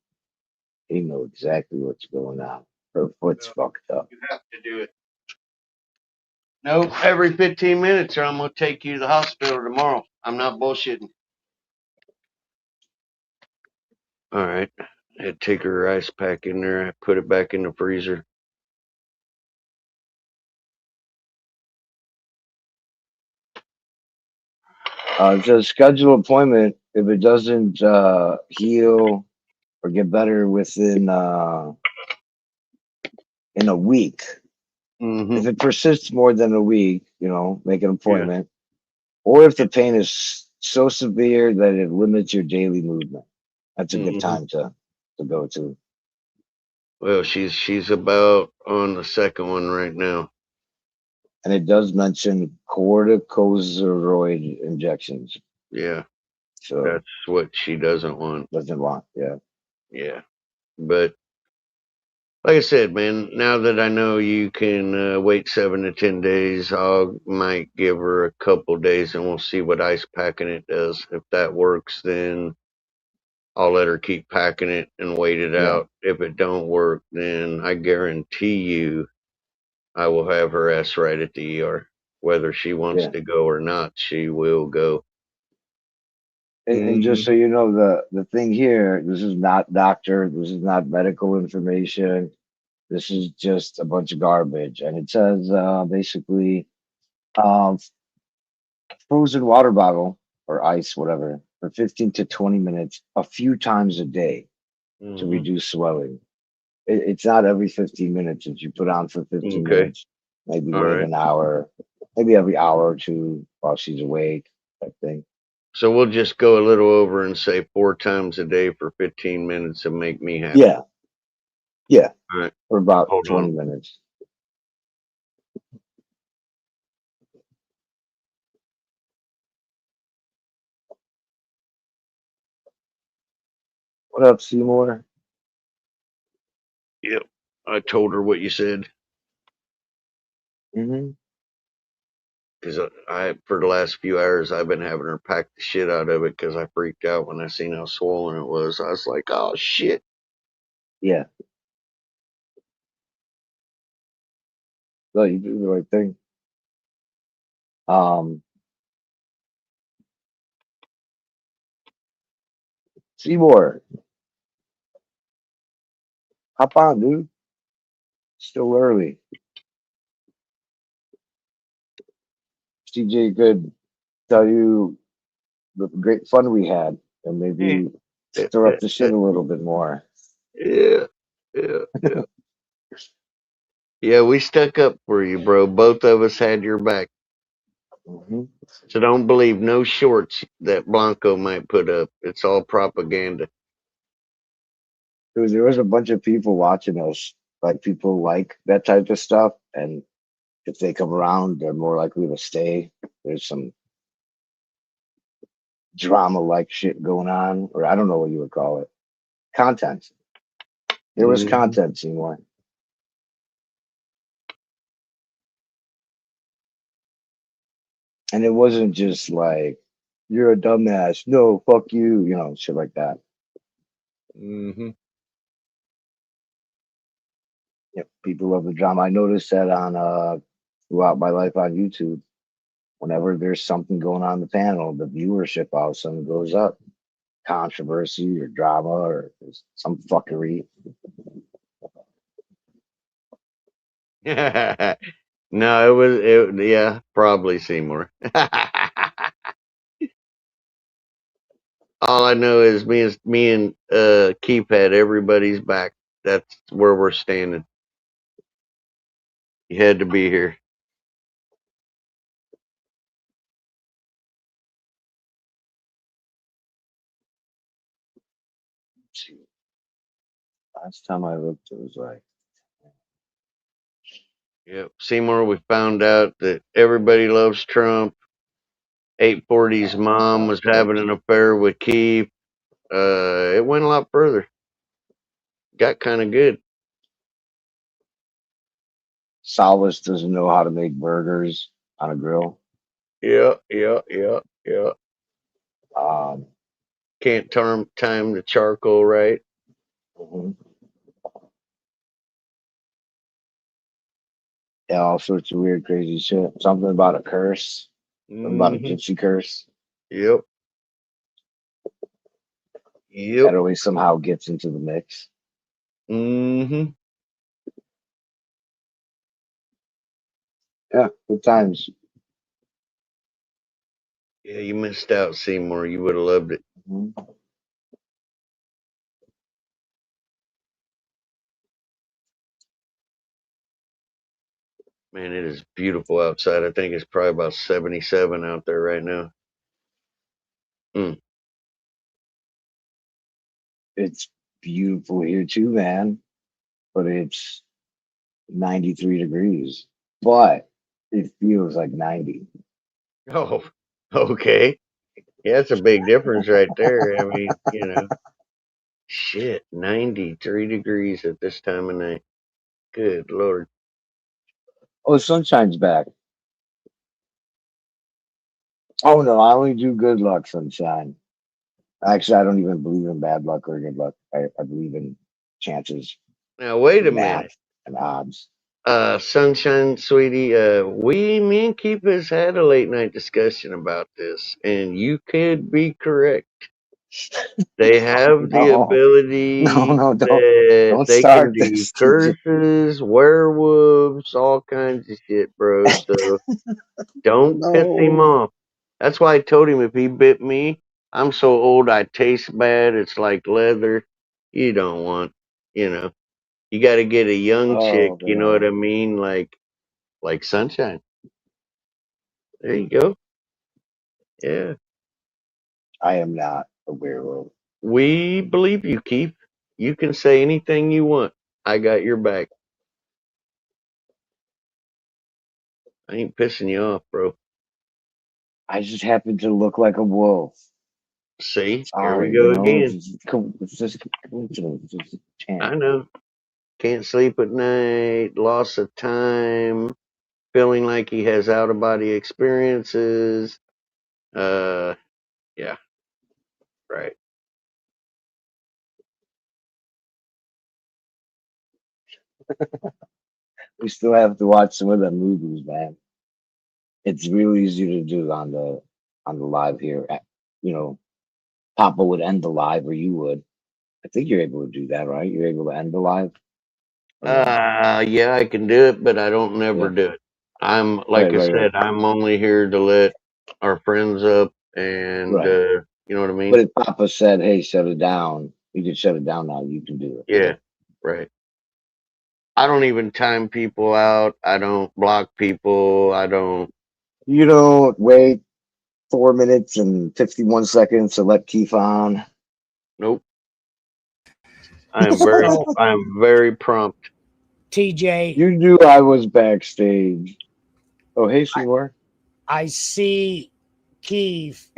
He know exactly what's going on. Her foot's fucked up. You have to do it. Nope, every 15 minutes or I'm gonna take you to the hospital tomorrow. I'm not bullshitting. All right. I take her ice pack in there. I put it back in the freezer. It says schedule appointment if it doesn't heal or get better within in a week. Mm-hmm. If it persists more than a week, make an Yeah. appointment. Or if the pain is so severe that it limits your daily movement, that's a good Mm-hmm. time to go to. Well, she's about on the second one right now. And it does mention corticosteroid injections. Yeah, So that's what she doesn't want. doesn't want, yeah. Yeah, but like I said, man, now that I know you can wait 7 to 10 days, might give her a couple days and we'll see what ice packing it does. If that works, then I'll let her keep packing it and wait it Yeah. out. If it don't work, then I guarantee you I will have her ass right at the ER. Whether she wants Yeah. to go or not, she will go. And just so you know, the thing here, this is not doctor, this is not medical information. This is just a bunch of garbage. And it says basically um, frozen water bottle or ice, whatever, for 15 to 20 minutes, a few times a day to Mhm. reduce swelling. It's not every 15 minutes that you put on for 15 Okay. minutes. Maybe All wait right. an hour, maybe every hour or two while she's awake, type thing. So we'll just go a little over and say 4 times a day for 15 minutes and make me happy. Yeah. Yeah. All right. For about Hold 20 on. minutes. What up, Seymour? Yep. I told her what you said. Mm-hmm. Because I, for the last few hours, I've been having her pack the shit out of it because I freaked out when I seen how swollen it was. I was like, oh shit. Yeah. No, you do the right thing. Seymour, hop on, dude. Still early. CJ could tell you the great fun we had and maybe stir up the shit a little bit more. Yeah. Yeah. Yeah. Yeah, we stuck up for you, bro. Both of us had your back. Mm-hmm. So don't believe no shorts that Blanco might put up. It's all propaganda. Dude, there was a bunch of people watching us. Like people like that type of stuff, and if they come around, they're more likely to stay. There's some drama-like shit going on, or I don't know what you would call it. Content. There was content, Seymour. And it wasn't just like, you're a dumbass. No, fuck you. Shit like that. Mm-hmm. Yep, people love the drama. I noticed that on throughout my life on YouTube. Whenever there's something going on in the panel, the viewership all of a sudden goes up. Controversy or drama or some fuckery. No, yeah, probably Seymour. All I know is me and Keith had everybody's back. That's where we're standing. You had to be here. Last time I looked, it was like Yep. Seymour, we found out that everybody loves Trump. 840's mom was having an affair with Keith. It went a lot further. Got kind of good. Salvas doesn't know how to make burgers on a grill. Yeah. Can't time the charcoal right. Mhm. Yeah, all sorts of weird, crazy shit. Something about a curse. Something about a Mhm. gypsy curse. Yep. That always somehow gets into the mix. Mm-hmm. Yeah, good times. Yeah, you missed out, Seymour. You would have loved it. Mhm. Man, it is beautiful outside. I think it's probably about 77 out there right now. It's beautiful here too, man. But it's 93 degrees. But it feels like 90. Oh, okay. Yeah, that's a big difference right there. I mean, shit, 93 degrees at this time of night. Good Lord. Oh, sunshine's back. Oh no, I only do good luck sunshine. Actually, I don't even believe in bad luck or good luck. I believe in chances, Now, wait a math, minute. and odds. Sunshine, sweetie, me and Keith has had a late night discussion about this, and you could be correct. They have the No, ability don't that they can start do this. TJ. curses, werewolves, all kinds of shit, bro. So don't piss him No. off. That's why I told him if he bit me, I'm so old I taste bad. It's like leather. You don't want, you got to get a young chick. Oh You know what I man, mean? Like Sunshine. There you go. Yeah, I am not a werewolf. we believe you, Keith. You can say anything you want. I got your back. I ain't pissing you off, bro. I just happen to look like a wolf. See, here we Sorry, go again. it's just coincidence. It's just a chance. I know. Can't sleep at night, loss of time, feeling like he has out of body experiences. Yeah, right. We still have to watch some of the movies, man. It's real easy to do on the live here. You know, Papa would end the live, or you would. I think you're able to do that, right? You're able to end the live, or no? Yeah, I can do it, but I don't never Yeah, do it. I'm like right, I right, right, said, I'm only here to let our friends up, and right. you know what I But mean? if Papa said, "Hey, shut it down," you can shut it down now. You can do it. Yeah, right. I don't even time people out. I don't block people. I don't. You don't wait 4 minutes and 51 seconds to let Keith on. Nope. I am very prompt. TJ, You knew I was backstage. Oh, hey, Seymour. I see Keith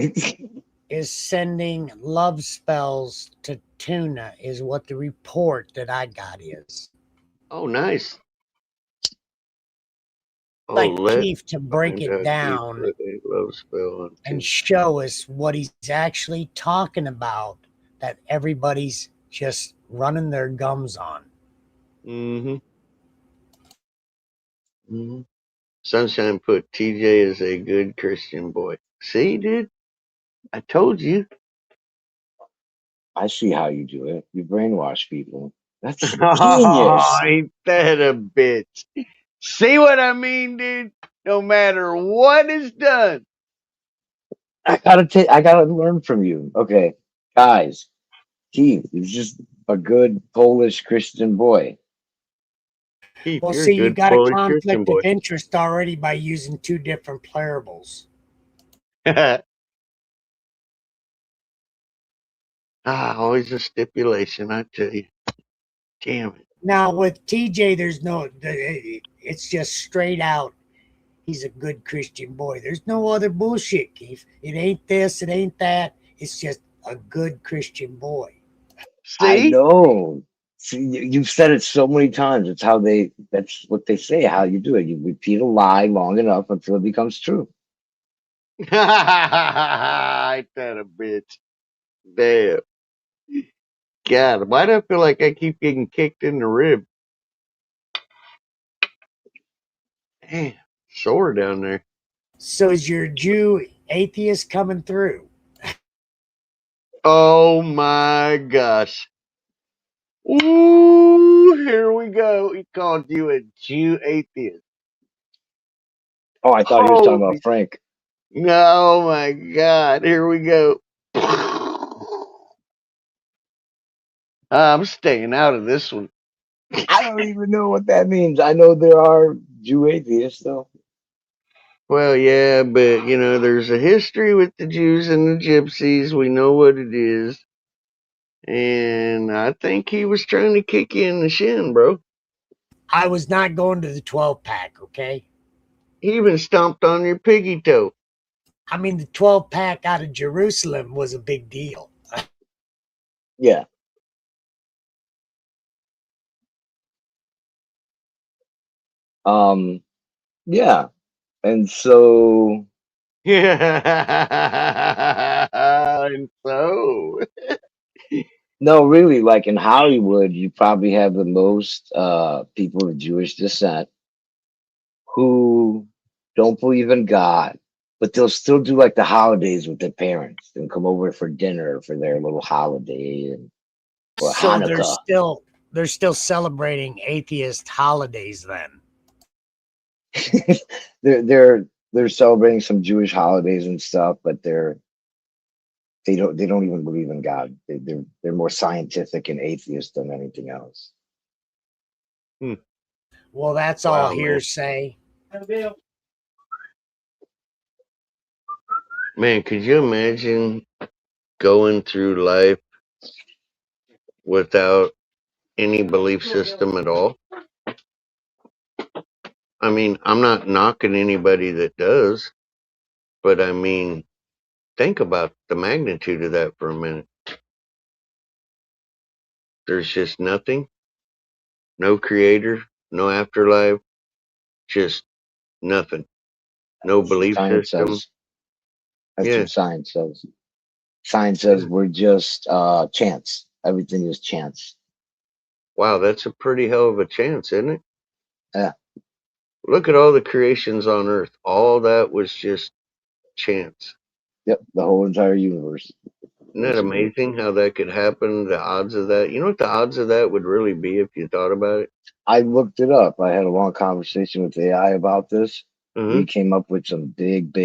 is sending love spells to Tuna, is what the report that I got is. Oh, nice. Oh, Like let Keith to break find it out Keith down put a love spell on and Tuna. show us what he's actually talking about that everybody's just running their gums on. Mm-hmm. Mm-hmm. Sunshine put TJ is a good Christian boy. See, dude? I told you. I see how you do it. You brainwash people. That's Oh, genius. ain't that a bitch? See what I mean, dude? No matter what is done. I gotta learn from you. Okay. Guys, Keith is just a good Polish Christian boy. Keith, Well, you're see, a you good got a Polish Christian conflict of boy. interest already by using two different parables. Always a stipulation, I tell you. Damn it. Now with TJ, there's no. It's just straight out. He's a good Christian boy. There's no other bullshit, Keith. It ain't this. It ain't that. It's just a good Christian boy. I See? know. See, you've said it so many times. It's how that's what they say, how you do it. You repeat a lie long enough until it becomes true. Ain't that a bitch? Damn. God, why do I feel like I keep getting kicked in the rib? Damn, sore down there. So is your Jew atheist coming through? Oh my gosh. Ooh, here we go. He called you a Jew atheist. Oh, I thought he was talking Holy, about Frank. oh my God, here we go. I'm staying out of this one. I don't even know what that means. I know there are Jew atheists, though. Well, yeah, but you know, there's a history with the Jews and the Gypsies. We know what it is. And I think he was trying to kick you in the shin, bro. I was not going to the 12 pack, okay? He even stomped on your piggy toe. I mean, the 12 pack out of Jerusalem was a big deal. Yeah. Yeah. And so Yeah, and so no, really, like in Hollywood, you probably have the most people of Jewish descent who don't believe in God, but they'll still do like the holidays with their parents and come over for dinner for their little holiday and or So Hanukkah. they're still celebrating atheist holidays then. They're celebrating some Jewish holidays and stuff, but they don't even believe in God. They're more scientific and atheist than anything else. Well, that's all Wow, man. hearsay. Man, could you imagine going through life without any belief system at all? I mean, I'm not knocking anybody that does, but I mean, think about the magnitude of that for a minute. There's just nothing, no creator, no afterlife, just nothing. No belief Science system. says that's Yeah. what science says. Science says we're just chance. Everything is chance. Wow, that's a pretty hell of a chance, isn't it? Yeah. Look at all the creations on Earth. All that was just chance. Yep. The whole entire universe. Isn't that amazing how that could happen? The odds of that. You know what the odds of that would really be if you thought about it? I looked it up. I had a long conversation with AI about this. Mm-hmm. We came up with some big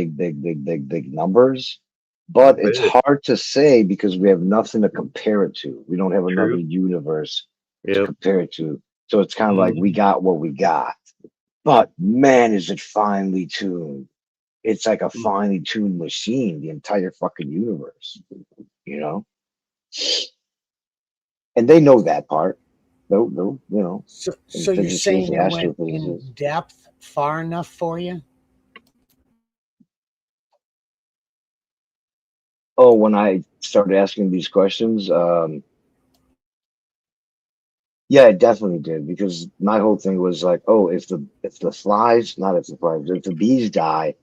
numbers, but it's bet. hard to say because we have nothing to compare it to. We don't have another True. universe to Yep. compare it to. So it's kind of like we got what we got. But man, is it finely tuned. It's like a finely tuned machine, the entire fucking universe, you know? And they know that part. No, you know. So and you're physicists saying and it went in astrophysicists. depth far enough for you? Oh, when I started asking these questions, yeah, it definitely did because my whole thing was like, oh, if the bees die,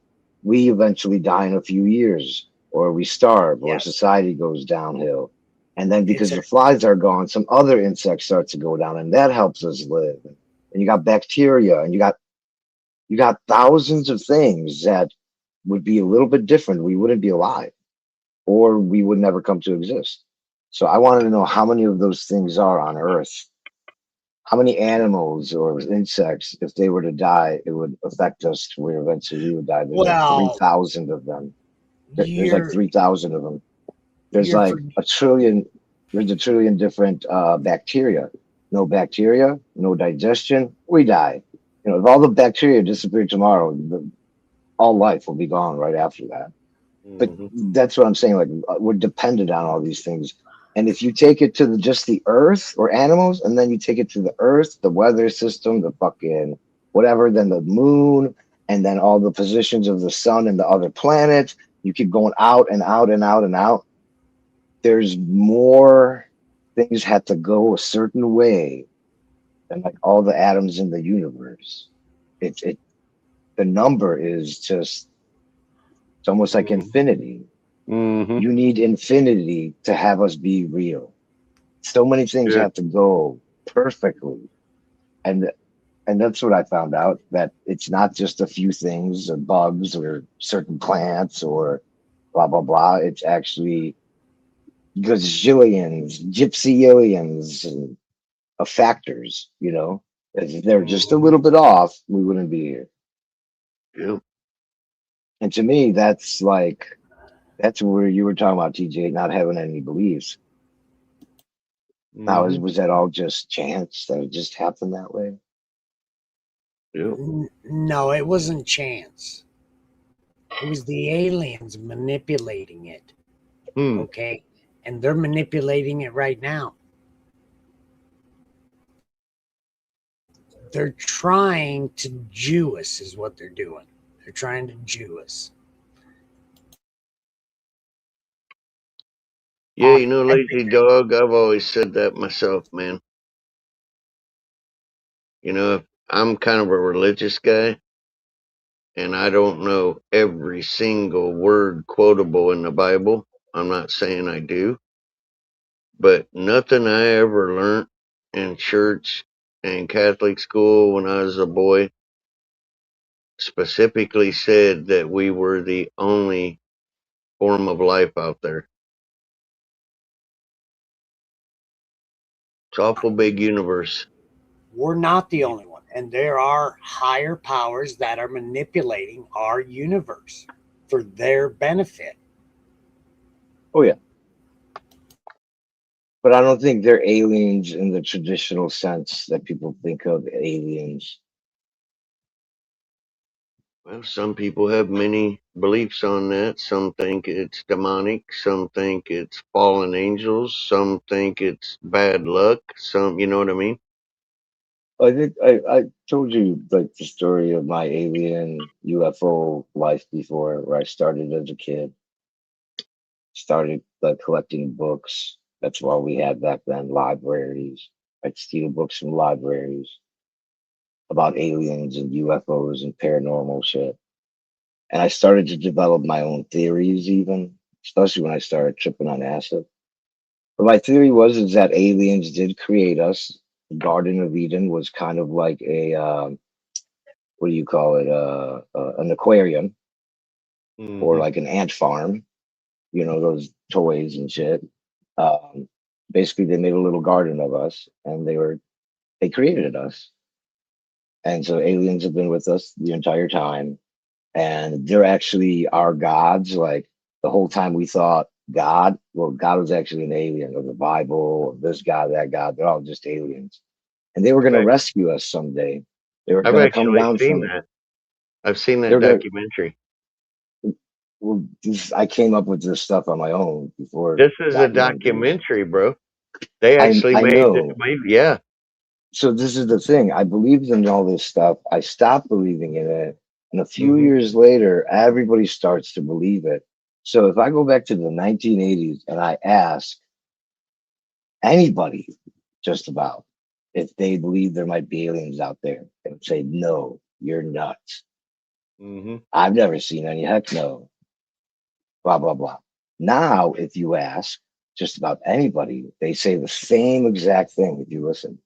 we eventually die in a few years, or we starve, or Yes. society goes downhill. And then because It's the flies are gone, some other insects start to go down, and that helps us live. And you got bacteria, and you got thousands of things that would be a little bit different. We wouldn't be alive, or we would never come to exist. So I wanted to know how many of those things are on Earth. How many animals or insects, if they were to die, it would affect us to where eventually we would die. There's like Well, 3,000 of them. There's like you're 3,000 of them. There's You're like for, a trillion. There's a trillion different bacteria. No bacteria, no digestion. We die. You know, if all the bacteria disappeared tomorrow, all life will be gone right after that. But that's what I'm saying. Like we're dependent on all these things. And if you take it to just the earth or animals, and then you take it to the earth, the weather system, the fucking whatever, then the moon, and then all the positions of the sun and the other planets, you keep going out and out and out and out. There's more things have to go a certain way than like all the atoms in the universe. The number is just, it's almost like infinity. You need infinity to have us be real. So many things Yeah. have to go perfectly. And that's what I found out, that it's not just a few things or bugs or certain plants or blah, blah, blah. It's actually gazillions, gypsyillions of factors, you know. If they're just a little bit off, we wouldn't be here. Yeah. And to me, that's like, that's where you were talking about, TJ, not having any beliefs. Now, was that all just chance that it just happened that way? no, it wasn't chance. It was the aliens manipulating it. Okay. And they're manipulating it right now. They're trying to Jew us, is what they're doing. They're trying to Jew us. Yeah, you know, lazy dog, I've always said that myself, man. You know, I'm kind of a religious guy, and I don't know every single word quotable in the Bible. I'm not saying I do, but nothing I ever learned in church and Catholic school when I was a boy specifically said that we were the only form of life out there. It's awful big universe. We're not the only one. And there are higher powers that are manipulating our universe for their benefit. Oh, yeah. But I don't think they're aliens in the traditional sense that people think of aliens. Well, some people have many beliefs on that. Some think it's demonic. Some think it's fallen angels. Some think it's bad luck. Some, you know what I mean? I think I told you like the story of my alien UFO life before, where I started as a kid. Started like collecting books. That's all we had back then, libraries. I'd steal books from libraries about aliens and UFOs and paranormal shit. And I started to develop my own theories, even, especially when I started tripping on acid. But my theory was is that aliens did create us. The Garden of Eden was kind of like a what do you call it? An aquarium or like an ant farm. You know, those toys and shit. Basically, they made a little garden of us, and they created us. And so aliens have been with us the entire time, and they're actually our gods. Like the whole time we thought God, well, God was actually an alien, or the Bible, or this God, that God. They're all just aliens, and they were going to rescue us someday. They were I've going to come actually down seen from. that. I've seen They that were gonna, documentary. well, I came up with this stuff on my own before. This is a documentaries. documentary, bro. They actually I made this know. movie. Yeah. So this is the thing. I believed in all this stuff. I stopped believing in it. And a few years later, everybody starts to believe it. So if I go back to the 1980s and I ask anybody just about if they believe there might be aliens out there, they would say, no, you're nuts. I've never seen any. Heck no. Blah, blah, blah. Now, if you ask just about anybody, they say the same exact thing if you listen.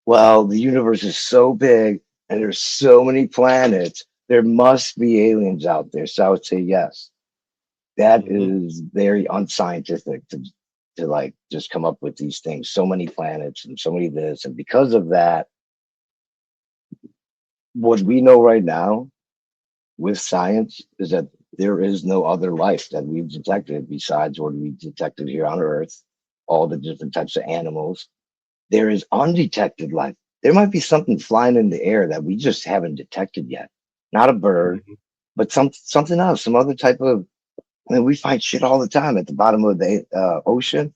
Well, the universe is so big and there's so many planets, there must be aliens out there. So I would say yes. That is very unscientific to like just come up with these things. So many planets and so many this. And because of that, what we know right now with science is that there is no other life that we've detected besides what we detected here on Earth, all the different types of animals. There is undetected life. There might be something flying in the air that we just haven't detected yet. Not a bird, but something else, some other type of. I mean, we find shit all the time at the bottom of the ocean.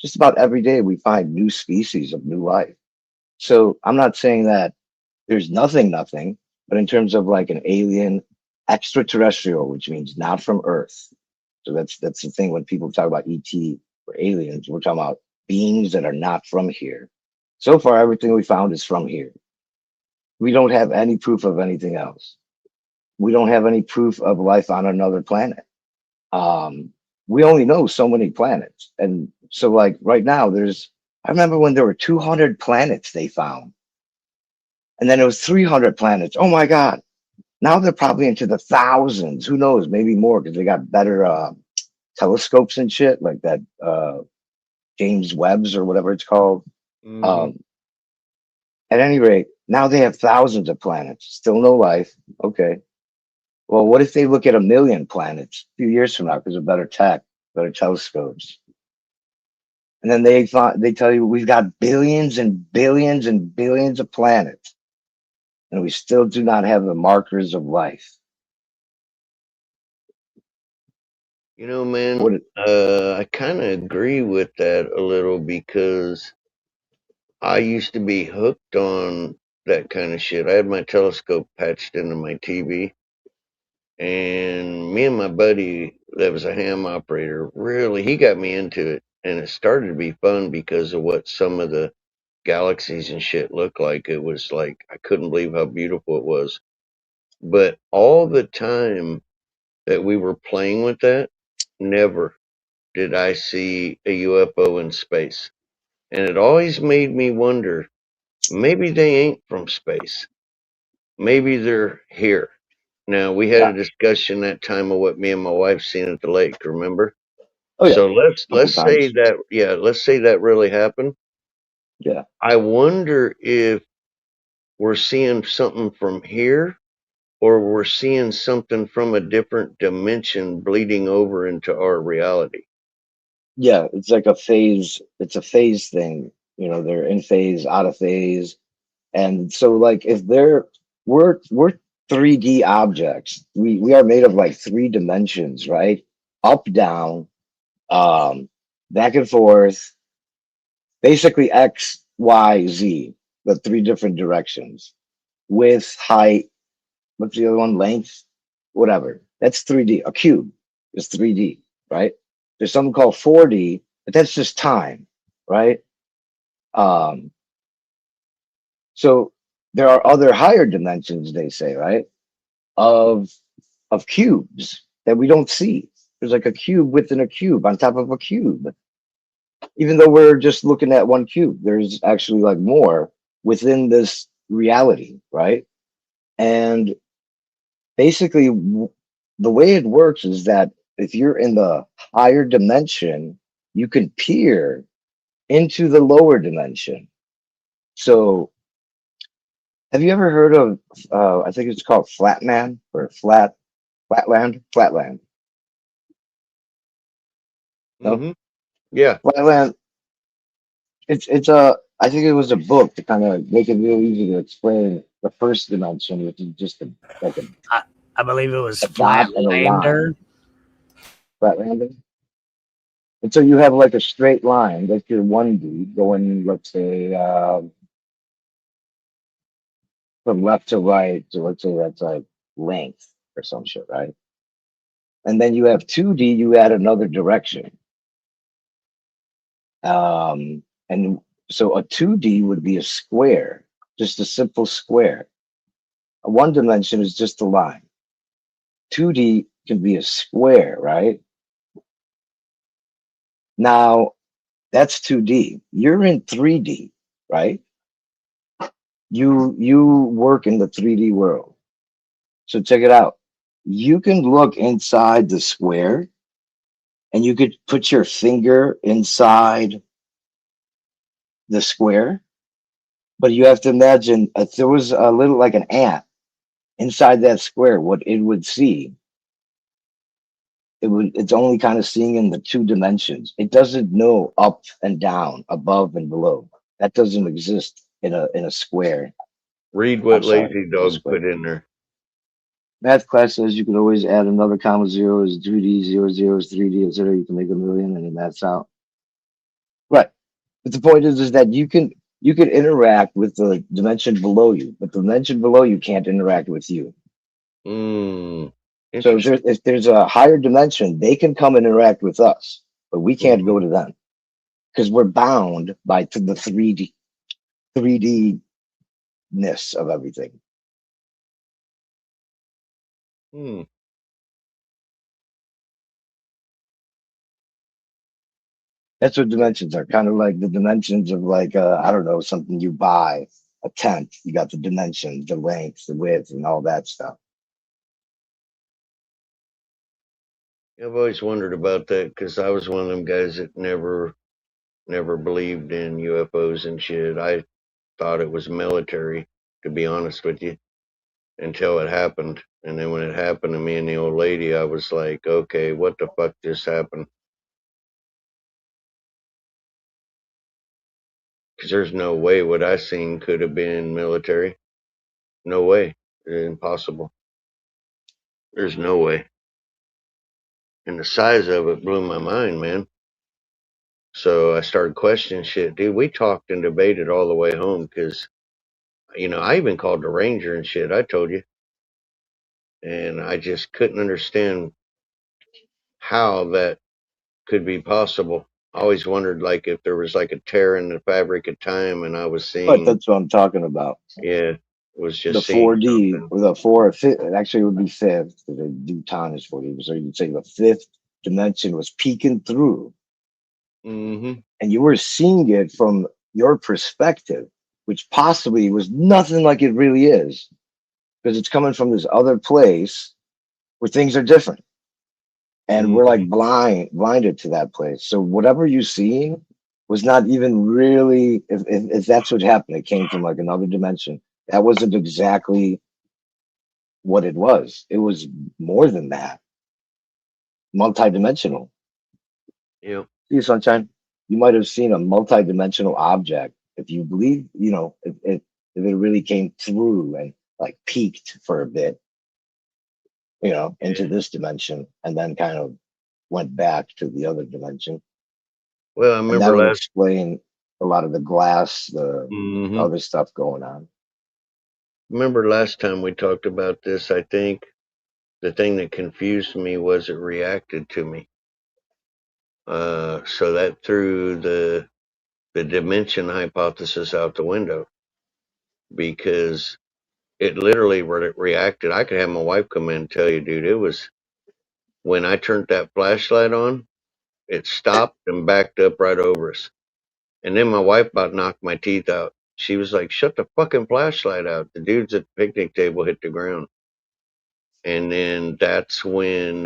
Just about every day, we find new species of new life. So I'm not saying that there's nothing, but in terms of like an alien, extraterrestrial, which means not from Earth. So that's the thing when people talk about ET or aliens, we're talking about beings that are not from here. So far, everything we found is from here. We don't have any proof of anything else. We don't have any proof of life on another planet. We only know so many planets. And so like right now I remember when there were 200 planets they found. And then it was 300 planets. Oh my God. Now they're probably into the thousands. Who knows? Maybe more because they got better telescopes and shit like that James Webb's or whatever it's called. At any rate, now they have thousands of planets. Still no life. Okay. Well, what if they look at 1 million planets a few years from now because of better tech, better telescopes? And then they tell you we've got billions and billions and billions of planets, and we still do not have the markers of life. You know, man, I kind of agree with that a little because I used to be hooked on that kind of shit. I had my telescope patched into my TV, and me and my buddy that was a ham operator, really, he got me into it, and it started to be fun because of what some of the galaxies and shit looked like. It was like, I couldn't believe how beautiful it was. But all the time that we were playing with that, never did I see a UFO in space. And it always made me wonder, maybe they ain't from space. Maybe they're here. Now, we had a discussion that time of what me and my wife seen at the lake, remember? Oh yeah. So let's Couple say times. that, yeah, let's say that really happened. Yeah. I wonder if we're seeing something from here or we're seeing something from a different dimension bleeding over into our reality. Yeah, it's like a phase. It's a phase thing. You know, they're in phase, out of phase, and so like if we're 3D objects. We are made of like 3 dimensions, right? Up, down, back and forth. Basically X, Y, Z, the 3 different directions. Width, height. What's the other one? Length, whatever. That's 3D. A cube is 3D, right? There's something called 4D, but that's just time, right? So there are other higher dimensions, they say, right? Of cubes that we don't see. There's like a cube within a cube on top of a cube. Even though we're just looking at one cube, there's actually like more within this reality, right? And basically, the way it works is that if you're in the higher dimension, you can peer into the lower dimension. So, have you ever heard of? I think it's called Flatman or Flatland. No, Yeah. Flatland. It's a. I think it was a book to kind of make it real easy to explain the first dimension, which is just like a I believe it was a dot and a line. Flatlander. Flatlander. And so you have like a straight line, that's your 1D going, let's say, from left to right. So let's say that's like length or some shit, right? And then you have 2D, you add another direction. And so a 2D would be a square, just a simple square. A 1 dimension is just a line. 2D can be a square, right? Now, that's 2D. You're in 3D, right? You work in the 3D world. So check it out. You can look inside the square and you could put your finger inside the square, but you have to imagine if there was a little like an ant inside that square, what it would see it's only kind of seeing in the two dimensions. It doesn't know up and down, above and below. That doesn't exist in a square. Read what I'm sorry, Lazy no Dog square. put in there. Math class says you can always add another comma, 0 is 2D, 0 is 3D, etc. You can make a million, and then that's out. Right. But the point is that you can interact with the dimension below you, but the dimension below you can't interact with you. So if there's a higher dimension, they can come and interact with us, but we can't go to them because we're bound by the 3D-ness of everything. That's what dimensions are. Kind of like the dimensions of like I don't know, something you buy, a tent. You got the dimensions, the length, the width, and all that stuff. I've always wondered about that because I was one of them guys that never believed in UFOs and shit. I thought it was military, to be honest with you, until it happened. And then when it happened to me and the old lady, I was like, okay, what the fuck just happened? Because there's no way what I seen could have been military. No way. It's impossible. There's no way. And the size of it blew my mind, man. So I started questioning shit. Dude, we talked and debated all the way home because, I even called the ranger and shit. I told you. And I just couldn't understand how that could be possible. I always wondered, like, if there was like a tear in the fabric of time and I was But seeing, that's what I'm talking about. yeah, was just The seeing 4D something. or the 4 fifth, it actually would be fifth. The due time is 4D. So you'd say the fifth dimension was peeking through. Mm-hmm. And you were seeing it from your perspective, which possibly was nothing like it really is, because it's coming from this other place where things are different, and we're like blinded to that place. So whatever you seeing was not even really, if that's what happened, it came from like another dimension. That wasn't exactly what it was. It was more than that, multidimensional. Yeah. See, Sunshine, you might have seen a multidimensional object if you believe, if it really came through and like peaked for a bit, into this dimension and then kind of went back to the other dimension. Well, I And that remember would last. explain a lot of the glass, the Mhm. other stuff going on. Remember last time we talked about this, I think the thing that confused me was it reacted to me. So that threw the dimension hypothesis out the window because it literally reacted. I could have my wife come in and tell you, dude, it was when I turned that flashlight on, it stopped and backed up right over us. And then my wife about knocked my teeth out. She was like, shut the fucking flashlight out. The dudes at the picnic table hit the ground. And then that's when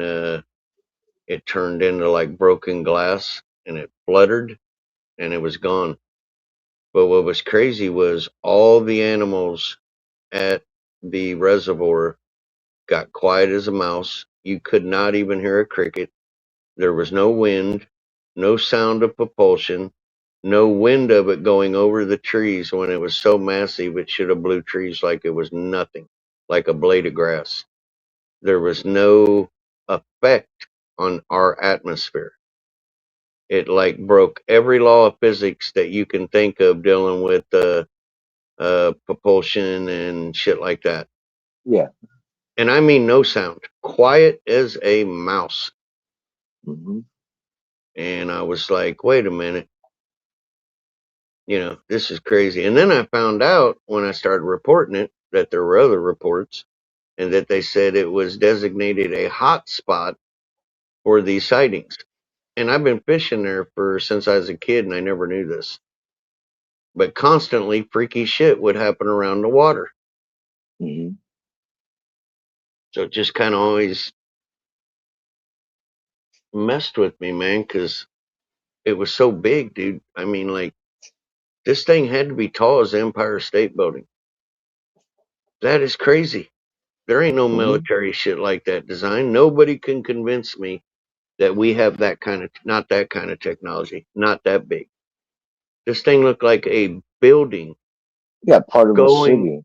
it turned into like broken glass and it fluttered and it was gone. But what was crazy was all the animals at the reservoir got quiet as a mouse. You could not even hear a cricket. There was no wind, no sound of propulsion, no wind of it going over the trees when it was so massive it should have blew trees like it was nothing, like a blade of grass. There was no effect on our atmosphere. It like broke every law of physics that you can think of dealing with propulsion and shit like that. Yeah. And I mean no sound, quiet as a mouse. Mm-hmm. And I was like, wait a minute, this is crazy. And then I found out when I started reporting it that there were other reports and that they said it was designated a hot spot for these sightings. And I've been fishing there since I was a kid and I never knew this. But constantly freaky shit would happen around the water. Mm-hmm. So it just kind of always messed with me, man, because it was so big, dude. I mean, like, this thing had to be tall as the Empire State Building. That is crazy. There ain't no military shit like that design. Nobody can convince me that we have that kind of, not that kind of technology, not that big. This thing looked like a building Yeah, part of a going, city.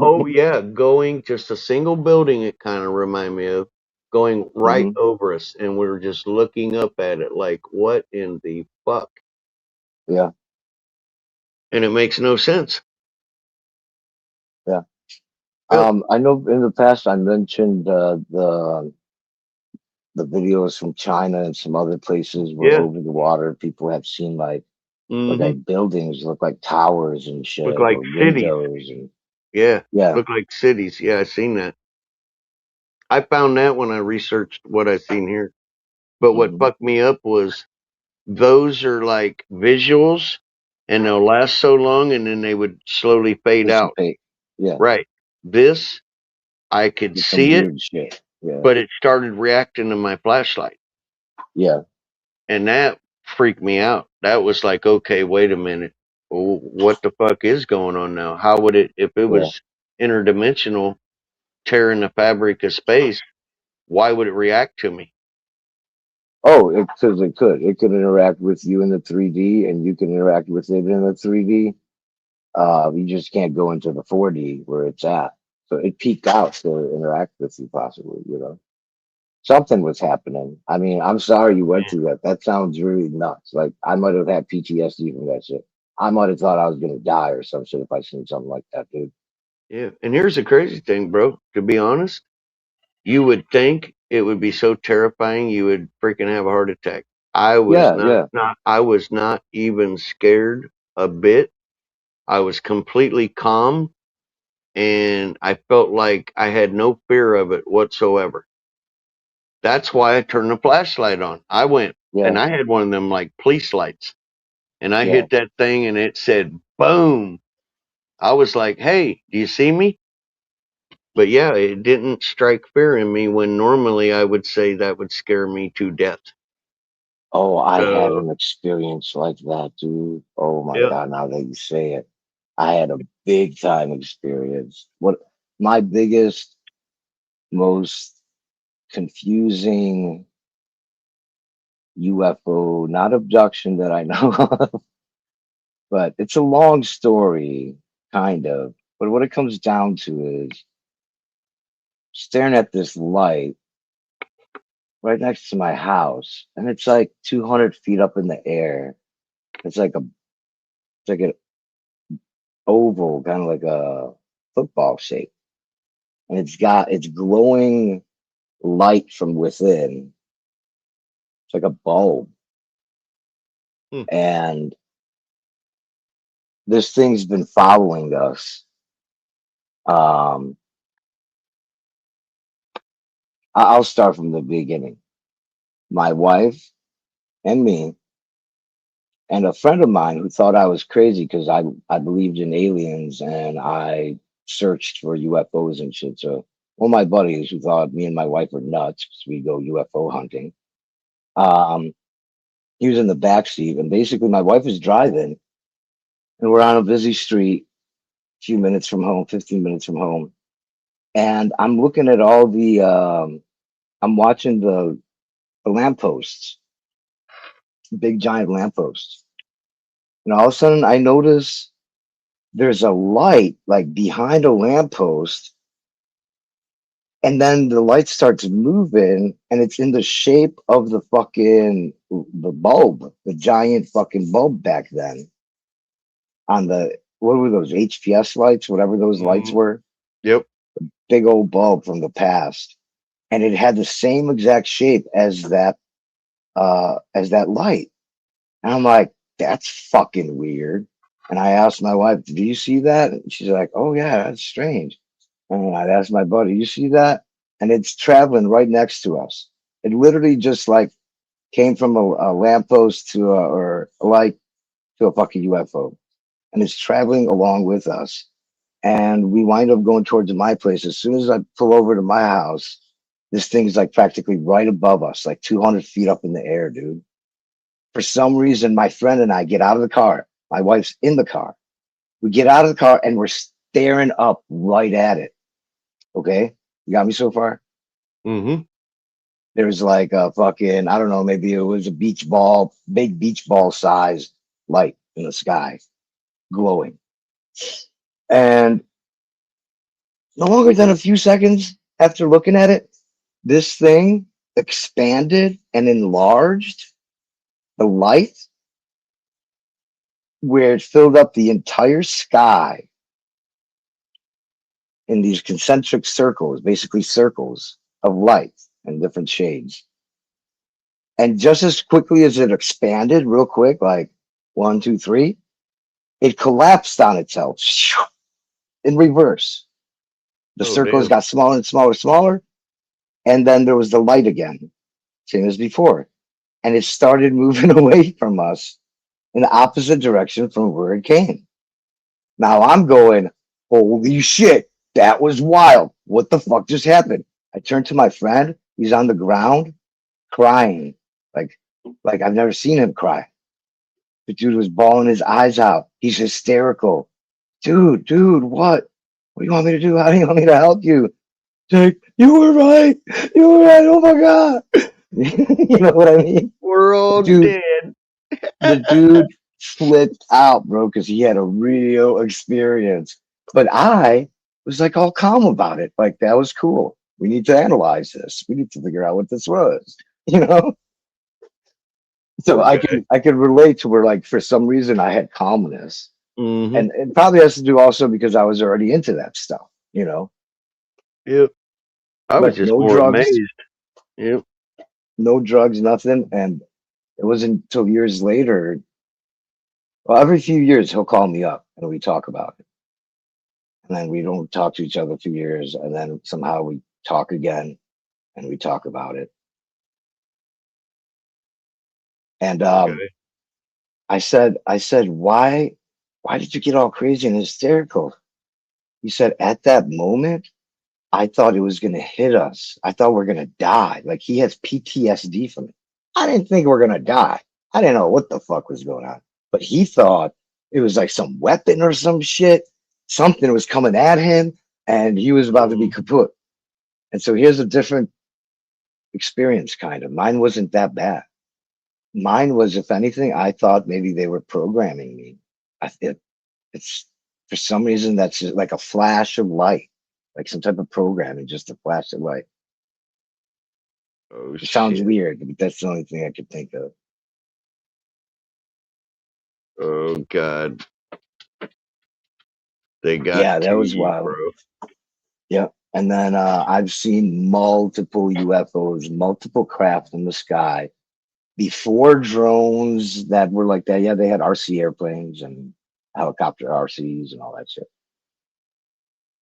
oh yeah, going just a single building. It kind of reminded me of going right Hmm. over us, and we were just looking up at it like, what in the fuck? Yeah, And it makes no sense. yeah. Yep. I know in the past I mentioned the videos from China and some other places where Yeah. over the water people have seen like Hmm. buildings look like towers and Look shit like or cities. windows and Yeah. yeah. Look like cities. Yeah, I seen that. I found that when I researched what I seen here. But what Hmm. fucked me up was those are like visuals and they'll last so long and then they would slowly fade out. Dissipate. Yeah, Right. This, I could just some see it, weird shit. Yeah, but it started reacting to my flashlight. yeah. And that freaked me out. That was like, okay, wait a minute. What the fuck is going on now? How would it, if it Yeah. was interdimensional, tearing the fabric of space, why would it react to me? Oh, because it could. It could interact with you in the 3D, and you can interact with it in the 3D. You just can't go into the 4D where it's at. So it peeked out to interact with you, possibly. You know, something was happening. I mean, I'm sorry you went through that. That sounds really nuts. Like I might have had PTSD from that shit. I might have thought I was gonna die or some shit if I seen something like that, dude. Yeah. And here's the crazy thing, bro. To be honest, you would think it would be so terrifying you would freaking have a heart attack. I was Yeah, not, yeah. I was not even scared a bit. I was completely calm and I felt like I had no fear of it whatsoever. That's why I turned the flashlight on. I went and Yeah, I had one of them like police lights and I yeah. hit that thing and it said boom. I was like, hey, do you see me? But yeah, it didn't strike fear in me when normally I would say that would scare me to death. Oh, I had So, an experience like that, dude. Oh my yeah. God, now that you say it, I had a big time experience. What my biggest, most confusing UFO, not abduction that I know of, but it's a long story, kind of. But what it comes down to is staring at this light right next to my house, and it's like 200 feet up in the air. It's like an oval, kind of like a football shape, and it's glowing light from within. It's like a bulb, Hmm. and this thing's been following us. Um, I'll start from the beginning. My wife and me, and a friend of mine who thought I was crazy because I believed in aliens and I searched for UFOs and shit. So one of my buddies who thought me and my wife were nuts because we go UFO hunting. Um, he was in the back seat, and basically my wife was driving, and we're on a busy street, a few minutes from home, 15 minutes from home, and I'm looking at all the I'm watching the lampposts, big giant lampposts, and all of a sudden I notice there's a light like behind a lamppost, and then the light starts moving, and it's in the shape of the bulb, the giant fucking bulb back then on the what were those HPS lights, whatever those lights Mhm. were, Yep. big old bulb from the past, and it had the same exact shape as that light. And I'm like, that's fucking weird. And I asked my wife, "Do you see that?" And she's like, "Oh yeah, that's strange." And I asked my buddy, "You see that?" And it's traveling right next to us. It literally just like came from a lamppost to or a light to a fucking UFO, and it's traveling along with us. And we wind up going towards my place. As soon as I pull over to my house, this thing's like practically right above us, like 200 feet up in the air, dude. For some reason, my friend and I get out of the car. My wife's in the car. We get out of the car and we're staring up right at it. Okay. You got me so far? Mm-hmm. there was like a fucking, I don't know, maybe it was a beach ball, big beach ball size light in the sky glowing. And no longer than a few seconds after looking at it, this thing expanded and enlarged the light where it filled up the entire sky in these concentric circles, basically circles of light in different shades. And just as quickly as it expanded, real quick, like 1, 2, 3, it collapsed on itself in reverse. The Oh, circles damn. got smaller and smaller and smaller. And then there was the light again, same as before. And it started moving away from us in the opposite direction from where it came. Now I'm going, holy shit, that was wild. What the fuck just happened? I turned to my friend. He's on the ground crying. Like I've never seen him cry. The dude was bawling his eyes out. He's hysterical. Dude, what? What do you want me to do? How do you want me to help you? Jake, you were right. You were right. Oh my God. You know what I mean? We're all Dude, dead. the dude flipped out, bro, because he had a real experience. But I was like all calm about it. Like, that was cool. We need to analyze this. We need to figure out what this was, you know? So I could relate to where, like, for some reason I had calmness. Mhm. And it probably has to do also because I was already into that stuff, you know? Yep. I was But just no more drugs, amazed. Yep. no drugs, nothing. And it wasn't until years later. Well, every few years he'll call me up and we talk about it. And then we don't talk to each other for years. And then somehow we talk again and we talk about it. And Okay. I said, why did you get all crazy and hysterical? He said, at that moment, I thought it was going to hit us. I thought we're going to die. Like, he has PTSD from it. I didn't think we're going to die. I didn't know what the fuck was going on. But he thought it was like some weapon or some shit. Something was coming at him and he was about to be kaput. And so here's a different experience, kind of. Mine wasn't that bad. Mine was, if anything, I thought maybe they were programming me. It's for some reason that's just like a flash of light, like some type of programming, just a flash of light. Oh, It sounds shit. weird, but that's the only thing I could think of. Oh, God. They got Yeah, that to was you, wild. bro. Yeah. And then I've seen multiple UFOs, multiple craft in the sky before drones that were like that. Yeah, they had RC airplanes and helicopter RCs and all that shit.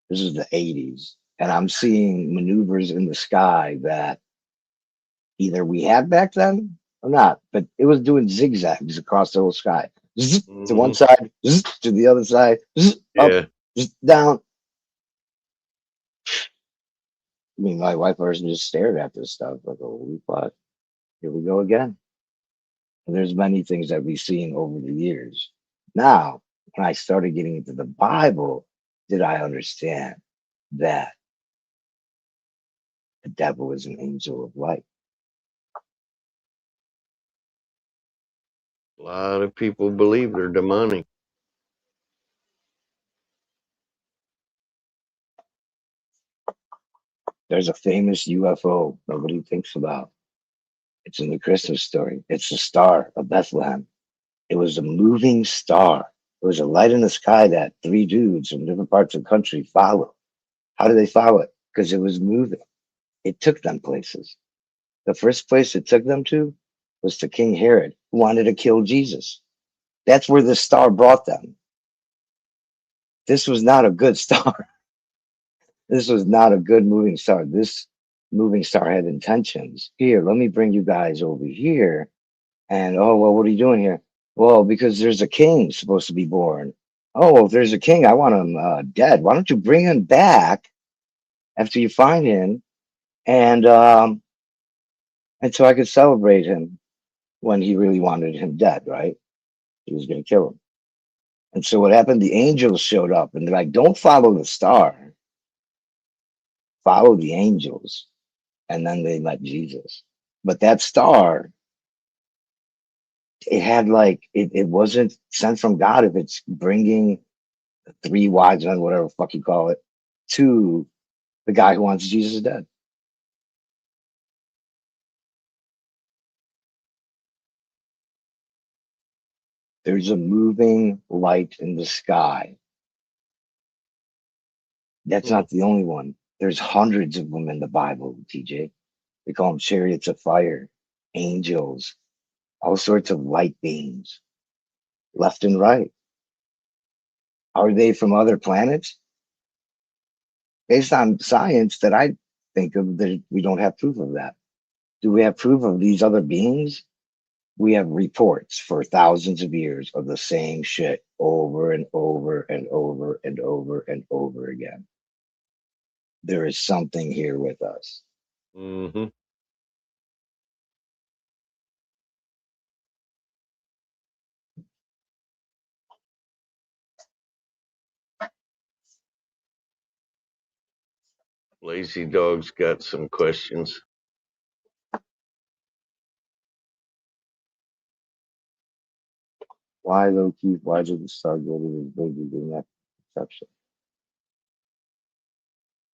This is the 80s. And I'm seeing maneuvers in the sky that either we had back then or not, but it was doing zigzags across the whole sky. Zzz, to one side, zzz, to the other side, zzz, up, Yeah. zzz, down. I mean, my wife was just stared at this stuff like, holy fuck, here we go again. And there's many things that we've seen over the years. Now, when I started getting into the Bible, did I understand that the devil is an angel of light? A lot of people believe they're demonic. There's a famous UFO nobody thinks about. It's in the Christmas story. It's the Star of Bethlehem. It was a moving star. It was a light in the sky that 3 dudes from different parts of the country followed. How did they follow it? Because it was moving. It took them places. The first place it took them to was to King Herod, who wanted to kill Jesus. That's where the star brought them. This was not a good star. This was not a good moving star. This moving star had intentions. Here, let me bring you guys over here. And, oh, well, what are you doing here? Well, because there's a king supposed to be born. Oh, well, if there's a king, I want him dead. Why don't you bring him back after you find him? And so I could celebrate him when he really wanted him dead, right? He was going to kill him. And so what happened? The angels showed up and they're like, don't follow the star. Follow the angels. and then they met Jesus. But that star, it had like it wasn't sent from God if it's bringing the three wise men, whatever the fuck you call it, to the guy who wants Jesus dead. There's a moving light in the sky. That's not the only one. There's hundreds of them in the Bible, TJ. They call them chariots of fire, angels, all sorts of light beings, left and right. Are they from other planets? Based on science that I think of, we don't have proof of that. Do we have proof of these other beings? We have reports for thousands of years of the same shit over and over and over and over and over again. There is something here with us. Mm-hmm. Lazy Dog's got some questions. Why, low key, why did the star go to his baby during that conception?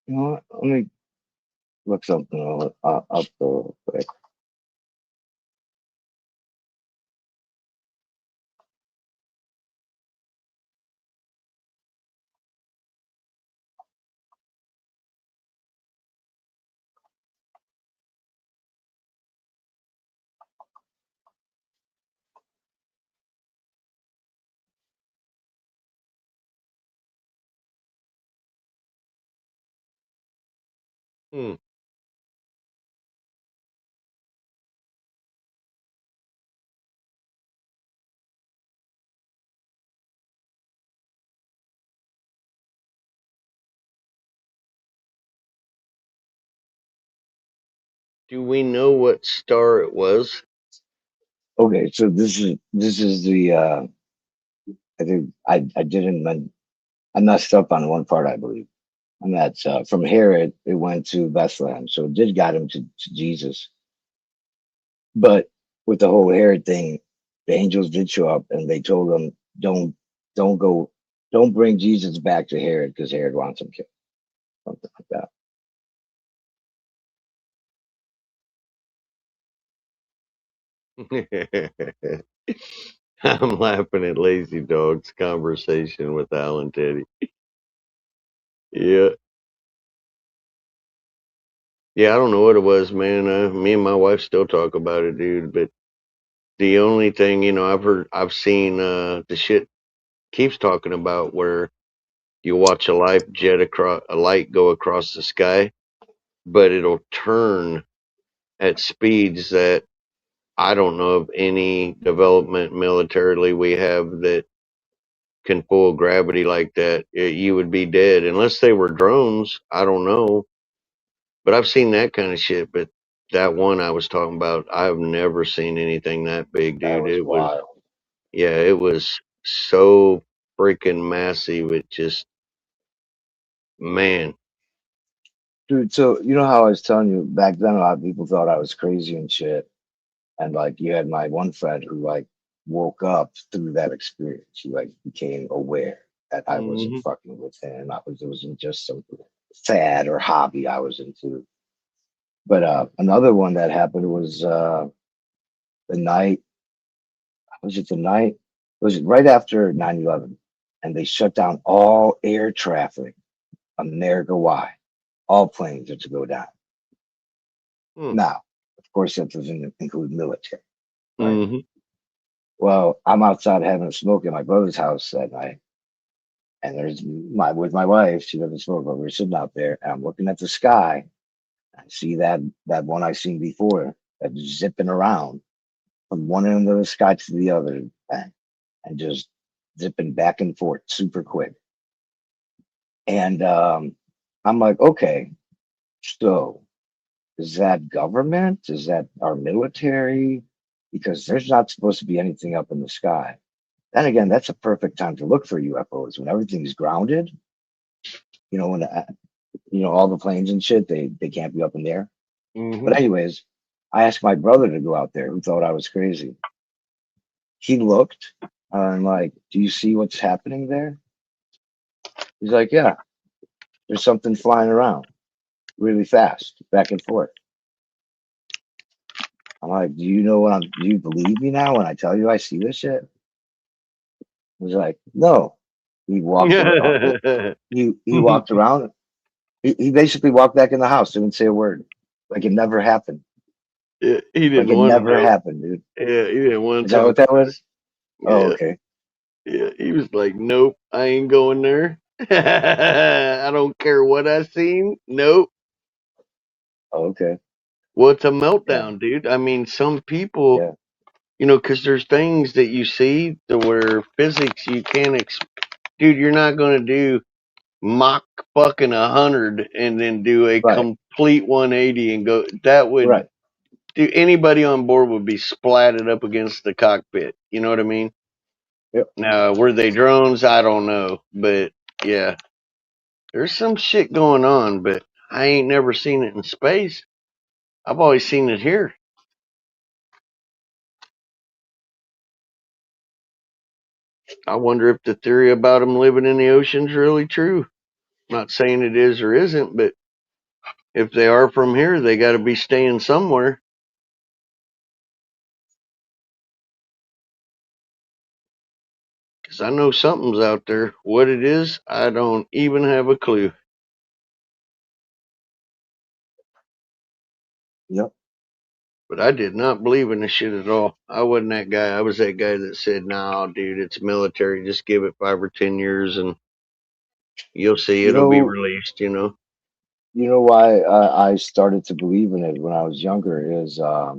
You know what? Let me look something up real quick. Hmm. Do we know what star it was? Okay, so this is the I think I didn't I messed up on one part, I believe. And that's from Herod it went to Bethlehem. So it did got him to Jesus. But with the whole Herod thing, the angels did show up and they told him, don't go, don't bring Jesus back to Herod because Herod wants him killed. Something like that. I'm laughing at Lazy Dog's conversation with Alan Teddy. Yeah. Yeah, I don't know what it was, man. Me and my wife still talk about it, dude. But the only thing, I've seen the shit keeps talking about where you watch a light go across the sky, but it'll turn at speeds that I don't know of any development militarily we have that can pull gravity like that. You would be dead unless they were drones. I don't know, but I've seen that kind of shit. But that one I was talking about, I've never seen anything that big, That dude. was wild. Yeah, it was so freaking massive. It just, man. Dude, so you know how I was telling you back then a lot of people thought I was crazy and shit. And like you had my one friend who like woke up through that experience. He like became aware that I wasn't Hmm. fucking with him. It wasn't just some fad or hobby I was into. But another one that happened was the night, was it the night? Was it right after 9/11? And they shut down all air traffic, America wide. All planes are to go down. Now, of course, that doesn't include military, right? Hmm. Well, I'm outside having a smoke at my brother's house that night, and there's with my wife. She doesn't smoke, but we're sitting out there, and I'm looking at the sky. I see that one I seen before that's zipping around from one end of the sky to the other, and just zipping back and forth super quick. And I'm like, okay, so is that government? Is that our military? Because there's not supposed to be anything up in the sky. Then again, that's a perfect time to look for UFOs when everything's grounded. When all the planes and shit, they can't be up in the air. But anyways, I asked my brother to go out there, who thought I was crazy. He looked. I'm like, "Do you see what's happening there?" He's like, "Yeah, there's something flying around really fast, back and forth." I'm like, "Do you know what I'm? Do you believe me now when I tell you I see this shit?" He's like, "No." He walked around. He walked around. He basically walked back in the house, didn't say a word, like it never happened. Yeah, he Like didn't it want to never know. happened, dude. Yeah, he didn't want Is to that what talk that was? Oh, Yeah. okay. Yeah, he was like, "Nope, I ain't going there. I don't care what I seen. Nope." Oh, okay. Well, it's a meltdown, dude. I mean, some people, because there's things that you see to where physics you can't. Dude, you're not gonna do Mach fucking 100 and then do a complete 180 and go. That would do anybody on board would be splatted up against the cockpit. You know what I mean? Yep. Now, were they drones? I don't know, but yeah, there's some shit going on, but I ain't never seen it in space. I've always seen it here. I wonder if the theory about them living in the ocean's really true. Not saying it is or isn't, but if they are from here, they got to be staying somewhere. Because I know something's out there. What it is, I don't even have a clue. Yep. But I did not believe in this shit at all. I wasn't that guy. I was that guy that said, "Nah, dude, it's military. Just give it 5 or 10 years and you'll see You it'll be know, released," you know why I started to believe in it when I was younger is a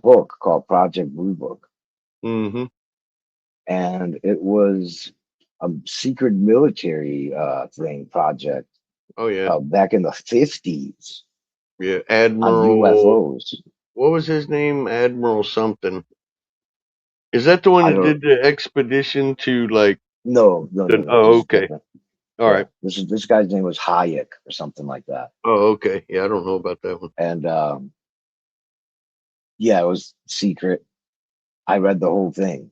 book called Project Blue Book, Mm-hmm. and it was a secret military project. Oh, yeah. Back in the 50s Yeah. on Admiral. UFOs. What was his name? Admiral something. Is that the one I that don't. did the expedition to like? No. Oh, This is okay. different. All right. This guy's name was Hayek or something like that. Oh, okay. Yeah, I don't know about that one. And yeah, it was secret. I read the whole thing.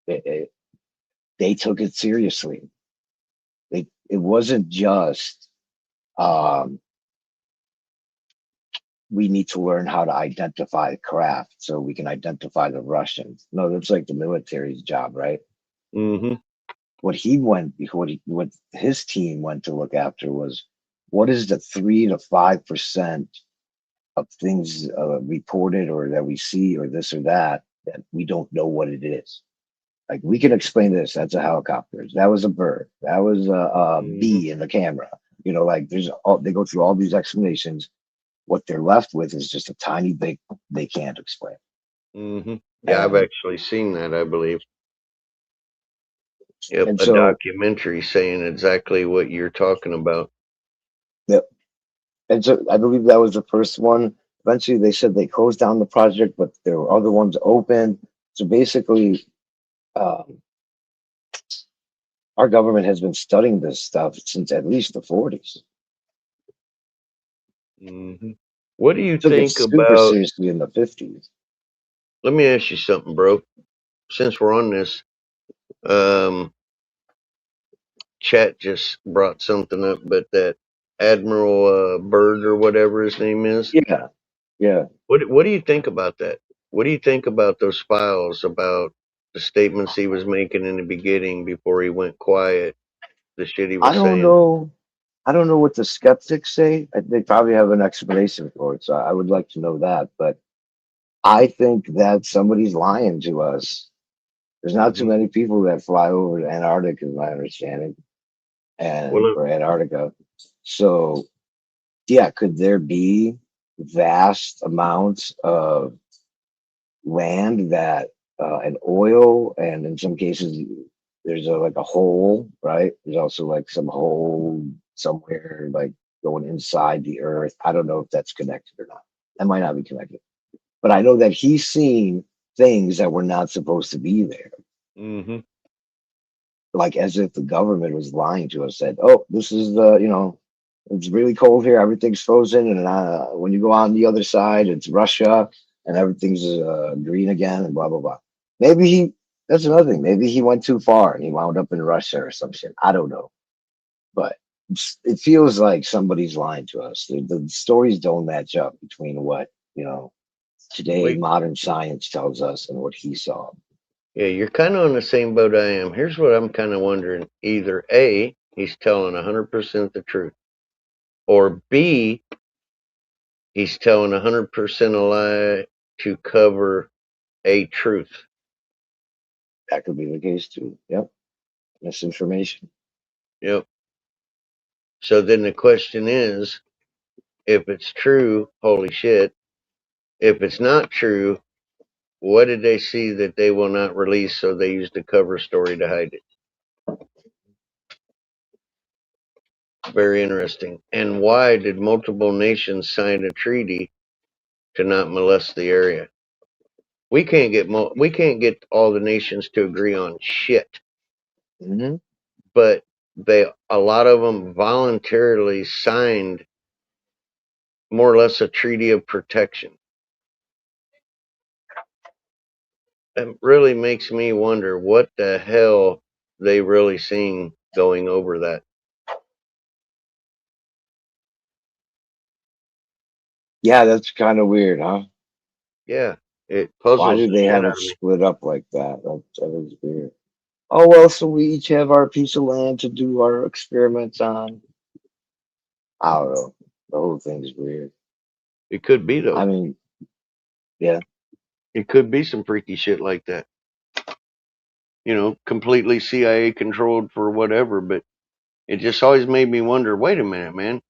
They took it seriously. It wasn't just we need to learn how to identify craft so we can identify the Russians. No, that's like the military's job, right? Mm-hmm. What his team went to look after was what is the 3 to 5% of things reported or that we see or this or that we don't know what it is. Like we can explain this. That's a helicopter. That was a bird. That was a bee in the camera. Like they go through all these explanations. What they're left with is just a tiny bit they can't explain. Mm-hmm. Yeah, I've And, actually seen that, I believe. Yep, and a so, documentary saying exactly what you're talking about. yep. And so I believe that was the first one. Eventually they said they closed down the project, but there were other ones open. So basically, our government has been studying this stuff since at least the 40s. Mm-hmm. What do you Took it think super about? seriously in the 50s. Let me ask you something, bro. Since we're on this, chat just brought something up, but that Admiral Byrd or whatever his name is. Yeah. What do you think about that? What do you think about those files about the statements he was making in the beginning before he went quiet? The shit he was I don't saying. know. I don't know what the skeptics say. They probably have an explanation for it, so I would like to know that. But I think that somebody's lying to us. There's not too many people that fly over Antarctica, is my understanding, or Antarctica. So, yeah, could there be vast amounts of land that and oil, and in some cases, there's like a hole, right? There's also like some hole somewhere, like going inside the earth. I don't know if that's connected or not. That might not be connected, but I know that he's seen things that were not supposed to be there. Mm-hmm. Like as if the government was lying to us, said, "Oh, this is the It's really cold here. Everything's frozen, and when you go on the other side, it's Russia, and everything's green again, and blah blah blah. Maybe he. That's another thing. Maybe he went too far and he wound up in Russia or some shit. I don't know, but it feels like somebody's lying to us. The stories don't match up between what today Wait, modern science tells us and what he saw. yeah, you're kind of on the same boat I am. Here's what I'm kind of wondering: either A, he's telling 100% the truth, or B, he's telling 100% a lie to cover a truth. That could be the case too. Yep, misinformation. Yep. So then the question is, if it's true, holy shit. If it's not true, what did they see that they will not release, so they used a cover story to hide it? Very interesting. And why did multiple nations sign a treaty to not molest the area? We can't get all the nations to agree on shit, Mm-hmm. but a lot of them voluntarily signed more or less a treaty of protection. It really makes me wonder what the hell they really seeing going over that. Yeah, that's kind of weird, huh? Yeah, it Why puzzles did the they shit have out it of me. split up like that? That is weird. Oh well, so we each have our piece of land to do our experiments on. I don't know. The whole thing's weird. It could be though. I mean, yeah, It could be some freaky shit like that. Completely CIA controlled for whatever, but it just always made me wonder, wait a minute, man.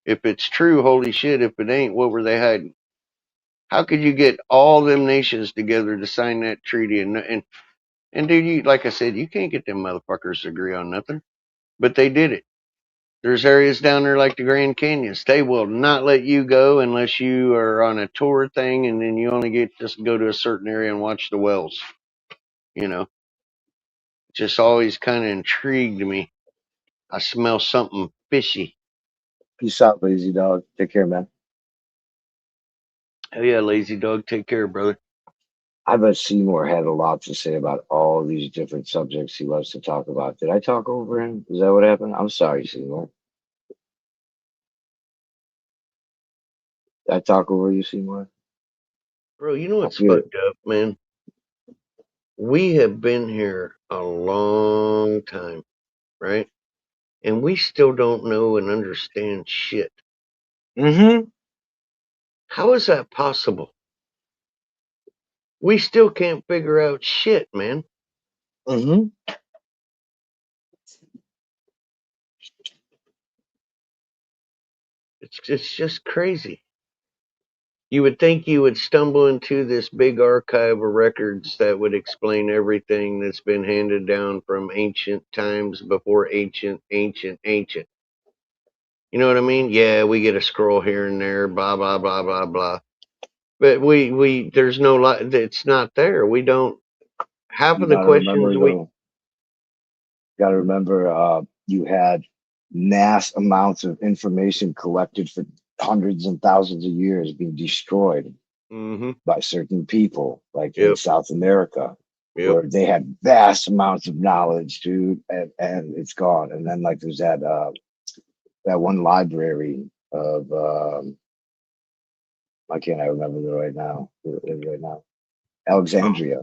If it's true, holy shit. If it ain't, what were they hiding? How could you get all them nations together to sign that treaty? And dude, like I said, you can't get them motherfuckers to agree on nothing. But they did it. There's areas down there like the Grand Canyons. They will not let you go unless you are on a tour thing, and then you only get just go to a certain area and watch the wells. You know, just always kind of intrigued me. I smell something fishy. peace out, lazy dog. Take care, man. Hell yeah, lazy dog. Take care, brother. I bet Seymour had a lot to say about all these different subjects he loves to talk about. Did I talk over him? Is that what happened? I'm sorry, Seymour. Did I talk over you, Seymour? Bro, you know I what's feel it. fucked up, man? We have been here a long time, right? And we still don't know and understand shit. Mm-hmm. How is that possible? We still can't figure out shit, man. Mm-hmm. It's just crazy. You would think you would stumble into this big archive of records that would explain everything that's been handed down from ancient times before ancient. You know what I mean? Yeah, we get a scroll here and there, blah blah blah blah blah. But there's no it's not there. We don't half You of the gotta questions remember though. Gotta remember, you had mass amounts of information collected for hundreds and thousands of years being destroyed Mm-hmm. by certain people, like in Yep. South America, Yep. where they had vast amounts of knowledge, dude, and it's gone. And then like there's that one library of why can't I remember it right now? Alexandria,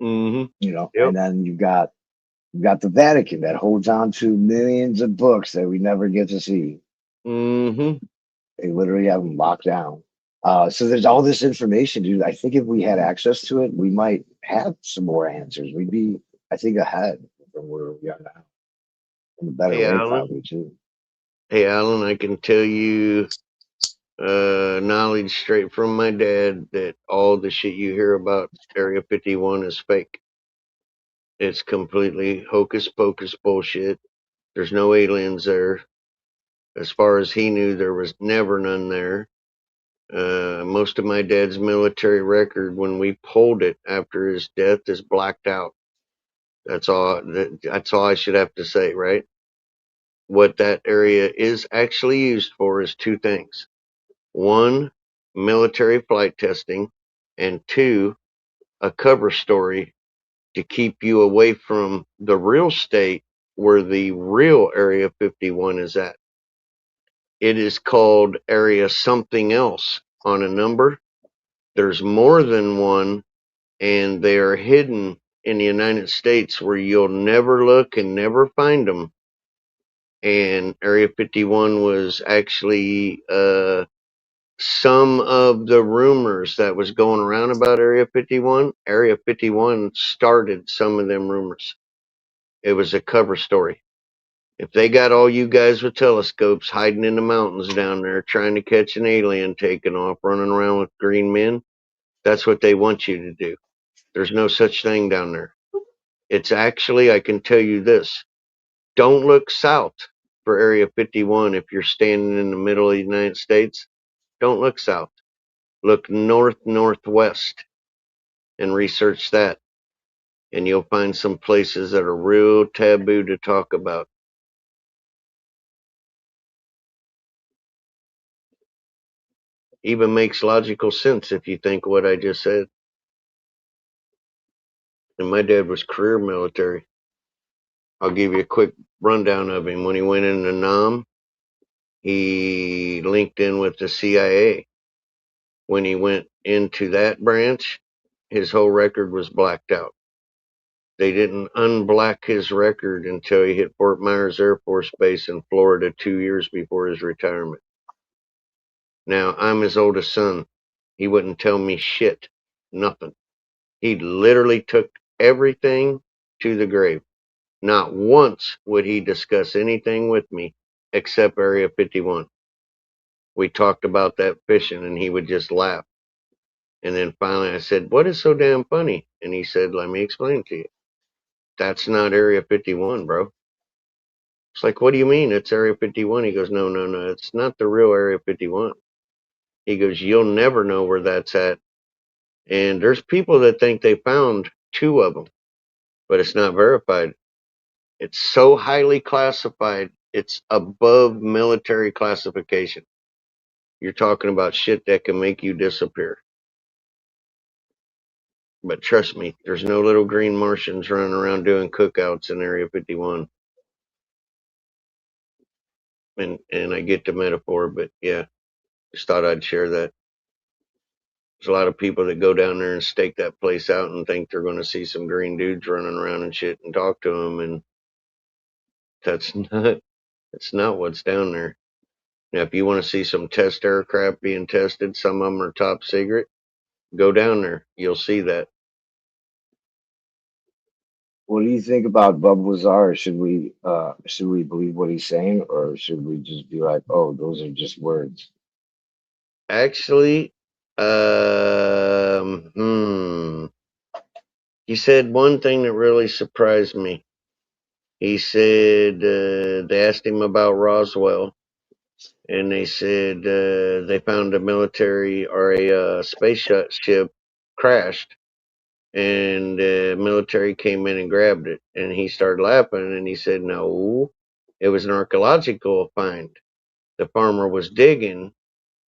Mm-hmm. Yep. Yep. And then you've got the Vatican that holds on to millions of books that we never get to see. Mm-hmm. They literally have them locked down. So there's all this information, dude. I think if we had access to it, we might have some more answers. We'd be, I think, ahead from where we are now. In a better Hey, way, Alan. probably too. Hey, Alan, I can tell you knowledge straight from my dad that all the shit you hear about Area 51 is fake. It's completely hocus pocus bullshit. There's no aliens there. As far as he knew, there was never none there. Most of my dad's military record, when we pulled it after his death, is blacked out. That's all I should have to say, right? what that area is actually used for is two things. One, military flight testing, and two, a cover story to keep you away from the real state where the real Area 51 is at. It is called Area something else on a number. There's more than one, and they are hidden in the United States where you'll never look and never find them. And Area 51 was actually some of the rumors that was going around about Area 51. Area 51 started some of them rumors. It was a cover story. If they got all you guys with telescopes hiding in the mountains down there trying to catch an alien taking off, running around with green men, that's what they want you to do. There's no such thing down there. It's actually, I can tell you this, don't look south for Area 51 if you're standing in the middle of the United States. Don't look south. Look northwest and research that. And you'll find some places that are real taboo to talk about. Even makes logical sense if you think what I just said. And my dad was career military. I'll give you a quick rundown of him. When he went into Nam, he linked in with the CIA. When he went into that branch, his whole record was blacked out. They didn't unblack his record until he hit Fort Myers Air Force Base in Florida 2 years before his retirement. Now, I'm his oldest son. He wouldn't tell me shit. Nothing. He literally took everything to the grave. Not once would he discuss anything with me except Area 51. We talked about that fishing and he would just laugh. And then finally I said, "What is so damn funny?" And he said, "Let me explain to you. That's not Area 51, bro." It's like, "What do you mean it's Area 51? He goes, No. It's not the real Area 51. He goes, "You'll never know where that's at. And there's people that think they found 2 of them, but it's not verified. It's so highly classified, it's above military classification. You're talking about shit that can make you disappear." But trust me, there's no little green Martians running around doing cookouts in Area 51. And I get the metaphor, but yeah, just thought I'd share that. There's a lot of people that go down there and stake that place out and think they're going to see some green dudes running around and shit and talk to them, and that's not what's down there. Now, if you want to see some test aircraft being tested, some of them are top secret. Go down there, you'll see that. What do you think about Bub Lazar? Should we believe what he's saying, or should we just be like, oh, those are just words? Actually, he said one thing that really surprised me. He said they asked him about Roswell, and they said they found a military or a space ship crashed, and the military came in and grabbed it. And he started laughing, and he said, "No, it was an archaeological find. The farmer was digging,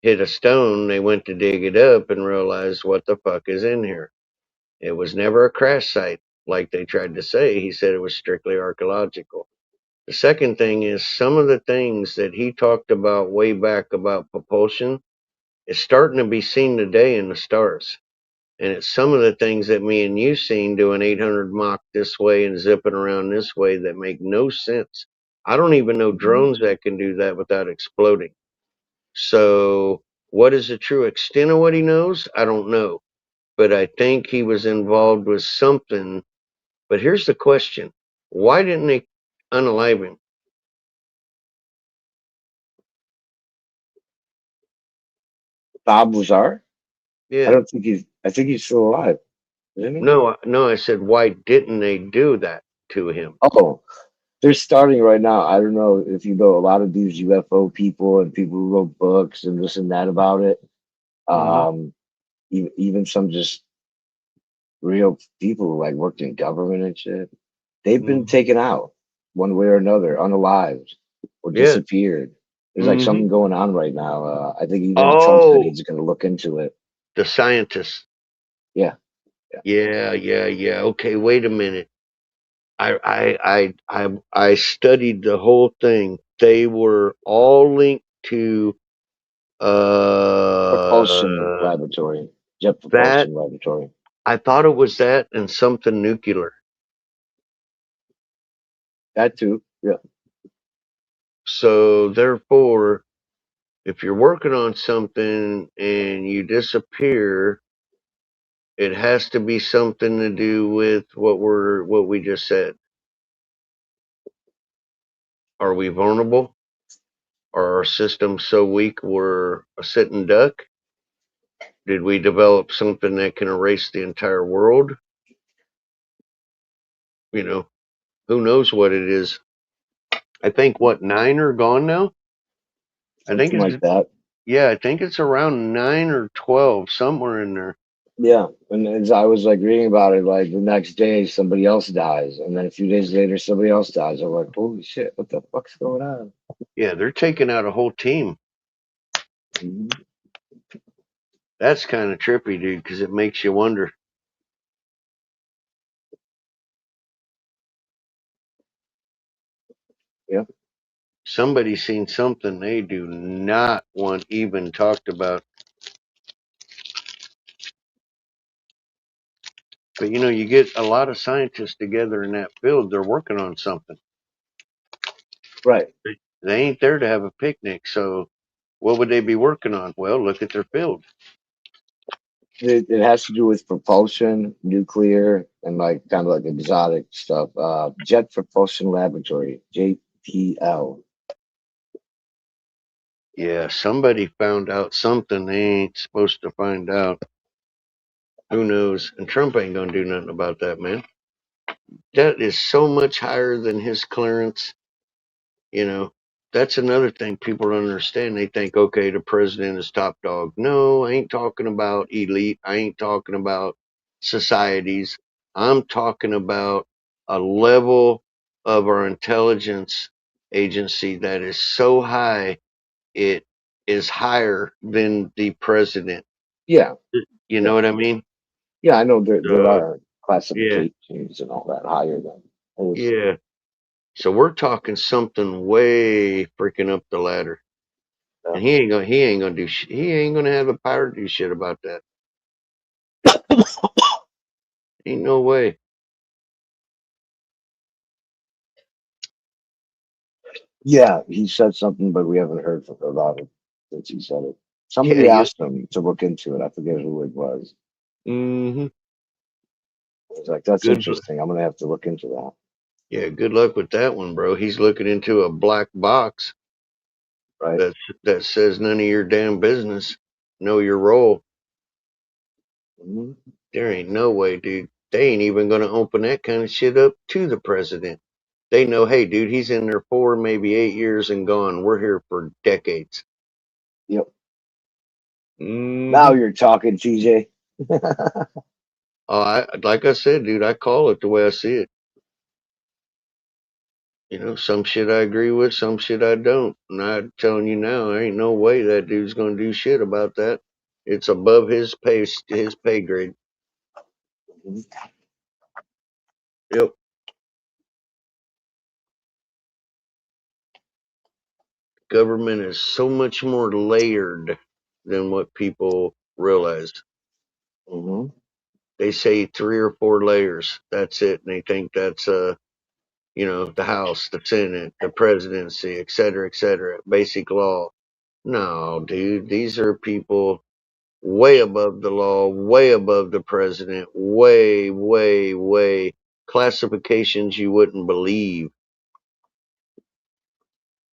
hit a stone, they went to dig it up and realized what the fuck is in here. It was never a crash site like they tried to say." He said it was strictly archaeological. The second thing is some of the things that he talked about way back about propulsion is starting to be seen today in the stars. And it's some of the things that me and you seen doing 800 Mach this way and zipping around this way that make no sense. I don't even know drones that can do that without exploding. So what is the true extent of what he knows? I don't know. But I think he was involved with something. But here's the question. Why didn't they unalive him? Bob Lazar? Yeah. I think he's still alive, isn't he? No, I said, why didn't they do that to him? Oh, they're starting right now. I don't know if you know a lot of these UFO people and people who wrote books and this and that about it. Even some just real people who like worked in government and shit. They've been taken out one way or another, unalived. or Yeah. disappeared. There's like Mhm. something going on right now. I think even Trump said Oh, he's going to look into it. the scientists. Yeah. Yeah. Okay, wait a minute. I studied the whole thing. They were all linked to Propulsion laboratory, jet that. propulsion laboratory. I thought it was that and something nuclear. That too. Yeah. So therefore, if you're working on something and you disappear, it has to be something to do with what we just said. Are we vulnerable? Are our systems so weak we're a sitting duck? Did we develop something that can erase the entire world? You know, who knows what it is? I think 9 are gone now. I think Something like it's that. yeah, I think it's around 9 or 12, somewhere in there. Yeah. And as I was like reading about it, like the next day somebody else dies, and then a few days later somebody else dies. I'm like, holy shit, what the fuck's going on? Yeah, they're taking out a whole team. Mhm. That's kind of trippy, dude, because it makes you wonder. Yeah. Somebody's seen something they do not want even talked about. But you know, you get a lot of scientists together in that field, they're working on something. Right. They ain't there to have a picnic, so what would they be working on? Well, look at their field. It has to do with propulsion, nuclear, and like kind of like exotic stuff. Jet Propulsion Laboratory, JPL. Yeah, somebody found out something they ain't supposed to find out. Who knows? And Trump ain't gonna do nothing about that, man. That is so much higher than his clearance. You know, that's another thing people don't understand. They think, okay, the president is top dog. No, I ain't talking about elite. I ain't talking about societies. I'm talking about a level of our intelligence agency that is so high, it is higher than the president. Yeah. You know Yeah. what I mean? Yeah, I know there So, are yeah, classifications and all that higher than. yeah. So we're talking something way freaking up the ladder. And he ain't gonna do he ain't gonna have the power to do shit about that. Ain't no way. Yeah, he said something, but we haven't heard about it since he said it. Somebody Yeah, asked him to look into it. I forget who it was. mm-hmm. It's like, that's Good. interesting. I'm gonna have to look into that. Yeah, good luck with that one, bro. He's looking into a black box Right. that says none of your damn business. Know your role. Mm-hmm. There ain't no way, dude. They ain't even gonna open that kind of shit up to the president. They know, hey, dude, he's in there 4, maybe 8 years and gone. We're here for decades. Yep. Mm-hmm. Now you're talking, TJ. Like I said, dude, I call it the way I see it. You know, some shit I agree with, some shit I don't. And I'm telling you now, there ain't no way that dude's gonna do shit about that. It's above his pay grade. Yep. Government is so much more layered than what people realize. Mm-hmm. They say 3 or 4 layers. That's it. And they think that's you know, the House, the Senate, the presidency, et cetera, basic law. No, dude, these are people way above the law, way above the president, way classifications you wouldn't believe.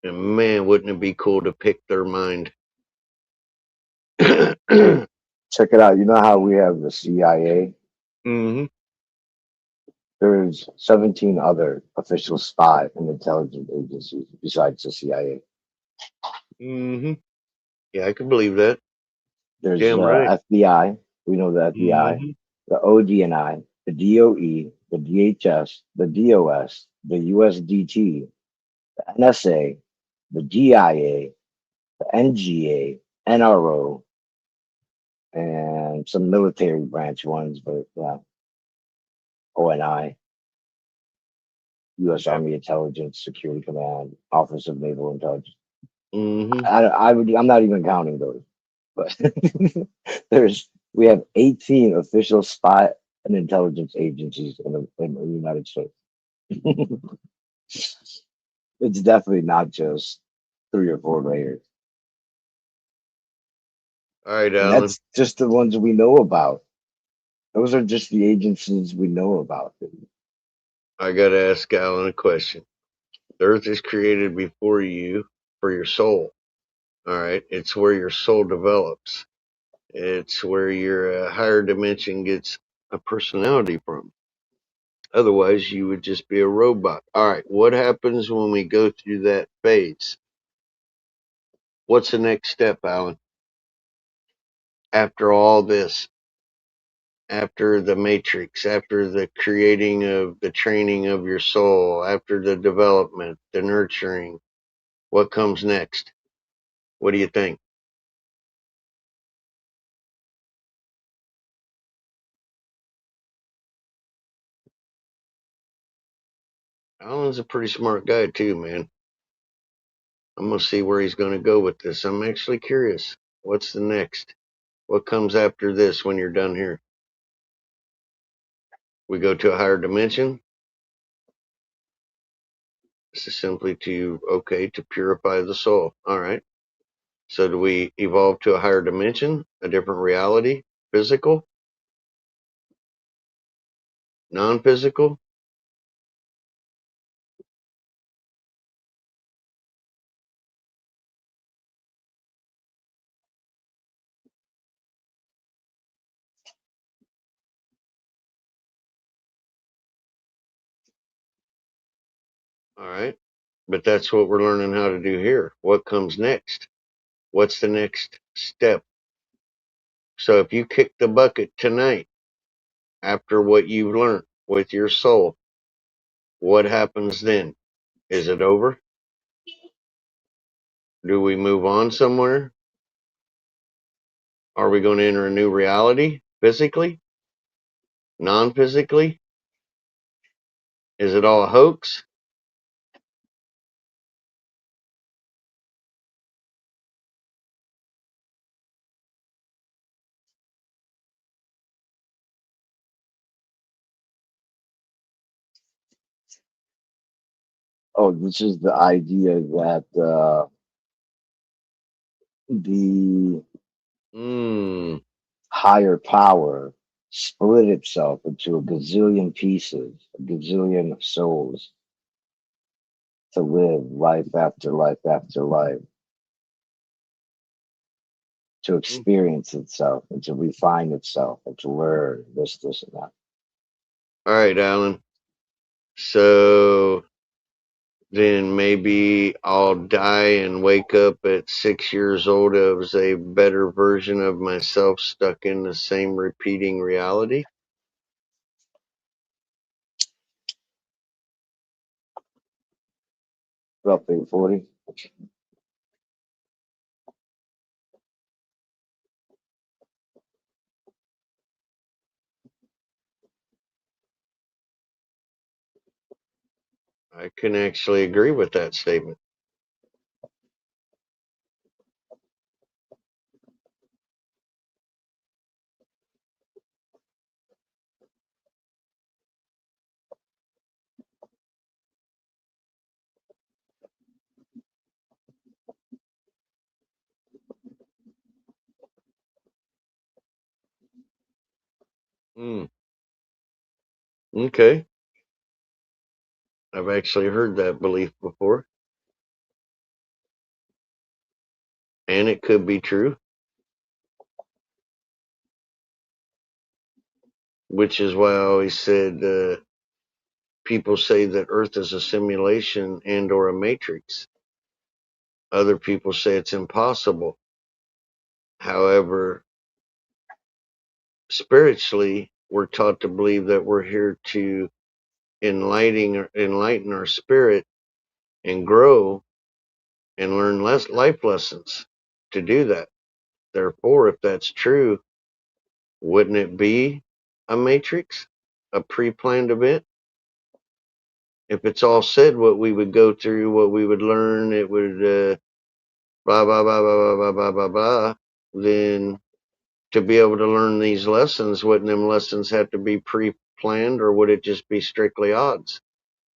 And man, wouldn't it be cool to pick their mind? Check it out. You know how we have the CIA? Mm-hmm. There's 17 other official spy and intelligence agencies besides the CIA. Mm-hmm. Yeah, I can believe that. There's Damn right. FBI. We know the FBI, Mm-hmm. the ODNI, the DOE, the DHS, the DOS, the USDT, the NSA, the GIA, the NGA, NRO, and some military branch ones, but ONI, U.S. Army Intelligence Security Command, Office of Naval Intelligence. Mm-hmm. I'm not even counting those, but we have 18 official spy and intelligence agencies in the United States. It's definitely not just 3 or 4 layers. All right, And Alan. that's just the ones we know about. Those are just the agencies we know about. I gotta ask Alan a question. The earth is created before you for your soul. All right. It's where your soul develops. It's where your higher dimension gets a personality from. Otherwise, you would just be a robot. All right. What happens when we go through that phase? What's the next step, Alan? After all this, after the matrix, after the creating of the training of your soul, after the development, the nurturing, what comes next? What do you think? Alan's a pretty smart guy too, man. I'm gonna see where he's gonna go with this. I'm actually curious. What's the next? What comes after this when you're done here? We go to a higher dimension. This is simply to purify the soul. All right. So do we evolve to a higher dimension, a different reality, physical, non-physical? All right. But that's what we're learning how to do here. What comes next? What's the next step? So if you kick the bucket tonight, after what you've learned with your soul, what happens then? Is it over? Do we move on somewhere? Are we going to enter a new reality physically? Non-physically? Is it all a hoax? Oh, this is the idea that the higher power split itself into a gazillion pieces, a gazillion souls to live life after life after life, to experience itself and to refine itself and to learn this, and that. All right, Alan. So then maybe I'll die and wake up at 6 years old as a better version of myself stuck in the same repeating reality. Roughly 40. I can actually agree with that statement. Okay. I've actually heard that belief before. And it could be true. Which is why I always said people say that Earth is a simulation and or a matrix. Other people say it's impossible. However, spiritually, we're taught to believe that we're here to enlighten our spirit and grow and learn less life lessons to do that. Therefore, if that's true, wouldn't it be a matrix, a pre-planned event? If it's all said, what we would go through, what we would learn, it would blah blah blah blah blah blah blah blah. Then to be able to learn these lessons, wouldn't them lessons have to be pre-planned, or would it just be strictly odds?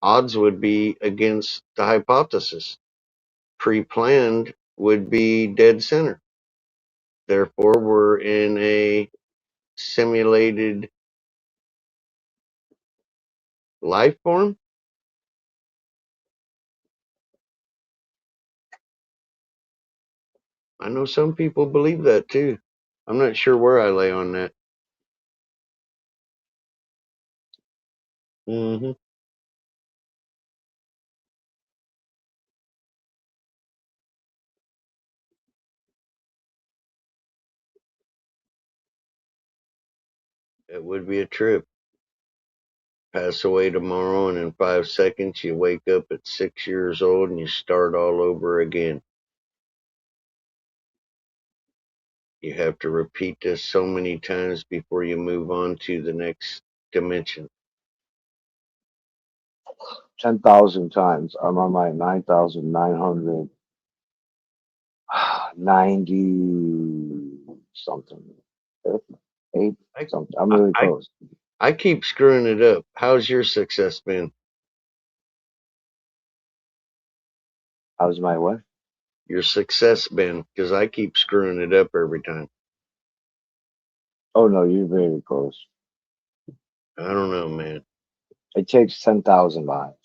Odds would be against the hypothesis. Pre-planned would be dead center. Therefore, we're in a simulated life form. I know some people believe that too. I'm not sure where I lay on that. hmm It would be a trip. Pass away tomorrow, and in 5 seconds, you wake up at 6 years old and you start all over again. You have to repeat this so many times before you move on to the next dimension. 10,000 times. I'm on my 9,990 something. Eight something. I'm really close. I keep screwing it up. How's your success been? How's my what? Your success been? Because I keep screwing it up every time. Oh no, you're very close. I don't know, man. It takes 10,000 lives.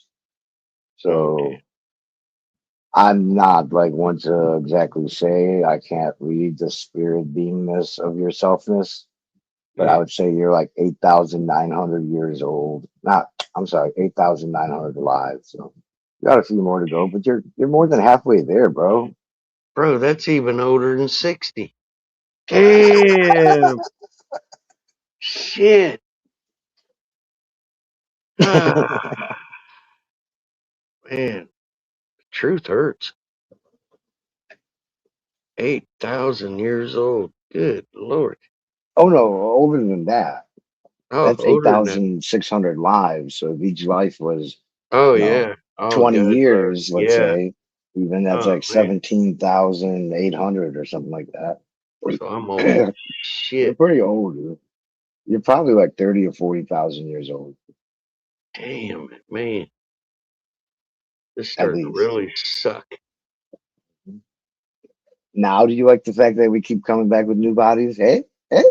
So Okay. I'm not like one to exactly say I can't read the spirit beingness of your selfness, but I would say you're like 8,900 years old. I'm sorry, 8,900 alive. So you got a few more to go, but you're more than halfway there, bro. Bro, that's even older than 60. Damn. Shit. Ah, man, truth hurts. 8,000 years old. Good Lord. Oh no, older than that. Oh, That's older than that. 8,600 lives. So if each life was, Oh, you know, yeah. Oh, 20 God. years, let's Yeah. say, even that's Oh, like man. 17,800 or something like that. So I'm old as You're shit. pretty old, dude. You're probably like 30 or 40,000 years old, Damn it, man. This at starting to least. really suck. Now, do you like the fact that we keep coming back with new bodies? Hey, hey.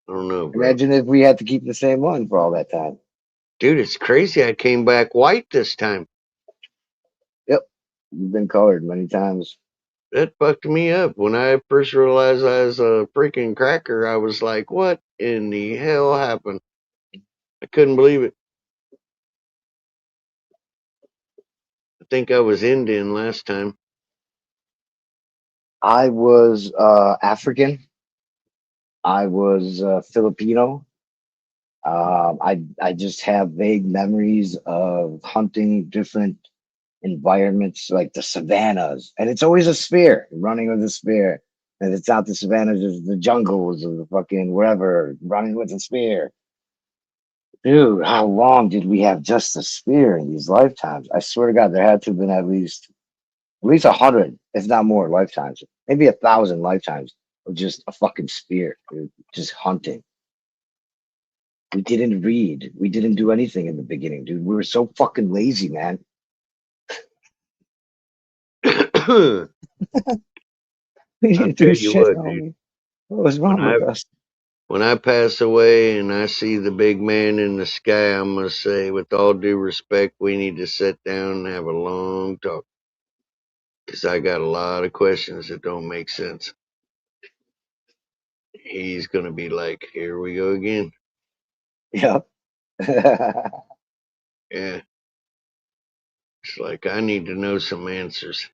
I don't know, bro. Imagine if we had to keep the same one for all that time. Dude, it's crazy. I came back white this time. Yep. You've been colored many times. That fucked me up. When I first realized I was a freaking cracker, I was like, what in the hell happened? I couldn't believe it. I think I was Indian last time. I was African. I was Filipino. I just have vague memories of hunting different environments like the savannas, and it's always a spear, running with a spear. And it's not the savannas, it's the jungles or the fucking wherever, running with a spear. Dude, how long did we have just a spear in these lifetimes? I swear to God, there had to have been at least 100, if not more, lifetimes, maybe 1,000 lifetimes of just a fucking spear, dude, just hunting. We didn't read. We didn't do anything in the beginning, dude. We were so fucking lazy, man. We I'll didn't tell do you shit, what, dude. homie. What was wrong with us? When I pass away and I see the big man in the sky, I'm gonna say, with all due respect, we need to sit down and have a long talk. Because I got a lot of questions that don't make sense. He's gonna be like, here we go again. Yep. Yeah. It's like I need to know some answers.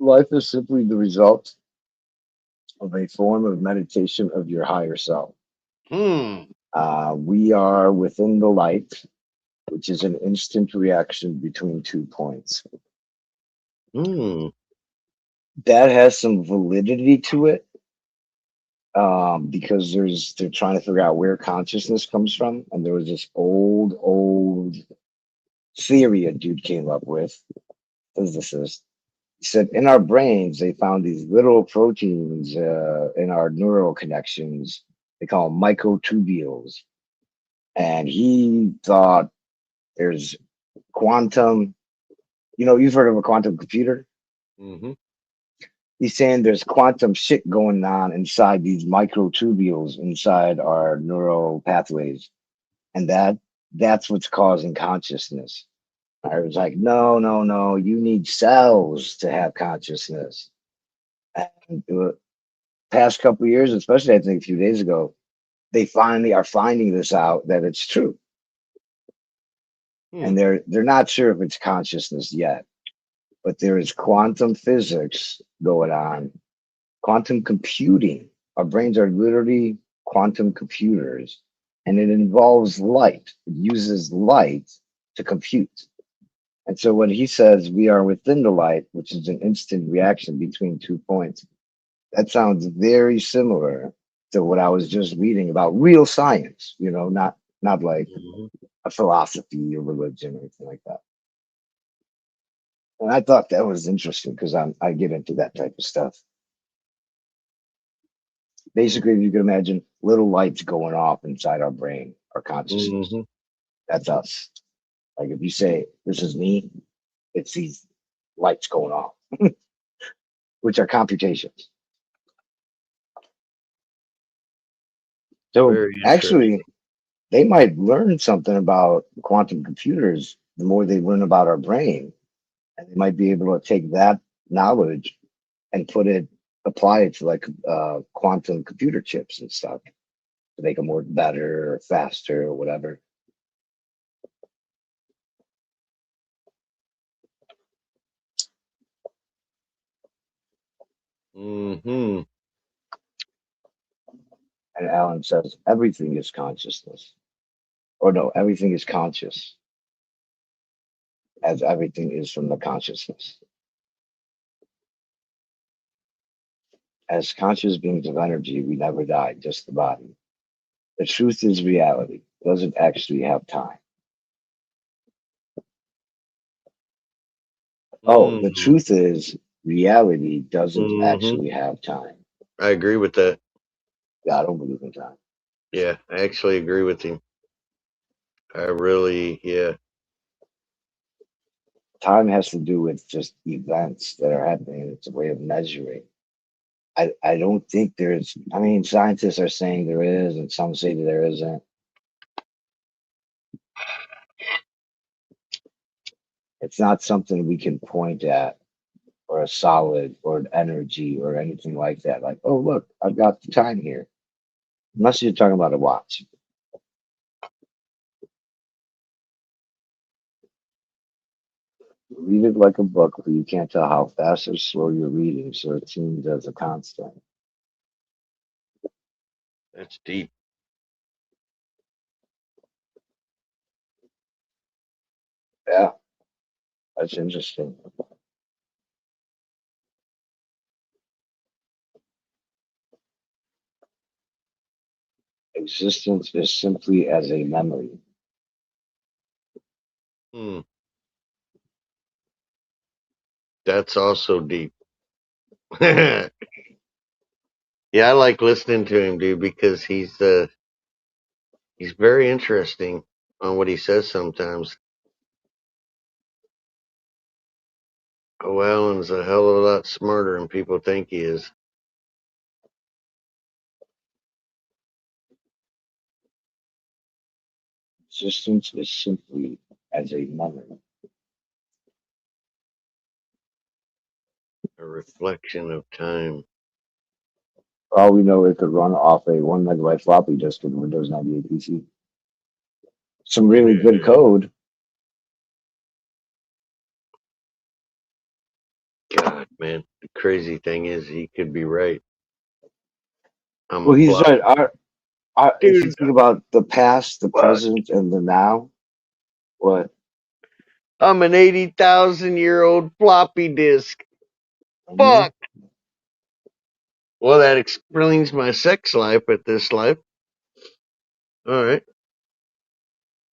Life is simply the result of a form of meditation of your higher self. Hmm. We are within the light, which is an instant reaction between 2 points. Hmm. That has some validity to it, because they're trying to figure out where consciousness comes from, and there was this old theory a dude came up with, physicist. He said in our brains they found these little proteins in our neural connections. They call them microtubules, and he thought there's quantum. You know, you've heard of a quantum computer. Mm-hmm. He's saying there's quantum shit going on inside these microtubules inside our neural pathways, and that's what's causing consciousness. I was like, no, you need cells to have consciousness. And past couple of years, especially I think a few days ago, they finally are finding this out that it's true, and they're not sure if it's consciousness yet, but there is quantum physics going on, quantum computing. Our brains are literally quantum computers, and it involves light. It uses light to compute. And so when he says we are within the light, which is an instant reaction between 2 points, that sounds very similar to what I was just reading about real science, you know, not like a philosophy or religion or anything like that. And I thought that was interesting because I get into that type of stuff. Basically, if you can imagine little lights going off inside our brain, our consciousness, that's us. Like if you say, this is me, it's these lights going off, which are computations. So Very actually, they might learn something about quantum computers the more they learn about our brain, and they might be able to take that knowledge and apply it to like quantum computer chips and stuff to make them work better or faster or whatever. Mm-hmm. And Alan says everything is consciousness. Or no, everything is conscious, as everything is from the consciousness. As conscious beings of energy, we never die, just the body. The truth is reality, doesn't actually have time. Oh, the truth is reality doesn't actually have time. I agree with that. Yeah, I don't believe in time. Yeah, I actually agree with him. I really, yeah. Time has to do with just events that are happening. It's a way of measuring. I don't think there's, I mean, scientists are saying there is, and some say that there isn't. It's not something we can point at, or a solid, or an energy, or anything like that. Like, oh, look, I've got the time here. Unless you're talking about a watch. Read it like a book, but you can't tell how fast or slow you're reading, so it seems as a constant. That's deep. Yeah, that's interesting. Existence is simply as a memory. That's also deep. Yeah, I like listening to him, dude, because he's very interesting on what he says sometimes. Oh, Alan's a hell of a lot smarter than people think he is. Existence is simply as a memory. A reflection of time. For all we know, it could run off a 1 megabyte floppy disk in Windows 98 PC. Some really good code. God, man. The crazy thing is he could be right. I'm Well, a he's flop. right. If you Dude, think about the past, the what? present, and the now, what? I'm an 80,000-year-old floppy disk. Fuck. Well, that explains my sex life at this life. All right.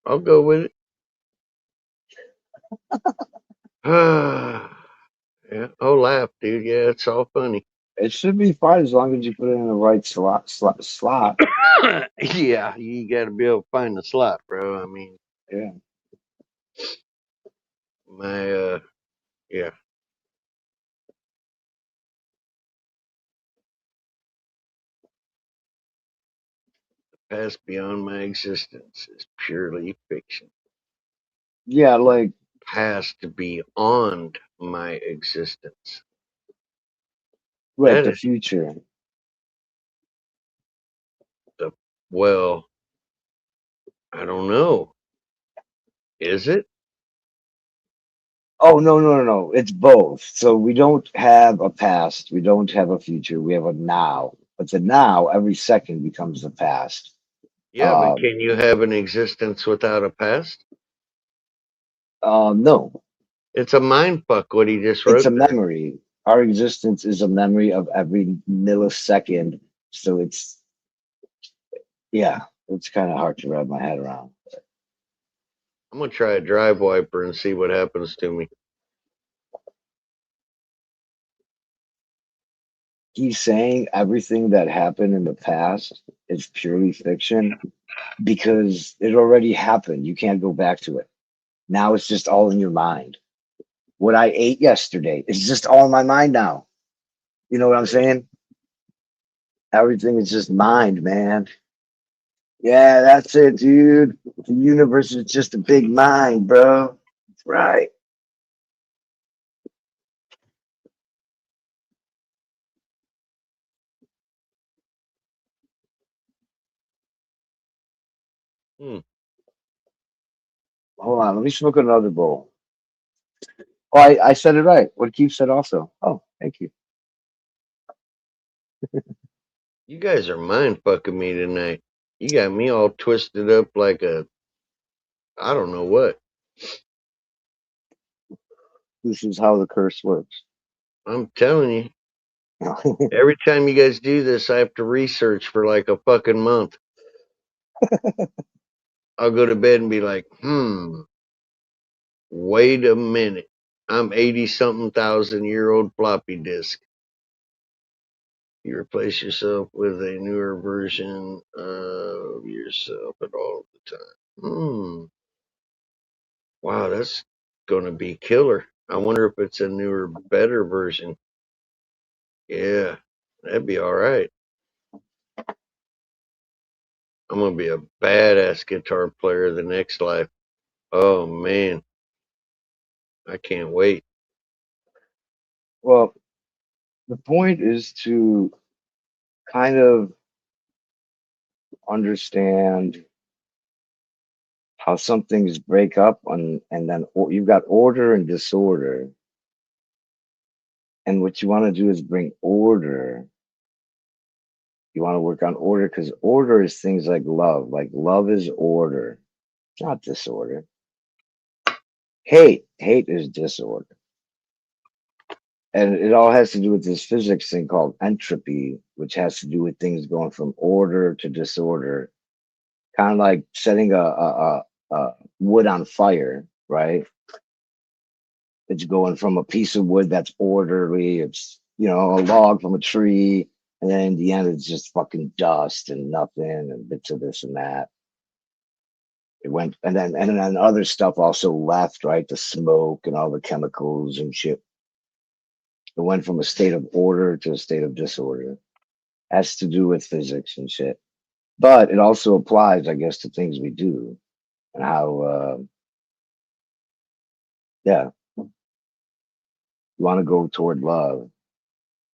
I'll go with it. Yeah. Oh, laugh, dude. Yeah, it's all funny. It should be fine as long as you put it in the right slot. Yeah, you got to be able to find the slot, bro. I mean, Yeah. yeah. Past beyond my existence is purely fiction. Yeah, like Past beyond my existence. right, That the is future. well, I don't know. Is it? Oh no. It's both. So we don't have a past, we don't have a future, we have a now. But the now every second becomes the past. Yeah, but can you have an existence without a past? No. It's a mind fuck what he just It's wrote a there. memory. Our existence is a memory of every millisecond. So it's kind of hard to wrap my head around. I'm gonna try a drive wiper and see what happens to me. He's saying everything that happened in the past is purely fiction because it already happened. You can't go back to it. Now it's just all in your mind. What I ate yesterday is just all in my mind now. You know what I'm saying? Everything is just mind, man. Yeah, that's it, dude. The universe is just a big mind, bro. That's right. Hmm. Hold on, let me smoke another bowl. Oh, I said it right. What Keith said also. Oh, thank you. You guys are mind fucking me tonight. You got me all twisted up like I don't know what. This is how the curse works. I'm telling you. Every time you guys do this, I have to research for like a fucking month. I'll go to bed and be like, wait a minute. I'm 80-something thousand-year-old floppy disk. You replace yourself with a newer version of yourself at all the time. Wow, that's gonna be killer. I wonder if it's a newer, better version. Yeah, that'd be all right. I'm gonna be a badass guitar player the next life. Oh man, I can't wait. Well, the point is to kind of understand how some things break up and then you've got order and disorder. And what you want to do is bring order. You want to work on order because order is things like love. Like love is order, it's not disorder. Hate is disorder. And it all has to do with this physics thing called entropy, which has to do with things going from order to disorder. Kind of like setting a wood on fire, right? It's going from a piece of wood that's orderly, it's a log from a tree, and then in the end it's just fucking dust and nothing and bits of this and that. It went and then other stuff also left, right? The smoke and all the chemicals and shit. It went from a state of order to a state of disorder. Has to do with physics and shit. But it also applies, I guess, to things we do and how you want to go toward love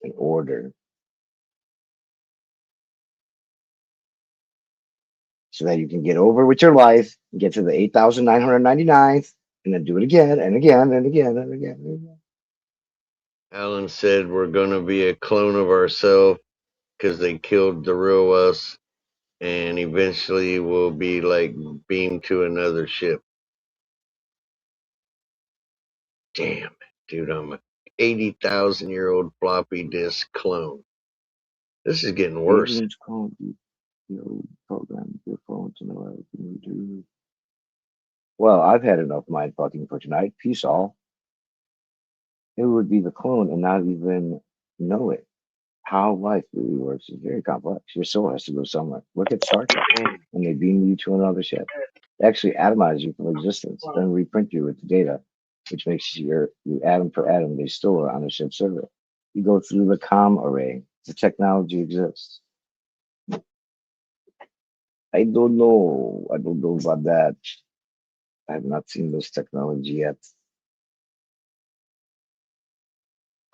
and order. So that you can get over with your life and get to the 8,999th and then do it again and again and again and again and again. Alan said we're gonna be a clone of ourselves because they killed the real us, and eventually we'll be like beamed to another ship. Damn it, dude! I'm a 80,000-year-old floppy disk clone. This is getting worse. Aliens clone program your phone to know everything you do. Well, I've had enough mind fucking for tonight. Peace all. It would be the clone and not even know it. How life really works is very complex. Your soul has to go somewhere. Look at Star Trek. And they beam you to another ship. They actually atomize you from existence, then reprint you with the data, which makes you atom for atom they store on the ship server. You go through the comm array. The technology exists. I don't know. I don't know about that. I have not seen this technology yet.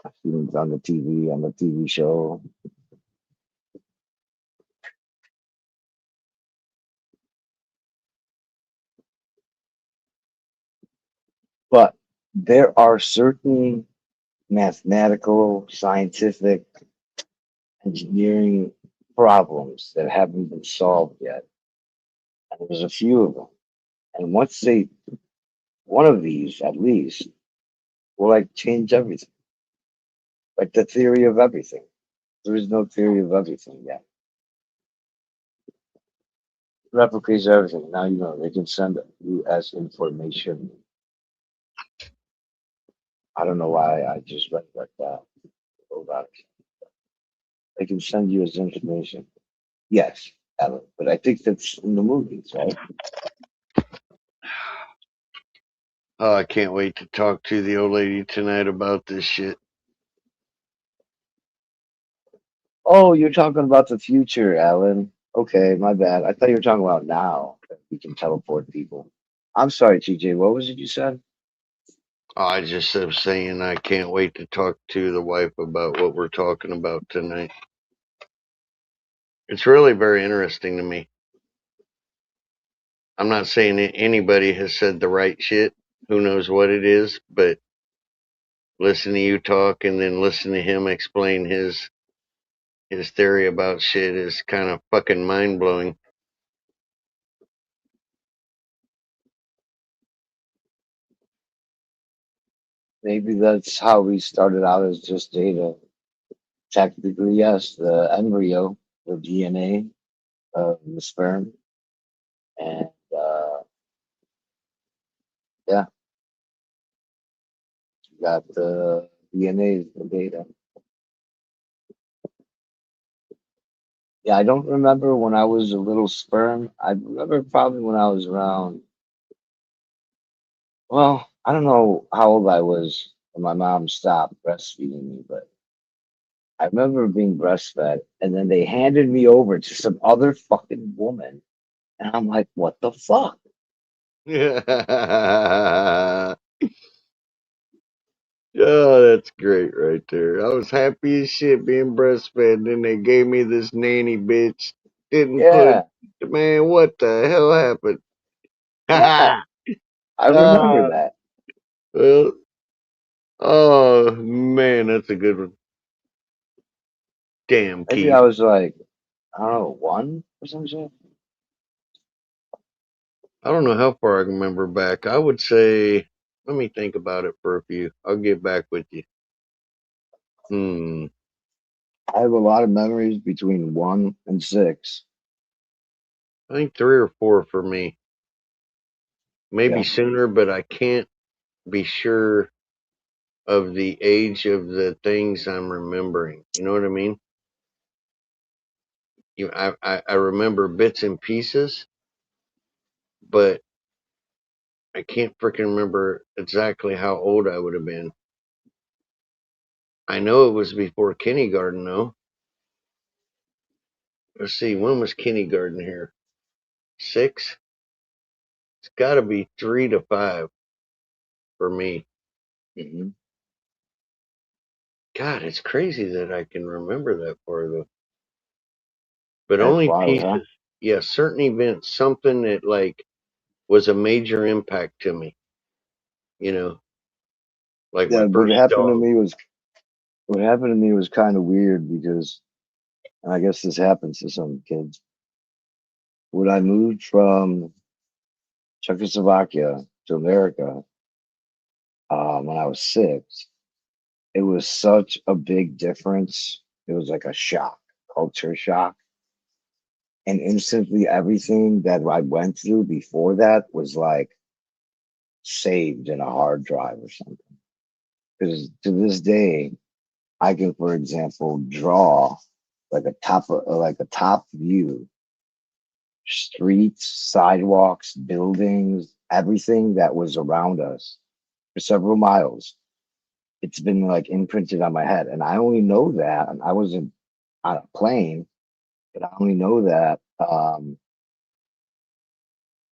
I've seen it on the TV show. But there are certain mathematical, scientific, engineering problems that haven't been solved yet. And there's a few of them. And one of these at least, will like change everything. Like the theory of everything. There is no theory of everything yet. Replicates everything. Now you know they can send you as information. I don't know why I just read like that. Hold on. They can send you as information. Yes, Alan, but I think that's in the movies, right? Oh, I can't wait to talk to the old lady tonight about this shit. Oh, you're talking about the future, Alan. Okay, my bad. I thought you were talking about now that we can teleport people. I'm sorry, TJ. What was it you said? I just am saying I can't wait to talk to the wife about what we're talking about tonight. It's really very interesting to me. I'm not saying that anybody has said the right shit. Who knows what it is, but listen to you talk and then listen to him explain his theory about shit is kind of fucking mind blowing. Maybe that's how we started out as just data. Technically, yes, the embryo, the DNA of the sperm, and yeah, you got the DNA, the data. Yeah, I don't remember when I was a little sperm. I remember probably when I was around, well, I don't know how old I was when my mom stopped breastfeeding me, but I remember being breastfed, and then they handed me over to some other fucking woman, and I'm like, what the fuck? Oh, that's great right there. I was happy as shit being breastfed, and then they gave me this nanny bitch. Didn't Yeah, put, man, what the hell happened? yeah, I remember Ah, that. well, oh man, that's a good one. Damn, Maybe I Keith. was like, I don't know, one or some shit. I don't know how far I can remember back. I would say, let me think about it for a few. I'll get back with you. I have a lot of memories between 1 and 6. I think 3 or 4 for me. Maybe Yeah. sooner, but I can't be sure of the age of the things I'm remembering. You know what I mean? I remember bits and pieces, but I can't freaking remember exactly how old I would have been. I know it was before kindergarten, though. Let's see, when was kindergarten here? 6? It's got to be 3 to 5 for me. Mm-hmm. God, it's crazy that I can remember that far, though. But That's only wild, huh? pieces. Yeah, certain events, something that like was a major impact to me. You know, like Yeah, my first dog. what happened to me was kind of weird because And I guess this happens to some kids. When I moved from Czechoslovakia to America when I was 6, it was such a big difference. It was like a shock, culture shock. And instantly everything that I went through before that was like saved in a hard drive or something. Because to this day, I can, for example, draw like a top view, streets, sidewalks, buildings, everything that was around us for several miles. It's been like imprinted on my head, and I only know that, and I wasn't on a plane, but I only know that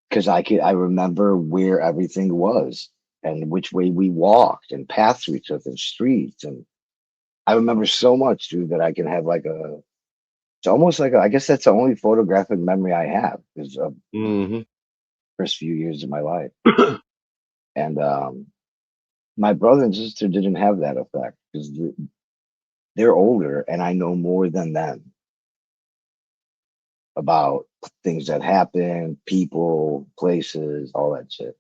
because I remember where everything was and which way we walked and paths we took and streets, and I remember so much, dude, that I can have like it's almost like I guess that's the only photographic memory I have is of Mm-hmm. first few years of my life. And my brother and sister didn't have that effect because they're older and I know more than them about things that happen, people, places, all that shit.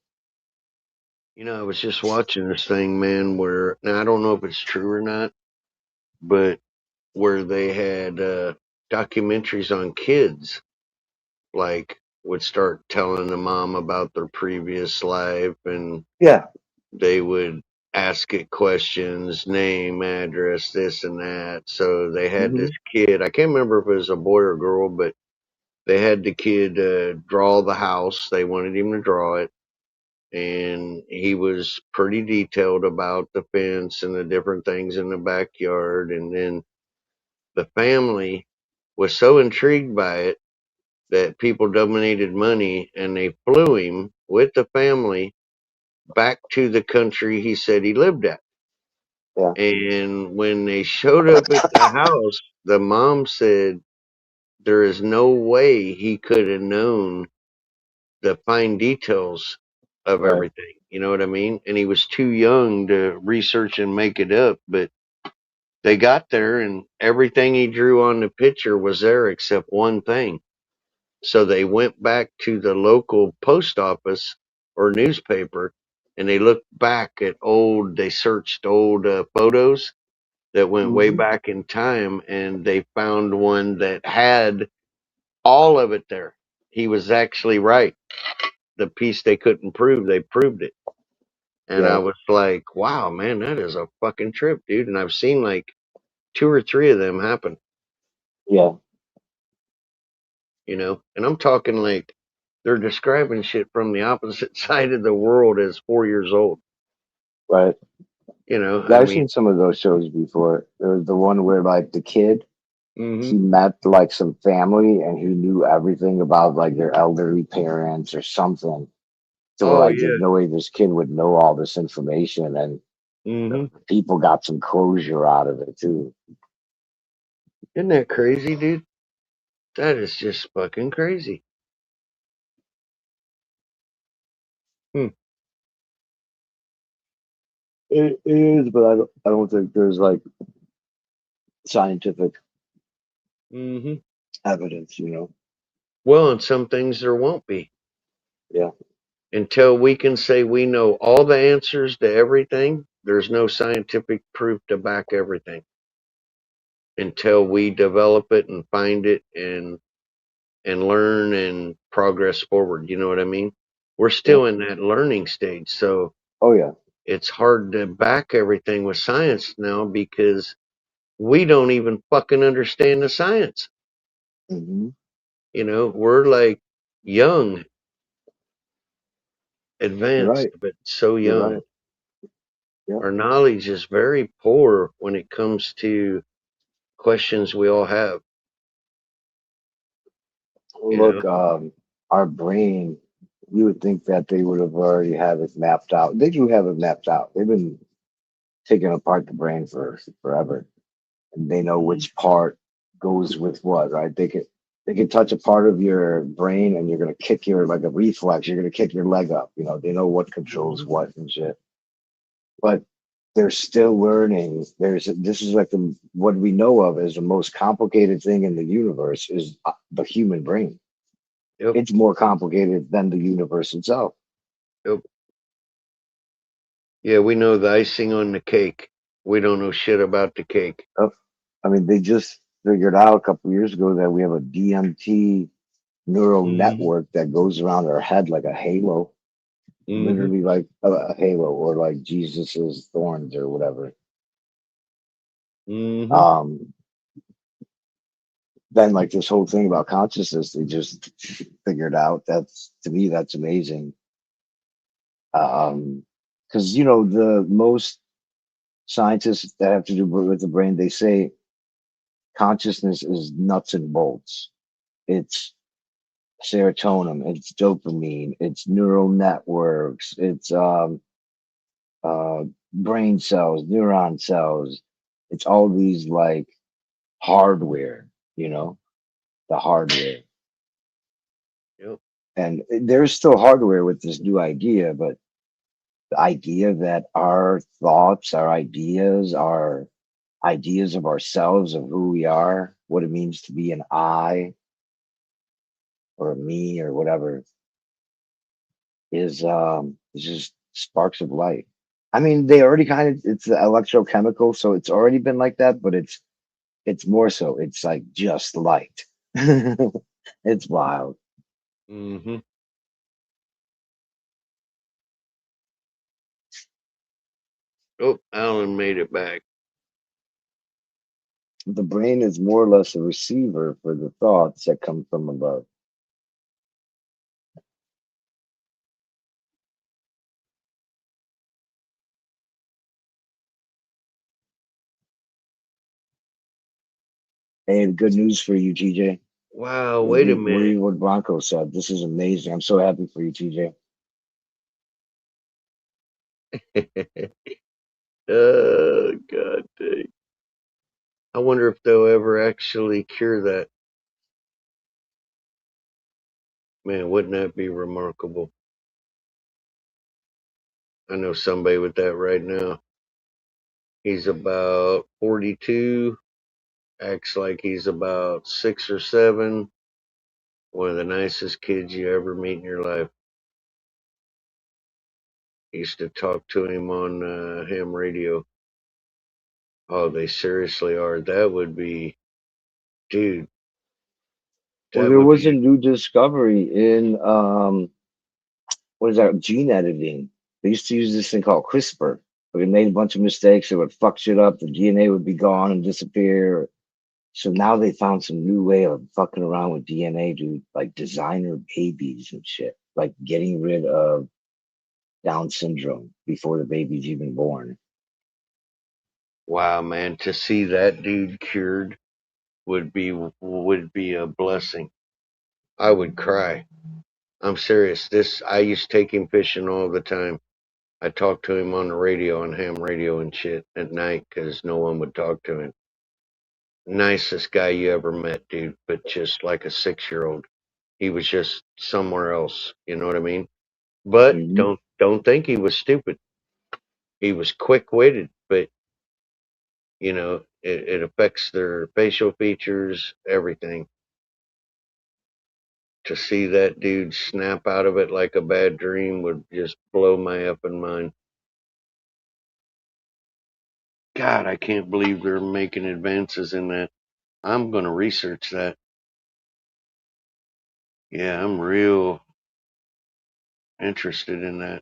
You know, I was just watching this thing, man, where now I don't know if it's true or not, but where they had documentaries on kids, like would start telling the mom about their previous life, and Yeah. they would ask it questions, name, address, this and that. So they had this kid, I can't remember if it was a boy or girl, but they had the kid draw the house. They wanted him to draw it. And he was pretty detailed about the fence and the different things in the backyard. And then the family was so intrigued by it that people donated money and they flew him with the family back to the country he said he lived at. Yeah. And when they showed up at the house, the mom said there is no way he could have known the fine details of Right. everything. You know what I mean? And he was too young to research and make it up. But they got there and everything he drew on the picture was there except one thing. So they went back to the local post office or newspaper and they looked back at they searched old photos that went way back in time and they found one that had all of it there. He was actually right. The piece they couldn't prove, they proved it. And I Yeah. was like, wow, man, that is a fucking trip, dude. And I've seen like 2 or 3 of them happen, Yeah. you know, and I'm talking like they're describing shit from the opposite side of the world as 4 years old. Right. You know, Yeah, I I've mean, seen some of those shows before. There was the one where like the kid, he met like some family and he knew everything about like their elderly parents or something. So we're oh like, there's yeah. no way this kid would know all this information, and people got some closure out of it too. Isn't that crazy, dude? That is just fucking crazy. Hmm. It is, but I don't think there's like scientific hmm evidence, you know. Well, and some things there won't be. Yeah. Until we can say we know all the answers to everything, there's no scientific proof to back everything. Until we develop it and find it and learn and progress forward, you know what I mean? We're still in that learning stage, so Oh yeah. it's hard to back everything with science now because we don't even fucking understand the science. Mm-hmm. You know, we're like young, You're advanced, right. but so You're young. right. Yeah. Our knowledge is very poor when it comes to questions we all have. You Look, know? our brain, you would think that they would have already have it mapped out. They do have it mapped out. They've been taking apart the brain for forever. And they know which part goes with what, right? They can touch a part of your brain and you're gonna kick your like a reflex, you're gonna kick your leg up. You know, they know what controls what and shit. But they're still learning. This is like what we know of as the most complicated thing in the universe is the human brain. Yep. It's more complicated than the universe itself. Yep. Yeah, we know the icing on the cake. We don't know shit about the cake. I mean, they just figured out a couple years ago that we have a DMT neural network that goes around our head like a halo, literally like a halo, or like Jesus's thorns or whatever. Then like this whole thing about consciousness, they just figured out. That's, to me, that's amazing. Because the most scientists that have to do with the brain, they say consciousness is nuts and bolts. It's serotonin, it's dopamine, it's neural networks, it's brain cells, neuron cells. It's all these like hardware, the hardware. Yep. And there's still hardware with this new idea, but the idea that our thoughts, our ideas of ourselves, of who we are, what it means to be an I or a me or whatever, is just sparks of light. I mean, they already it's the electrochemical, so it's already been like that, but it's more so. It's like just light. It's wild. Oh, Alan made it back. The brain is more or less a receiver for the thoughts that come from above. Hey, good news for you, TJ. Wow, wait a minute. Read what Bronco said. This is amazing. I'm so happy for you, TJ. Oh, God dang. I wonder if they'll ever actually cure that. Man, wouldn't that be remarkable? I know somebody with that right now. He's about 42, acts like he's about 6 or 7. One of the nicest kids you ever meet in your life. Used to talk to him on ham radio. Oh, they seriously are. That would be, dude. Well, there was a new discovery in what is that, gene editing. They used to use this thing called CRISPR, but it made a bunch of mistakes. It would fuck shit up. The DNA would be gone and disappear. So now they found some new way of fucking around with DNA, dude, like designer babies and shit, like getting rid of Down syndrome before the baby's even born. Wow, man, to see that dude cured would be a blessing. I would cry. I'm serious. I used to take him fishing all the time. I talked to him on the radio, on ham radio and shit at night because no one would talk to him. Nicest guy you ever met, dude, but just like a 6-year-old. He was just somewhere else. You know what I mean? But don't think he was stupid. He was quick-witted, but it affects their facial features, everything. To see that dude snap out of it like a bad dream would just blow my effing mind. God, I can't believe they're making advances in that. I'm going to research that. Yeah, I'm real interested in that.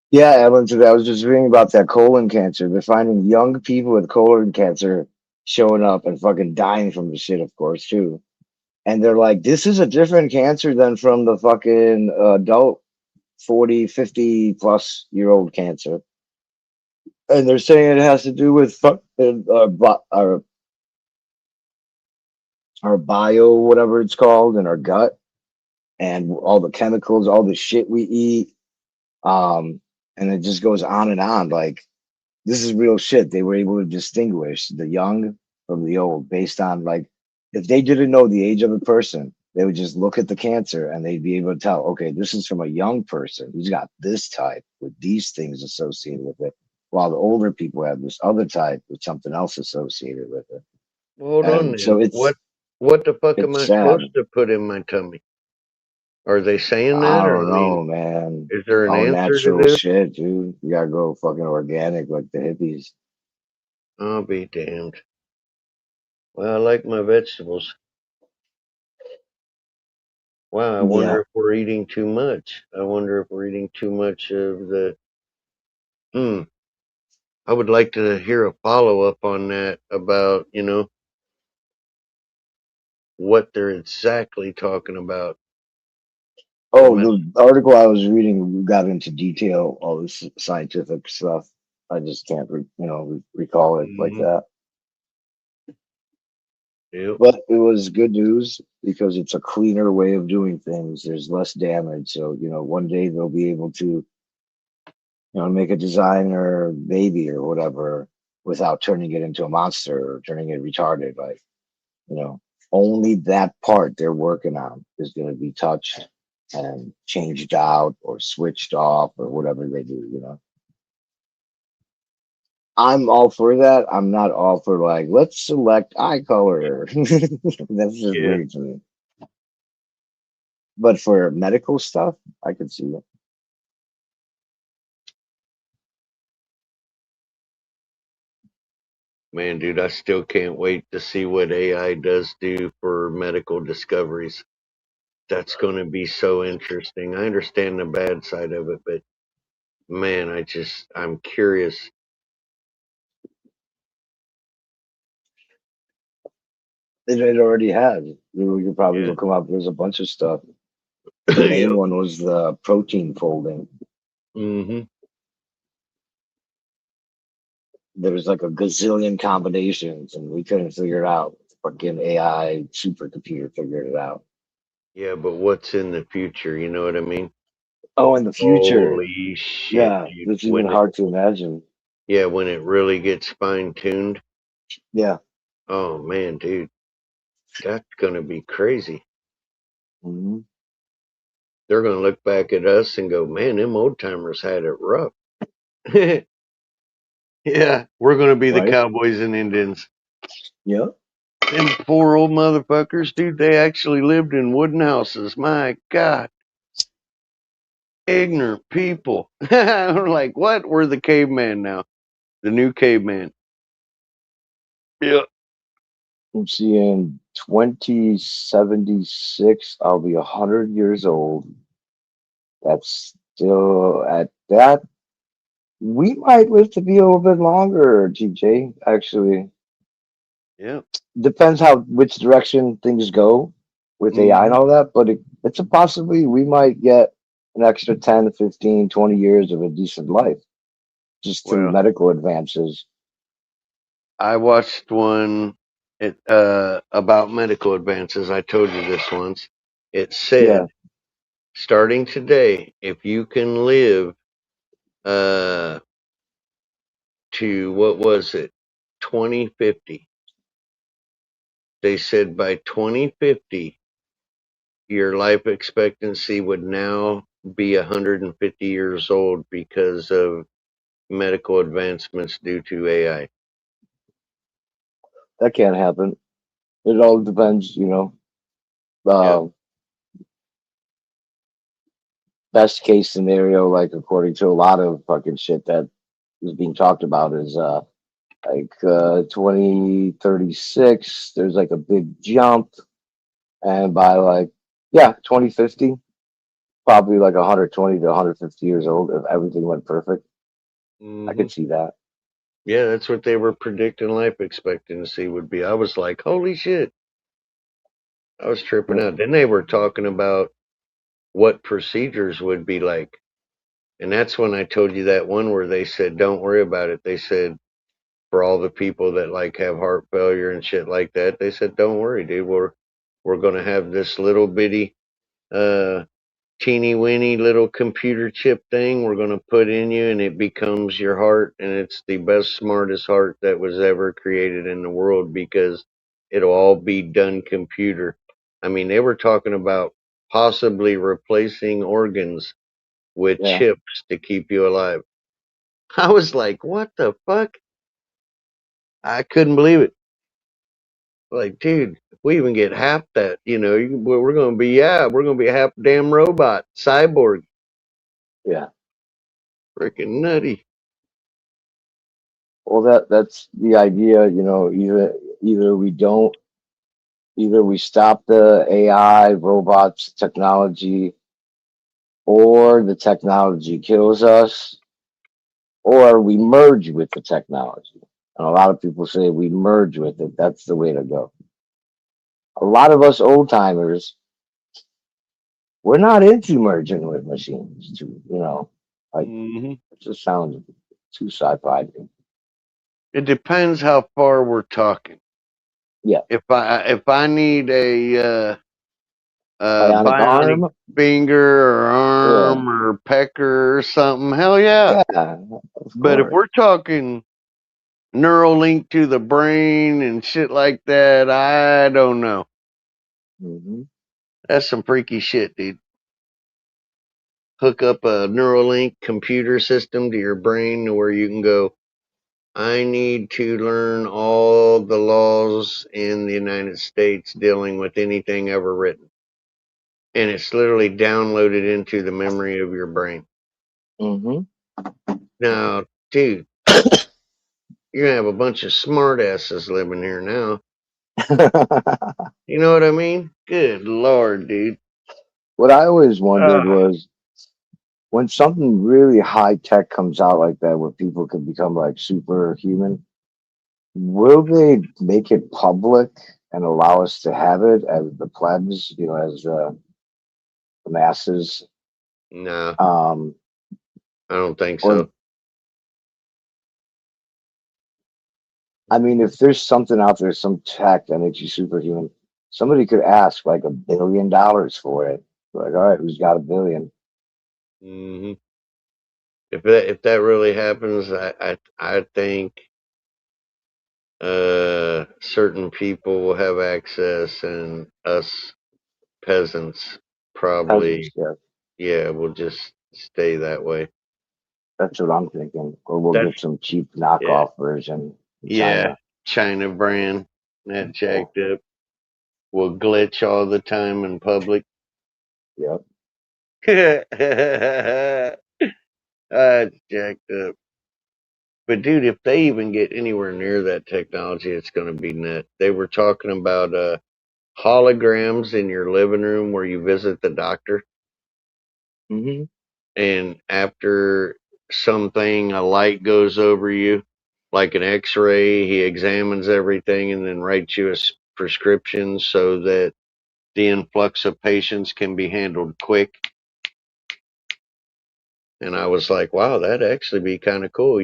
Yeah, Evan, today I was just reading about that colon cancer. They're finding young people with colon cancer showing up and fucking dying from the shit, of course, too. And they're like, this is a different cancer than from the fucking adult 40, 50 plus year old cancer. And they're saying it has to do with our bio, whatever it's called, in our gut, and all the chemicals, all the shit we eat. And it just goes on and on. Like, this is real shit. They were able to distinguish the young from the old based on, like, if they didn't know the age of a person, they would just look at the cancer and they'd be able to tell, okay, this is from a young person who's got this type with these things associated with it. while the older people have this other type with something else associated with it. Hold on, And so then. What the fuck am it's I sad. supposed to put in my tummy? Are they saying I that, or don't know, man. is there an All answer to natural this? shit, dude. You gotta go fucking organic like the hippies. I'll be damned. Well, I like my vegetables. Wow, I wonder Yeah. if we're eating too much. I wonder if we're eating too much of the. I would like to hear a follow up on that about, what they're exactly talking about. Oh, the article I was reading got into detail, all this scientific stuff. I just can't, recall it like that. Yep. But it was good news because it's a cleaner way of doing things. There's less damage. So, one day they'll be able to, make a designer baby or whatever without turning it into a monster or turning it retarded. Like, only that part they're working on is going to be touched and changed out or switched off or whatever they do. I'm all for that. I'm not all for like, let's select eye color. That's just weird to me. But for medical stuff, I could see it. Man, dude, I still can't wait to see what AI does do for medical discoveries. That's going to be so interesting. I understand the bad side of it, but man, I'm curious. It already has. You could probably look them up. There's a bunch of stuff. The main one was the protein folding. Mm-hmm. There was like a gazillion combinations, and we couldn't figure it out. Fucking AI supercomputer figured it out. Yeah, but what's in the future? You know what I mean? Oh, in the future. Holy shit, Yeah, dude. it's even hard to imagine. Yeah, when it really gets fine tuned. Yeah. Oh man, dude. That's gonna be crazy. Mm-hmm. They're gonna look back at us and go, man, them old timers had it rough. Yeah, we're gonna be the Right? cowboys and Indians. Yeah. Them poor old motherfuckers, dude, they actually lived in wooden houses. My God. Ignorant people. I'm like, what? We're the caveman now. The new caveman. Yeah. I'm seeing 2076. I'll be 100 years old. That's still at that. We might live to be a little bit longer, TJ. Actually, Yeah. depends which direction things go with AI and all that. But it's a possibility we might get an extra 10, 15, 20 years of a decent life just through Well, medical advances. I watched one about medical advances. I told you this once. It said, starting today, if you can live to what was it, 2050? They said by 2050, your life expectancy would now be 150 years old because of medical advancements due to AI. That can't happen. It all depends, best case scenario, like according to a lot of fucking shit that is being talked about, is 2036. There's like a big jump, and by 2050, probably like 120 to 150 years old if everything went perfect. I could see that. Yeah, that's what they were predicting life expectancy would be. I was like, holy shit. I was tripping out. Then they were talking about what procedures would be like. And that's when I told you that one where they said, don't worry about it. They said, for all the people that like have heart failure and shit like that, they said, don't worry, dude. We're going to have this little bitty, teeny weeny little computer chip thing we're going to put in you, and it becomes your heart, and it's the best smartest heart that was ever created in the world because it'll all be done computer. I mean, they were talking about possibly replacing organs with chips to keep you alive. I was like, what the fuck? I couldn't believe it. Like, dude, if we even get half that, we're gonna be half damn robot, cyborg, Yeah. freaking nutty. Well, that's the idea. Either we stop the AI, robots, technology, or the technology kills us, or we merge with the technology. And a lot of people say we merge with it. That's the way to go. A lot of us old timers, we're not into merging with machines. Like Hmm. it just sounds too sci-fi. It depends how far we're talking. Yeah. If I need a Bionic bionic arm. finger or Yeah. arm or pecker or something, hell yeah. Yeah. Of But if course. we're talking neural link to the brain and shit like that, I don't know. Hmm. That's some freaky shit, dude. Hook up a Neuralink computer system to your brain where you can go, I need to learn all the laws in the United States dealing with anything ever written. And it's literally downloaded into the memory of your brain. Hmm. Now, dude, you're going to have a bunch of smartasses living here now. You know what I mean? Good Lord, dude. What I always wondered Ugh. was when something really high tech comes out like that, where people can become like superhuman, will they make it public and allow us to have it as the plebs, as the masses? No, Um, I don't think or so. I mean, if there's something out there, some tech that makes you superhuman, somebody could ask like $1 billion for it. Like, all right, who's got $1 billion? Hmm. If that really happens, I think certain people will have access, and us peasants probably, Yeah, will just stay that way. that's what I'm thinking. Or we'll That's get some cheap yeah, knockoff version in China. China brand, that jacked up. Will glitch all the time in public. Yep. That's jacked up. But dude, if they even get anywhere near that technology, it's going to be net. They were talking about holograms in your living room where you visit the doctor, Hmm. and after something, a light goes over you, like an X-ray. He examines everything and then writes you a prescription so that the influx of patients can be handled quick. And I was like, wow, that'd actually be kind of cool,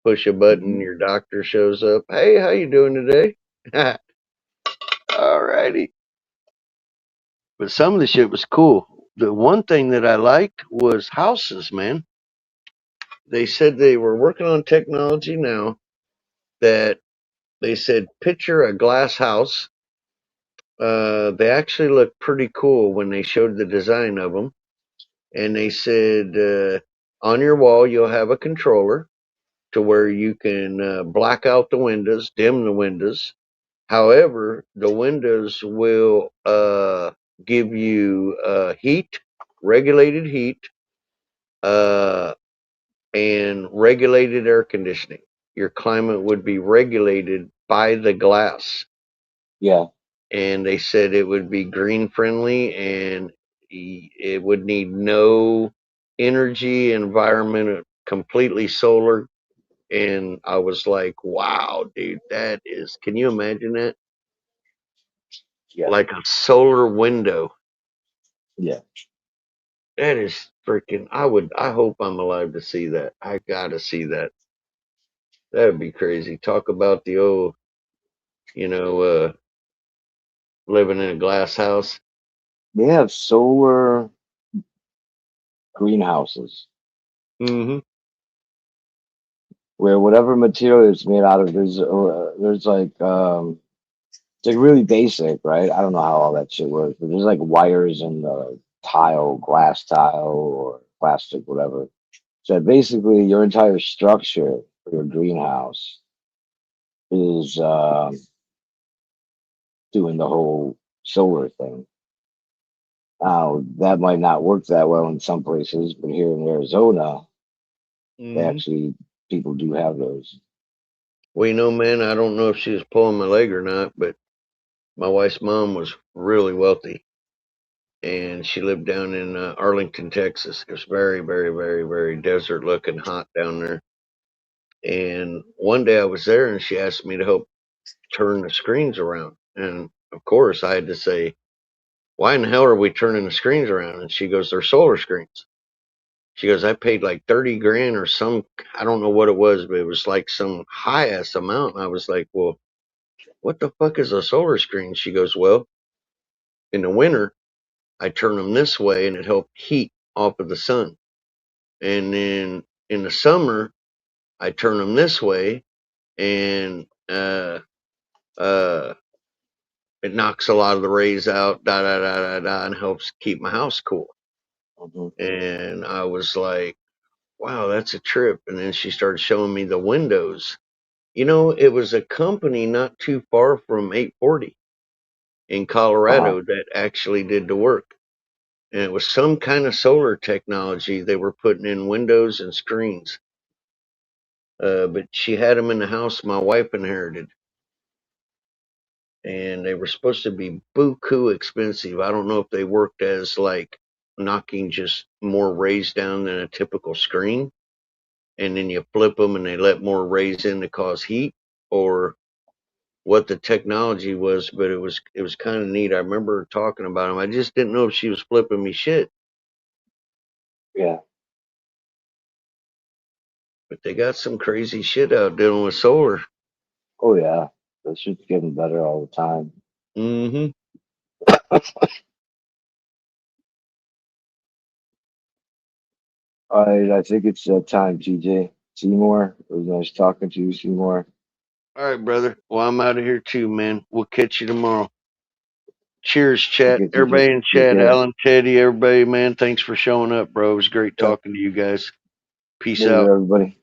Push a button, your doctor shows up. Hey, how you doing today? Alrighty. But some of the shit was cool. The one thing that I liked was houses, man. They said they were working on technology now that they said picture a glass house. They actually looked pretty cool when they showed the design of them. And they said on your wall you'll have a controller to where you can black out the windows, dim the windows. However, the windows will give you heat, regulated heat, uh, and regulated air conditioning. Your climate would be regulated by the glass. Yeah. And they said it would be green friendly and it would need no energy, environment, completely solar. And I was like, wow, dude, that is, can you imagine that? Yeah. Like a solar window. Yeah. That is freaking, I hope I'm alive to see that. I gotta see that. That'd be crazy. Talk about the old, you know, living in a glass house. They have solar greenhouses Mm-hmm. where whatever material it's made out of, there's like it's like really basic, right? I don't know how all that shit works, but there's like wires in the tile, glass tile or plastic, whatever. So basically, your entire structure for your greenhouse is doing the whole solar thing. Now, that might not work that well in some places, but here in Arizona, they Hmm. actually people do have those. Well, you know, man, I don't know if she was pulling my leg or not, but my wife's mom was really wealthy, and she lived down in Arlington, Texas. It was very, very, very, very desert looking, hot down there. And one day I was there, and she asked me to help turn the screens around. And of course, I had to say, "Why in the hell are we turning the screens around?" And she goes, "They're solar screens." She goes, "I paid like 30 grand or some, I don't know what it was, but it was like some high ass amount." And I was like, "Well, what the fuck is a solar screen?" She goes, "Well, in the winter, I turn them this way and it helps heat off of the sun. And then in the summer, I turn them this way and uh, it knocks a lot of the rays out, da da da da da, and helps keep my house cool." Mhm. And I was like, "Wow, that's a trip." And then she started showing me the windows. You know, it was a company not too far from 840 in Uh-huh. Colorado that actually did the work. And it was some kind of solar technology they were putting in windows and screens. But she had them in the house my wife inherited, and they were supposed to be buku expensive. I don't know if they worked as like knocking just more rays down than a typical screen, and then you flip them and they let more rays in to cause heat, or what the technology was. But it was kind of neat. I remember her talking about them. I just didn't know if she was flipping me shit. Yeah. But they got some crazy shit out dealing with solar. Oh yeah. That shit's getting better all the time. Mm-hmm. All right, I think it's time, TJ. Seymour, it was nice talking to you, Seymour. All right, brother. Well, I'm out of here too, man. We'll catch you tomorrow. Cheers, chat. Okay, TJ. Everybody in Take chat, care. Alan, Teddy, everybody, man. Thanks for showing up, bro. It was great Yep. talking to you guys. Peace out. Later, everybody.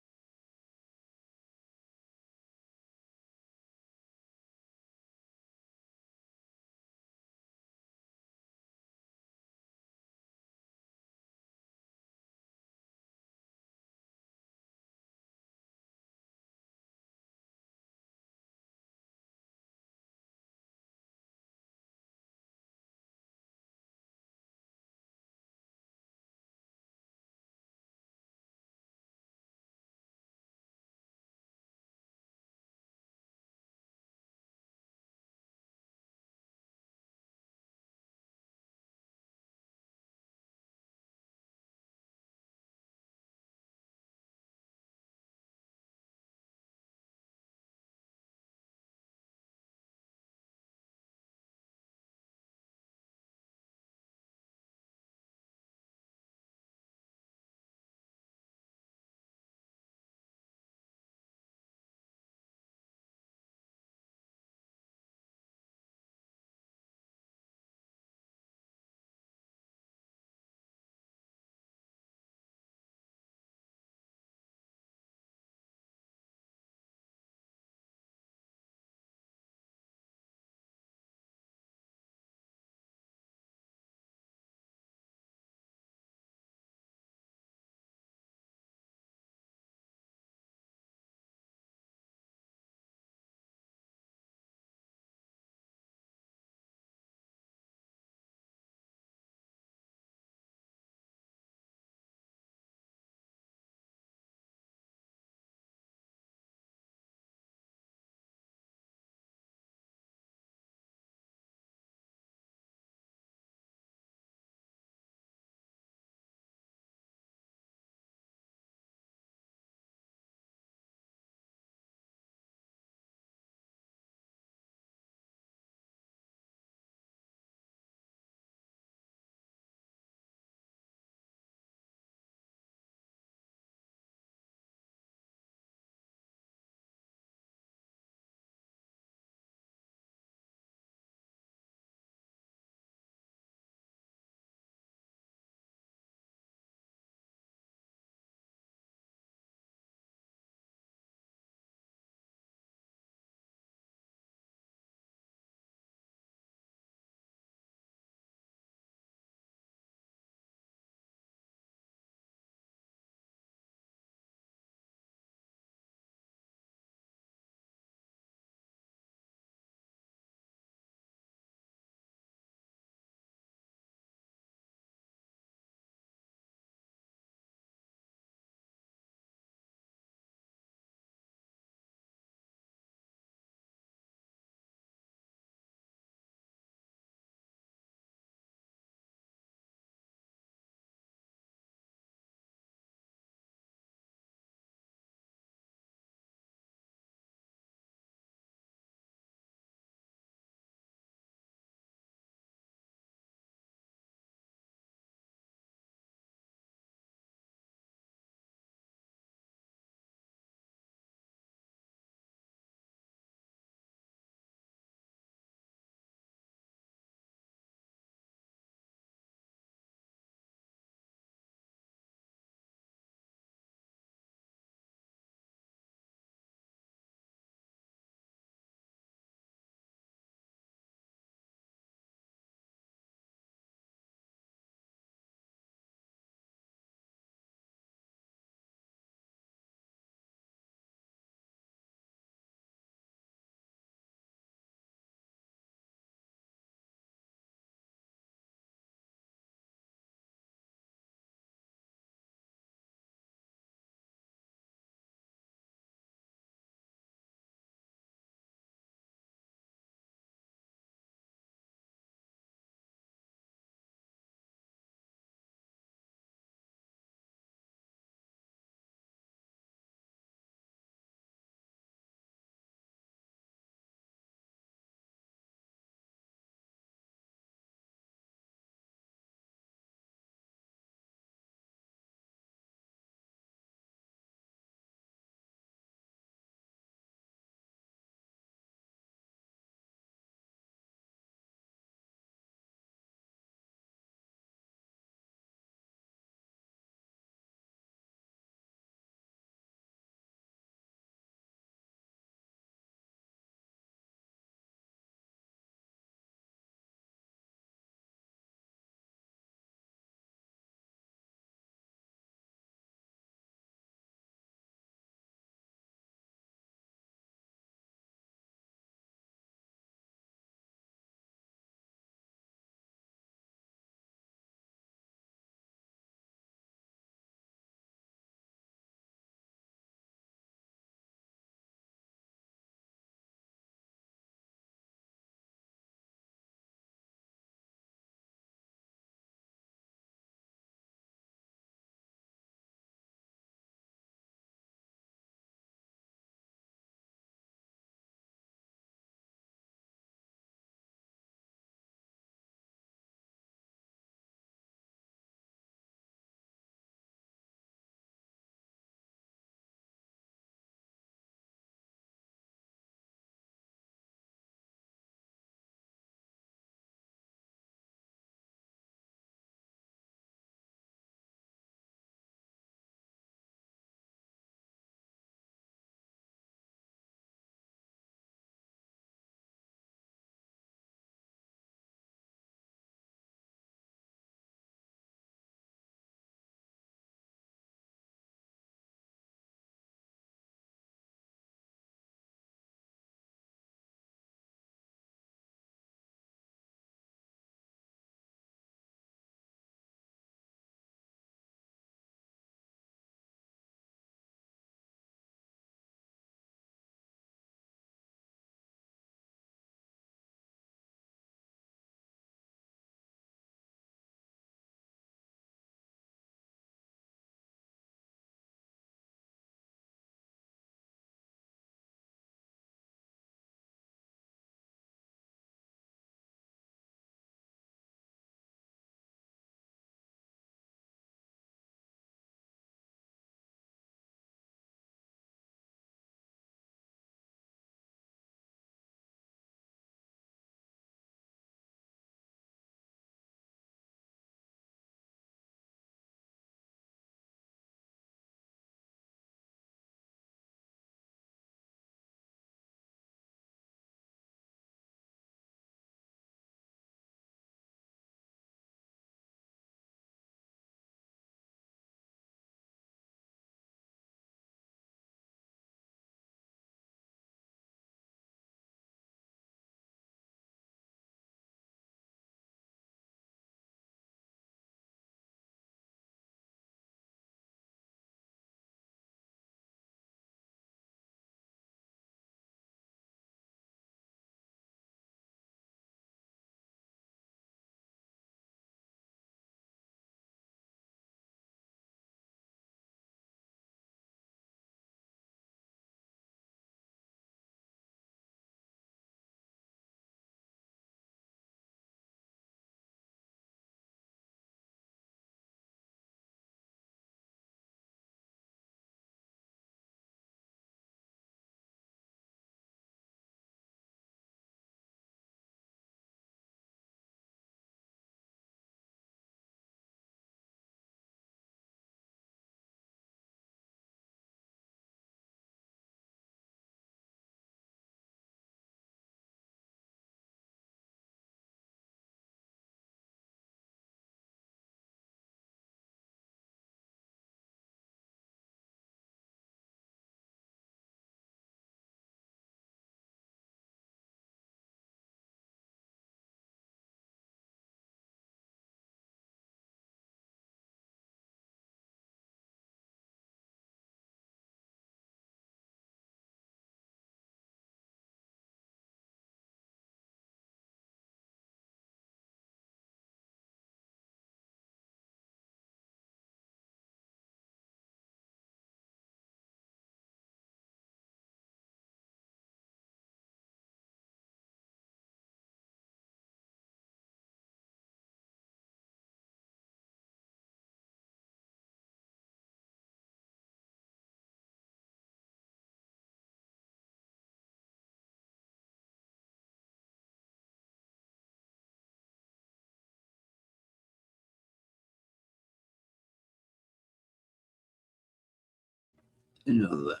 You know that.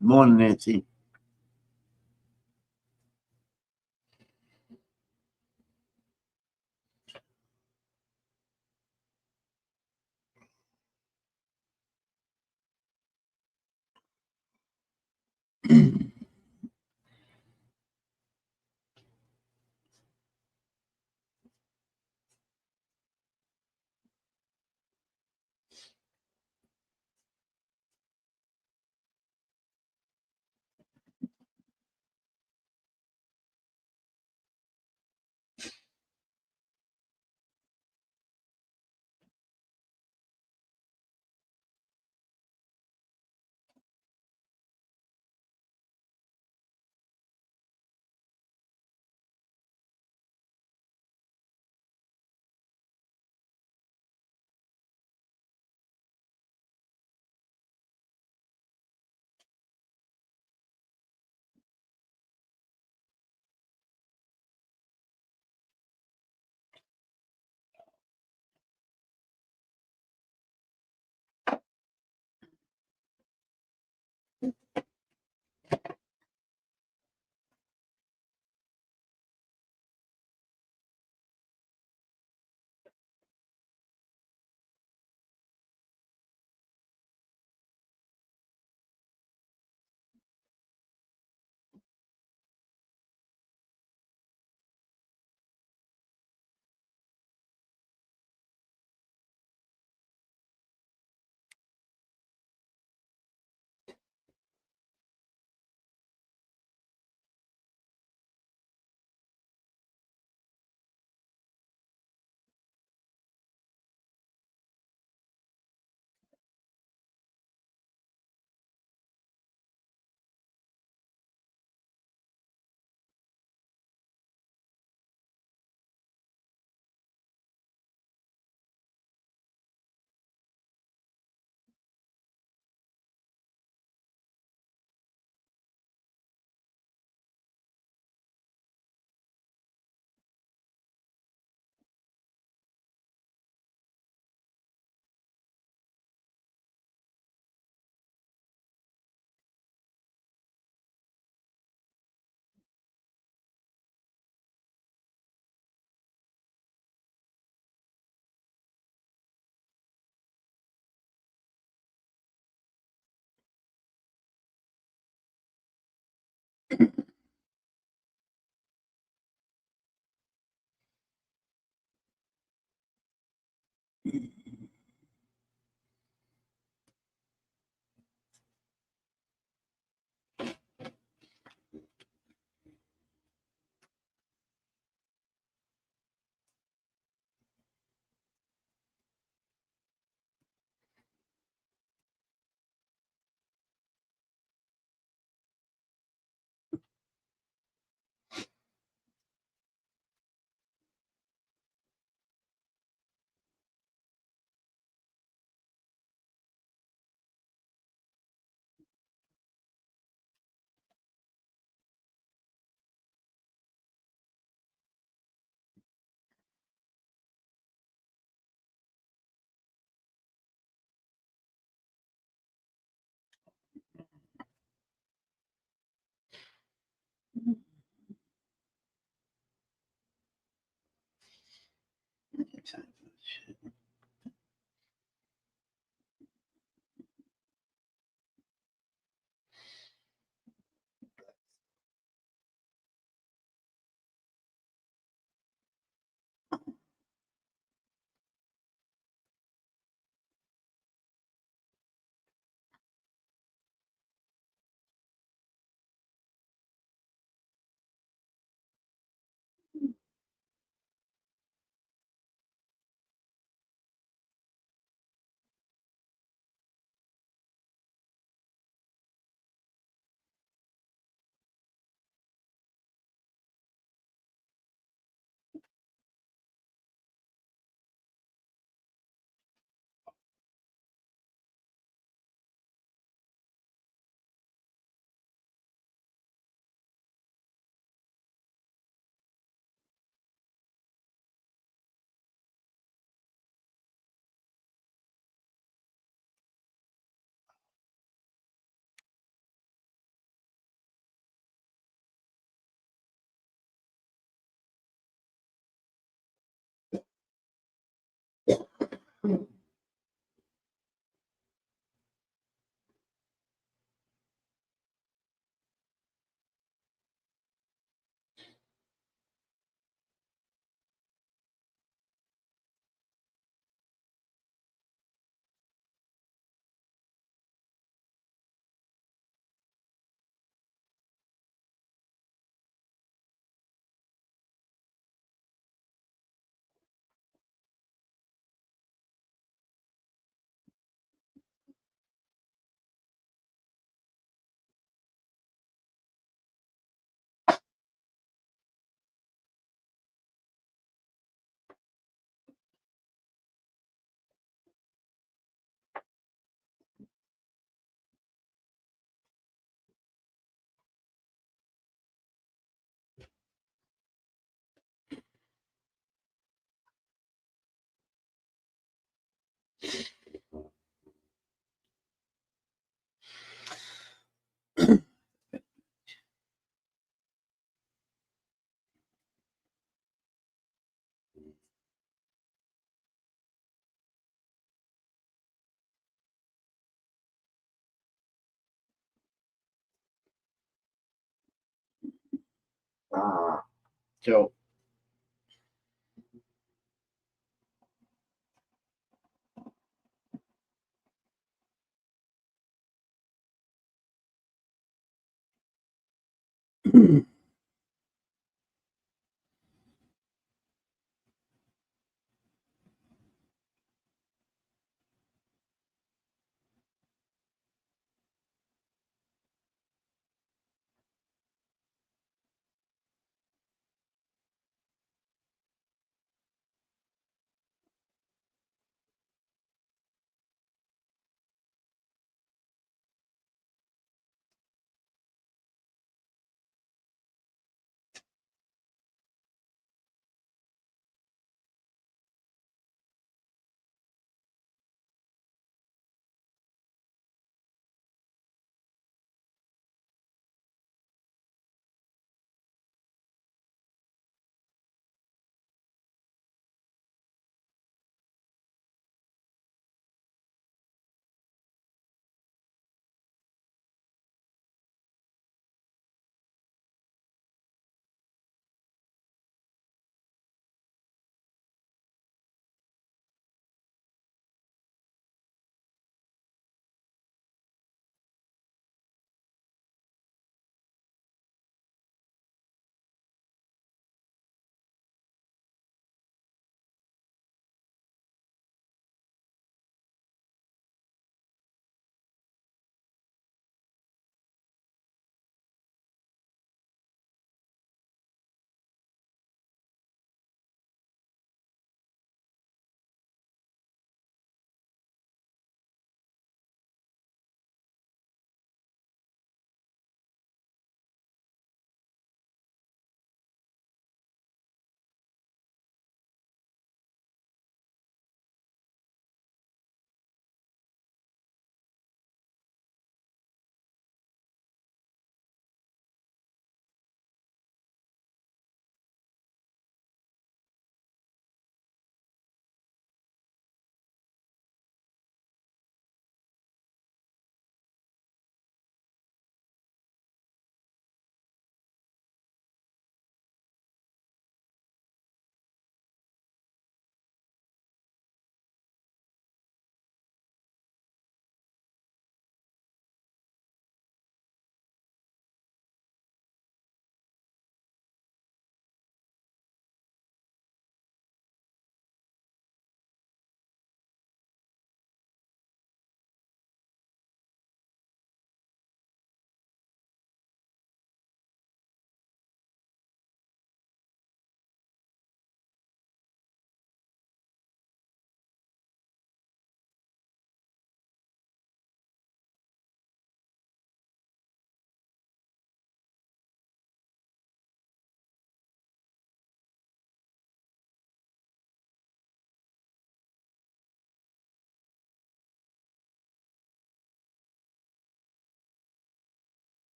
Morning, Nancy. So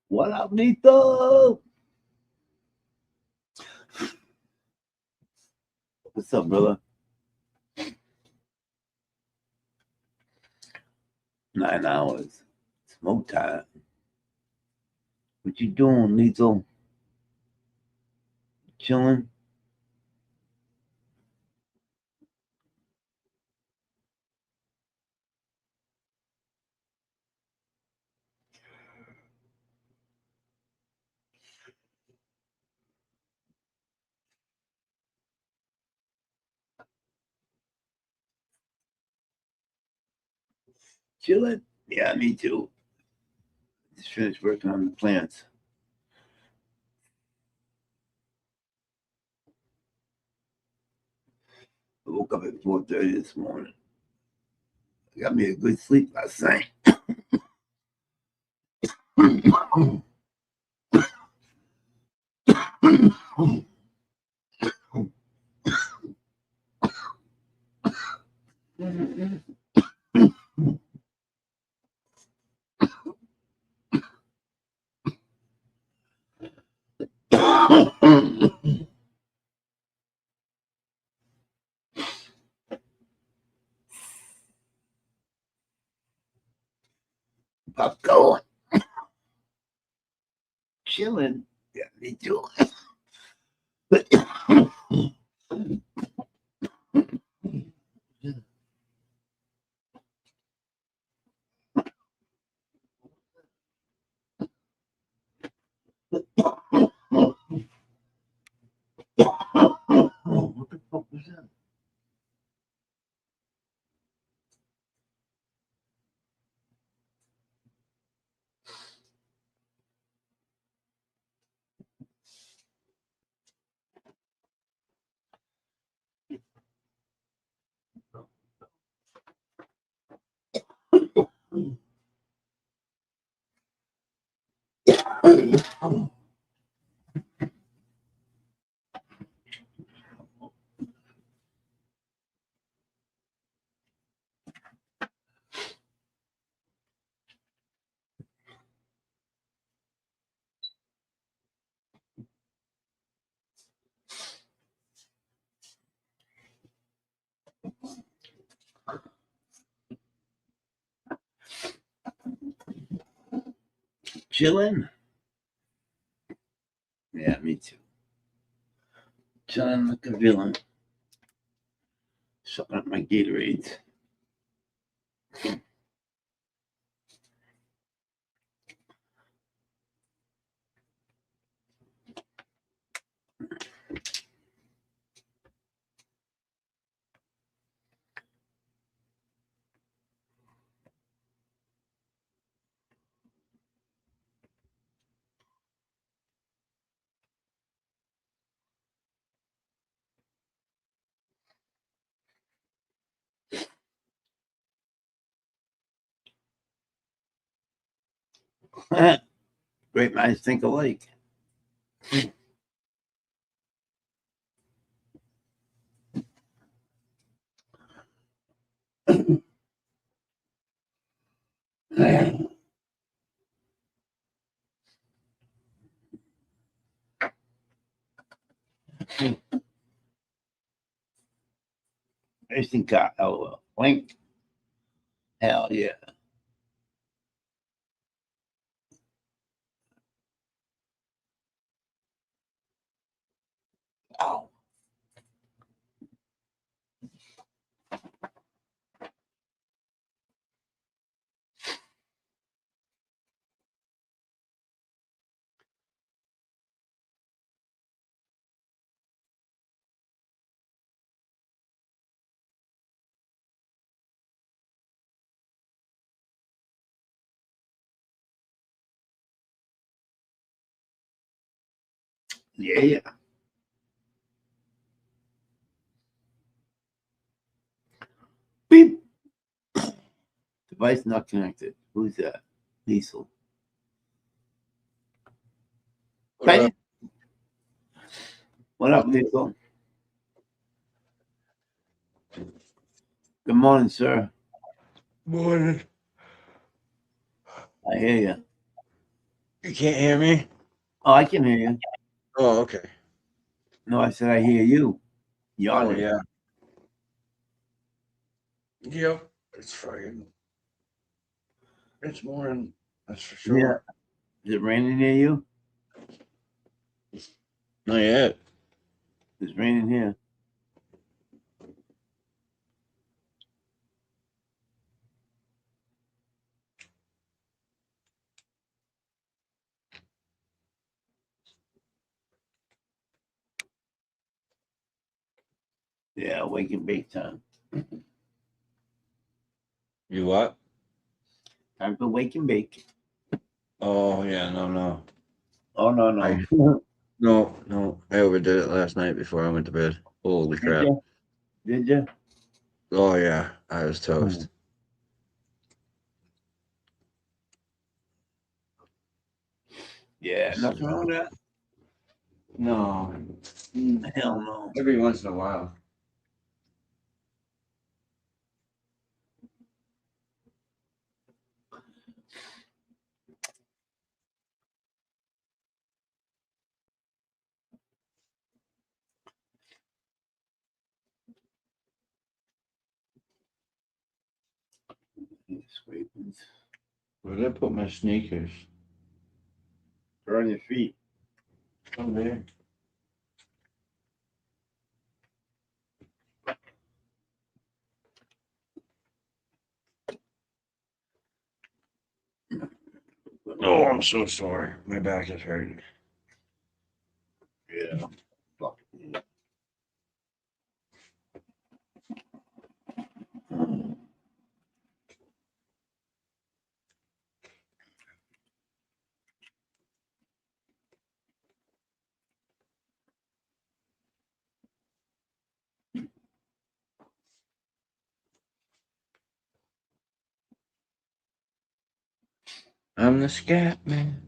What up, Nito? What's up, brother? 9 hours. Smoke time. What you doing, Nito? Chilling? Chilling? Yeah, me too. Just finished working on the plants. I woke up at 4:30 this morning. I got me a good sleep last night. Pop going. Chilling. Yeah, me too. What the fuck was that? Chilling? Yeah, me too. Chilling like a villain. Sucking up my Gatorades. Great minds think alike. Everything got link. Hell yeah. Oh. Yeah. Beep. Device not connected. Who's that? Diesel. What up, Diesel? Good morning, sir. Morning. I hear you. You can't hear me? Oh, I can hear you. Oh, okay. No, I said I hear you. Oh, Yawning. yeah. Yep. It's fucking. It's morning. That's for sure. Yeah. Is it raining near you? Not yet. It's raining here. Yeah, wake and bake time. You what? Time for wake and bake. Oh, yeah. No. Oh, no. No. I overdid it last night before I went to bed. Holy crap. Did you? Oh, yeah. I was toast. Yeah, nothing wrong with that. No. Hell no. Every once in a while. Scrapings. Where did I put my sneakers? They're on your feet. Oh, there. Oh, I'm so sorry. My back is hurting. Yeah. Fuck. I'm the scat man.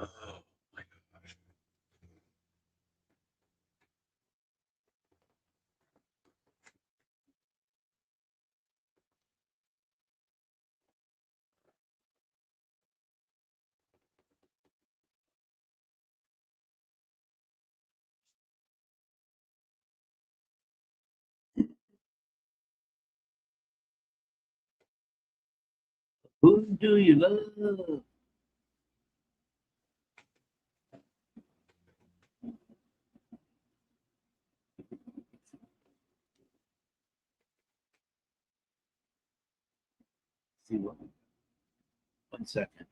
Oh my gosh. Who do you love? See what? 1 second.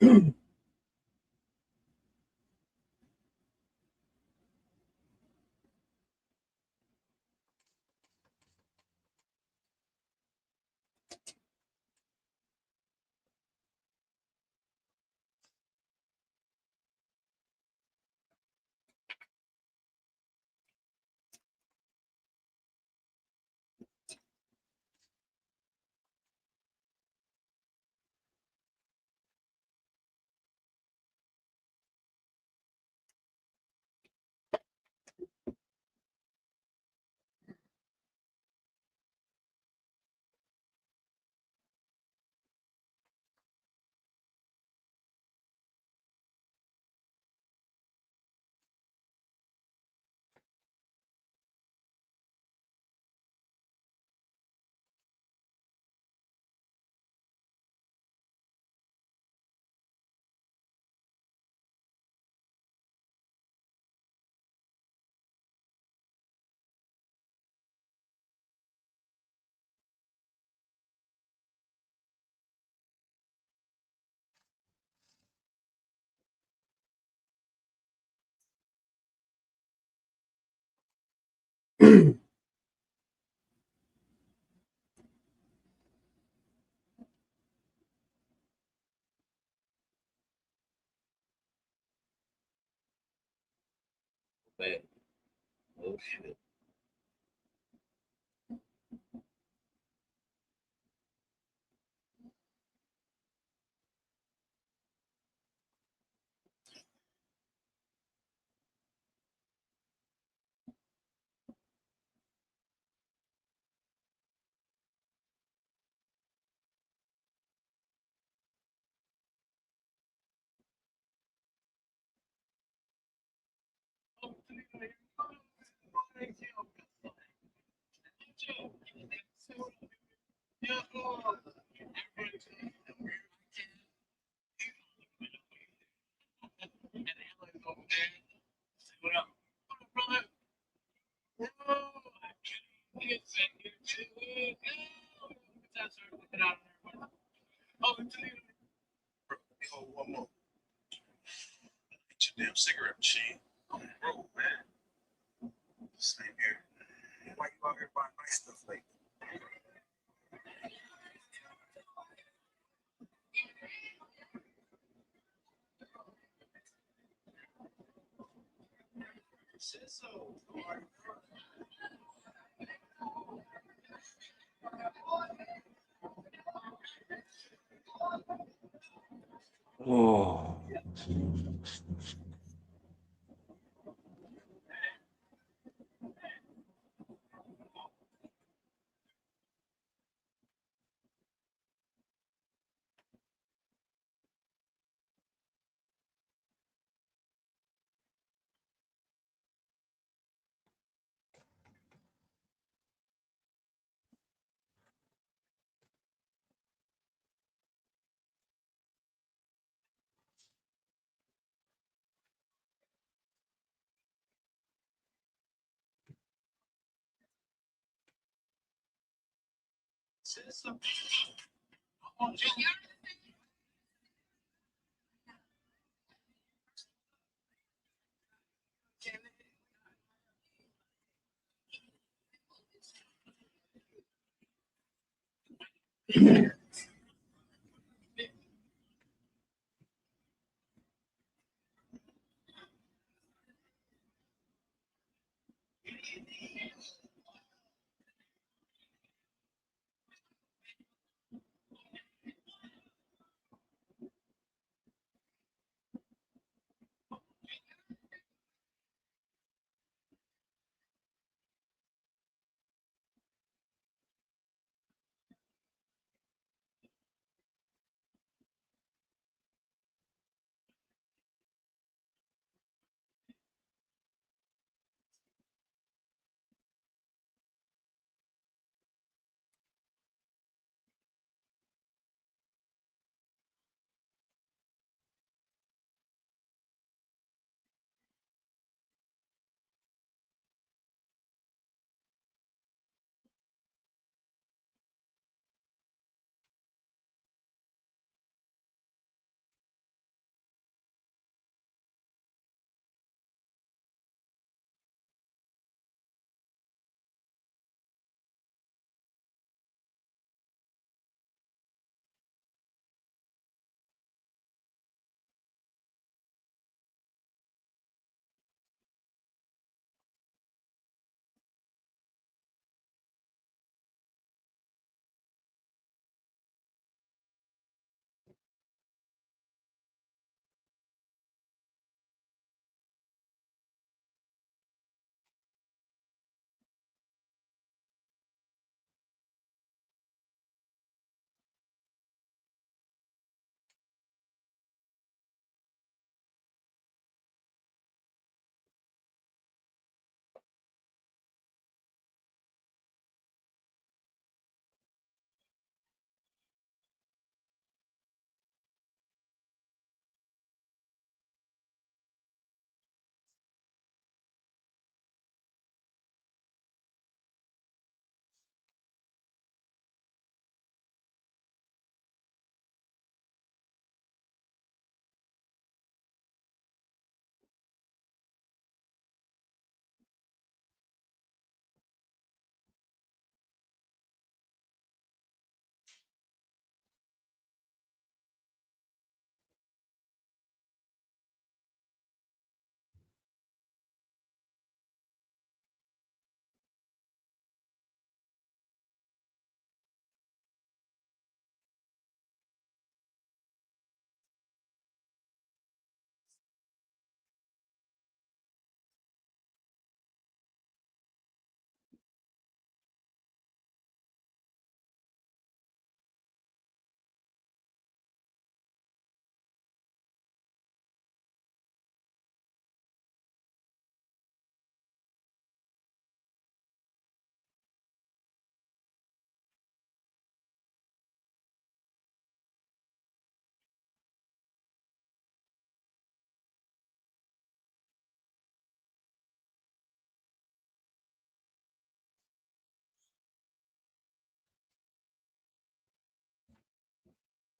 Bad. Oh shit. One more. Get your damn cigarette machine. Bro, man. Same here. Why you out here buying nice stuff like Oh.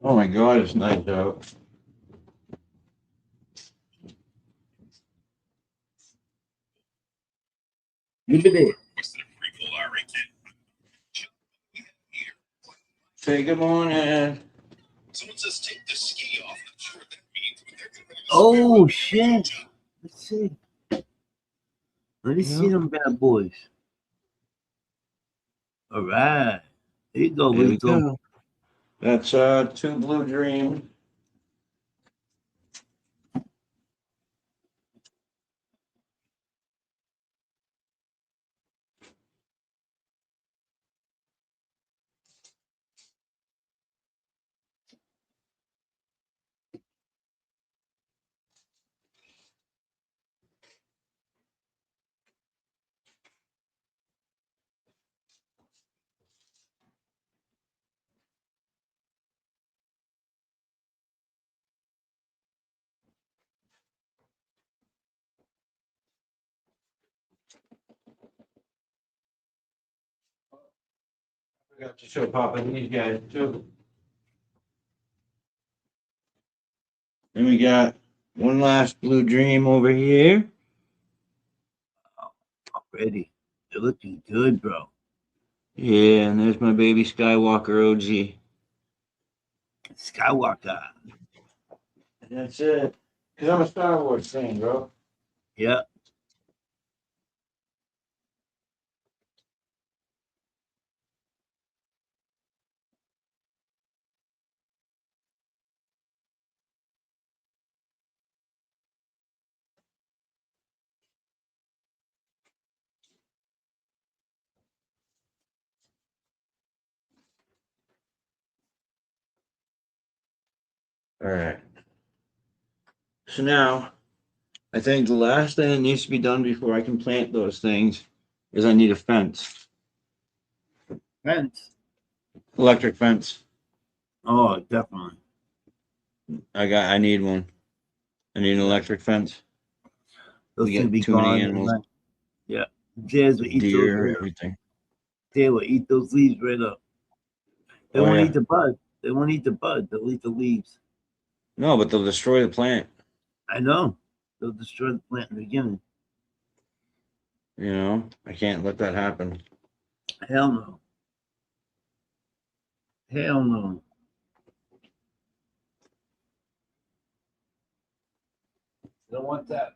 Oh my God, it's nice out. Look at it. Say good morning. Someone says take the ski off. I'm sure what that means, but they're gonna Oh shit. Let's see. Let me see them bad boys. All right. There you go, There we Lethal. go. That's 2 Blue Dream. Forgot to show Papa these guys too. Then we got one last Blue Dream over here. Already. They're looking good, bro. Yeah, and there's my baby Skywalker OG. Skywalker. And that's it. Because I'm a Star Wars fan, bro. Yeah. All right. So now, I think the last thing that needs to be done before I can plant those things is I need a fence. Fence? Electric fence. Oh, definitely. I need one. I need an electric fence. Those We can got be too many gone. animals. Yeah. Jazz will eat Deer, those. everything. They will eat those leaves right up. They Oh, won't yeah. eat the bud. They won't eat the bud. They'll eat the leaves. No, but they'll destroy the plant. I know. They'll destroy the plant in the beginning. You know, I can't let that happen. Hell no. Hell no. I don't want that.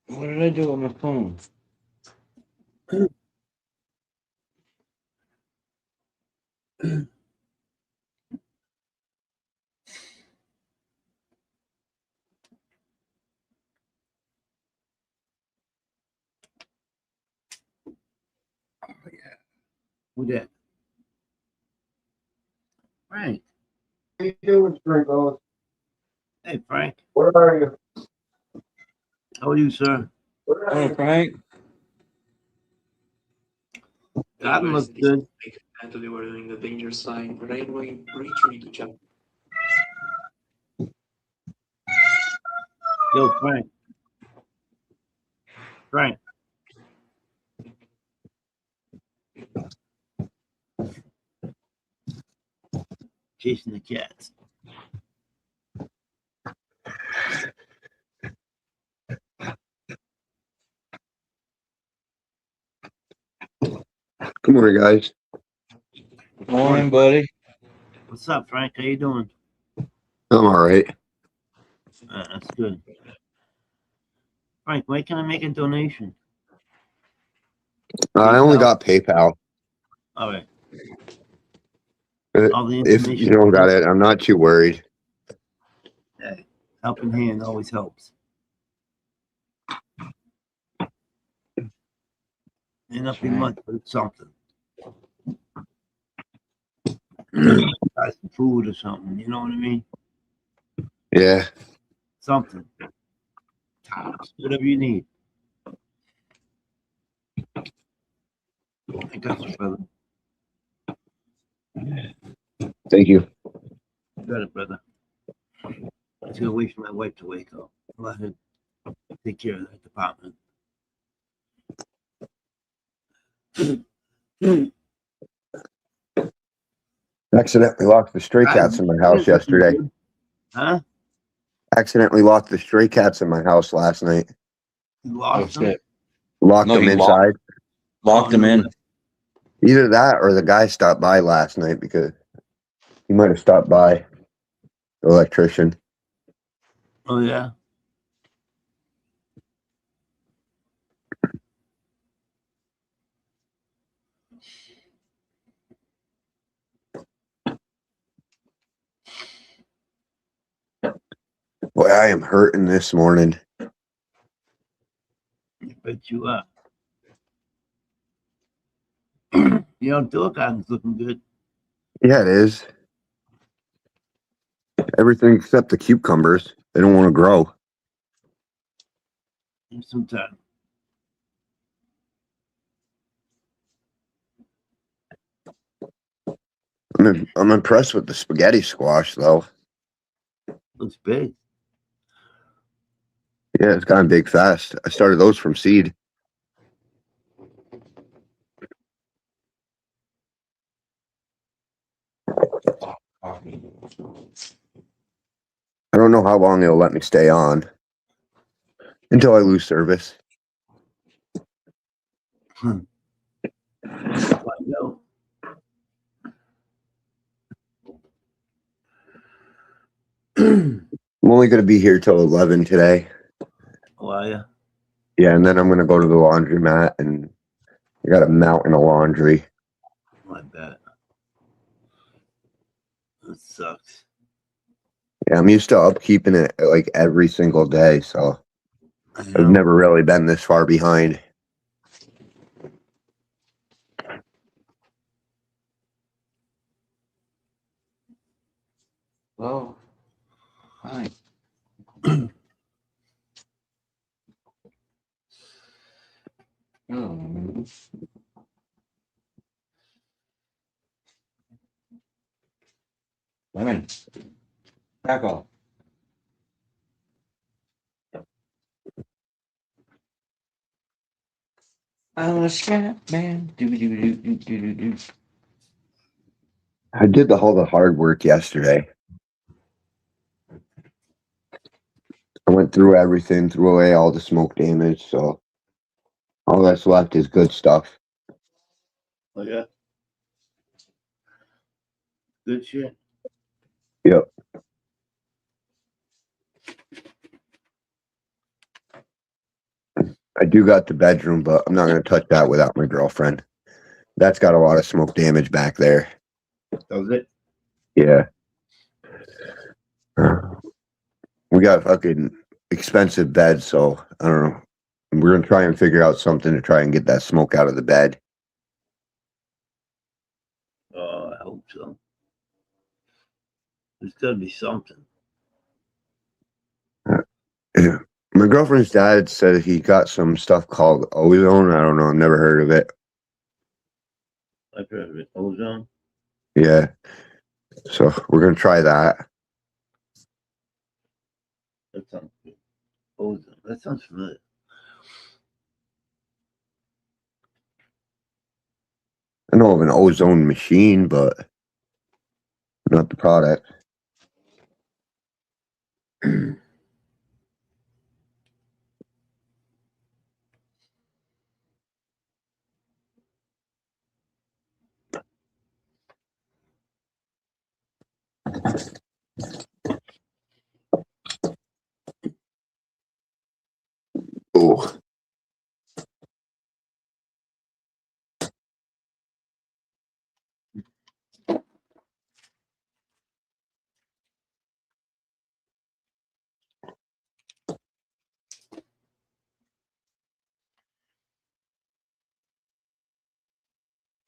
What did I do on my phone? Who that? Frank. How you doing, Sprinkles? Hey, Frank. Where are you? How are you, sir? Where are Oh, you? Frank. God looks good. They were doing the danger sign railway retreat to jump. Yo, Frank. Frank. Chasing the cats. Good morning, guys. Morning, buddy. What's up, Frank? How you doing? I'm all right. That's good. Frank, where can I make a donation? I only got PayPal. All right. Uh, All the If you information. don't got it, I'm not too worried. Hey, helping hand always helps. May not be much, but it's something. Buy some food or something, you know what I mean? Yeah. Something. Whatever you need. I got you, brother. Thank you. You got it, brother. I was gonna wait for my wife to wake up. Let her take care of that department. Accidentally locked the stray cats in my house yesterday. Huh? Accidentally locked the stray cats in my house last night. You Oh lost them? shit! Locked No, them he inside. locked them in. Either that or the guy stopped by last night because he might have stopped by. The electrician. Oh yeah. Boy, I am hurting this morning. Bet you are. You know, Dilicon's looking good. Yeah, it is. Everything except the cucumbers. They don't want to grow. Give some time. I'm impressed with the spaghetti squash, though. Looks big. Yeah, it's gotten big fast. I started those from seed. I don't know how long they'll let me stay on until I lose service. Why no? I'm only going to be here till 11 today. Why? Yeah. Yeah, and then I'm going to go to the laundromat, and I got a mountain of laundry. I bet. That sucks. Yeah, I'm used to upkeeping it like every single day, so I've never really been this far behind. Oh, hi. Oh. Lemon. Back off. I'm a scat man. Do. I did all the hard work yesterday. I went through everything, threw away all the smoke damage, so all that's left is good stuff. Oh yeah. Good shit. Yep. I do got the bedroom, but I'm not going to touch that without my girlfriend. That's got a lot of smoke damage back there. Does it? Yeah. We got fucking expensive beds, so I don't know. We're going to try and figure out something to try and get that smoke out of the bed. Oh, I hope so. There's gotta be something. Yeah. My girlfriend's dad said he got some stuff called ozone. I don't know. I've never heard of it. I've heard of it. Ozone. Yeah. So we're going to try that. That sounds good. Ozone. That sounds familiar. I know of an ozone machine, but not the product. Oh.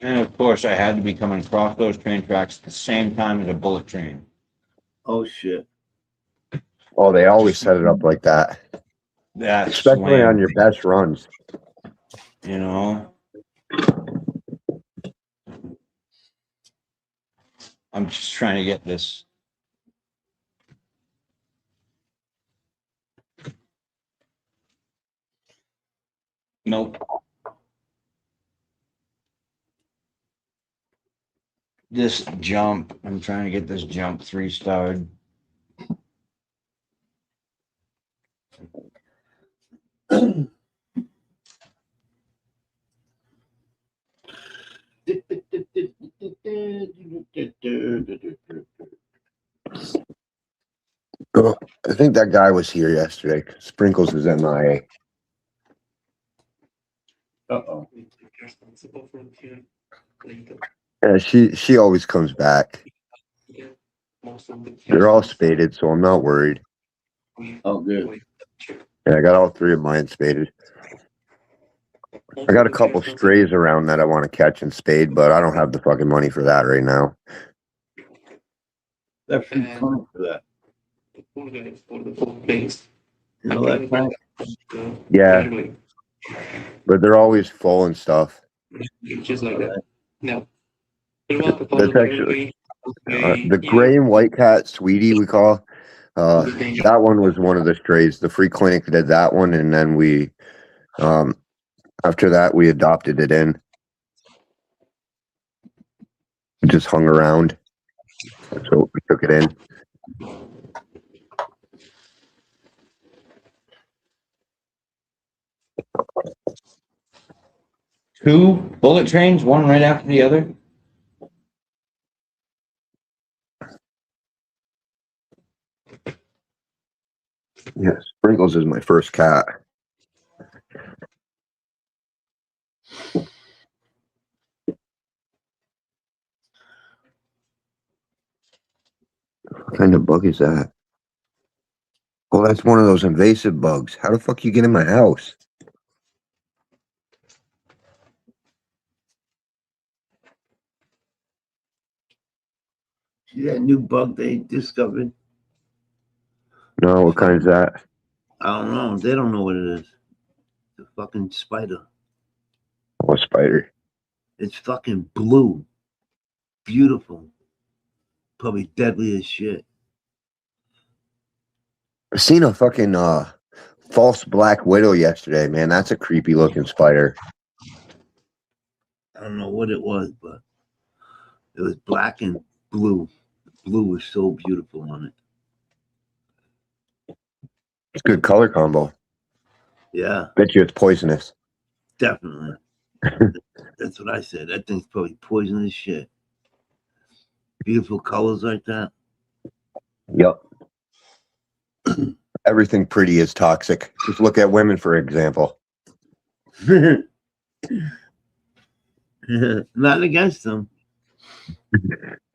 And of course, I had to be coming across those train tracks at the same time as a bullet train. Oh shit. Oh, they always set it up like that. That's Especially on swam. your best runs. You know? I'm just trying to get this. Nope. this jump. I'm trying to get this jump 3-starred. Oh, I think that guy was here yesterday. Sprinkles is MIA. Uh-oh. Yeah, she always comes back. They're all spaded, so I'm not worried. Oh, good. Yeah, I got all 3 of mine spaded. I got a couple strays around that I want to catch and spade, but I don't have the fucking money for that right now. That's free coin for that. You know that, Frank? Yeah, but they're always full and stuff. Just like that. No. That's actually the gray and white cat, Sweetie, we call. That one was one of the strays. The free clinic did that one, and then we, after that, we adopted it in. It just hung around, so we took it in. Two bullet trains, one right after the other. Yeah, Sprinkles is my first cat. What kind of bug is that? Oh, that's one of those invasive bugs. How the fuck you get in my house? See that new bug they discovered? No, what kind is that? I don't know. They don't know what it is. The fucking spider. What spider? It's fucking blue. Beautiful. Probably deadly as shit. I seen a fucking false black widow yesterday, man. That's a creepy looking spider. I don't know what it was, but it was black and blue. The blue was so beautiful on it. It's a good color combo. Yeah, Bet you it's poisonous. definitely. That's what I said. That thing's probably poisonous shit. Beautiful colors like that. Yep. Everything pretty is toxic. Just look at women, for example. Not against them.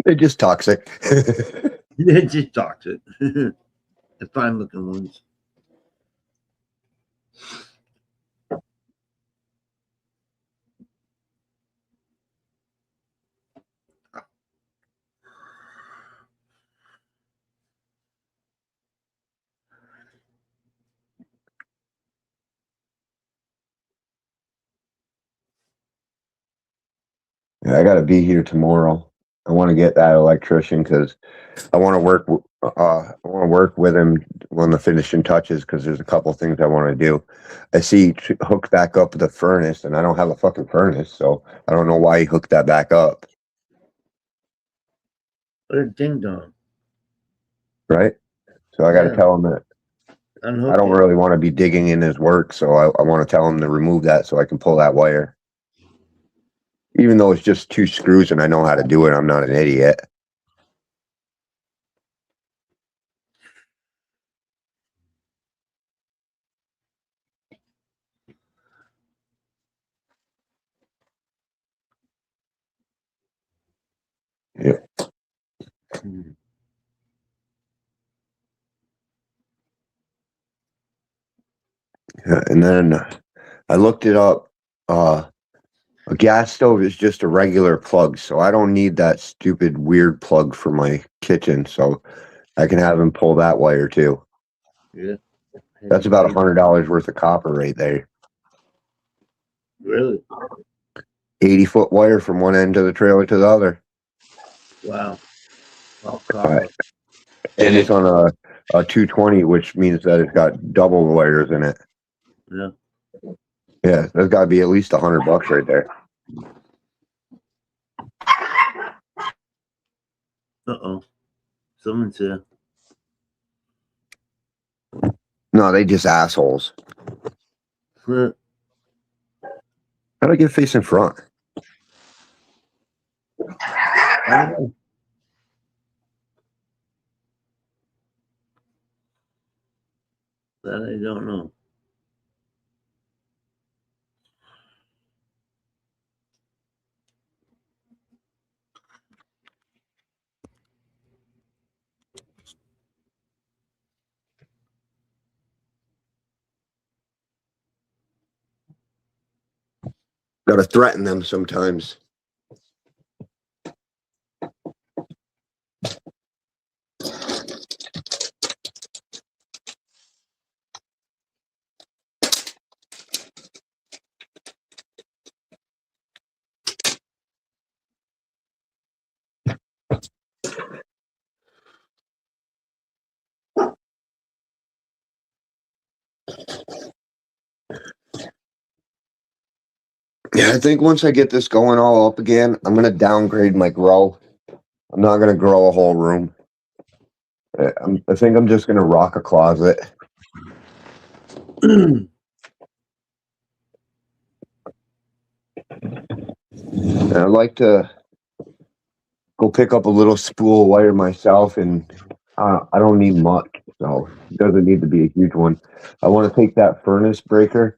They're just toxic. They're just toxic. The fine looking ones. Yeah, I got to be here tomorrow. I want to get that electrician because I want to work. I want to work with him on the finishing touches because there's a couple things I want to do. I see he hooked back up the furnace, and I don't have a fucking furnace, so I don't know why he hooked that back up. What a ding dong. Right? So I got to Yeah. tell him that I don't really want to be digging in his work, so I want to tell him to remove that so I can pull that wire. Even though it's just 2 screws and I know how to do it, I'm not an idiot. Yep. Yeah, and then I looked it up. A gas stove is just a regular plug, so I don't need that stupid weird plug for my kitchen. So I can have him pull that wire too. Yeah. That's about $100 worth of copper right there. Really? 80-foot wire from one end of the trailer to the other. Wow. Well, Right. And it's on a 220, which means that it's got double wires in it. Yeah. Yeah, there's got to be at least $100 right there. Uh-oh. Someone's here. No, they just assholes. Huh. How'd I get face in front? That I don't know. Gotta threaten them sometimes. Yeah, I think once I get this going all up again, I'm gonna downgrade my grow. I'm not gonna grow a whole room. I think I'm just gonna rock a closet. And I'd like to go pick up a little spool of wire myself, and I don't need much, so it doesn't need to be a huge one. I want to take that furnace breaker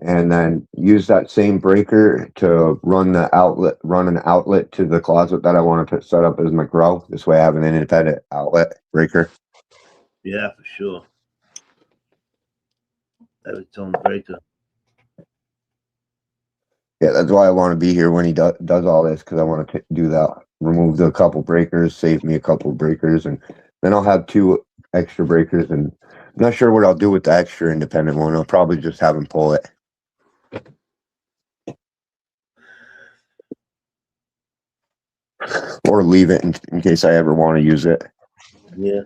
and then use that same breaker to run an outlet to the closet that I want to set up as my grow. This way I have an independent outlet breaker. Yeah, for sure. That was Tom Breaker. Yeah, that's why I want to be here when he does all this, because I want to do that. Remove the couple breakers, save me a couple breakers, and then I'll have 2 extra breakers. And I'm not sure what I'll do with the extra independent one. I'll probably just have him pull it. Or leave it in case I ever want to use it. Yeah.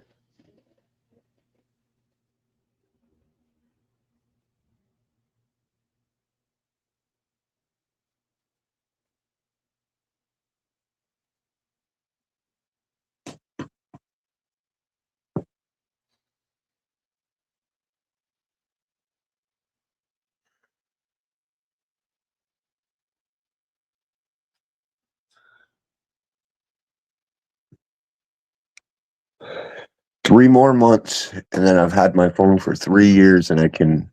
Three more months, and then I've had my phone for 3 years, and I can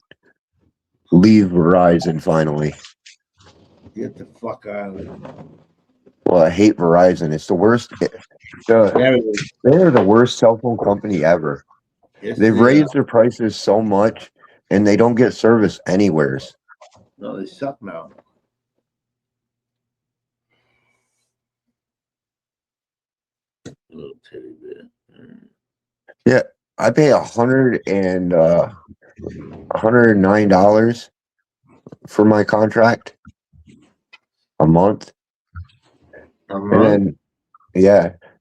leave Verizon finally. Get the fuck out of it. Well, I hate Verizon. It's the worst. They're the worst cell phone company ever. Yes, They've they raised are. their prices so much, and they don't get service anywheres. No, they suck now. Little teddy bear. Yeah, I pay $109 for my contract a month, and then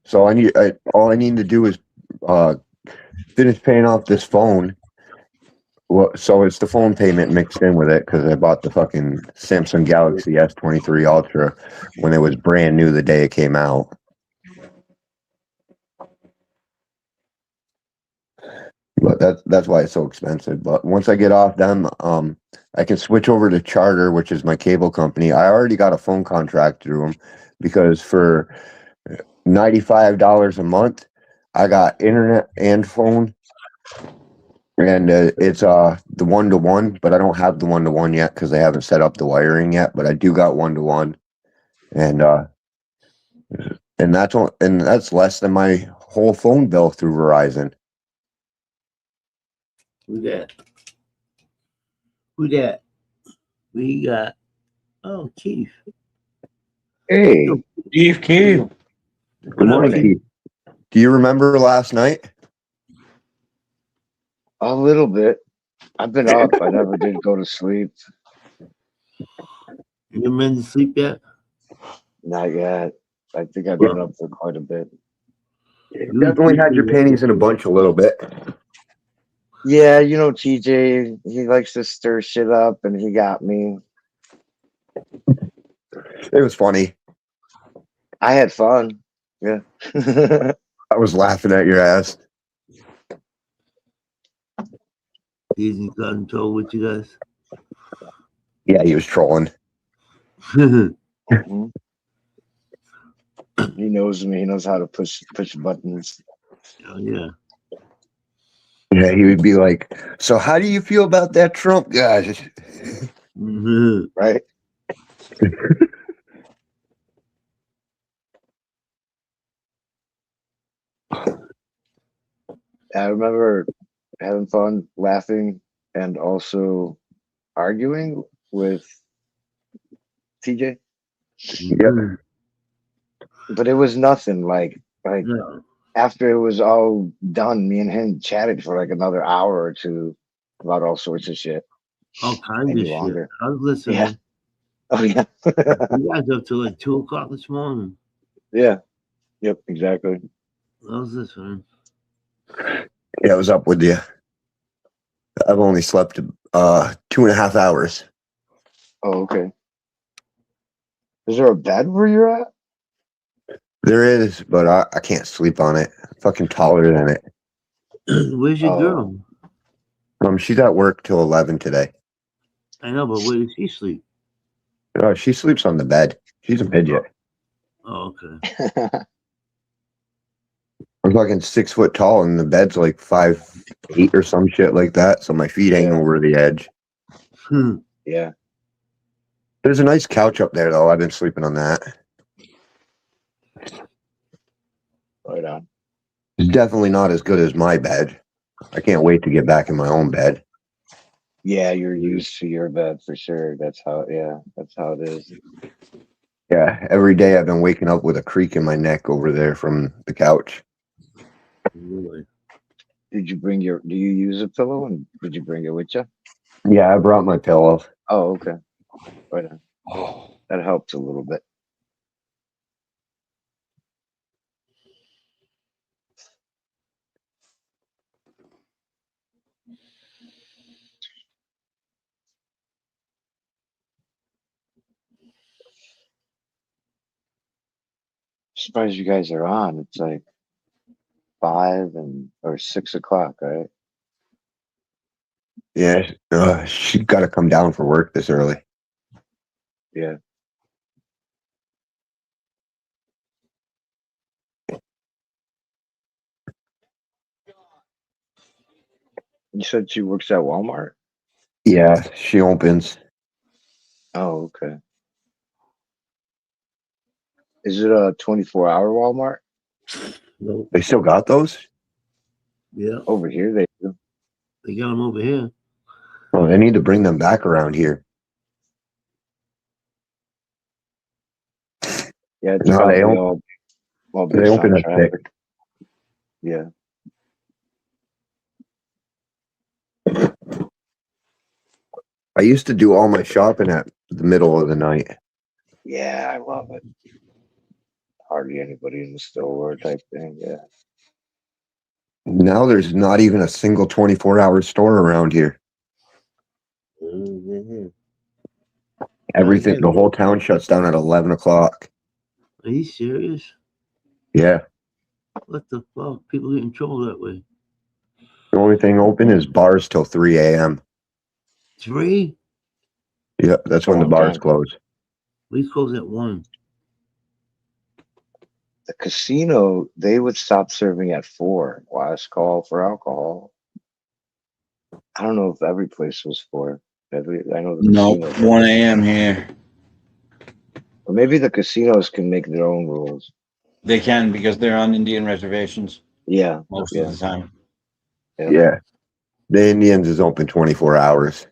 so all I need to do is finish paying off this phone. Well, so it's the phone payment mixed in with it because I bought the fucking Samsung Galaxy S23 Ultra when it was brand new the day it came out. But that's why it's so expensive. But once I get off them, I can switch over to Charter, which is my cable company. I already got a phone contract through them because for $95 a month, I got internet and phone. And it's the 1-to-1, but I don't have the 1-to-1 yet because they haven't set up the wiring yet. But I do got 1-to-1, and that's less than my whole phone bill through Verizon. Who that? Who that? We got. Oh, Keith. Hey, Keith. Good morning, Keith. Do you remember last night? A little bit. I've been up. I never did go to sleep. You been to sleep yet? Not yet. I think I've been up for quite a bit. You definitely had your panties in a bunch a little bit. Yeah, you know TJ, he likes to stir shit up, and he got me. It was funny. I had fun. Yeah. I was laughing at your ass. Easy got in trouble with you guys. Yeah, he was trolling. Mhm. He knows me. He knows how to push buttons. Oh yeah. Yeah, he would be like, "So how do you feel about that Trump guy?" Right. I remember having fun, laughing, and also arguing with TJ. Yeah. But it was nothing like No. after it was all done, me and him chatted for like another hour or two about all sorts of shit. All kinds Maybe of shit. longer. I was listening. Yeah. Oh yeah. You guys up till like 2 o'clock this morning. Yeah. Yep, exactly. I was listening. Yeah, I was up with you. I've only slept 2.5 hours. Oh, okay. Is there a bed where you're at? There is, but I can't sleep on it. I'm fucking taller than it. Where's your Oh. girl? She's at work till 11 today. I know, but where does she sleep? She sleeps on the bed. She's a midget. Oh, okay. I'm fucking 6 foot tall, and the bed's like 5'8" or some shit like that. So my feet hang over the edge. Yeah. There's a nice couch up there, though. I've been sleeping on that. Right on. It's definitely not as good as my bed. I can't wait to get back in my own bed. Yeah, you're used to your bed for sure. That's how it is. Yeah, every day I've been waking up with a creak in my neck over there from the couch. Really? Do you use a pillow, and did you bring it with you? Yeah, I brought my pillow. Oh, okay. Right on. That helps a little bit. Surprised you guys are on. It's like 5 or 6 o'clock, right? Yeah, she got to come down for work this early. Yeah. You said she works at Walmart? Yeah, she opens. Oh, okay. Is it a 24-hour Walmart? Nope. They still got those? Yeah. Over here they do. They got them over here. Well, they need to bring them back around here. Yeah, it's No, probably they all they based open on at traffic. 6. Yeah. I used to do all my shopping at the middle of the night. Yeah, I love it. Hardly anybody in the store type thing. Yeah. Now there's not even a single 24-hour store around here. Mm-hmm. Everything, the whole town shuts down at 11 o'clock. Are you serious? Yeah. What the fuck? People get in trouble that way. The only thing open is bars till 3 a.m. 3? Yeah, that's when the bars close. We close at 1. The casino, they would stop serving at 4. Last call for alcohol. I don't know if every place was 4. I know the Nope, casino. 1 a.m. here. Or maybe the casinos can make their own rules. They can because they're on Indian reservations Yeah. most of the time. Yeah. The Indians is open 24 hours.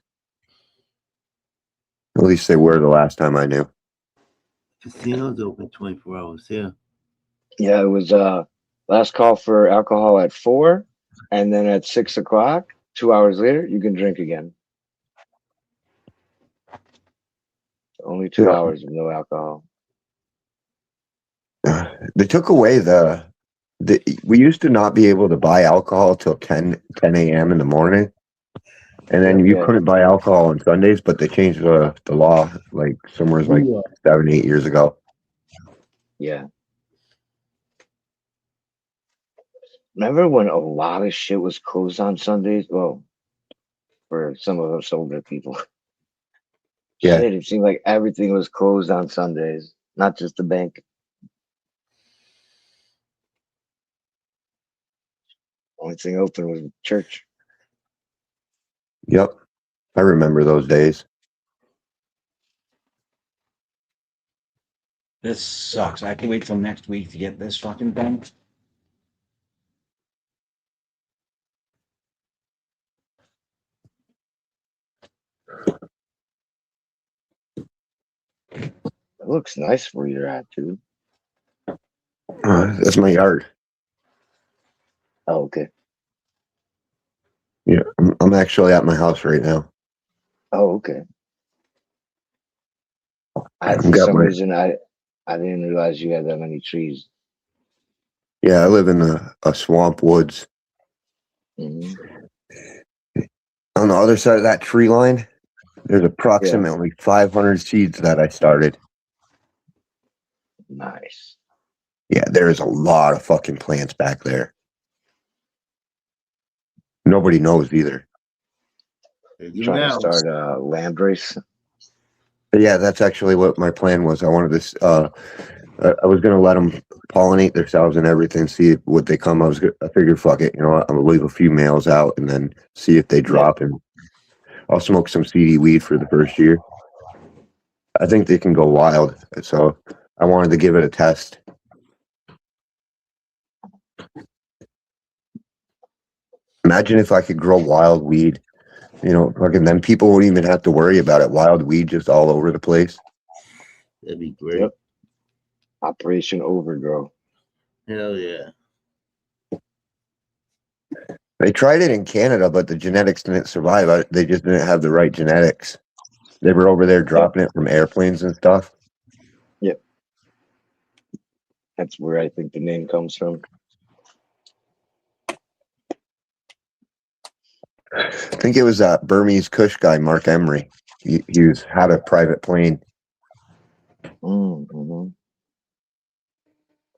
At least they were the last time I knew. Casinos open 24 hours. Yeah. Yeah, it was last call for alcohol at 4, and then at 6 o'clock, 2 hours later, you can drink again. Only 2 hours of no alcohol. They took away we used to not be able to buy alcohol till 10 a.m. in the morning. And then you couldn't buy alcohol on Sundays, but they changed the law like somewhere like 7-8 years ago. Yeah. Remember when a lot of shit was closed on Sundays? Well, for some of us older people. Yeah. Shit, it seemed like everything was closed on Sundays, not just the bank. Only thing open was church. Yep. I remember those days. This sucks. I have to wait till next week to get this fucking done. It looks nice where you're at, too. That's my yard. Oh, okay. Yeah, I'm actually at my house right now. Oh, okay. I've For got some my reason, I didn't realize you had that many trees. yeah. I live in a swamp woods. Mhm. On the other side of that tree line, there's approximately 500 seeds that I started. Nice. Yeah, there's a lot of fucking plants back there. Nobody knows either. Trying to start a land race. But yeah, that's actually what my plan was. I wanted this. I was gonna let them pollinate themselves and everything, see what they come. I figured, fuck it, I'm gonna leave a few males out and then see if they drop, and I'll smoke some CD weed for the first year. I think they can go wild, so I wanted to give it a test. Imagine if I could grow wild weed, fucking then people wouldn't even have to worry about it. Wild weed just all over the place. That'd be great. Yep. Operation Overgrow. Hell yeah. They tried it in Canada, but the genetics didn't survive. They just didn't have the right genetics. They were over there dropping it from airplanes and stuff. Yep. That's where I think the name comes from. I think it was that Burmese Kush guy, Mark Emery. He had a private plane. Mm-hmm.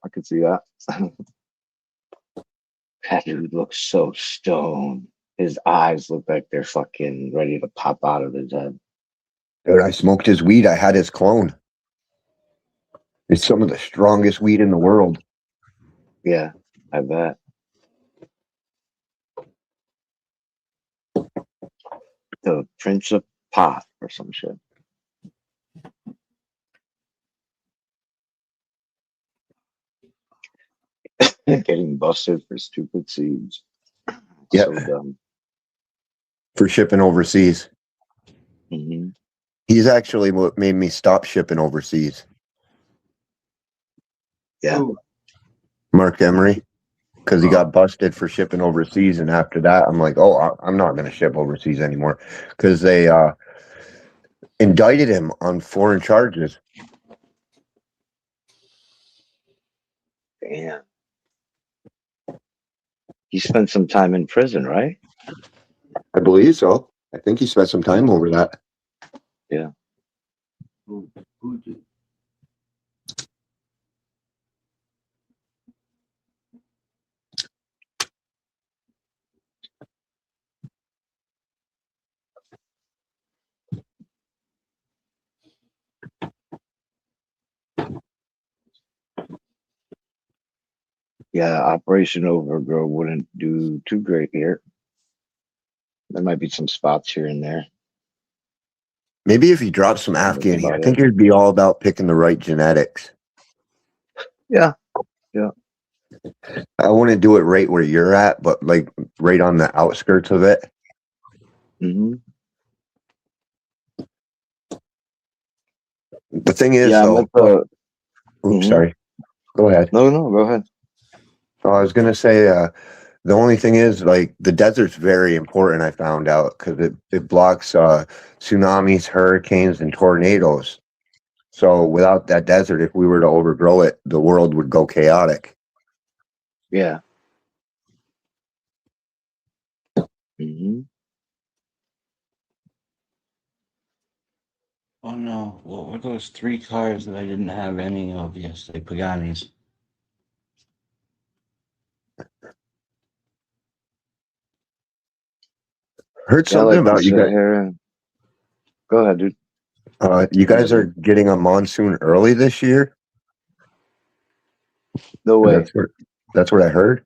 I could see that. That dude looks so stoned. His eyes look like they're fucking ready to pop out of his head. Dude, I smoked his weed. I had his clone. It's some of the strongest weed in the world. Yeah, I bet. The Prince of Pot or some shit. Getting busted for stupid seeds. Yeah. So dumb. For shipping overseas. Mm-hmm. He's actually what made me stop shipping overseas. Yeah. Mark Emery. Because he got busted for shipping overseas. And after that, I'm like, oh, I'm not going to ship overseas anymore. Because they indicted him on foreign charges. Damn. He spent some time in prison, right? I believe so. I think he spent some time over that. Yeah. Who did? Yeah, Operation Overgrow wouldn't do too great here. There might be some spots here and there. Maybe if you drop some Afghan here, I think it'd be all about picking the right genetics. Yeah. Yeah. I wouldn't do it right where you're at, but like right on the outskirts of it. Mm-hmm. The thing is, Yeah, though. Oops, sorry. Go ahead. No, go ahead. Oh, I was gonna say, the only thing is, like, the desert's very important. I found out because it blocks tsunamis, hurricanes, and tornadoes. So without that desert, if we were to overgrow it, the world would go chaotic. Yeah. Mm-hmm. Oh no, what were those 3 cars that I didn't have any of yesterday? Paganis. Heard Yeah, something like about this you guys. here. Go ahead, dude. You guys are getting a monsoon early this year. No way. That's what I heard.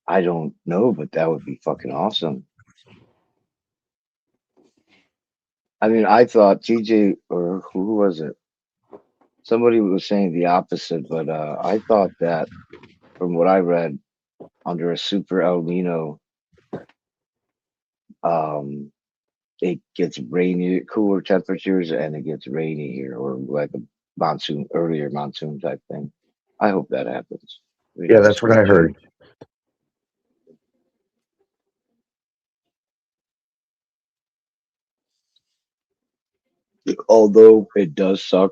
I don't know, but that would be fucking awesome. I mean, I thought TJ or who was it? Somebody was saying the opposite, but I thought that from what I read, under a super El Nino, um, it gets rainy, cooler temperatures, and it gets rainy here, or like a monsoon, earlier monsoon type thing. I hope that happens. We'd Yeah, have a that's what I sweet heard. change. Although it does suck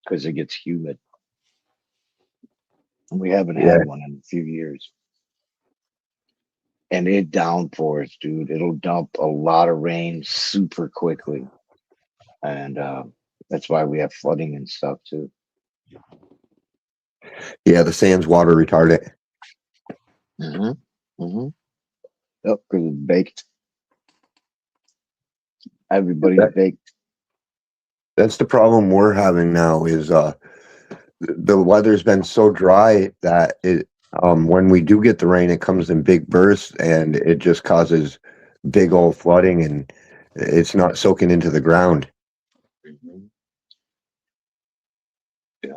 because it gets humid. And we haven't Yeah. had one in a few years. And it downpours, dude. It'll dump a lot of rain super quickly. And that's why we have flooding and stuff too. Yeah, the sand's water retardant. Mm-hmm. Mm-hmm. Yep, because it's baked. Everybody's baked. That's the problem we're having now is the weather's been so dry that it when we do get the rain, it comes in big bursts and it just causes big old flooding and it's not soaking into the ground. Mm-hmm. Yeah.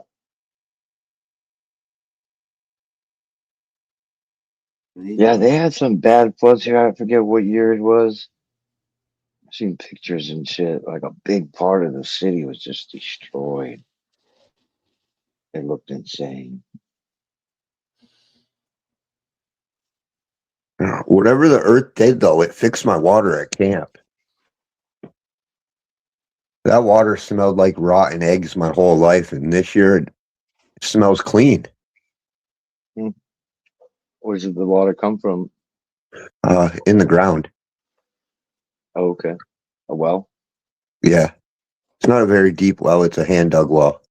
Yeah, they had some bad floods here. I forget what year it was. I've seen pictures and shit. Like a big part of the city was just destroyed. It looked insane. Whatever the earth did, though, it fixed my water at camp. That water smelled like rotten eggs my whole life, and this year it smells clean. Where does the water come from? In the ground. Oh, okay. A well? Yeah. It's not a very deep well, it's a hand dug well.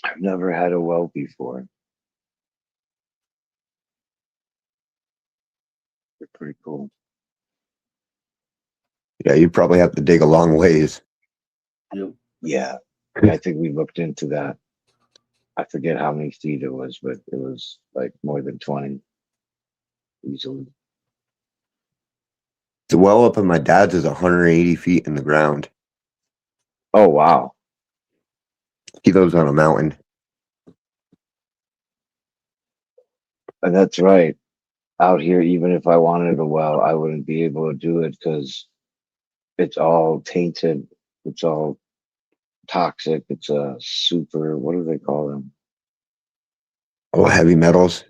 I've never had a well before. They're pretty cool. Yeah, you probably have to dig a long ways. Yeah. I think we looked into that. I forget how many feet it was, but it was like more than 20 easily. The well up in my dad's is 180 feet in the ground. Oh, wow. He lives on a mountain. And that's right. Out here, even if I wanted a well, I wouldn't be able to do it because it's all tainted. It's all toxic. It's a super, what do they call them? Oh, heavy metals.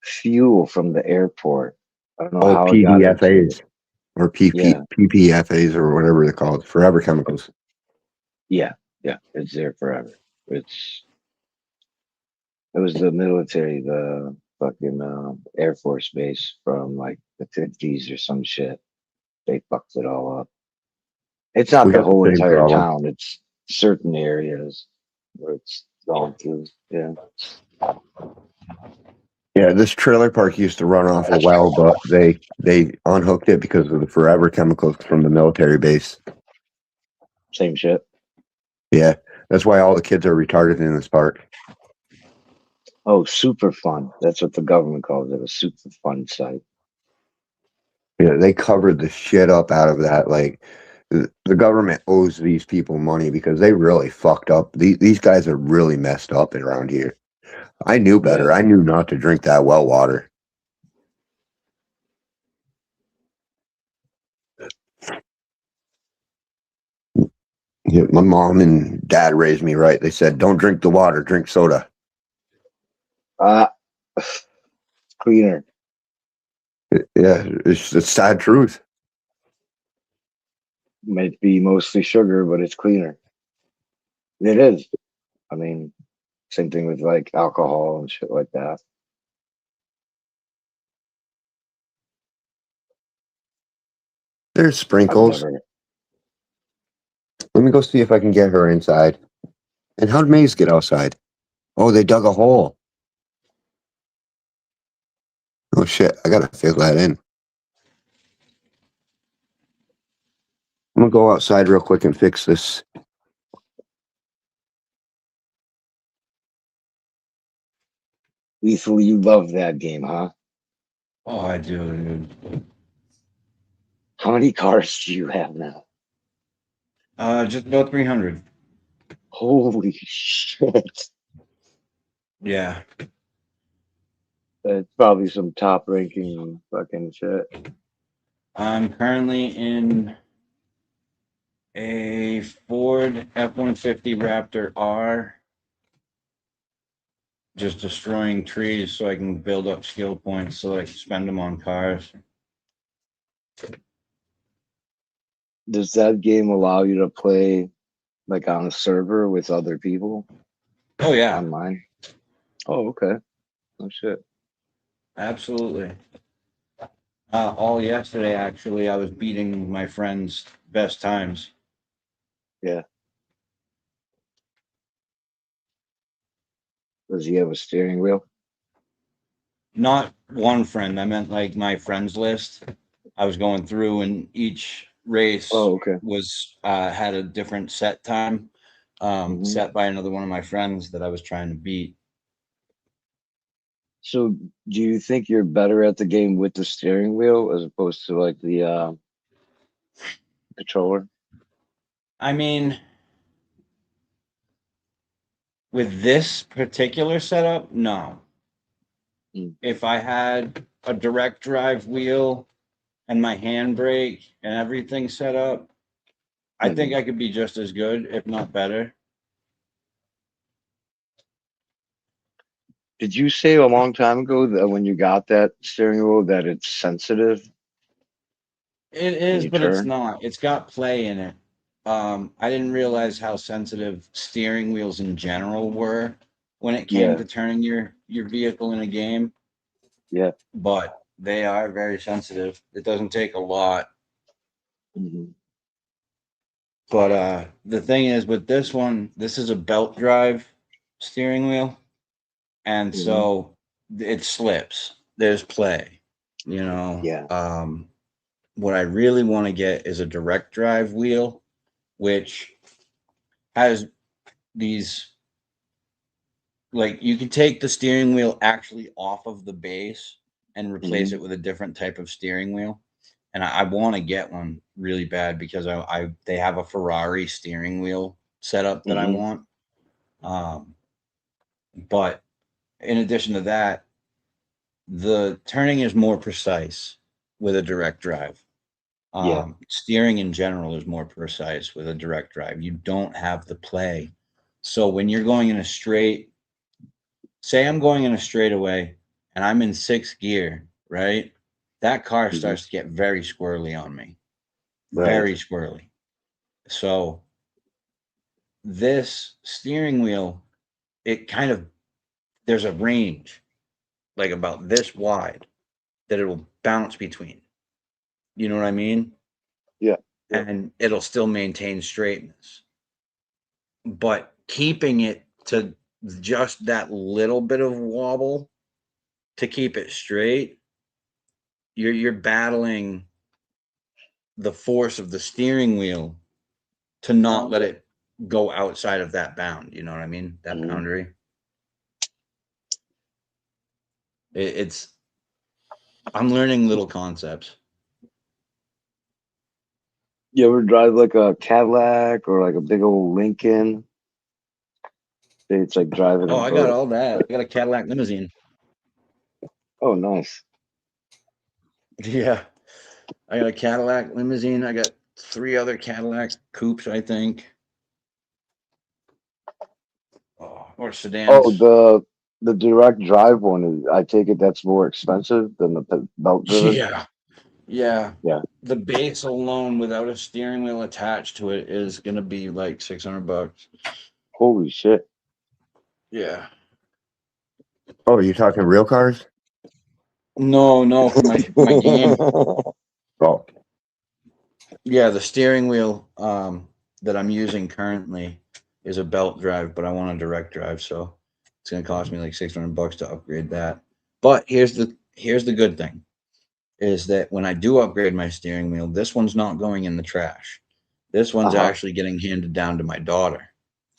Fuel from the airport. I don't know Oh, how it got into PDFAs. it. Or PPFAs or whatever they're called. Forever chemicals. Yeah, it's there forever. It was the military, the fucking Air Force base from like the 50s or some shit. They fucked it all up. It's not We the got the whole same entire problem. town. It's certain areas where it's gone through. Yeah. Yeah, this trailer park used to run off a well, but they unhooked it because of the forever chemicals from the military base. Same shit. Yeah, that's why all the kids are retarded in this park. Oh, super fun. That's what the government calls it, a super fun site. Yeah, they covered the shit up out of that. Like the government owes these people money because they really fucked up. These guys are really messed up around here. I knew better. Yeah. I knew not to drink that well water. Yeah, my mom and dad raised me right. They said, "Don't drink the water. Drink soda." Cleaner. Yeah, it's the sad truth. Might be mostly sugar, but it's cleaner. It is. I mean, same thing with like alcohol and shit like that. There's I've sprinkles. never. Let me go see if I can get her inside. And how'd Maze get outside? Oh, they dug a hole. Oh shit, I gotta fill that in. I'm gonna go outside real quick and fix this. Lethal, you love that game, huh? Oh, I do, dude. How many cars do you have now? Just about 300. Holy shit. Yeah. That's probably some top ranking fucking shit. I'm currently in a Ford F-150 Raptor R, just destroying trees so I can build up skill points so that I can spend them on cars. Does that game allow you to play like on a server with other people? Oh yeah, Online? Oh, okay. Oh shit. absolutely. All yesterday, actually, I was beating my friend's best times. Yeah. Does he have a steering wheel? Not one friend. I meant like my friends list. I was going through, and each race was had a different set time, set by another one of my friends that I was trying to beat. So do you think you're better at the game with the steering wheel as opposed to like the controller? I mean, with this particular setup, no. If I had a direct drive wheel and my handbrake and everything set up, I think I could be just as good, if not better. Did you say a long time ago that when you got that steering wheel that it's sensitive? It is, but it's not. It's got play in it. I didn't realize how sensitive steering wheels in general were when it came to turning your vehicle in a game. Yeah. But they are very sensitive. It doesn't take a lot. But the thing is with this one, this is a belt drive steering wheel. And so it slips. There's play, you know. Yeah. What I really want to get is a direct drive wheel, which has these, like, you can take the steering wheel actually off of the base and replace it with a different type of steering wheel. And I want to get one really bad because they have a Ferrari steering wheel setup that I want. But in addition to that, the turning is more precise with a direct drive. Steering in general is more precise with a direct drive. You don't have the play. So when you're going in a straight, say I'm going in a straightaway and I'm in 6th gear, right? That car starts to get very squirrely on me. Very squirrely. So this steering wheel, it kind of, there's a range like about this wide that it will bounce between. You know what I mean? Yeah. And it'll still maintain straightness. But keeping it to just that little bit of wobble to keep it straight, you're battling the force of the steering wheel to not let it go outside of that bound. You know what I mean? That boundary. It's I'm learning little concepts. You ever drive like a Cadillac or like a big old Lincoln? It's like driving Oh, a I got boat. all that. I got a Cadillac limousine. Oh, nice. Yeah. I got a Cadillac limousine. I got 3 other Cadillac coupes, I think. Or sedans. Oh, the direct drive one is. I take it that's more expensive than the belt driven. Yeah. Yeah. Yeah. The base alone without a steering wheel attached to it is going to be like $600. Holy shit. Yeah. Oh, are you talking real cars? No, for my game. Oh. Yeah, the steering wheel that I'm using currently is a belt drive, but I want a direct drive, so it's gonna cost me like $600 to upgrade that. But here's the good thing is that when I do upgrade my steering wheel, this one's not going in the trash. This one's Uh-huh. actually getting handed down to my daughter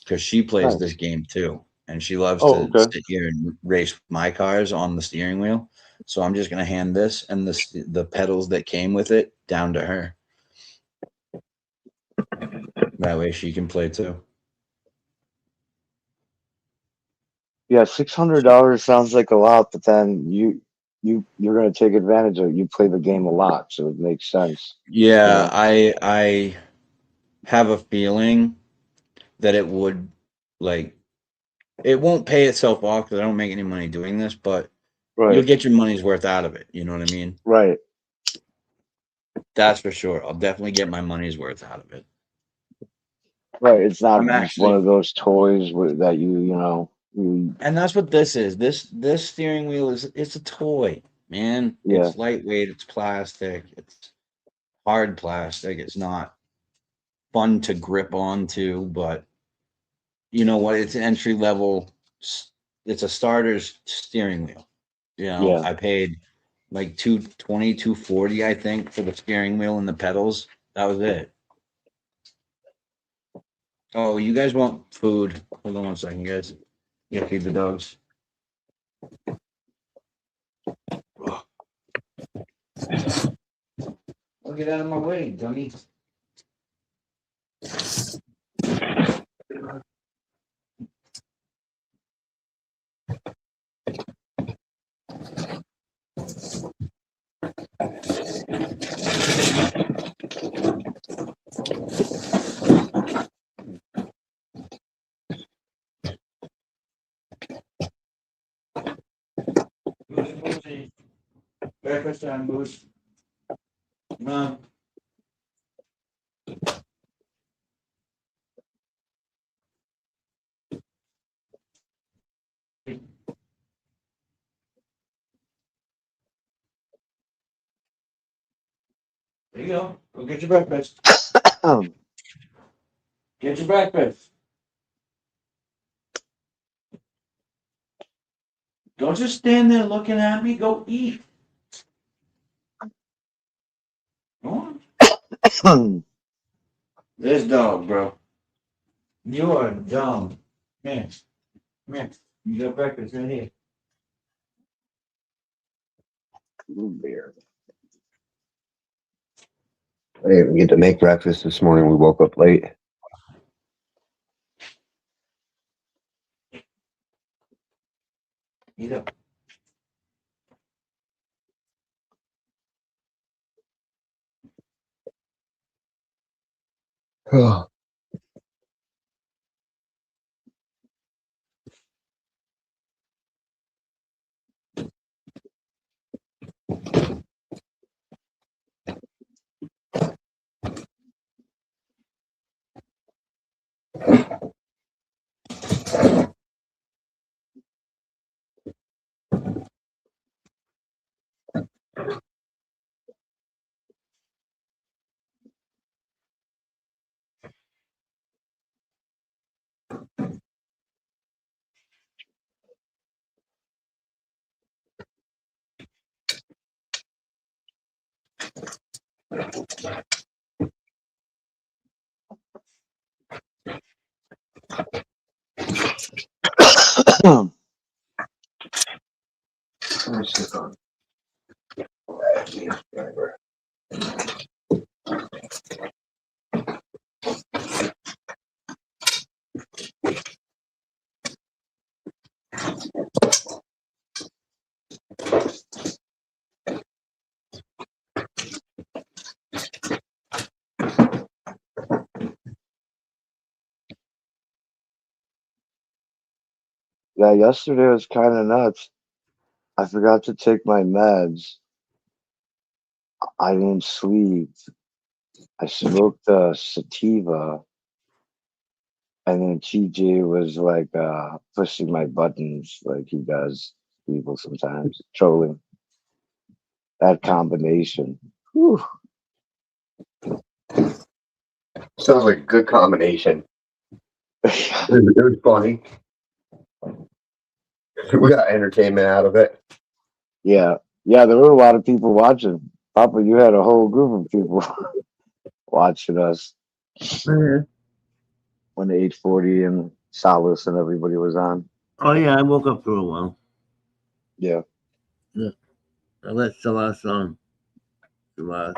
because she plays this Nice. game too, and she loves Oh, to okay. sit here and race my cars on the steering wheel. So I'm just gonna hand this and the pedals that came with it down to her. That way she can play too. Yeah, $600 sounds like a lot, but then you're gonna take advantage of it. You play the game a lot, so it makes sense. Yeah, Yeah. I have a feeling that it would like it won't pay itself off because I don't make any money doing this, but you'll Right. get your money's worth out of it. You know what I mean? Right. That's for sure. I'll definitely get my money's worth out of it. Right. It's not I'm one actually, of those toys that you and that's what this is. This steering wheel it's a toy, man. yeah. It's lightweight. It's plastic. It's hard plastic. It's not fun to grip onto, but you know what? It's an entry level. It's a starter's steering wheel. You know, Yeah. I paid like 220, 240, I think, for the steering wheel and the pedals. That was it. Oh, you guys want food? Hold on one second, guys. You gotta feed the dogs. Oh, get out of my way, dummy. Boozy. Breakfast time, Booze. Come on. There you go. Go get your breakfast. Get your breakfast. Don't just stand there looking at me. Go eat. Go on. This dog, bro. You are dumb. Come here. Come here. You got breakfast right here. Beer. I didn't even get to make breakfast this morning. We woke up late. Eat up. Yeah, yesterday was kind of nuts. I forgot to take my meds. I didn't sleep. I smoked a sativa, and then TJ was like pushing my buttons like he does people sometimes, trolling. That combination. Whew. Sounds like a good combination. It was funny. We got entertainment out of it. Yeah, yeah. There were a lot of people watching. Papa, you had a whole group of people watching us Mhm. when the 840 and Solace and everybody was on. Oh yeah, I woke up for a while. Yeah. Yeah. I let Celeste on. Celeste.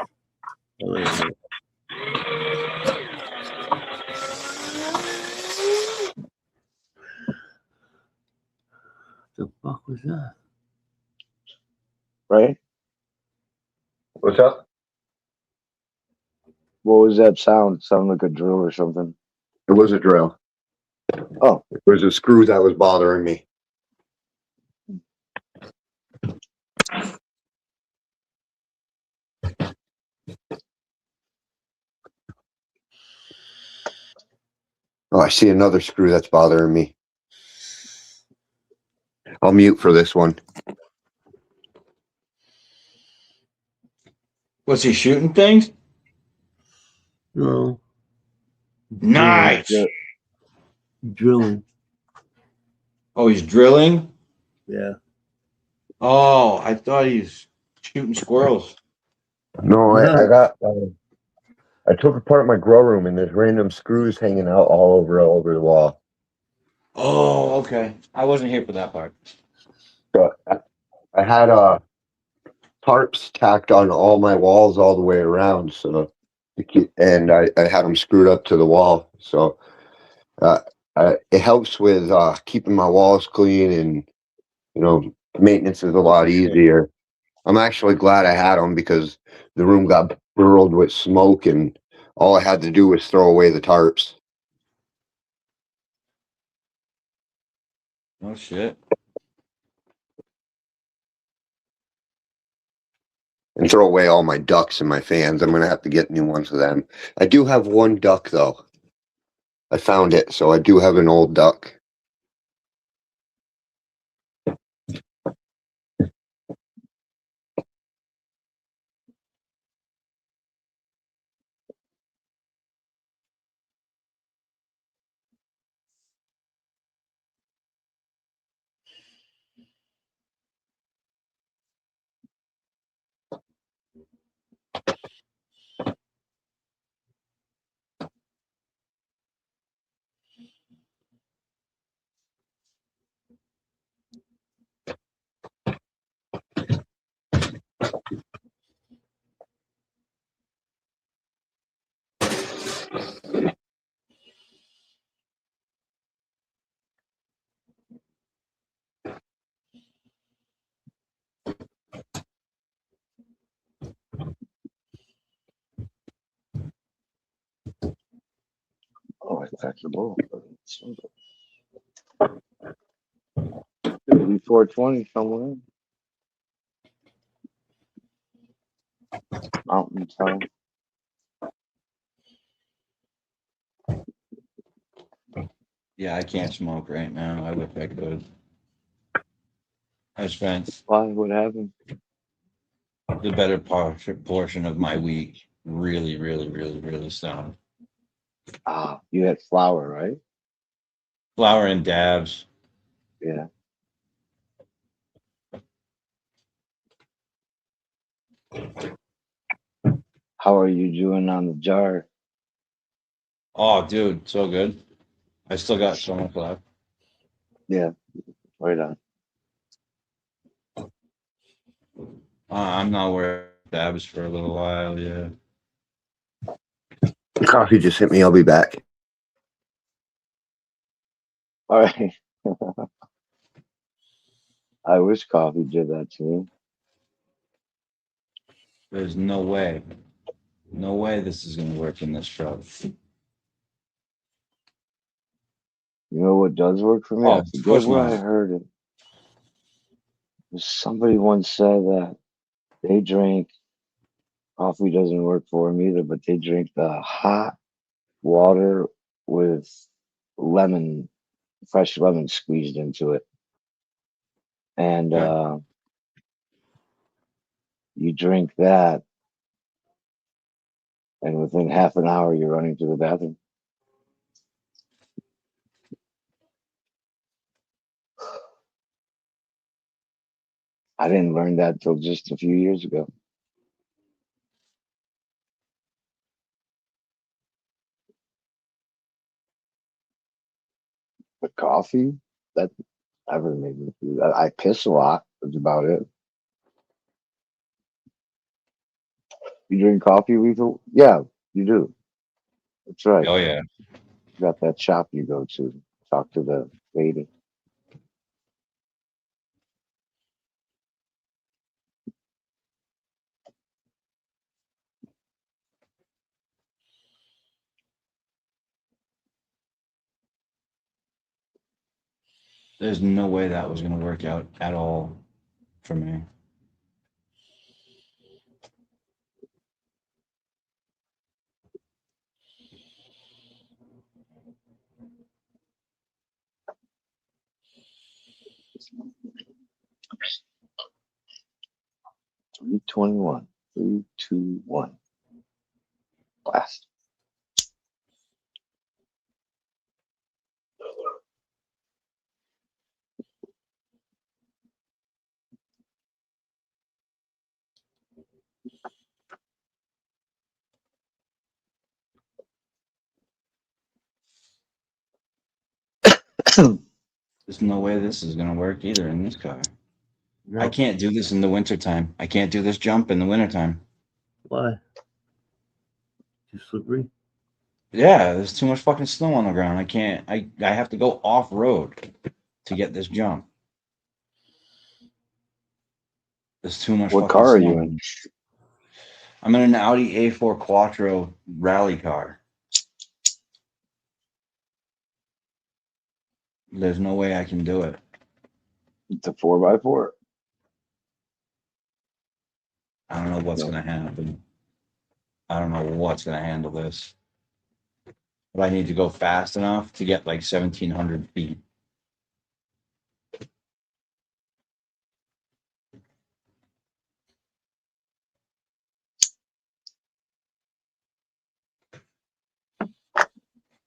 Oh, wait a minute. The fuck was that? Right? What's up? What was that sound? Sounded like a drill or something. It was a drill. Oh. It was a screw that was bothering me. Oh, I see another screw that's bothering me. I'll mute for this one. What's he shooting things? No. Nice. Drilling. Oh, he's drilling? Yeah. Oh, I thought he's shooting squirrels. No, I got. I took apart my grow room and there's random screws hanging out all over the wall. Oh, okay. I wasn't here for that part. So I had tarps tacked on all my walls all the way around, so and I had them screwed up to the wall. So it helps with keeping my walls clean, and maintenance is a lot easier. I'm actually glad I had them because the room got burrowed with smoke, and all I had to do was throw away the tarps. Oh shit. And throw away all my ducks and my fans. I'm gonna have to get new ones of them. I do have one duck though. I found it, so I do have an old duck. Oh, I cracked the ball. 420 somewhere. Mountain time. Yeah, I can't smoke right now. I wish I could. I spent Why? What happened? the better portion of my week really stoned. Ah, you had flour, right? Flour and dabs. Yeah. How are you doing on the jar? Oh, dude, so good. I still got so much left. Yeah, right on. I'm not wearing dabs for a little while. Yeah. The coffee just hit me. I'll be back. All right. I wish coffee did that to me. There's no way this is gonna work in this truck. You know what does work for me? Oh, I of forget course where I not. heard it. Somebody once said that they drank coffee doesn't work for them either, but they drink the hot water with fresh lemon squeezed into it. And you drink that and within half an hour you're running to the bathroom. I didn't learn that till just a few years ago. But coffee, that never made me do that. I piss a lot. That's about it. You drink coffee, Lethal? Yeah, you do. That's right. Oh yeah. You got that shop you go to. Talk to the lady. There's no way that was gonna work out at all for me. Three 21. 3, 2, 1. Blast. There's no way this is gonna work either in this car. I No. can't do this in the wintertime. I can't do this jump in the wintertime. Why? Too slippery. Yeah, there's too much fucking snow on the ground. I can't. I have to go off road to get this jump. There's too much. What fucking car are snow. you in? I'm in an Audi A4 Quattro rally car. There's no way I can do it. It's a 4x4. I don't know what's No. gonna happen. I don't know what's gonna handle this. But I need to go fast enough to get like 1,700 feet.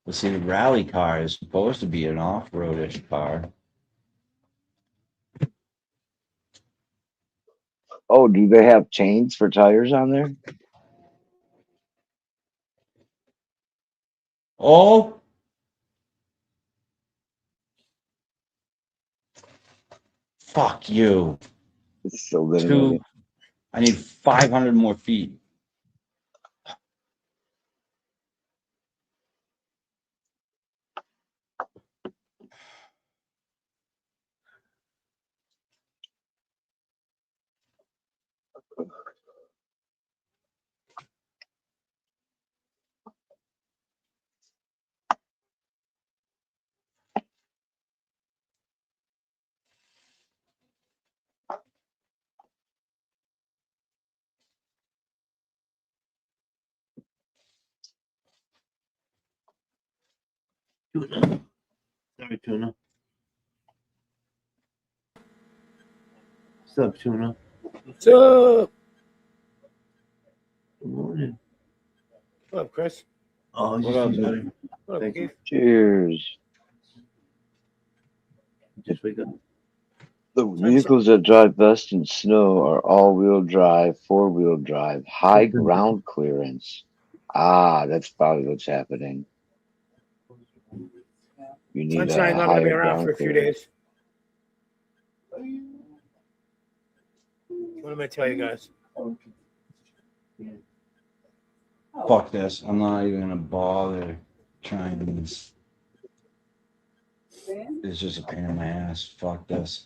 But see, the rally car is supposed to be an off-roadish car. Oh, do they have chains for tires on there? Oh, fuck you. It's still gonna make I need 500 more feet. Tuna. Sorry, Tuna. What's up, Tuna? What's up? Good morning. What up, Chris? Oh, What just up, you buddy? What up, Thank Keith? Cheers. Just wake up. The vehicles that drive best in snow are all-wheel drive, four-wheel drive, high ground clearance. Ah, that's probably what's happening. You need Sunshine's a not gonna be higher around ground for a few clearance. days. What am I tell you guys? Fuck this. I'm not even gonna bother trying this. It's just a pain in my ass. Fuck this.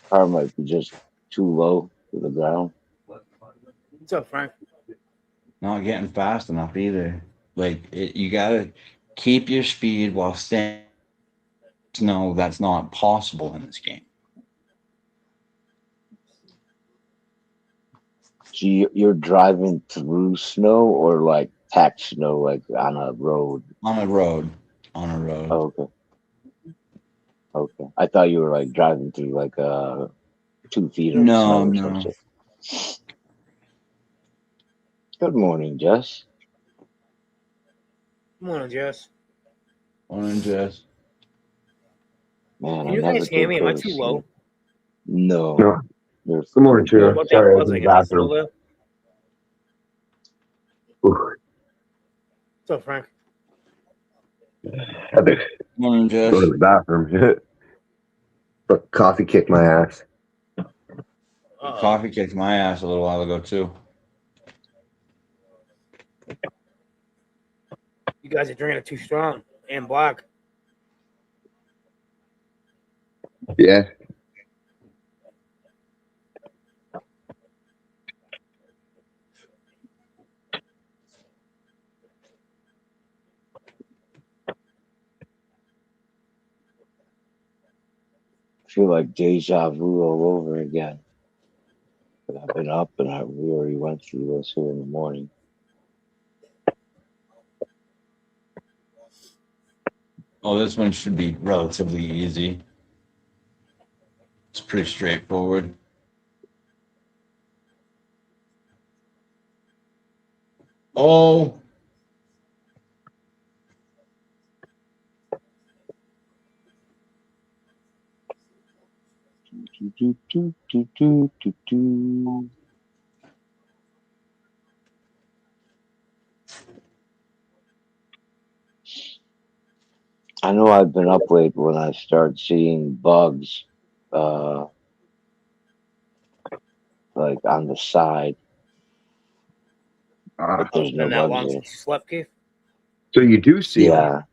Car might be just too low to the ground. What's up, Frank? Not getting fast enough either. Like you gotta keep your speed while staying. No, that's not possible in this game. So you're driving through snow or like packed snow, like on a road? On a road. On a road. Oh, okay. Okay. I thought you were like driving through like a 2 feet of No, snow or no. something. Good morning, Jess. Come on, Jess. Morning, Jess. Man, Can I you never guys hear did me? Am go I to too sleep. low? No. No. You're Good morning, good. Tuna. What about that Sorry, I was in buzzing? the Is that still bathroom. there? Ooh, What's up, Frank? had to Morning, Jess. go to the bathroom. But coffee kicked my ass. Coffee kicked my ass a little while ago too. You guys are drinking it too strong and black. Yeah. I feel like deja vu all over again. But I've been up and we already went through this here in the morning. Oh, this one should be relatively easy. It's pretty straightforward. Oh, Do, do, do, do, do, do. I know I've been up late when I start seeing bugs, like on the side, but there's It's no been that bugs long there. since you slept, Keith? So you do see them.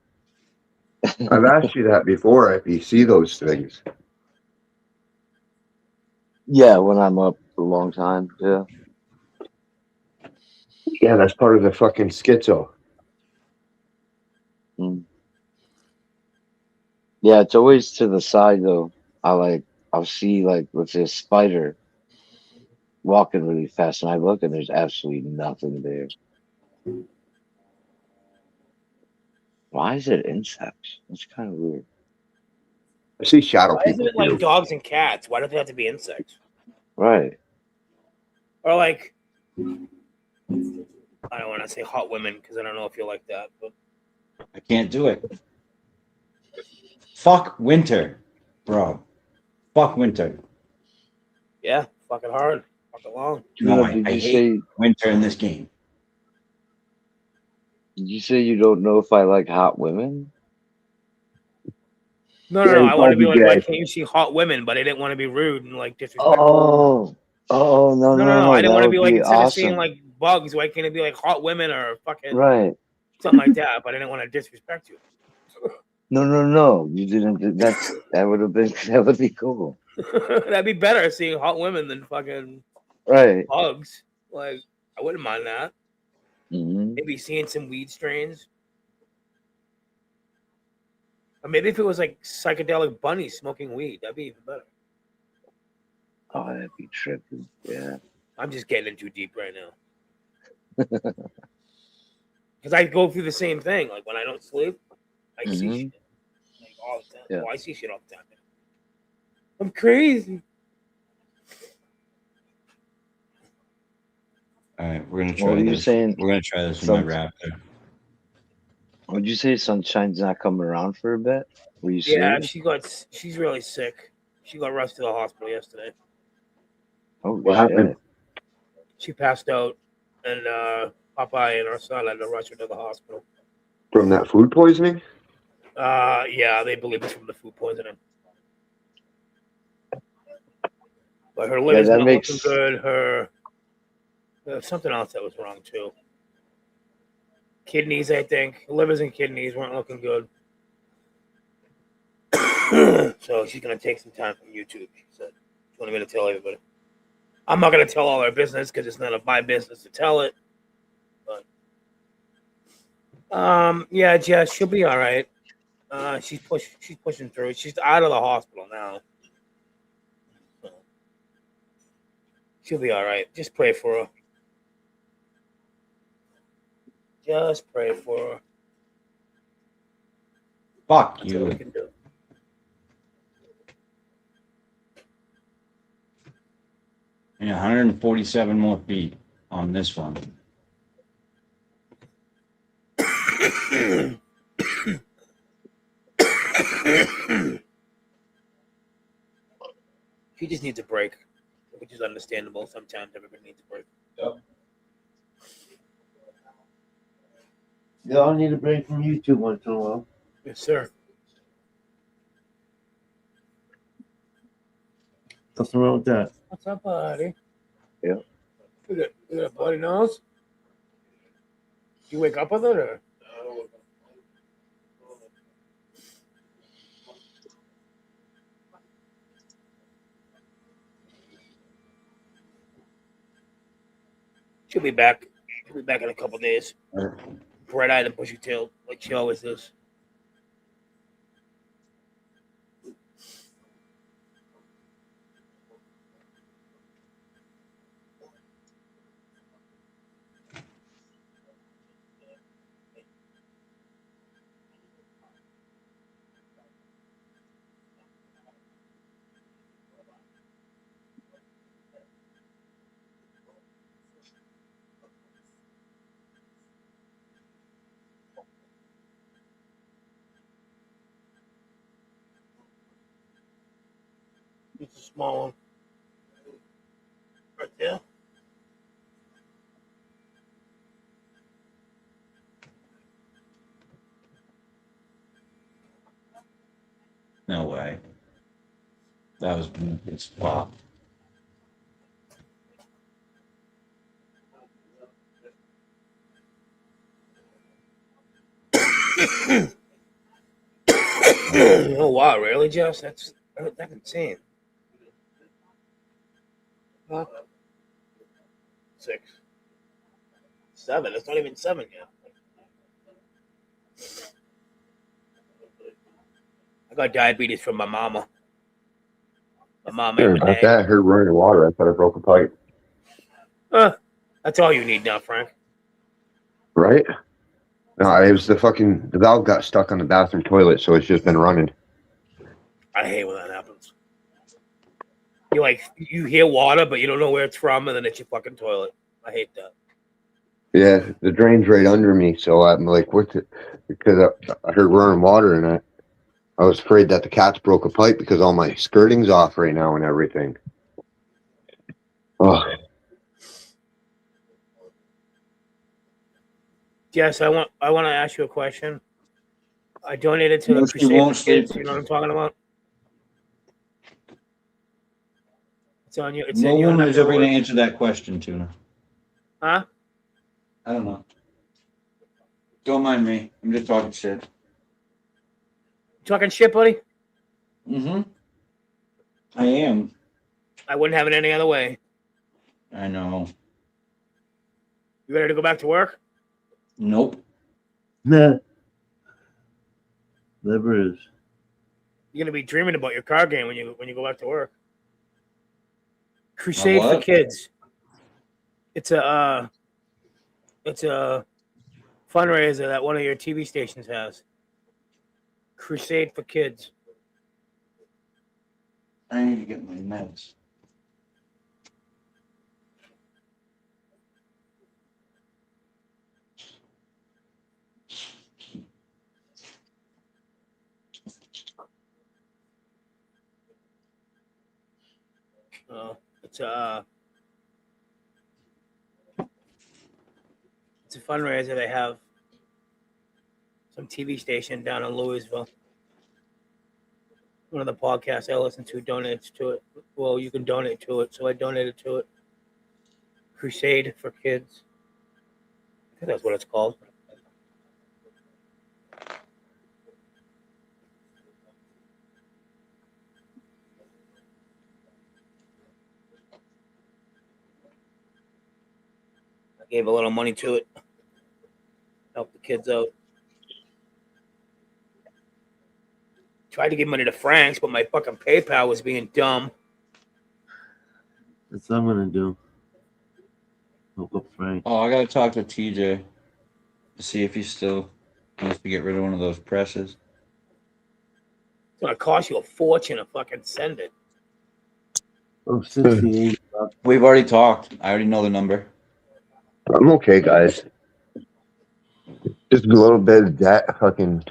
Yeah. I've asked you that before. If you see those things, Yeah, when I'm up a long time, yeah. yeah, that's part of the fucking schizo. Mm. Yeah, it's always to the side though. I'll see like let's say a spider walking really fast and I look and there's absolutely nothing there. Why is it insects? That's kind of weird. I see shadow Why isn't people it like too. dogs and cats? Why don't they have to be insects? Right. Or like, I don't want to say hot women because I don't know if you like that, but I can't do it. Fuck winter, bro. Fuck winter. yeah, fucking hard, fucking long. No, Did I you hate say winter in this game. did you say you don't know if I like hot women? No, Yeah, he I want to called be you like, why gay. can't you see hot women? But I didn't want to be rude and like disrespectful. Oh no No. I didn't that want to would be like be instead of seeing awesome. like bugs, why can't it be like hot women or fucking Right. something like that? But I didn't want to disrespect you. No. You didn't. That would have been that would be cool. That'd be better seeing hot women than fucking Right. bugs. Like I wouldn't mind that. Hmm. Maybe seeing some weed strains. Or maybe if it was like psychedelic bunnies smoking weed, that'd be even better. Oh, that'd be trippy. Yeah. I'm just getting in too deep right now. Because I go through the same thing. Like when I don't sleep, I see Hmm. shit like all the time. Yeah. Oh, I see shit all the time. I'm crazy. All right, we're gonna What try were you this. saying? We're gonna try this with my Raptor. Would you say Sunshine's not coming around for a bit? Were you Yeah, serious? she's really sick. She got rushed to the hospital yesterday. Oh What shit. happened? She passed out, and Popeye and our son had to rush her to the hospital. From that food poisoning? Yeah, they believe it's from the food poisoning. But her Yeah, liver's that not makes looking good. Her something else that was wrong too. Kidneys, I think. Livers and kidneys weren't looking good. So she's gonna take some time from YouTube. She said she wanted me to tell everybody. I'm not gonna tell all our business because it's none of my business to tell it. But yeah, Jess, she'll be all right. She's pushing through. She's out of the hospital now. So she'll be all right. Just pray for her. Just pray for her. Fuck That's all we you. can do. Yeah, 147 more feet on this one. He just needs a break, which is understandable. Sometimes everybody needs a break. Yep. Y'all need a break from YouTube once in a while. Yes, sir. Nothing wrong with that. What's up, buddy? Yeah. You got a bloody nose? You wake up with it, or? She'll be back. She'll be back in a couple days. Bright-eyed and bushy-tailed, like she always is. It's a small one. Right there. No way. That was a good spot. Oh wow, really, Jess? That's insane. Huh? 6, 7. It's not even 7 yet. I got diabetes from my mama. My mama Sure, and my about dad. that, I heard running water. I thought I broke a pipe. That's all you need now, Frank. Right? No, it was the valve got stuck on the bathroom toilet, so it's just been running. I hate when that happens. You hear water, but you don't know where it's from, and then it's your fucking toilet. I hate that. Yeah, the drain's right under me, so I'm like, because I heard running water, and I was afraid that the cats broke a pipe because all my skirting's off right now and everything. Oh, Yes, I want to ask you a question. I donated to No, the she Crusade won't for Kids. sleep. You know what I'm talking about? It's on you. It's No in your one neck is of ever the going to woods. answer that question, Tuna. Huh? I don't know. Don't mind me. I'm just talking shit. Talking shit, buddy? Mm-hmm. I am. I wouldn't have it any other way. I know. You ready to go back to work? Nope. Nah. Never is. You're gonna be dreaming about your card game when you go back to work. Crusade for what? Kids. It's a fundraiser that one of your TV stations has. Crusade for Kids. I need to get my meds. It's a fundraiser they have. Some TV station down in Louisville. One of the podcasts I listen to donates to it. Well, you can donate to it, so I donated to it. Crusade for Kids. I think that's what it's called. I gave a little money to it. Help the kids out. Tried to give money to Frank's, but my fucking PayPal was being dumb. That's what I'm gonna do. Look up Frank. Oh, I gotta talk to TJ to see if he still wants to get rid of one of those presses. It's gonna cost you a fortune to fucking send it. Oh, 68 We've already talked. I already know the number. I'm okay, guys. Just a little bit of that fucking.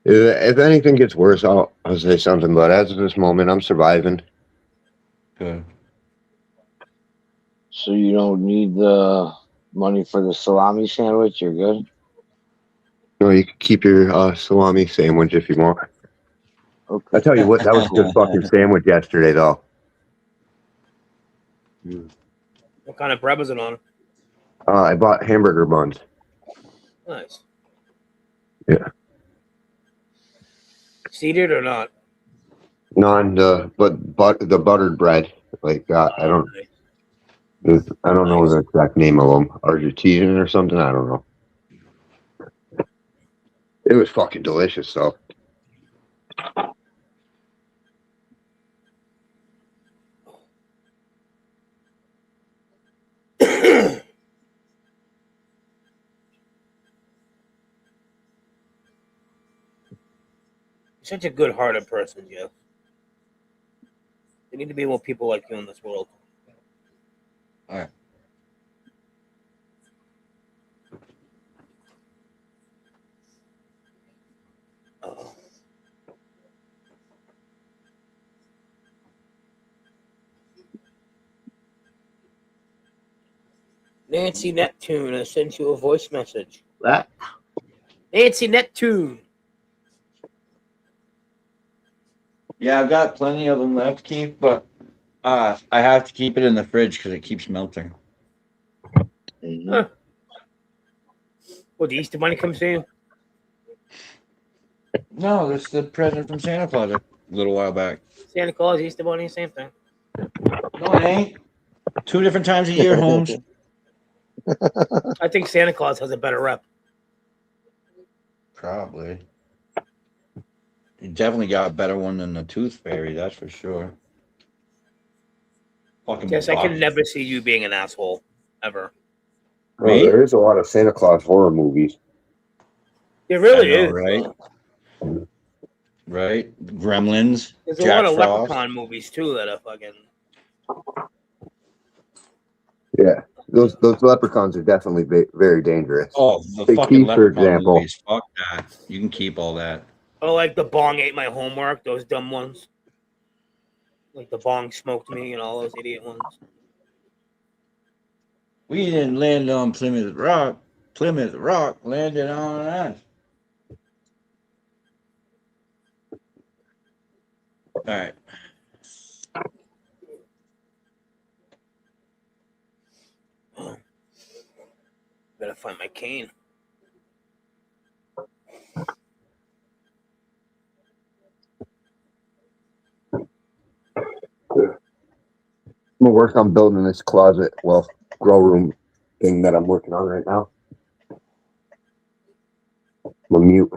If anything gets worse, I'll say something. But as of this moment, I'm surviving. Good. So you don't need the money for the salami sandwich. You're good. No, you can keep your salami sandwich if you want. Okay. I tell you what, that was a good fucking sandwich yesterday, though. What kind of bread was it on? I bought hamburger buns. Nice. Yeah, Seeded or not? non the the buttered bread. Like I don't know the exact name of them. Argentinian or something. I don't know. It was fucking delicious, though. You're such a good-hearted person, Jeff. There need to be more people like you in this world. All right. Oh. Nancy Neptune, I sent you a voice message. What? Nancy Neptune. Yeah, I've got plenty of them left, Keith, but I have to keep it in the fridge because it keeps melting. Huh. Well, the Easter Bunny comes in. No, that's the present from Santa Claus a little while back. Santa Claus, Easter Bunny, same thing. No, it ain't. 2 different times a year, Holmes. I think Santa Claus has a better rep. Probably. You definitely got a better one than the Tooth Fairy, that's for sure. Fucking Yes, I can box. never see you being an asshole ever. Oh, there is a lot of Santa Claus horror movies. It really I know, is. right? Right? Gremlins. There's a Jack lot of Frost. Leprechaun movies too that are fucking. Yeah, those leprechauns are definitely very dangerous. Oh, the Take fucking Keith, for Leprechaun example. movies. Fuck that. You can keep all that. Oh, like the Bong ate my homework. Those dumb ones. Like the Bong smoked me and all those idiot ones. We didn't land on Plymouth Rock. Plymouth Rock landed on us. All right. Gotta find my cane. I'm gonna work on building this closet, grow room thing that I'm working on right now. I'm mute.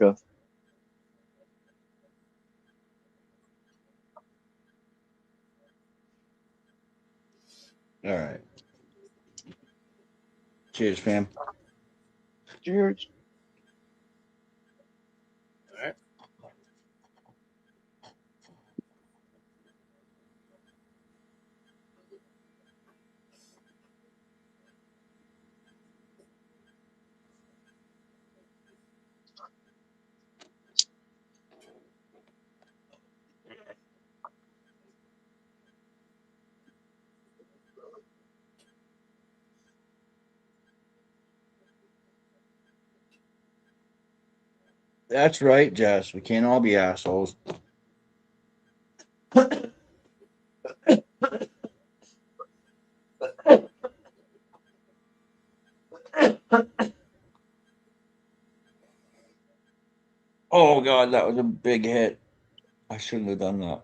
Go. All right. Cheers, fam. Cheers. All right. That's right, Jess. We can't all be assholes. Oh God, that was a big hit. I shouldn't have done that.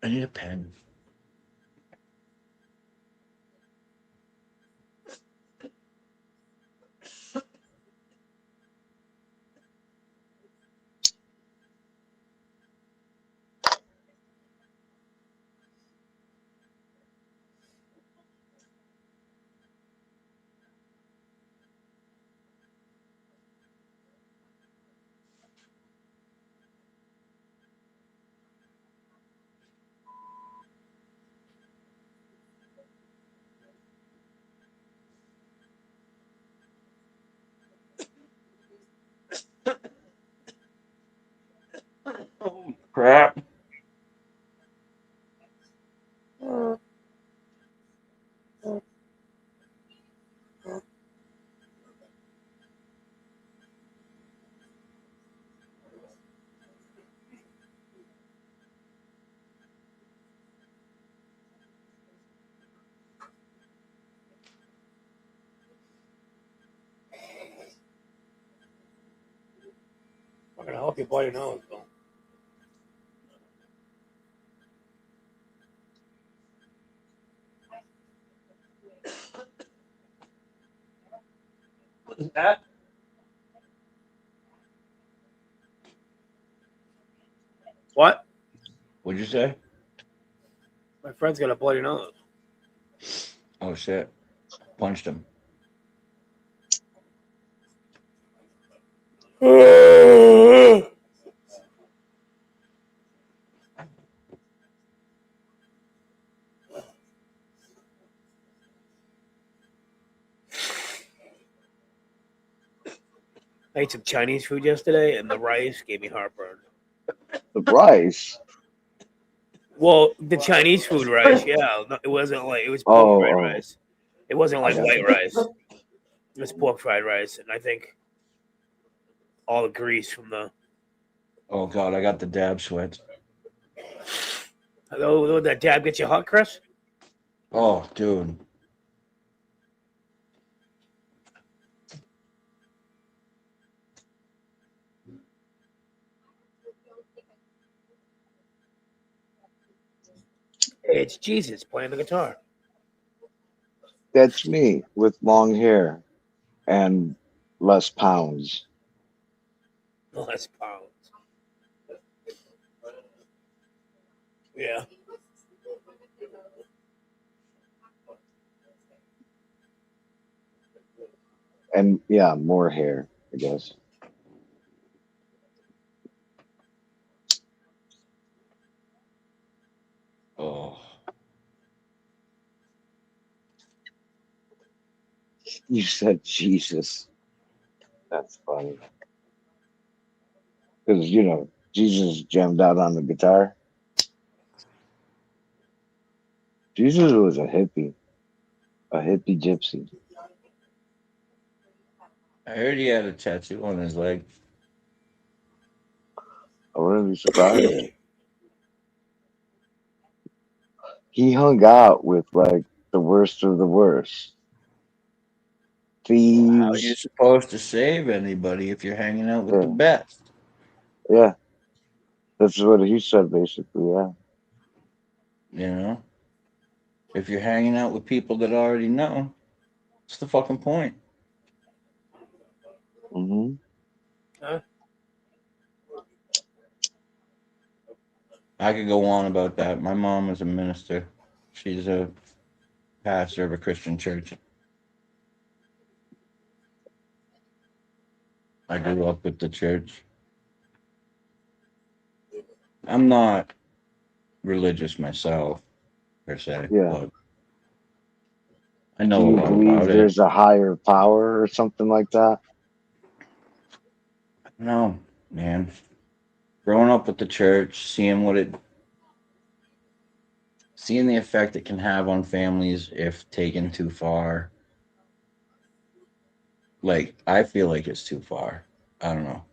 I need a pen. crap. I'm gonna help you blow your nose, Bill. What is that? What? What'd you say? My friend's gonna blow your nose. Oh shit. Punched him. I ate some Chinese food yesterday, and the rice gave me heartburn. The rice. Well, the Chinese food rice, yeah, no, it wasn't like it was pork Oh, fried oh. rice. It wasn't I like got white you. rice. It was pork fried rice, and I think all the grease from the. Oh god, I got the dab sweats. Oh, that dab get you hot, Chris? Oh, dude. Hey, it's Jesus playing the guitar. That's me with long hair and less pounds. Less pounds. Yeah. And yeah, more hair, I guess. Oh. You said Jesus. That's funny. Because, you know, Jesus jammed out on the guitar. Jesus was a hippie gypsy. I heard he had a tattoo on his leg. I wouldn't be surprised. He hung out with like the worst of the worst. How are you Thieves. supposed to save anybody if you're hanging out with the Yeah. best? Yeah. That's what he said basically, yeah. You know? If you're hanging out with people that already know, what's the fucking point? Mm-hmm. Huh? I could go on about that. My mom is a minister. She's a pastor of a Christian church. I grew up with the church. I'm not religious myself, per se, Yeah. but I Do know a you lot believe about it. there's a higher power or something like that? No, man. Growing up with the church, seeing the effect it can have on families if taken too far. Like, I feel like it's too far. I don't know.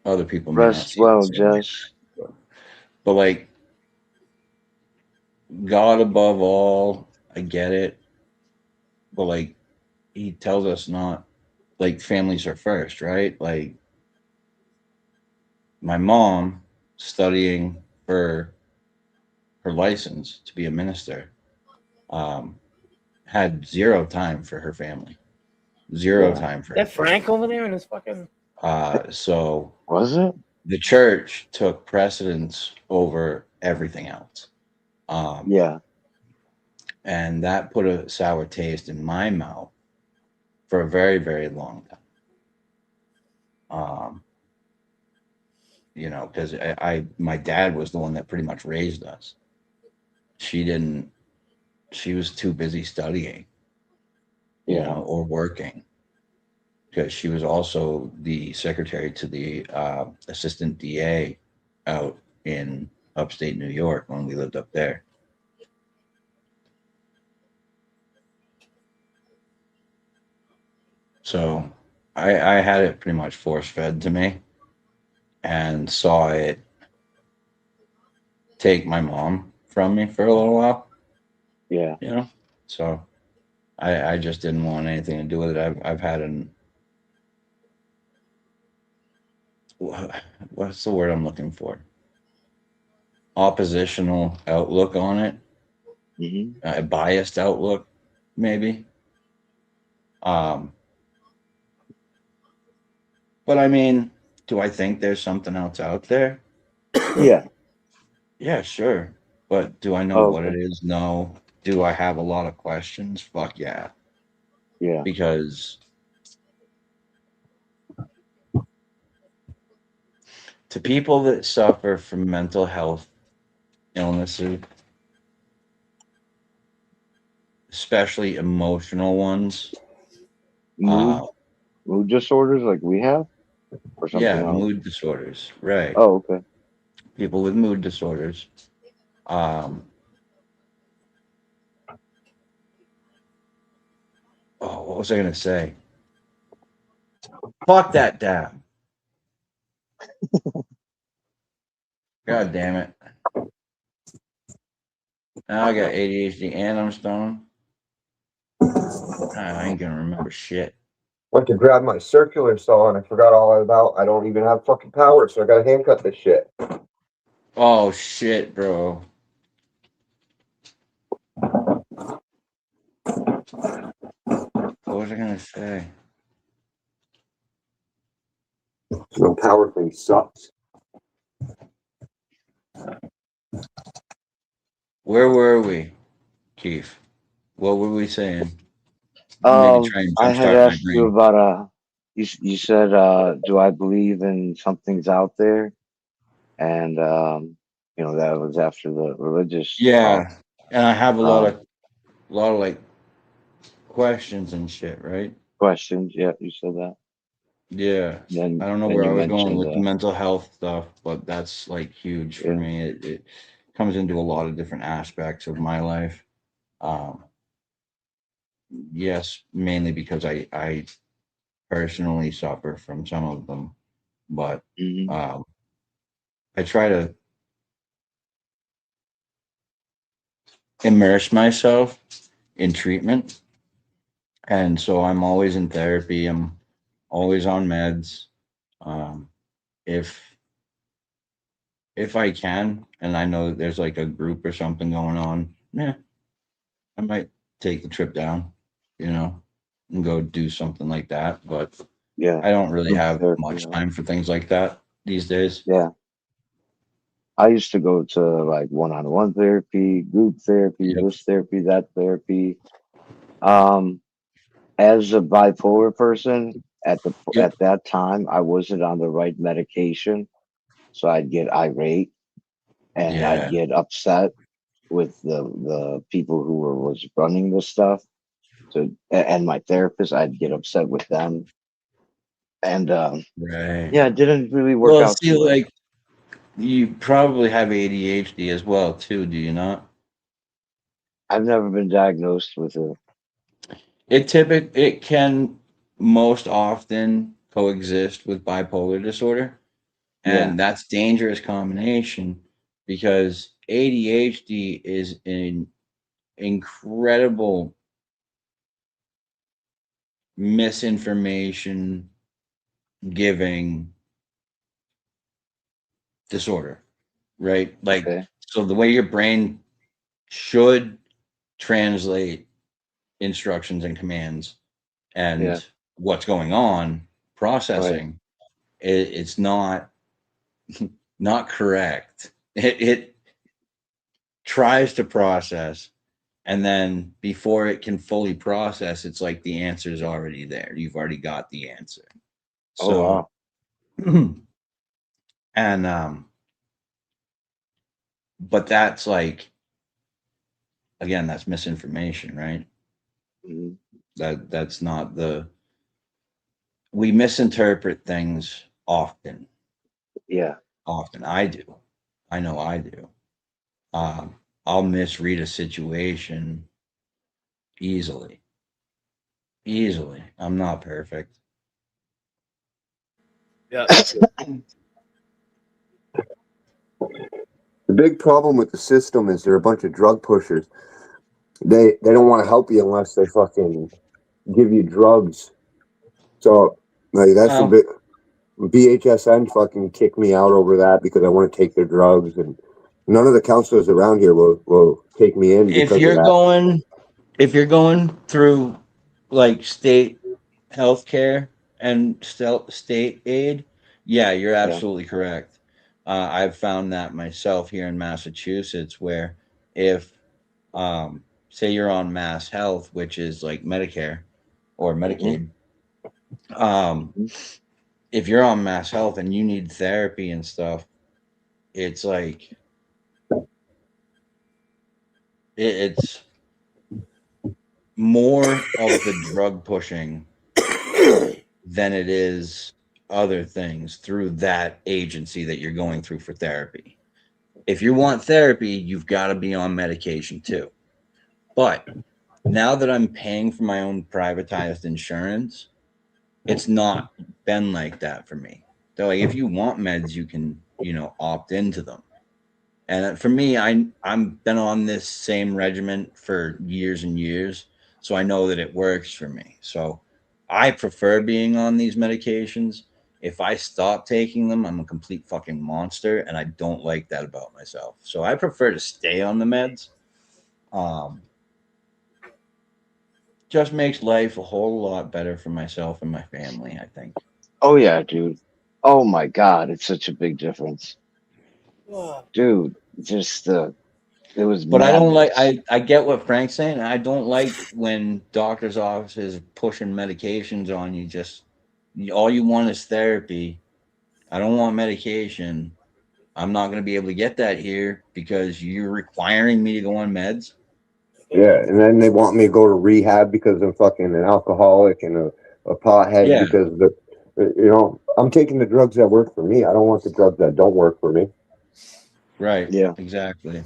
Other people may not Rest see it the well, same way. Jess. But like, God above all, I get it. But like, he tells us not, like, families are first, right? Like, my mom studying for her license to be a minister had zero time for her family. Zero Yeah. time for her That Frank family. over there in his fucking. So Was it? the church took precedence over everything else. Yeah. And that put a sour taste in my mouth for a very, very long time. You know, because my dad was the one that pretty much raised us. She was too busy studying, you Yeah. know, or working. Because she was also the secretary to the assistant DA out in upstate New York when we lived up there. So I had it pretty much force fed to me and saw it take my mom from me for a little while. Yeah. You know, so I just didn't want anything to do with it. I've had what's the word I'm looking for? Oppositional outlook on it, a biased outlook, maybe. But I mean, do I think there's something else out there? Yeah. Yeah, sure. But do I know Oh, what it okay. is? No. Do I have a lot of questions? Fuck yeah. Yeah. Because to people that suffer from mental health illnesses, especially emotional ones, Mood disorders like we have, or something yeah, else. mood disorders, right? Oh, okay. People with mood disorders. Oh, what was I gonna say? Fuck that dab. God damn it. Now I got ADHD and I'm stoned. I ain't gonna remember shit. Went to grab my circular saw and I forgot all about. I don't even have fucking power, so I gotta hand cut this shit. Oh shit, bro. What was I gonna say? No power thing sucks. Where were we, Keith? What were we saying? Maybe try and I had jumpstart my asked you brain. about you said do I believe in something's out there, and that was after the religious talk. Yeah, and I have a lot Um, of like questions and shit, right? questions. Yeah, you said that. Yeah. Then I don't know then where you I was going mentioned with the mental health stuff, but that's like huge for yeah. me. It comes into a lot of different aspects of my life. Yes, mainly because I personally suffer from some of them, but I try to immerse myself in treatment, and so I'm always in therapy. I'm always on meds. Um, if I can, and I know that there's like a group or something going on, yeah, I might take the trip down, and go do something like that. But Yeah. I don't really Group have therapy, much yeah. time for things like that these days. Yeah. I used to go to like one-on-one therapy, group therapy, this therapy, that therapy. As a bipolar person at that time, I wasn't on the right medication, so I'd get irate and I'd Yeah. get upset with the people who was running the stuff. So and my therapist, I'd get upset with them, and Right. yeah, it didn't really work Well, out see, too well. like you probably have ADHD as well, too, do you not? I've never been diagnosed with it. It can most often coexist with bipolar disorder, Yeah. and that's dangerous combination because ADHD is an incredible misinformation giving disorder, right? Like, Okay. so the way your brain should translate instructions and commands and Yeah. what's going on processing, it's not correct. It tries to process, and then before it can fully process, it's like the answer is already there. You've already got the answer. Oh, So and but that's like, again, that's misinformation, right? Mhm. That's not we misinterpret things often. Yeah. often. I do. I know I do. I'll misread a situation easily. Easily. I'm not perfect. Yeah. The big problem with the system is they're a bunch of drug pushers. They don't want to help you unless they fucking give you drugs. So like that's a Well, bit. BHSN fucking kicked me out over that because I want to take their drugs, and none of the counselors around here will take me in if because of you're that. going through like state healthcare and state aid, yeah, you're Yeah. absolutely correct. I've found that myself here in Massachusetts, where if say you're on Mass Health, which is like Medicare or Medicaid, if you're on Mass Health and you need therapy and stuff, it's like it's more of the drug pushing than it is other things through that agency that you're going through for therapy. If you want therapy, you've got to be on medication too. But now that I'm paying for my own privatized insurance, it's not been like that for me. They're like, if you want meds, you can, opt into them. And for me, I'm been on this same regimen for years and years, so I know that it works for me. So I prefer being on these medications. If I stop taking them, I'm a complete fucking monster, and I don't like that about myself. So I prefer to stay on the meds. Just makes life a whole lot better for myself and my family, I think. Oh yeah, dude. Oh my God, it's such a big difference, dude. Just it was But I don't like. madness. I get what Frank's saying. I don't like when doctors' offices pushing medications on you. Just all you want is therapy. I don't want medication. I'm not going to be able to get that here because you're requiring me to go on meds. Yeah, and then they want me to go to rehab because I'm fucking an alcoholic and a pothead Yeah. because I'm taking the drugs that work for me. I don't want the drugs that don't work for me. Right. Yeah. Exactly.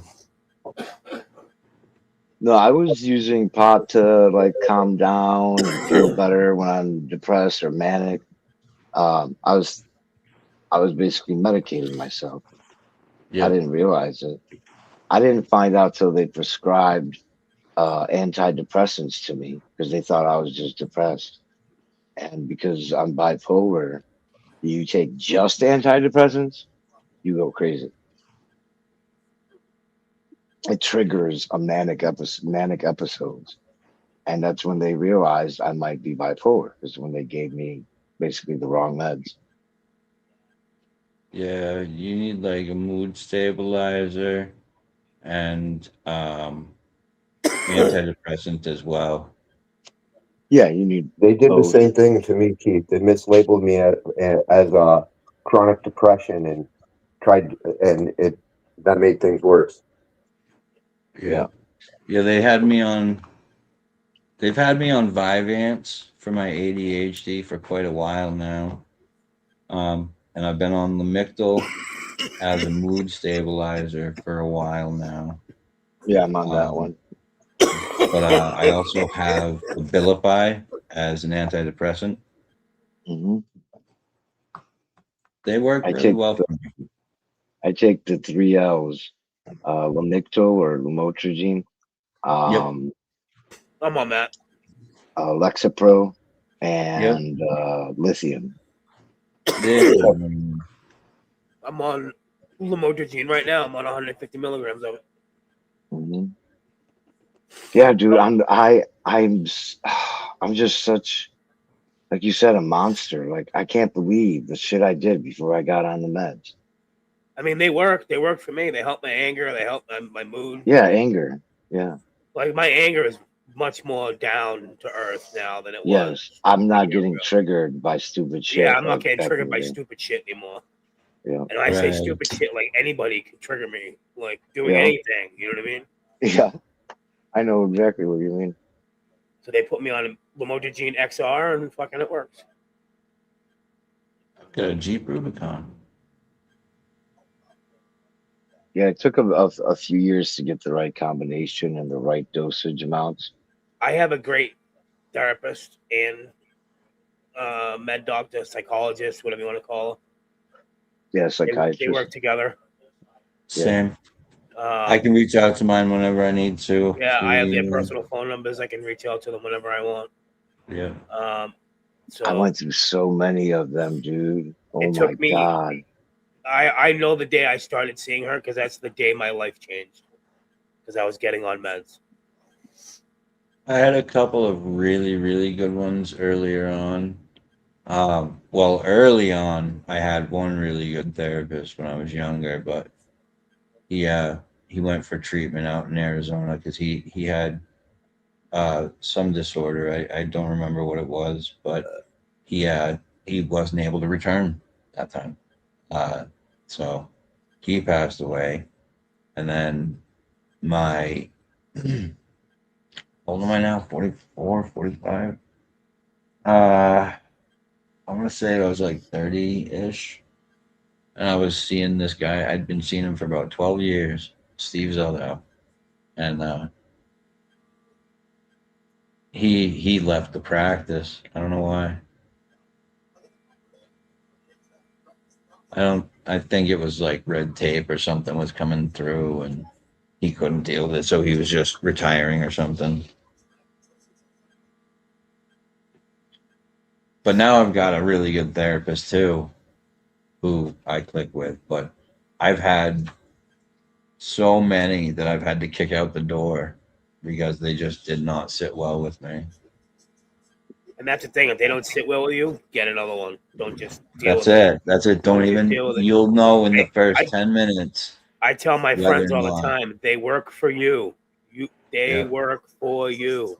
No, I was using pot to like calm down and feel better when I'm depressed or manic. I was basically medicating myself. I Yep. didn't realize it. I didn't find out till they prescribed antidepressants to me because they thought I was just depressed. And because I'm bipolar, you take just antidepressants, you go crazy. It triggers a manic episodes. And that's when they realized I might be bipolar, is when they gave me basically the wrong meds. Yeah. You need like a mood stabilizer and antidepressant as well. Yeah, you need They did the both. same thing to me, Keith. They mislabeled me as chronic depression and that made things worse. Yeah. Yeah. They've had me on Vyvanse for my ADHD for quite a while now. And I've been on Lamictal as a mood stabilizer for a while now. Yeah, I'm on that one. But I also have Abilify as an antidepressant. They work I really take well the for me. I take the 3 L's, Lamictal or lamotrigine, I'm on that. Lexapro, and lithium. I'm on lamotrigine right now. I'm on 150 milligrams of it. Yeah, dude, I'm just such, like you said, a monster. Like I can't believe the shit I did before I got on the meds. I mean, they work. They work for me. They help my anger. They help my mood. Yeah, anger. Yeah. Like my anger is much more down to earth now than it was. Yes, I'm not getting triggered by stupid shit. Yeah, I'm not like getting back triggered in by the day. stupid shit anymore. Yeah. And when I say stupid shit, like anybody can trigger me, like doing Yeah. anything. You know what I mean? Yeah, I know exactly what you mean. So they put me on lamotrigine XR, and fucking it works. Got a Jeep Rubicon. Yeah, it took a few years to get the right combination and the right dosage amounts. I have a great therapist and med doctor, psychologist, whatever you want to call Yeah, it. They psychiatrist. work together. Same. I can reach out to mine whenever I need to. Yeah, I have their through- personal phone numbers. I can reach out to them whenever I want. Yeah. So I went through so many of them, dude. Oh it my took me. god. I know the day I started seeing her because that's the day my life changed. Because I was getting on meds. I had a couple of really, really good ones earlier on. Well, early on, I had one really good therapist when I was younger, but he went for treatment out in Arizona because he had some disorder. I don't remember what it was, but he wasn't able to return that time. So he passed away, and then my how old am I now? 44, 45? I'm gonna say I was like 30-ish. And I was seeing this guy. I'd been seeing him for about 12 years, Steve Zeldow. And he left the practice. I don't know why. I think it was like red tape or something was coming through and he couldn't deal with it, so he was just retiring or something. But now I've got a really good therapist too, who I click with. But I've had so many that I've had to kick out the door because they just did not sit well with me. And that's the thing. If they don't sit well with you, get another one. Don't just deal That's with it. it. That's it. Don't just even, deal with it. you'll know in the first 10 minutes. I tell my whether friends or all the not. time, they work for you. They Yeah. work for you.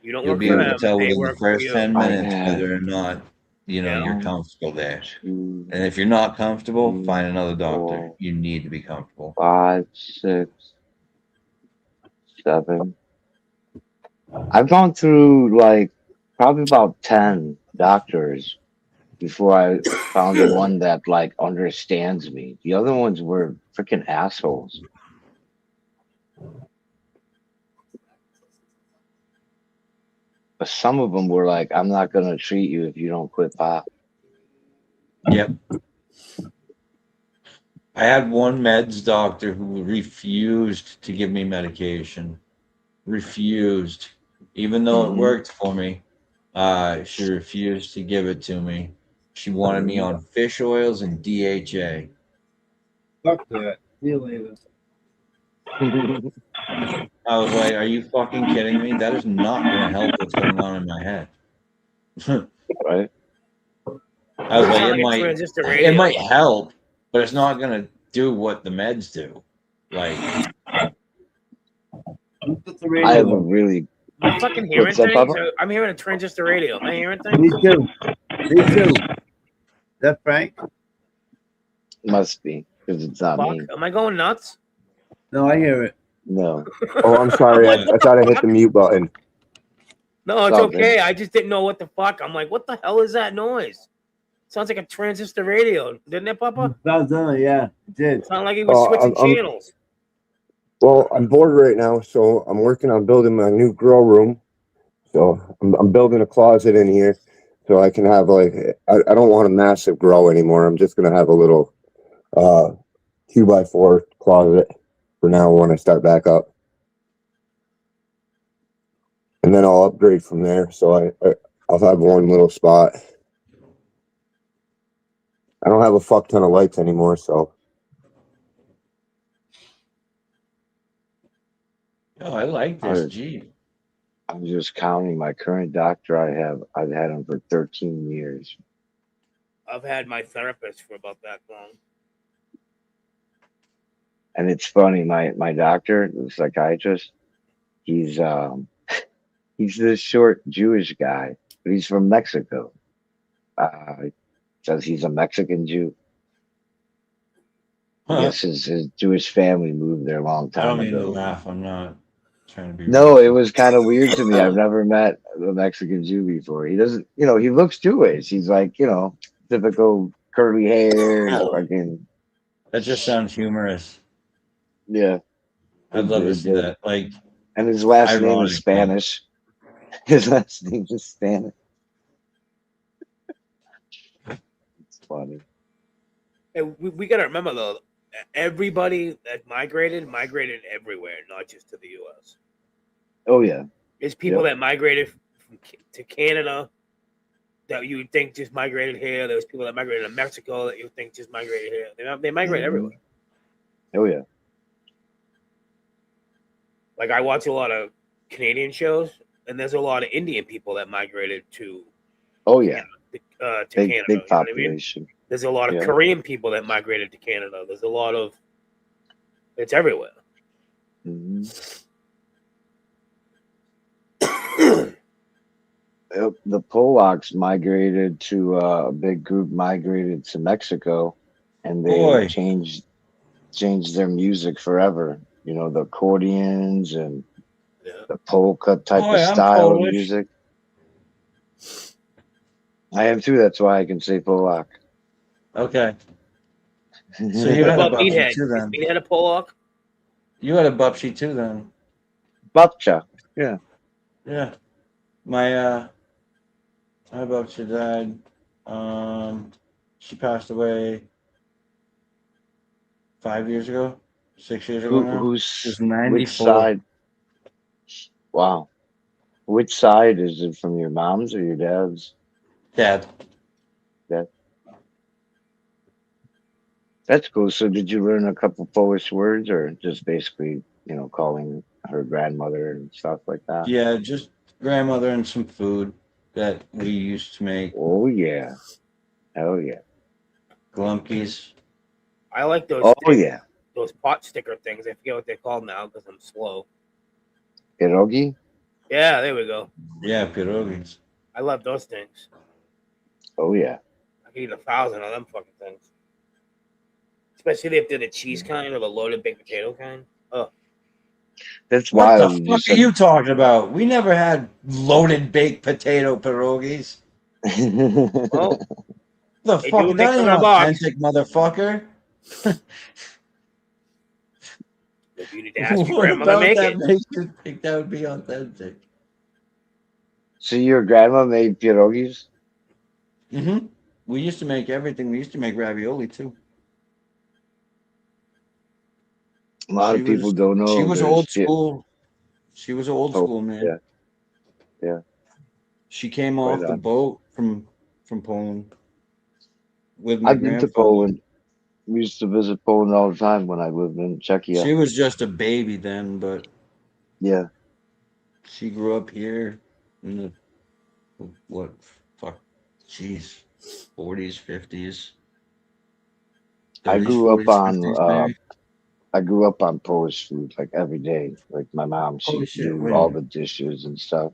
You don't You'll work be for able them. to tell They within the work for first you. 10 I minutes had whether or not, Yeah. you're comfortable there. And if you're not comfortable, find another doctor. You need to be comfortable. 5, 6, 7. I've gone through like probably about 10 doctors before I found the one that like understands me. The other ones were freaking assholes. But some of them were like, I'm not gonna treat you if you don't quit pop. Yep. I had one meds doctor who refused to give me medication. Refused. Even though it worked for me, she refused to give it to me. She wanted me on fish oils and DHA. Fuck that. See you later. I was like, are you fucking kidding me? That is not going to help what's going on in my head. Right? I was It's like, not it like a might, transistor it radio. might help, but it's not going to do what the meds do. Like, I have a really Am I fucking hearing What's that, things? Papa? I'm hearing a transistor radio. Am I hearing things? Me too. Me too. That Frank? must be because it's not Fuck. me. Am I going nuts? No, I hear it. No. Oh, I'm sorry. I thought I hit the mute button. No, it's Something. okay. I just didn't know what the fuck. I'm like, what the hell is that noise? Sounds like a transistor radio, didn't it, Papa? Sounds like, yeah, it did. Sound like he was Oh, switching I'm- channels. Well, I'm bored right now, so I'm working on building my new grow room. So I'm building a closet in here, so I can have like I don't want a massive grow anymore. I'm just gonna have a little 2x4 closet for now when I start back up, and then I'll upgrade from there. So I'll have one little spot. I don't have a fuck ton of lights anymore, so. oh, I like this. Alright. Gee. I'm just counting my current doctor I have. I've had him for 13 years. I've had my therapist for about that long. And it's funny, my doctor, the psychiatrist, he's this short Jewish guy, but he's from Mexico. Says he's a Mexican Jew. I guess his Jewish family moved there a long I don't time mean to ago. laugh. I'm not trying to be. No, it was kind of weird to me. I've never met a Mexican Jew before. He doesn't, he looks Jewish. He's like, typical curly hair, fucking. That just sounds humorous. Yeah. I'd love to They see did. that. Like, And his last name is ironically. Spanish. His last name is Spanish. It's funny. Hey, we got to remember though, everybody that migrated everywhere, not just to the U.S. Oh yeah. There's people Yep. that migrated to Canada that you would think just migrated here. There's people that migrated to Mexico that you would think just migrated here. They migrate Mhm. everywhere. Oh yeah. Like I watch a lot of Canadian shows, and there's a lot of Indian people that migrated to Oh yeah. to Big Canada. big You know what I mean? population. There's a lot of Yeah. Korean people that migrated to Canada. There's a lot of it's everywhere. Mhm. The Polacks migrated to a big group migrated to Mexico, and they Boy. changed their music forever. You know, the accordions and the polka type Boy, of I'm style of Polish. music. I am too. That's why I can say Polak. Okay. So you What had a about Bubsy Meathead? too Is then. Meathead a Polak? You had a Bubsy too then. Babcia. Yeah. Yeah. My Bubsy died. She passed away 5 years ago, 6 years ago now. She was Which 94. side? Wow. Which side is it, from your mom's or your dad's? Dad. Dad. That's cool. So did you learn a couple Polish words, or just basically, calling her grandmother and stuff like that? Yeah, just grandmother and some food that we used to make. Oh yeah. Oh yeah. Glumpies. I like those. Oh things, yeah. those pot sticker things. I forget what they're called now because I'm slow. Pierogi? Yeah, there we go. Yeah, pierogies. I love those things. Oh yeah. I could eat 1,000 of them fucking things. Especially if they're the cheese kind or the loaded baked potato kind. Oh, That's What the wild. You fuck just are you talking about? We never had loaded baked potato pierogies. well, The they fuck? do That mix ain't in a box. authentic, motherfucker. You need to ask your What grandmother to about make that it. makes you think that would be authentic? So your grandma made pierogies? Mm-hmm. We used to make everything. We used to make ravioli too. A lot of people don't know. She was there's old pi- school. She was old Oh school, man. yeah. Yeah. She came Right off the on. boat from Poland with my I've been to grandfather. Poland. We used to visit Poland all the time when I lived in Czechia. She was just a baby then, but Yeah. she grew up here in the jeez, 40s, 50s. I 30s, grew up 40s, on 50s, maybe. I grew up on Polish food like every day. Like my mom, Holy she shit! knew Wait a all minute. the dishes and stuff.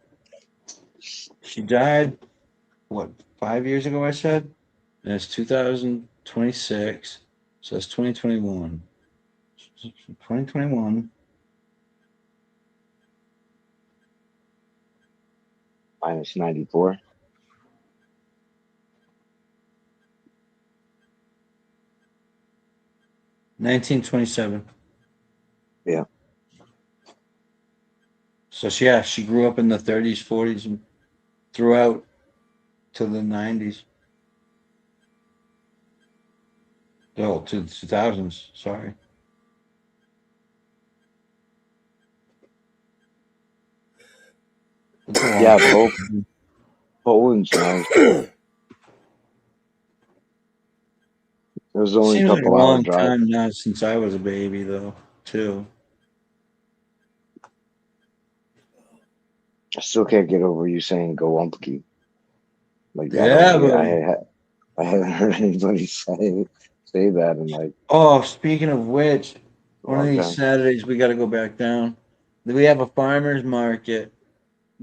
She died, 5 years ago, I said? And it's 2026. So it's 2021. 2021. Minus 94. $1927. Yeah. So she grew up in the 30s, 40s, and throughout to the 90s. No, to the 2000s. Sorry. That's a long Yeah, time. Poland's nice. It was only a Seems like a couple hour long drive. time now since I was a baby, though, too. I still can't get over you saying "Gołąbki." Like Yeah, I haven't heard anybody say that in like Oh, speaking of which, a one of long these time. Saturdays we got to go back down. We have a farmer's market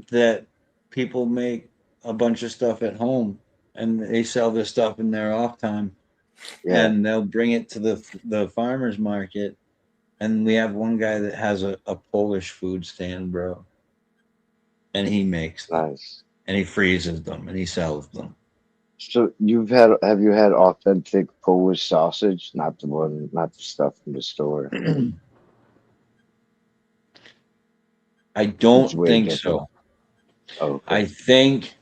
that people make a bunch of stuff at home, and they sell this stuff in their off time, Yeah. and they'll bring it to the farmer's market. And we have one guy that has a Polish food stand, bro, and he makes them, Nice. and he freezes them, and he sells them. So have you had authentic Polish sausage? Not the stuff from the store. I don't It's way think different. so. Oh, I think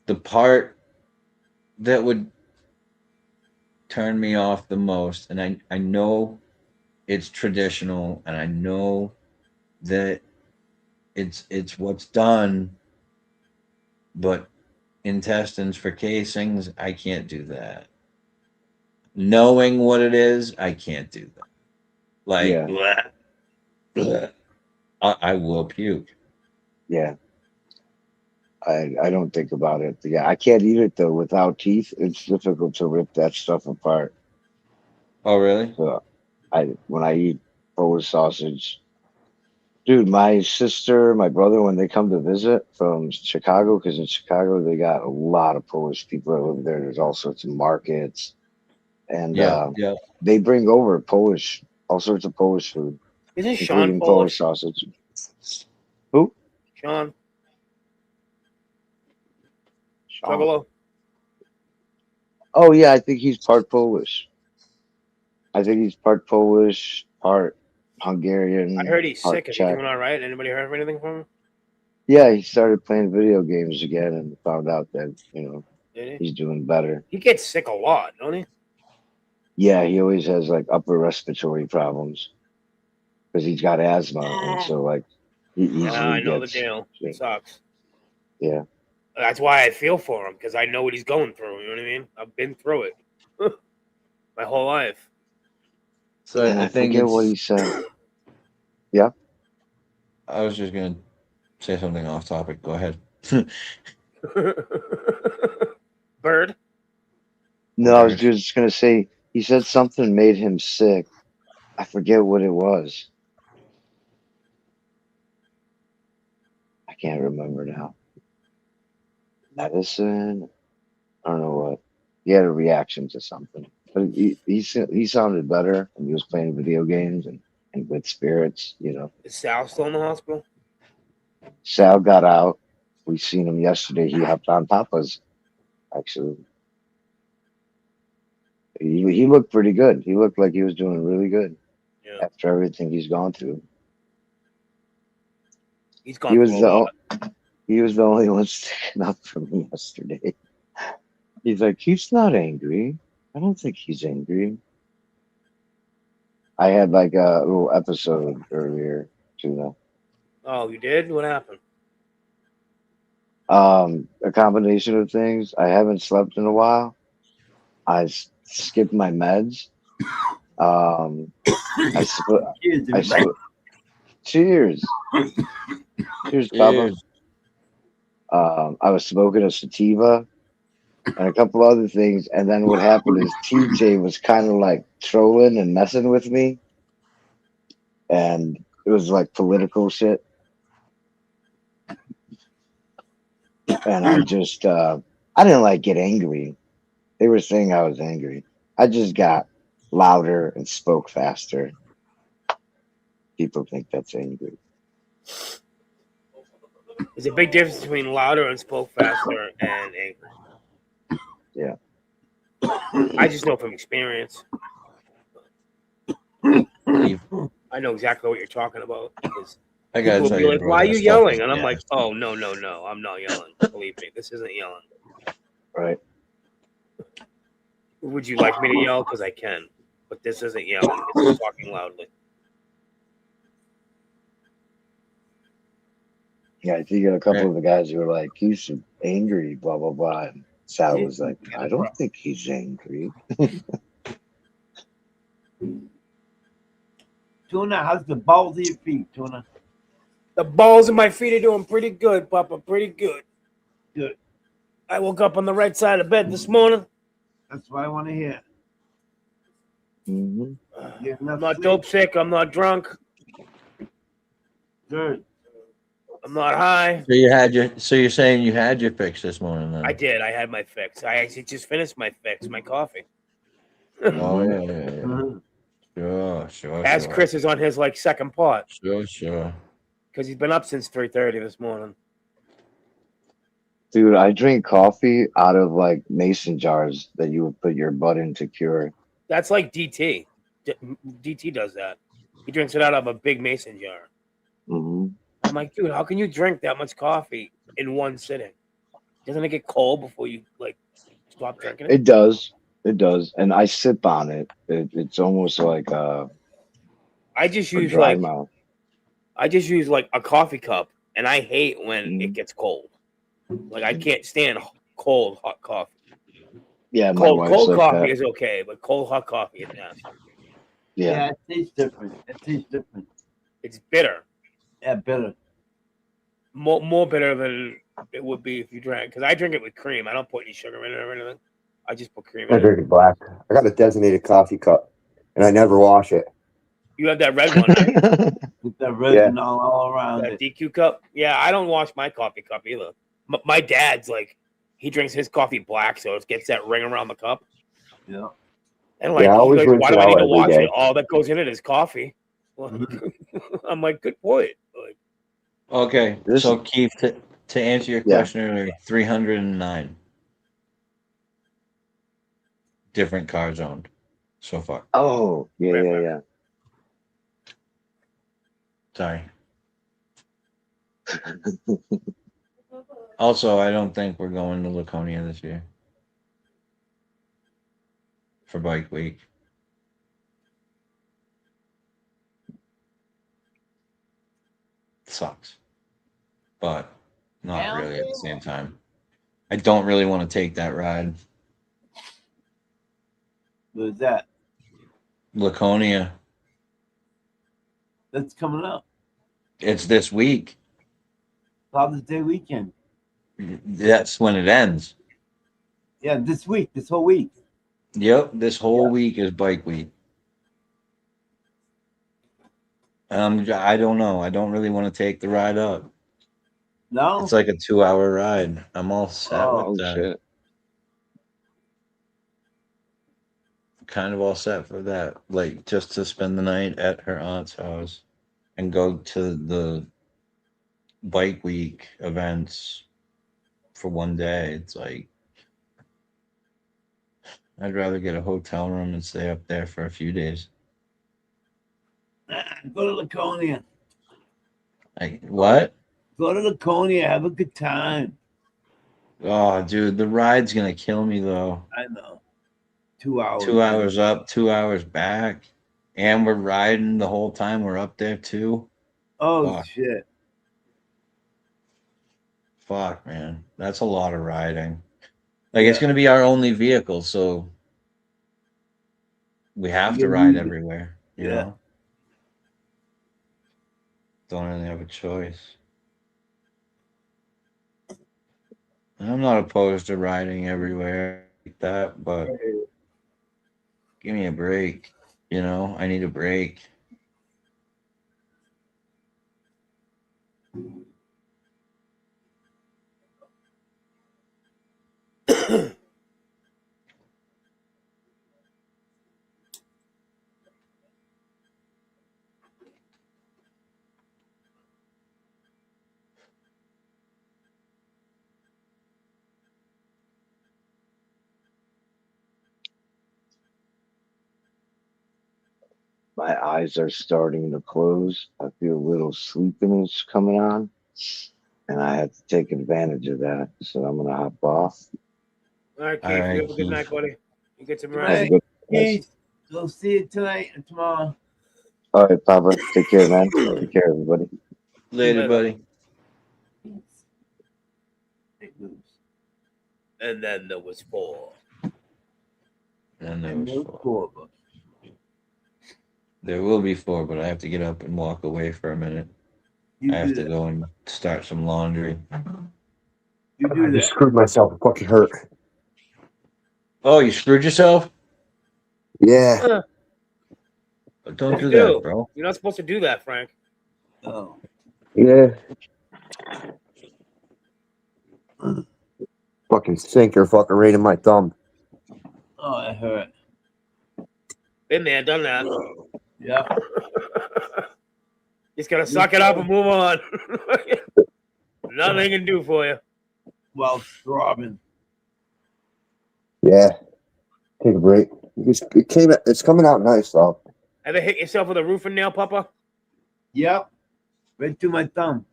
the part that would turn me off the most, and I know it's traditional, and I know that it's what's done, but intestines for casings, I can't do that. Knowing what it is, I can't do that. Like, yeah, bleh, bleh. I will puke. yeah. I don't think about it. Yeah, I can't eat it though without teeth. It's difficult to rip that stuff apart. Oh, really? So when I eat Polish sausage, dude, my sister, my brother, when they come to visit from Chicago, because in Chicago they got a lot of Polish people that live there. There's all sorts of markets, and Yeah, yeah. they bring over Polish, all sorts of Polish food, Isn't Sean including Polish Polish? sausage. Who? Sean. Sean. Juggalo. Oh yeah, I think he's part Polish. I think he's part Polish, part Hungarian, I heard he's part sick. Is he Czech. doing all right? Anybody heard of anything from him? Yeah, he started playing video games again and found out that, Did he? he's doing better. He gets sick a lot, don't he? Yeah, he always has like upper respiratory problems because he's got asthma, and so like he Yeah, easily I know the gets deal. It sucks. yeah. That's why I feel for him, because I know what he's going through. You know what I mean? I've been through it my whole life. So And I forget what he said. Yeah. I was just gonna say something off topic. Go ahead. Bird. No, I was just gonna say he said something made him sick. I forget what it was. I can't remember now. Medicine. I don't know what. He had a reaction to something, but he sounded better, and he was playing video games and with spirits. Is Sal still in the hospital? Sal got out. We seen him yesterday. He hopped on Papa's. Actually, he looked pretty good. He looked like he was doing really good after everything he's gone through. He's gone through a lot. He was the only one sticking up for me yesterday. He's like, he's not angry. I don't think he's angry. I had like a little episode earlier, too. Oh, you did? What happened? A combination of things. I haven't slept in a while. I skipped my meds. Cheers. Cheers, Papa. I was smoking a sativa and a couple other things, and then what happened is TJ was kind of like trolling and messing with me, and it was like political shit. And I just I didn't like get angry. They were saying I was angry. I just got louder and spoke faster. People think that's angry. There's a big difference between louder and spoke faster and angry. Yeah. I just know from experience. I know exactly what you're talking about. Because I gotta people will tell be you, like, bro, why are that you stuff yelling? is And I'm like, nasty. oh, no, I'm not yelling. Believe me, this isn't yelling. Right. Would you like me to yell? Because I can. But this isn't yelling. This is talking loudly. Yeah, I think a couple of the guys who were like, he's angry, blah, blah, blah. And Sal was like, I don't think he's angry. Tuna, how's the balls of your feet, Tuna? The balls of my feet are doing pretty good, Papa. Pretty good. Good. I woke up on the right side of bed this morning. That's what I want to hear. I'm not dope sick. I'm not drunk. Good. I'm not high. So you had your. So you're saying you had your fix this morning, then? I did. I had my fix. I actually just finished my fix, my coffee. Oh yeah. Sure. As Chris is on his like second pot. Sure. Because he's been up since 3:30 this morning. Dude, I drink coffee out of like mason jars that you would put your butt in to cure. That's like DT. DT does that. He drinks it out of a big mason jar. Hmm. I'm like, dude, how can you drink that much coffee in one sitting? Doesn't it get cold before you like stop drinking it? It does. It does. And I sip on it. It's almost like I just a use dry like mouth. a coffee cup, and I hate when it gets cold. Like I can't stand cold hot coffee. Yeah, my wife's Cold like coffee that. is okay, but cold hot coffee is nasty. Yeah. it tastes different. It tastes different. It's bitter. Yeah, better. More bitter than it would be if you drank. Because I drink it with cream. I don't put any sugar in it or anything. I just put cream I in it. drink it black. I got a designated coffee cup, and I never wash it. You have that red one, right? With that resin all around That it. DQ cup. Yeah, I don't wash my coffee cup either. My dad's like, he drinks his coffee black, so it gets that ring around the cup. Yeah. And like, Yeah, I he's always like, rinse why it do I need out to every wash day. it? All that goes in it is coffee. I'm like, good point. Like, Okay, This- so Keith, to answer your Yeah. question earlier, 309 different cars owned so far. Oh, yeah. Sorry. Also, I don't think we're going to Laconia this year for Bike Week. Sucks, but not really at the same time. I don't really want to take that ride. What's that? Laconia, That's coming up. it's this week. Father's Day weekend. That's when it ends. Yeah, this week, this whole week. Yep, this whole week is Bike Week. I don't know. I don't really want to take the ride up. No? It's like a 2-hour ride. I'm all set Oh, with that. shit. Kind of all set for that. Like just to spend the night at her aunt's house and go to the Bike Week events for one day. It's like I'd rather get a hotel room and stay up there for a few days. Go to Laconia. Like what? Go to Laconia. Have a good time. Oh, dude, the ride's gonna kill me though. I know. 2 hours. 2 hours up, 2 hours back, and we're riding the whole time we're up there too. Oh, Fuck. shit. Fuck, man, that's a lot of riding. Like it's gonna be our only vehicle, so we have to You ride need it. everywhere. You Yeah. know, don't really have a choice. I'm not opposed to riding everywhere like that, but give me a break. You know, I need a break. My eyes are starting to close. I feel a little sleepiness coming on. And I have to take advantage of that. So I'm going to hop off. all right, Keith, All right, you have a good Keith. night, buddy. You get some Good rest. Have a night. good night. Peace. We'll see you tonight and tomorrow. All right, Papa. Take care, man. Take care, everybody. Later, buddy. And then there was 4. And there And was no 4. Corva. There will be 4, but I have to get up and walk away for a minute. You I have do to that. go and start some laundry. You I do just that. screwed myself. It fucking hurt. Oh, you screwed yourself? Yeah. Don't What'd do you that, do? bro. You're not supposed to do that, Frank. Oh. Yeah. Fucking sinker fucking right in my thumb. Oh, it hurt. Been there, done that. Yeah. Just gotta suck it up and move on. Nothing they can do for you. Well, throbbing. Yeah. Take a break. It's coming out nice though. Ever hit yourself with a roofing nail, Papa? Yep. right through my thumb.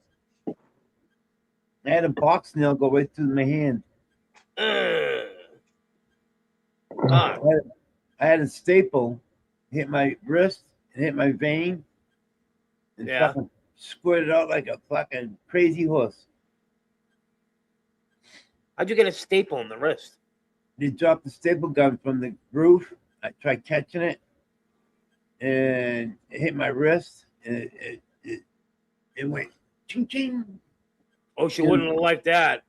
I had a box nail go right through my hand. I had a staple hit my wrist and hit my vein and Yeah. fucking squirted out like a fucking crazy horse. How'd you get a staple in the wrist? They dropped the staple gun from the roof. I tried catching it and it hit my wrist and it went ching ching. OSHA wouldn't have liked that.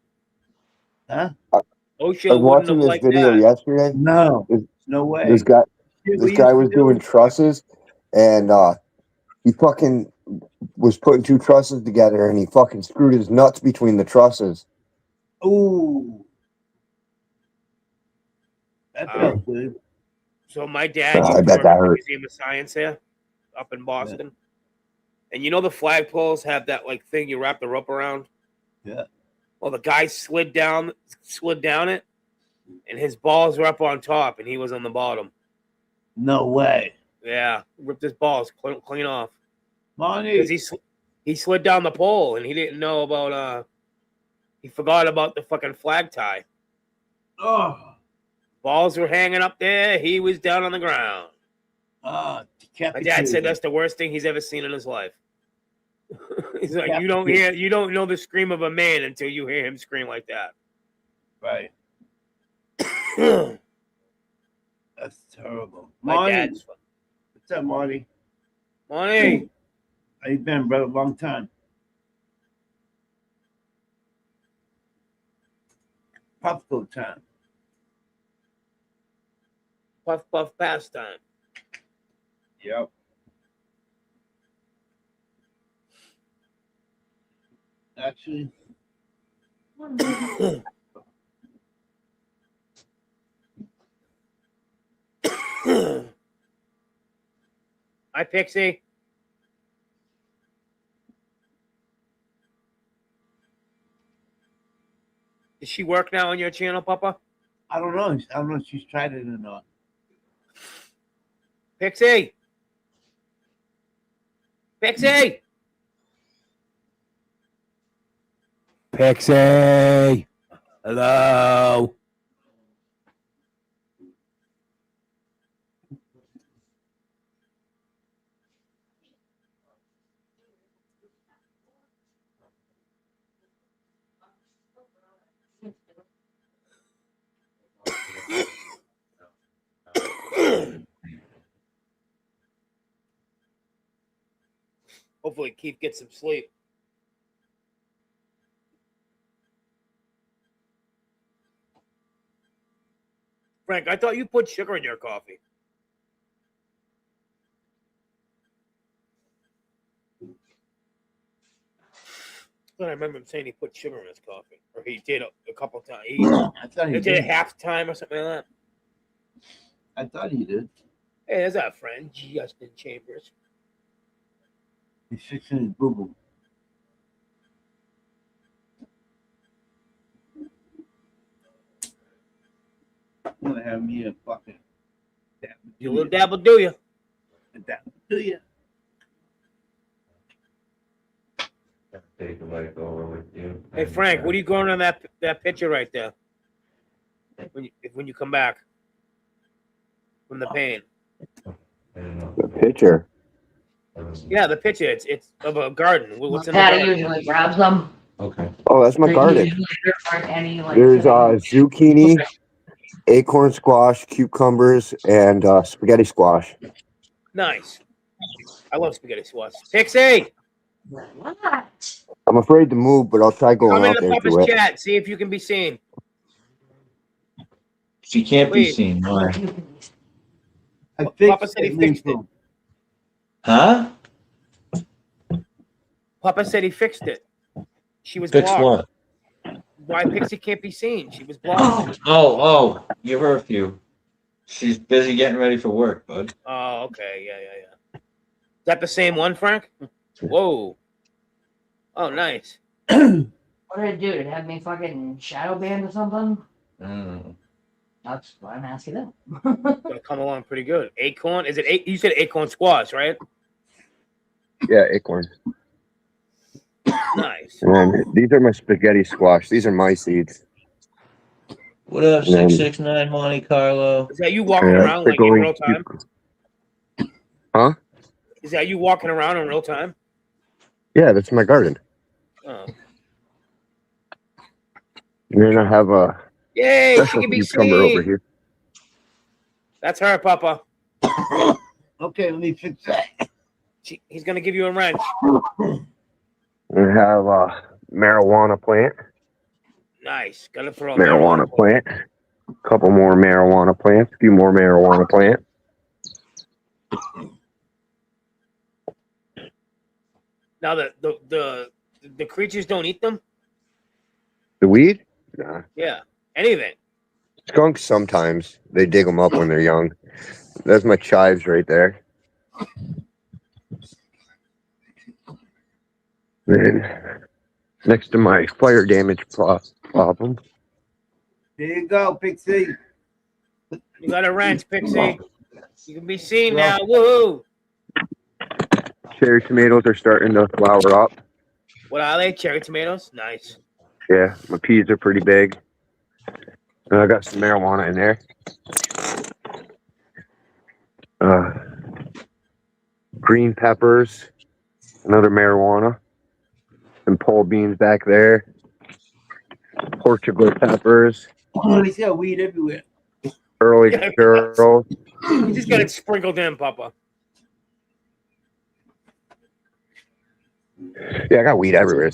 Huh? I OSHA was wouldn't watching have this liked video that. yesterday. No, This, no way. this guy, Shit, this we guy used to was do doing it. trusses, and he fucking was putting two trusses together, and he fucking screwed his nuts between the trusses. Ooh. That Wow. felt good. So my dad I used to bet run that the hurt. Museum of Science here up in Boston. And you know the flagpoles have that like thing you wrap the rope around? Yeah. Well, the guy slid down it, and his balls were up on top, and he was on the bottom. No way. Yeah, ripped his balls clean off. Money. Because he slid down the pole, and he didn't know about he forgot about the fucking flag tie. Oh. Balls were hanging up there. He was down on the ground. My dad said that's the worst thing he's ever seen in his life. He's like, you don't know the scream of a man until you hear him scream like that. Right. That's terrible. My Monty. dad's What's up, Marty? Monty. How you been, brother? Long time. Popsicle time. Puff puff pastime. Yep. Actually. Hi, Pixie. Does she work now on your channel, Papa? I don't know. I don't know if she's tried it or not. Pixie. Pixie. Pixie. Hello. Hopefully Keith gets some sleep. Frank, I thought you put sugar in your coffee. I remember him saying he put sugar in his coffee. Or he did a couple times. He thought he did did. it half time or something like that. I thought he did. Hey, there's our friend, Justin Chambers. He's fixing his boo boo. I'm gonna have me a fucking. You little dabble, do you? Dabble, do you? Take the mic over with you. Hey Frank, what are you going on that picture right there? When you come back from the pain. The pitcher. Yeah, the picture. It's of a garden. What's in the Patty garden? usually grabs them. Okay. Oh, that's my There garden. usually there aren't any like. There's zucchini, acorn squash, cucumbers, and spaghetti squash. Nice. I love spaghetti squash. Pixie, What? I'm afraid to move, but I'll try going come out into there Papa's to it. chat. See if you can be seen. She can't be Please. seen. Why? I Papa fixed said he it, fixed it. Lincoln. Huh? Papa said he fixed it. She was Fix blocked. what? Why Pixie can't be seen? She was blocked. Oh, give her a few. She's busy getting ready for work, bud. Oh, okay. Yeah. Is that the same one, Frank? Whoa. Oh, nice. What did it do? Did it have me fucking shadow banned or something? Mm. That's why I'm asking them. Gonna come along pretty good. Acorn? Is it you said acorn squash, right? Yeah, acorn. Nice. And then these are my spaghetti squash. These are my seeds. What up, And then, 669 Monte Carlo? Is that you walking yeah, around they're like in going real time? Huh? Is that you walking around in real time? Yeah, that's my garden. Oh. And then I have a Yay, she special can be cucumber over seen. here. That's her, Papa. Okay, let me fix that. He's gonna give you a wrench. And I have a marijuana plant. Nice. Gotta throw a Marijuana plant. A couple more marijuana plants. A few more marijuana plants. Now the creatures don't eat them. The weed? Nah. Yeah, anything. Skunks sometimes. They dig them up when they're young. That's my chives right there. Then next to my fire damage problem. There you go, Pixie. You got a wrench, Pixie. You can be seen now. Woohoo! Cherry tomatoes are starting to flower up. What are they? Cherry tomatoes? Nice. Yeah, my peas are pretty big. And I got some marijuana in there. Green peppers, another marijuana, some pole beans back there, Portugal peppers, Oh, he's got weed everywhere. early Yeah, girls. You just got it sprinkled in, Papa. Yeah, I got weed everywhere.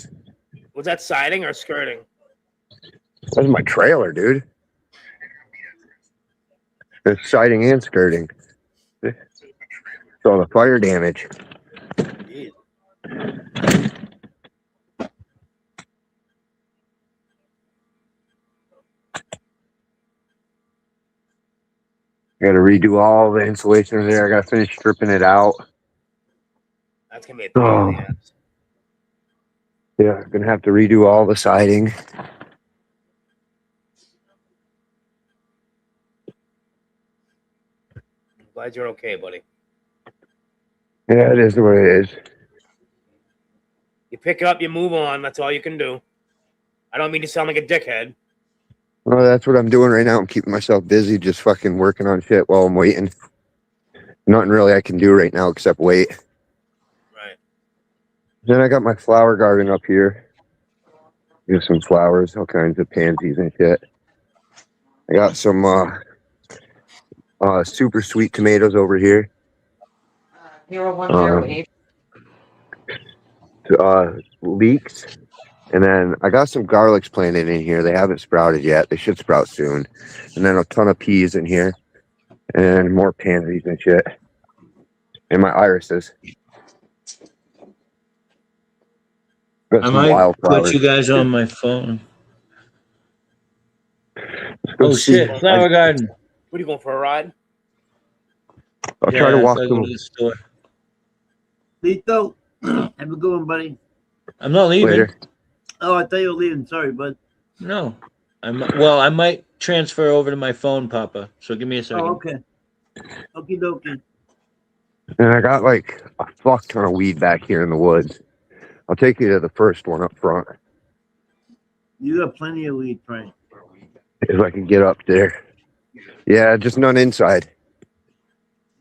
Was that siding or skirting? That's my trailer, dude. It's siding and skirting. It's all the fire damage. I got to redo all the insulation in there. I got to finish stripping it out. That's gonna be a pain in the ass. Yeah, gonna have to redo all the siding. I'm glad you're okay, buddy. Yeah, it is what it is. You pick up, you move on. That's all you can do. I don't mean to sound like a dickhead. Well, that's what I'm doing right now. I'm keeping myself busy, just fucking working on shit while I'm waiting. Nothing really I can do right now except wait. Right. Then I got my flower garden up here. There's some flowers, all kinds of pansies and shit. I got some super sweet tomatoes over here. 0108. Leeks. And then I got some garlics planted in here. They haven't sprouted yet. They should sprout soon. And then a ton of peas in here. And more pansies and shit. And my irises. Got I some might wildflowers. put you guys on my phone. go Oh see- shit, flower garden. What are you going for a ride? I'll try to Yeah, walk if I go them. to the store. Lito, have a good one, buddy. I'm not leaving. Later. Oh, I thought you were leaving. Sorry, bud. No. Well, I might transfer over to my phone, Papa. So give me a second. Oh, okay. Okie dokie. And I got like a fuck ton of weed back here in the woods. I'll take you to the first one up front You got plenty of weed, Frank. if I can get up there. Yeah, just none inside.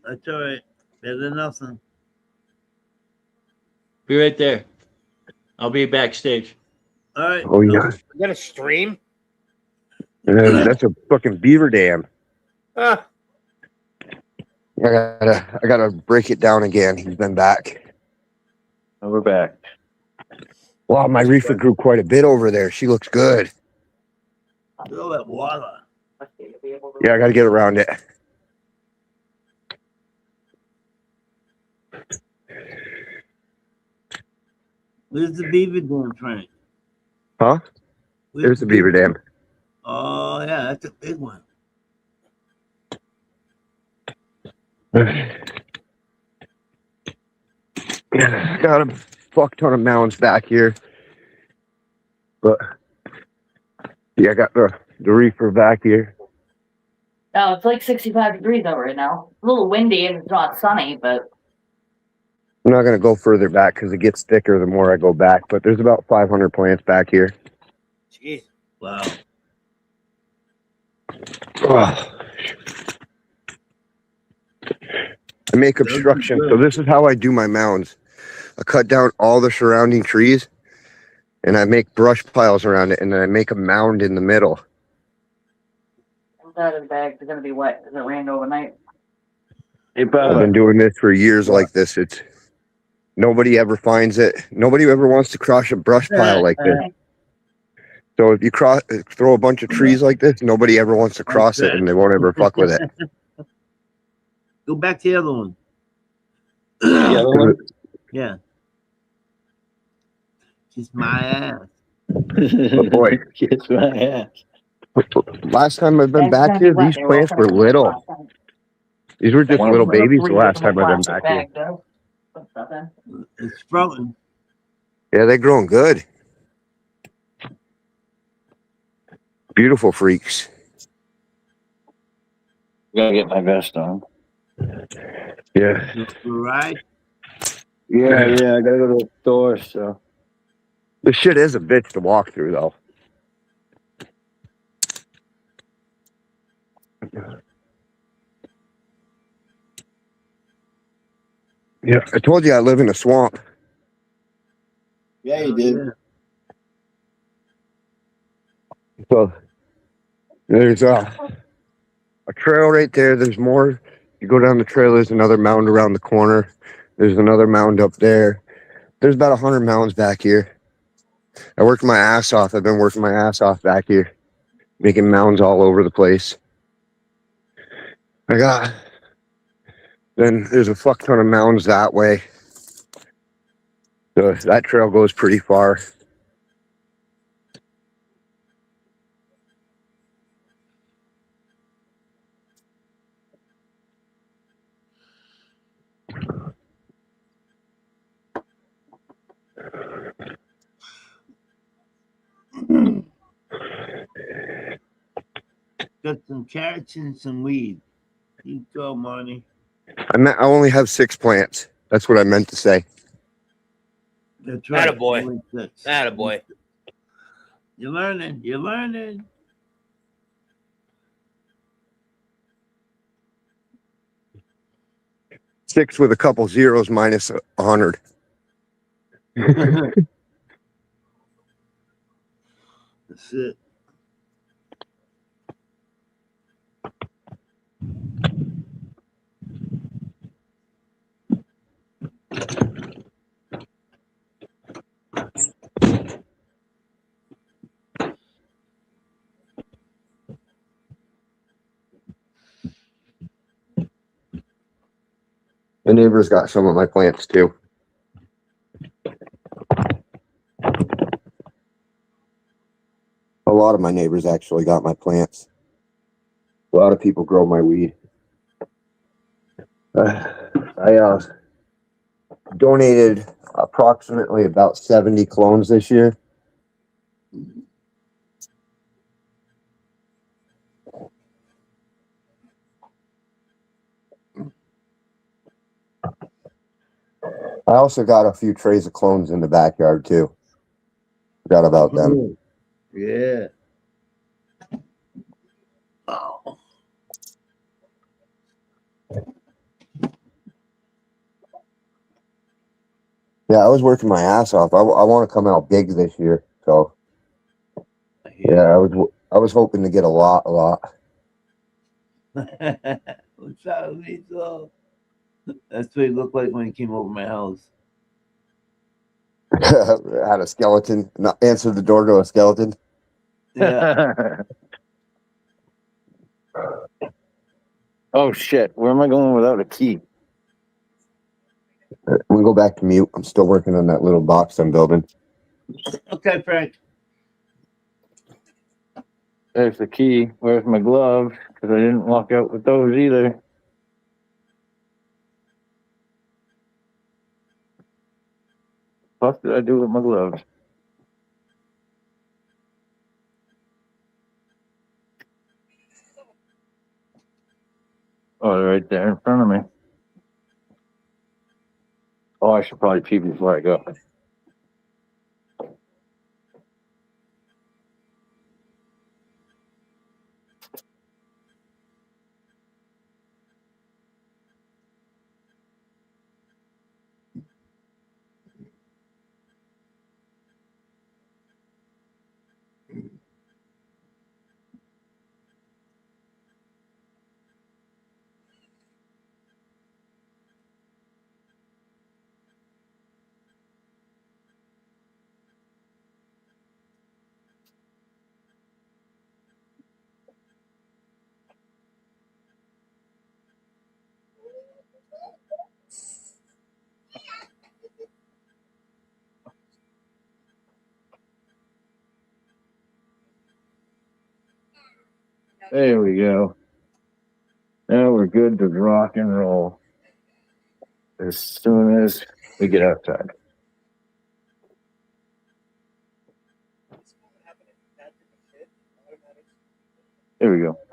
That's all right. Better than nothing. Be right there. I'll be backstage. All right. Oh yeah, Is that a stream? and then that's a fucking beaver dam. Ah, I gotta break it down again. He's been back. Oh, we're back. Wow, my reefer grew quite a bit over there. She looks good. Look at all that water. Yeah, I gotta get around it. Where's the beaver dam, Frank? Huh? Where's There's the beaver dam. Oh, yeah, that's a big one. Got a fuck ton of mounds back here. But yeah, I got the reefer back here. Oh, it's like 65 degrees out right now. A little windy and it's not sunny, but I'm not gonna go further back because it gets thicker the more I go back. But there's about 500 plants back here. Jeez. Wow. Ugh. I make obstruction. So this is how I do my mounds. I cut down all the surrounding trees and I make brush piles around it and then I make a mound in the middle. Out of the bags are gonna be wet because it rained overnight. Hey, I've been doing this for years like this. It's nobody ever finds it. Nobody ever wants to cross a brush pile like this. So if you throw a bunch of trees like this, nobody ever wants to cross it and they won't ever fuck with it. Go back to the other one. The other one? Yeah. Kiss my ass. Oh boy. Kiss my ass. Last time I've been back here, these plants were little. These were just little babies the last time I've been back here. It's sprouting. Yeah, they're growing good. Beautiful freaks. Gotta get my vest on. Yeah. Right. Yeah, I gotta go to the store, so. This shit is a bitch to walk through, though. Yeah, I told you I live in a swamp. Yeah, you did. So there's a trail right there. There's more. You go down the trail, there's another mound around the corner. There's another mound up there. There's about 100 mounds back here. I worked my ass off. I've been working my ass off back here, making mounds all over the place. Then there's a fuck ton of mounds that way. So that trail goes pretty far. Got some carrots and some weed. You go, Monty. I only have 6 plants. That's what I meant to say. That's right. Attaboy. Attaboy. You're learning. You're learning. Six with a couple zeros minus 100. That's it. The neighbor's got some of my plants too. A lot of my neighbors actually got my plants. A lot of people grow my weed. I donated approximately about 70 clones this year. I also got a few trays of clones in the backyard too. Forgot about them. Yeah. Oh. Yeah, I was working my ass off. I want to come out big this year, so yeah, I was hoping to get a lot. What's up, Lisa? That's what he looked like when he came over my house. I had a skeleton. Not answer the door to a skeleton. Yeah. Oh shit! Where am I going without a key? We go back to mute. I'm still working on that little box I'm building. Okay, Frank. There's the key. Where's my gloves? Because I didn't walk out with those either. What did I do with my gloves? Oh, they're right there in front of me. Oh, I should probably pee before I go. There we go. Now we're good to rock and roll as soon as we get outside. There we go.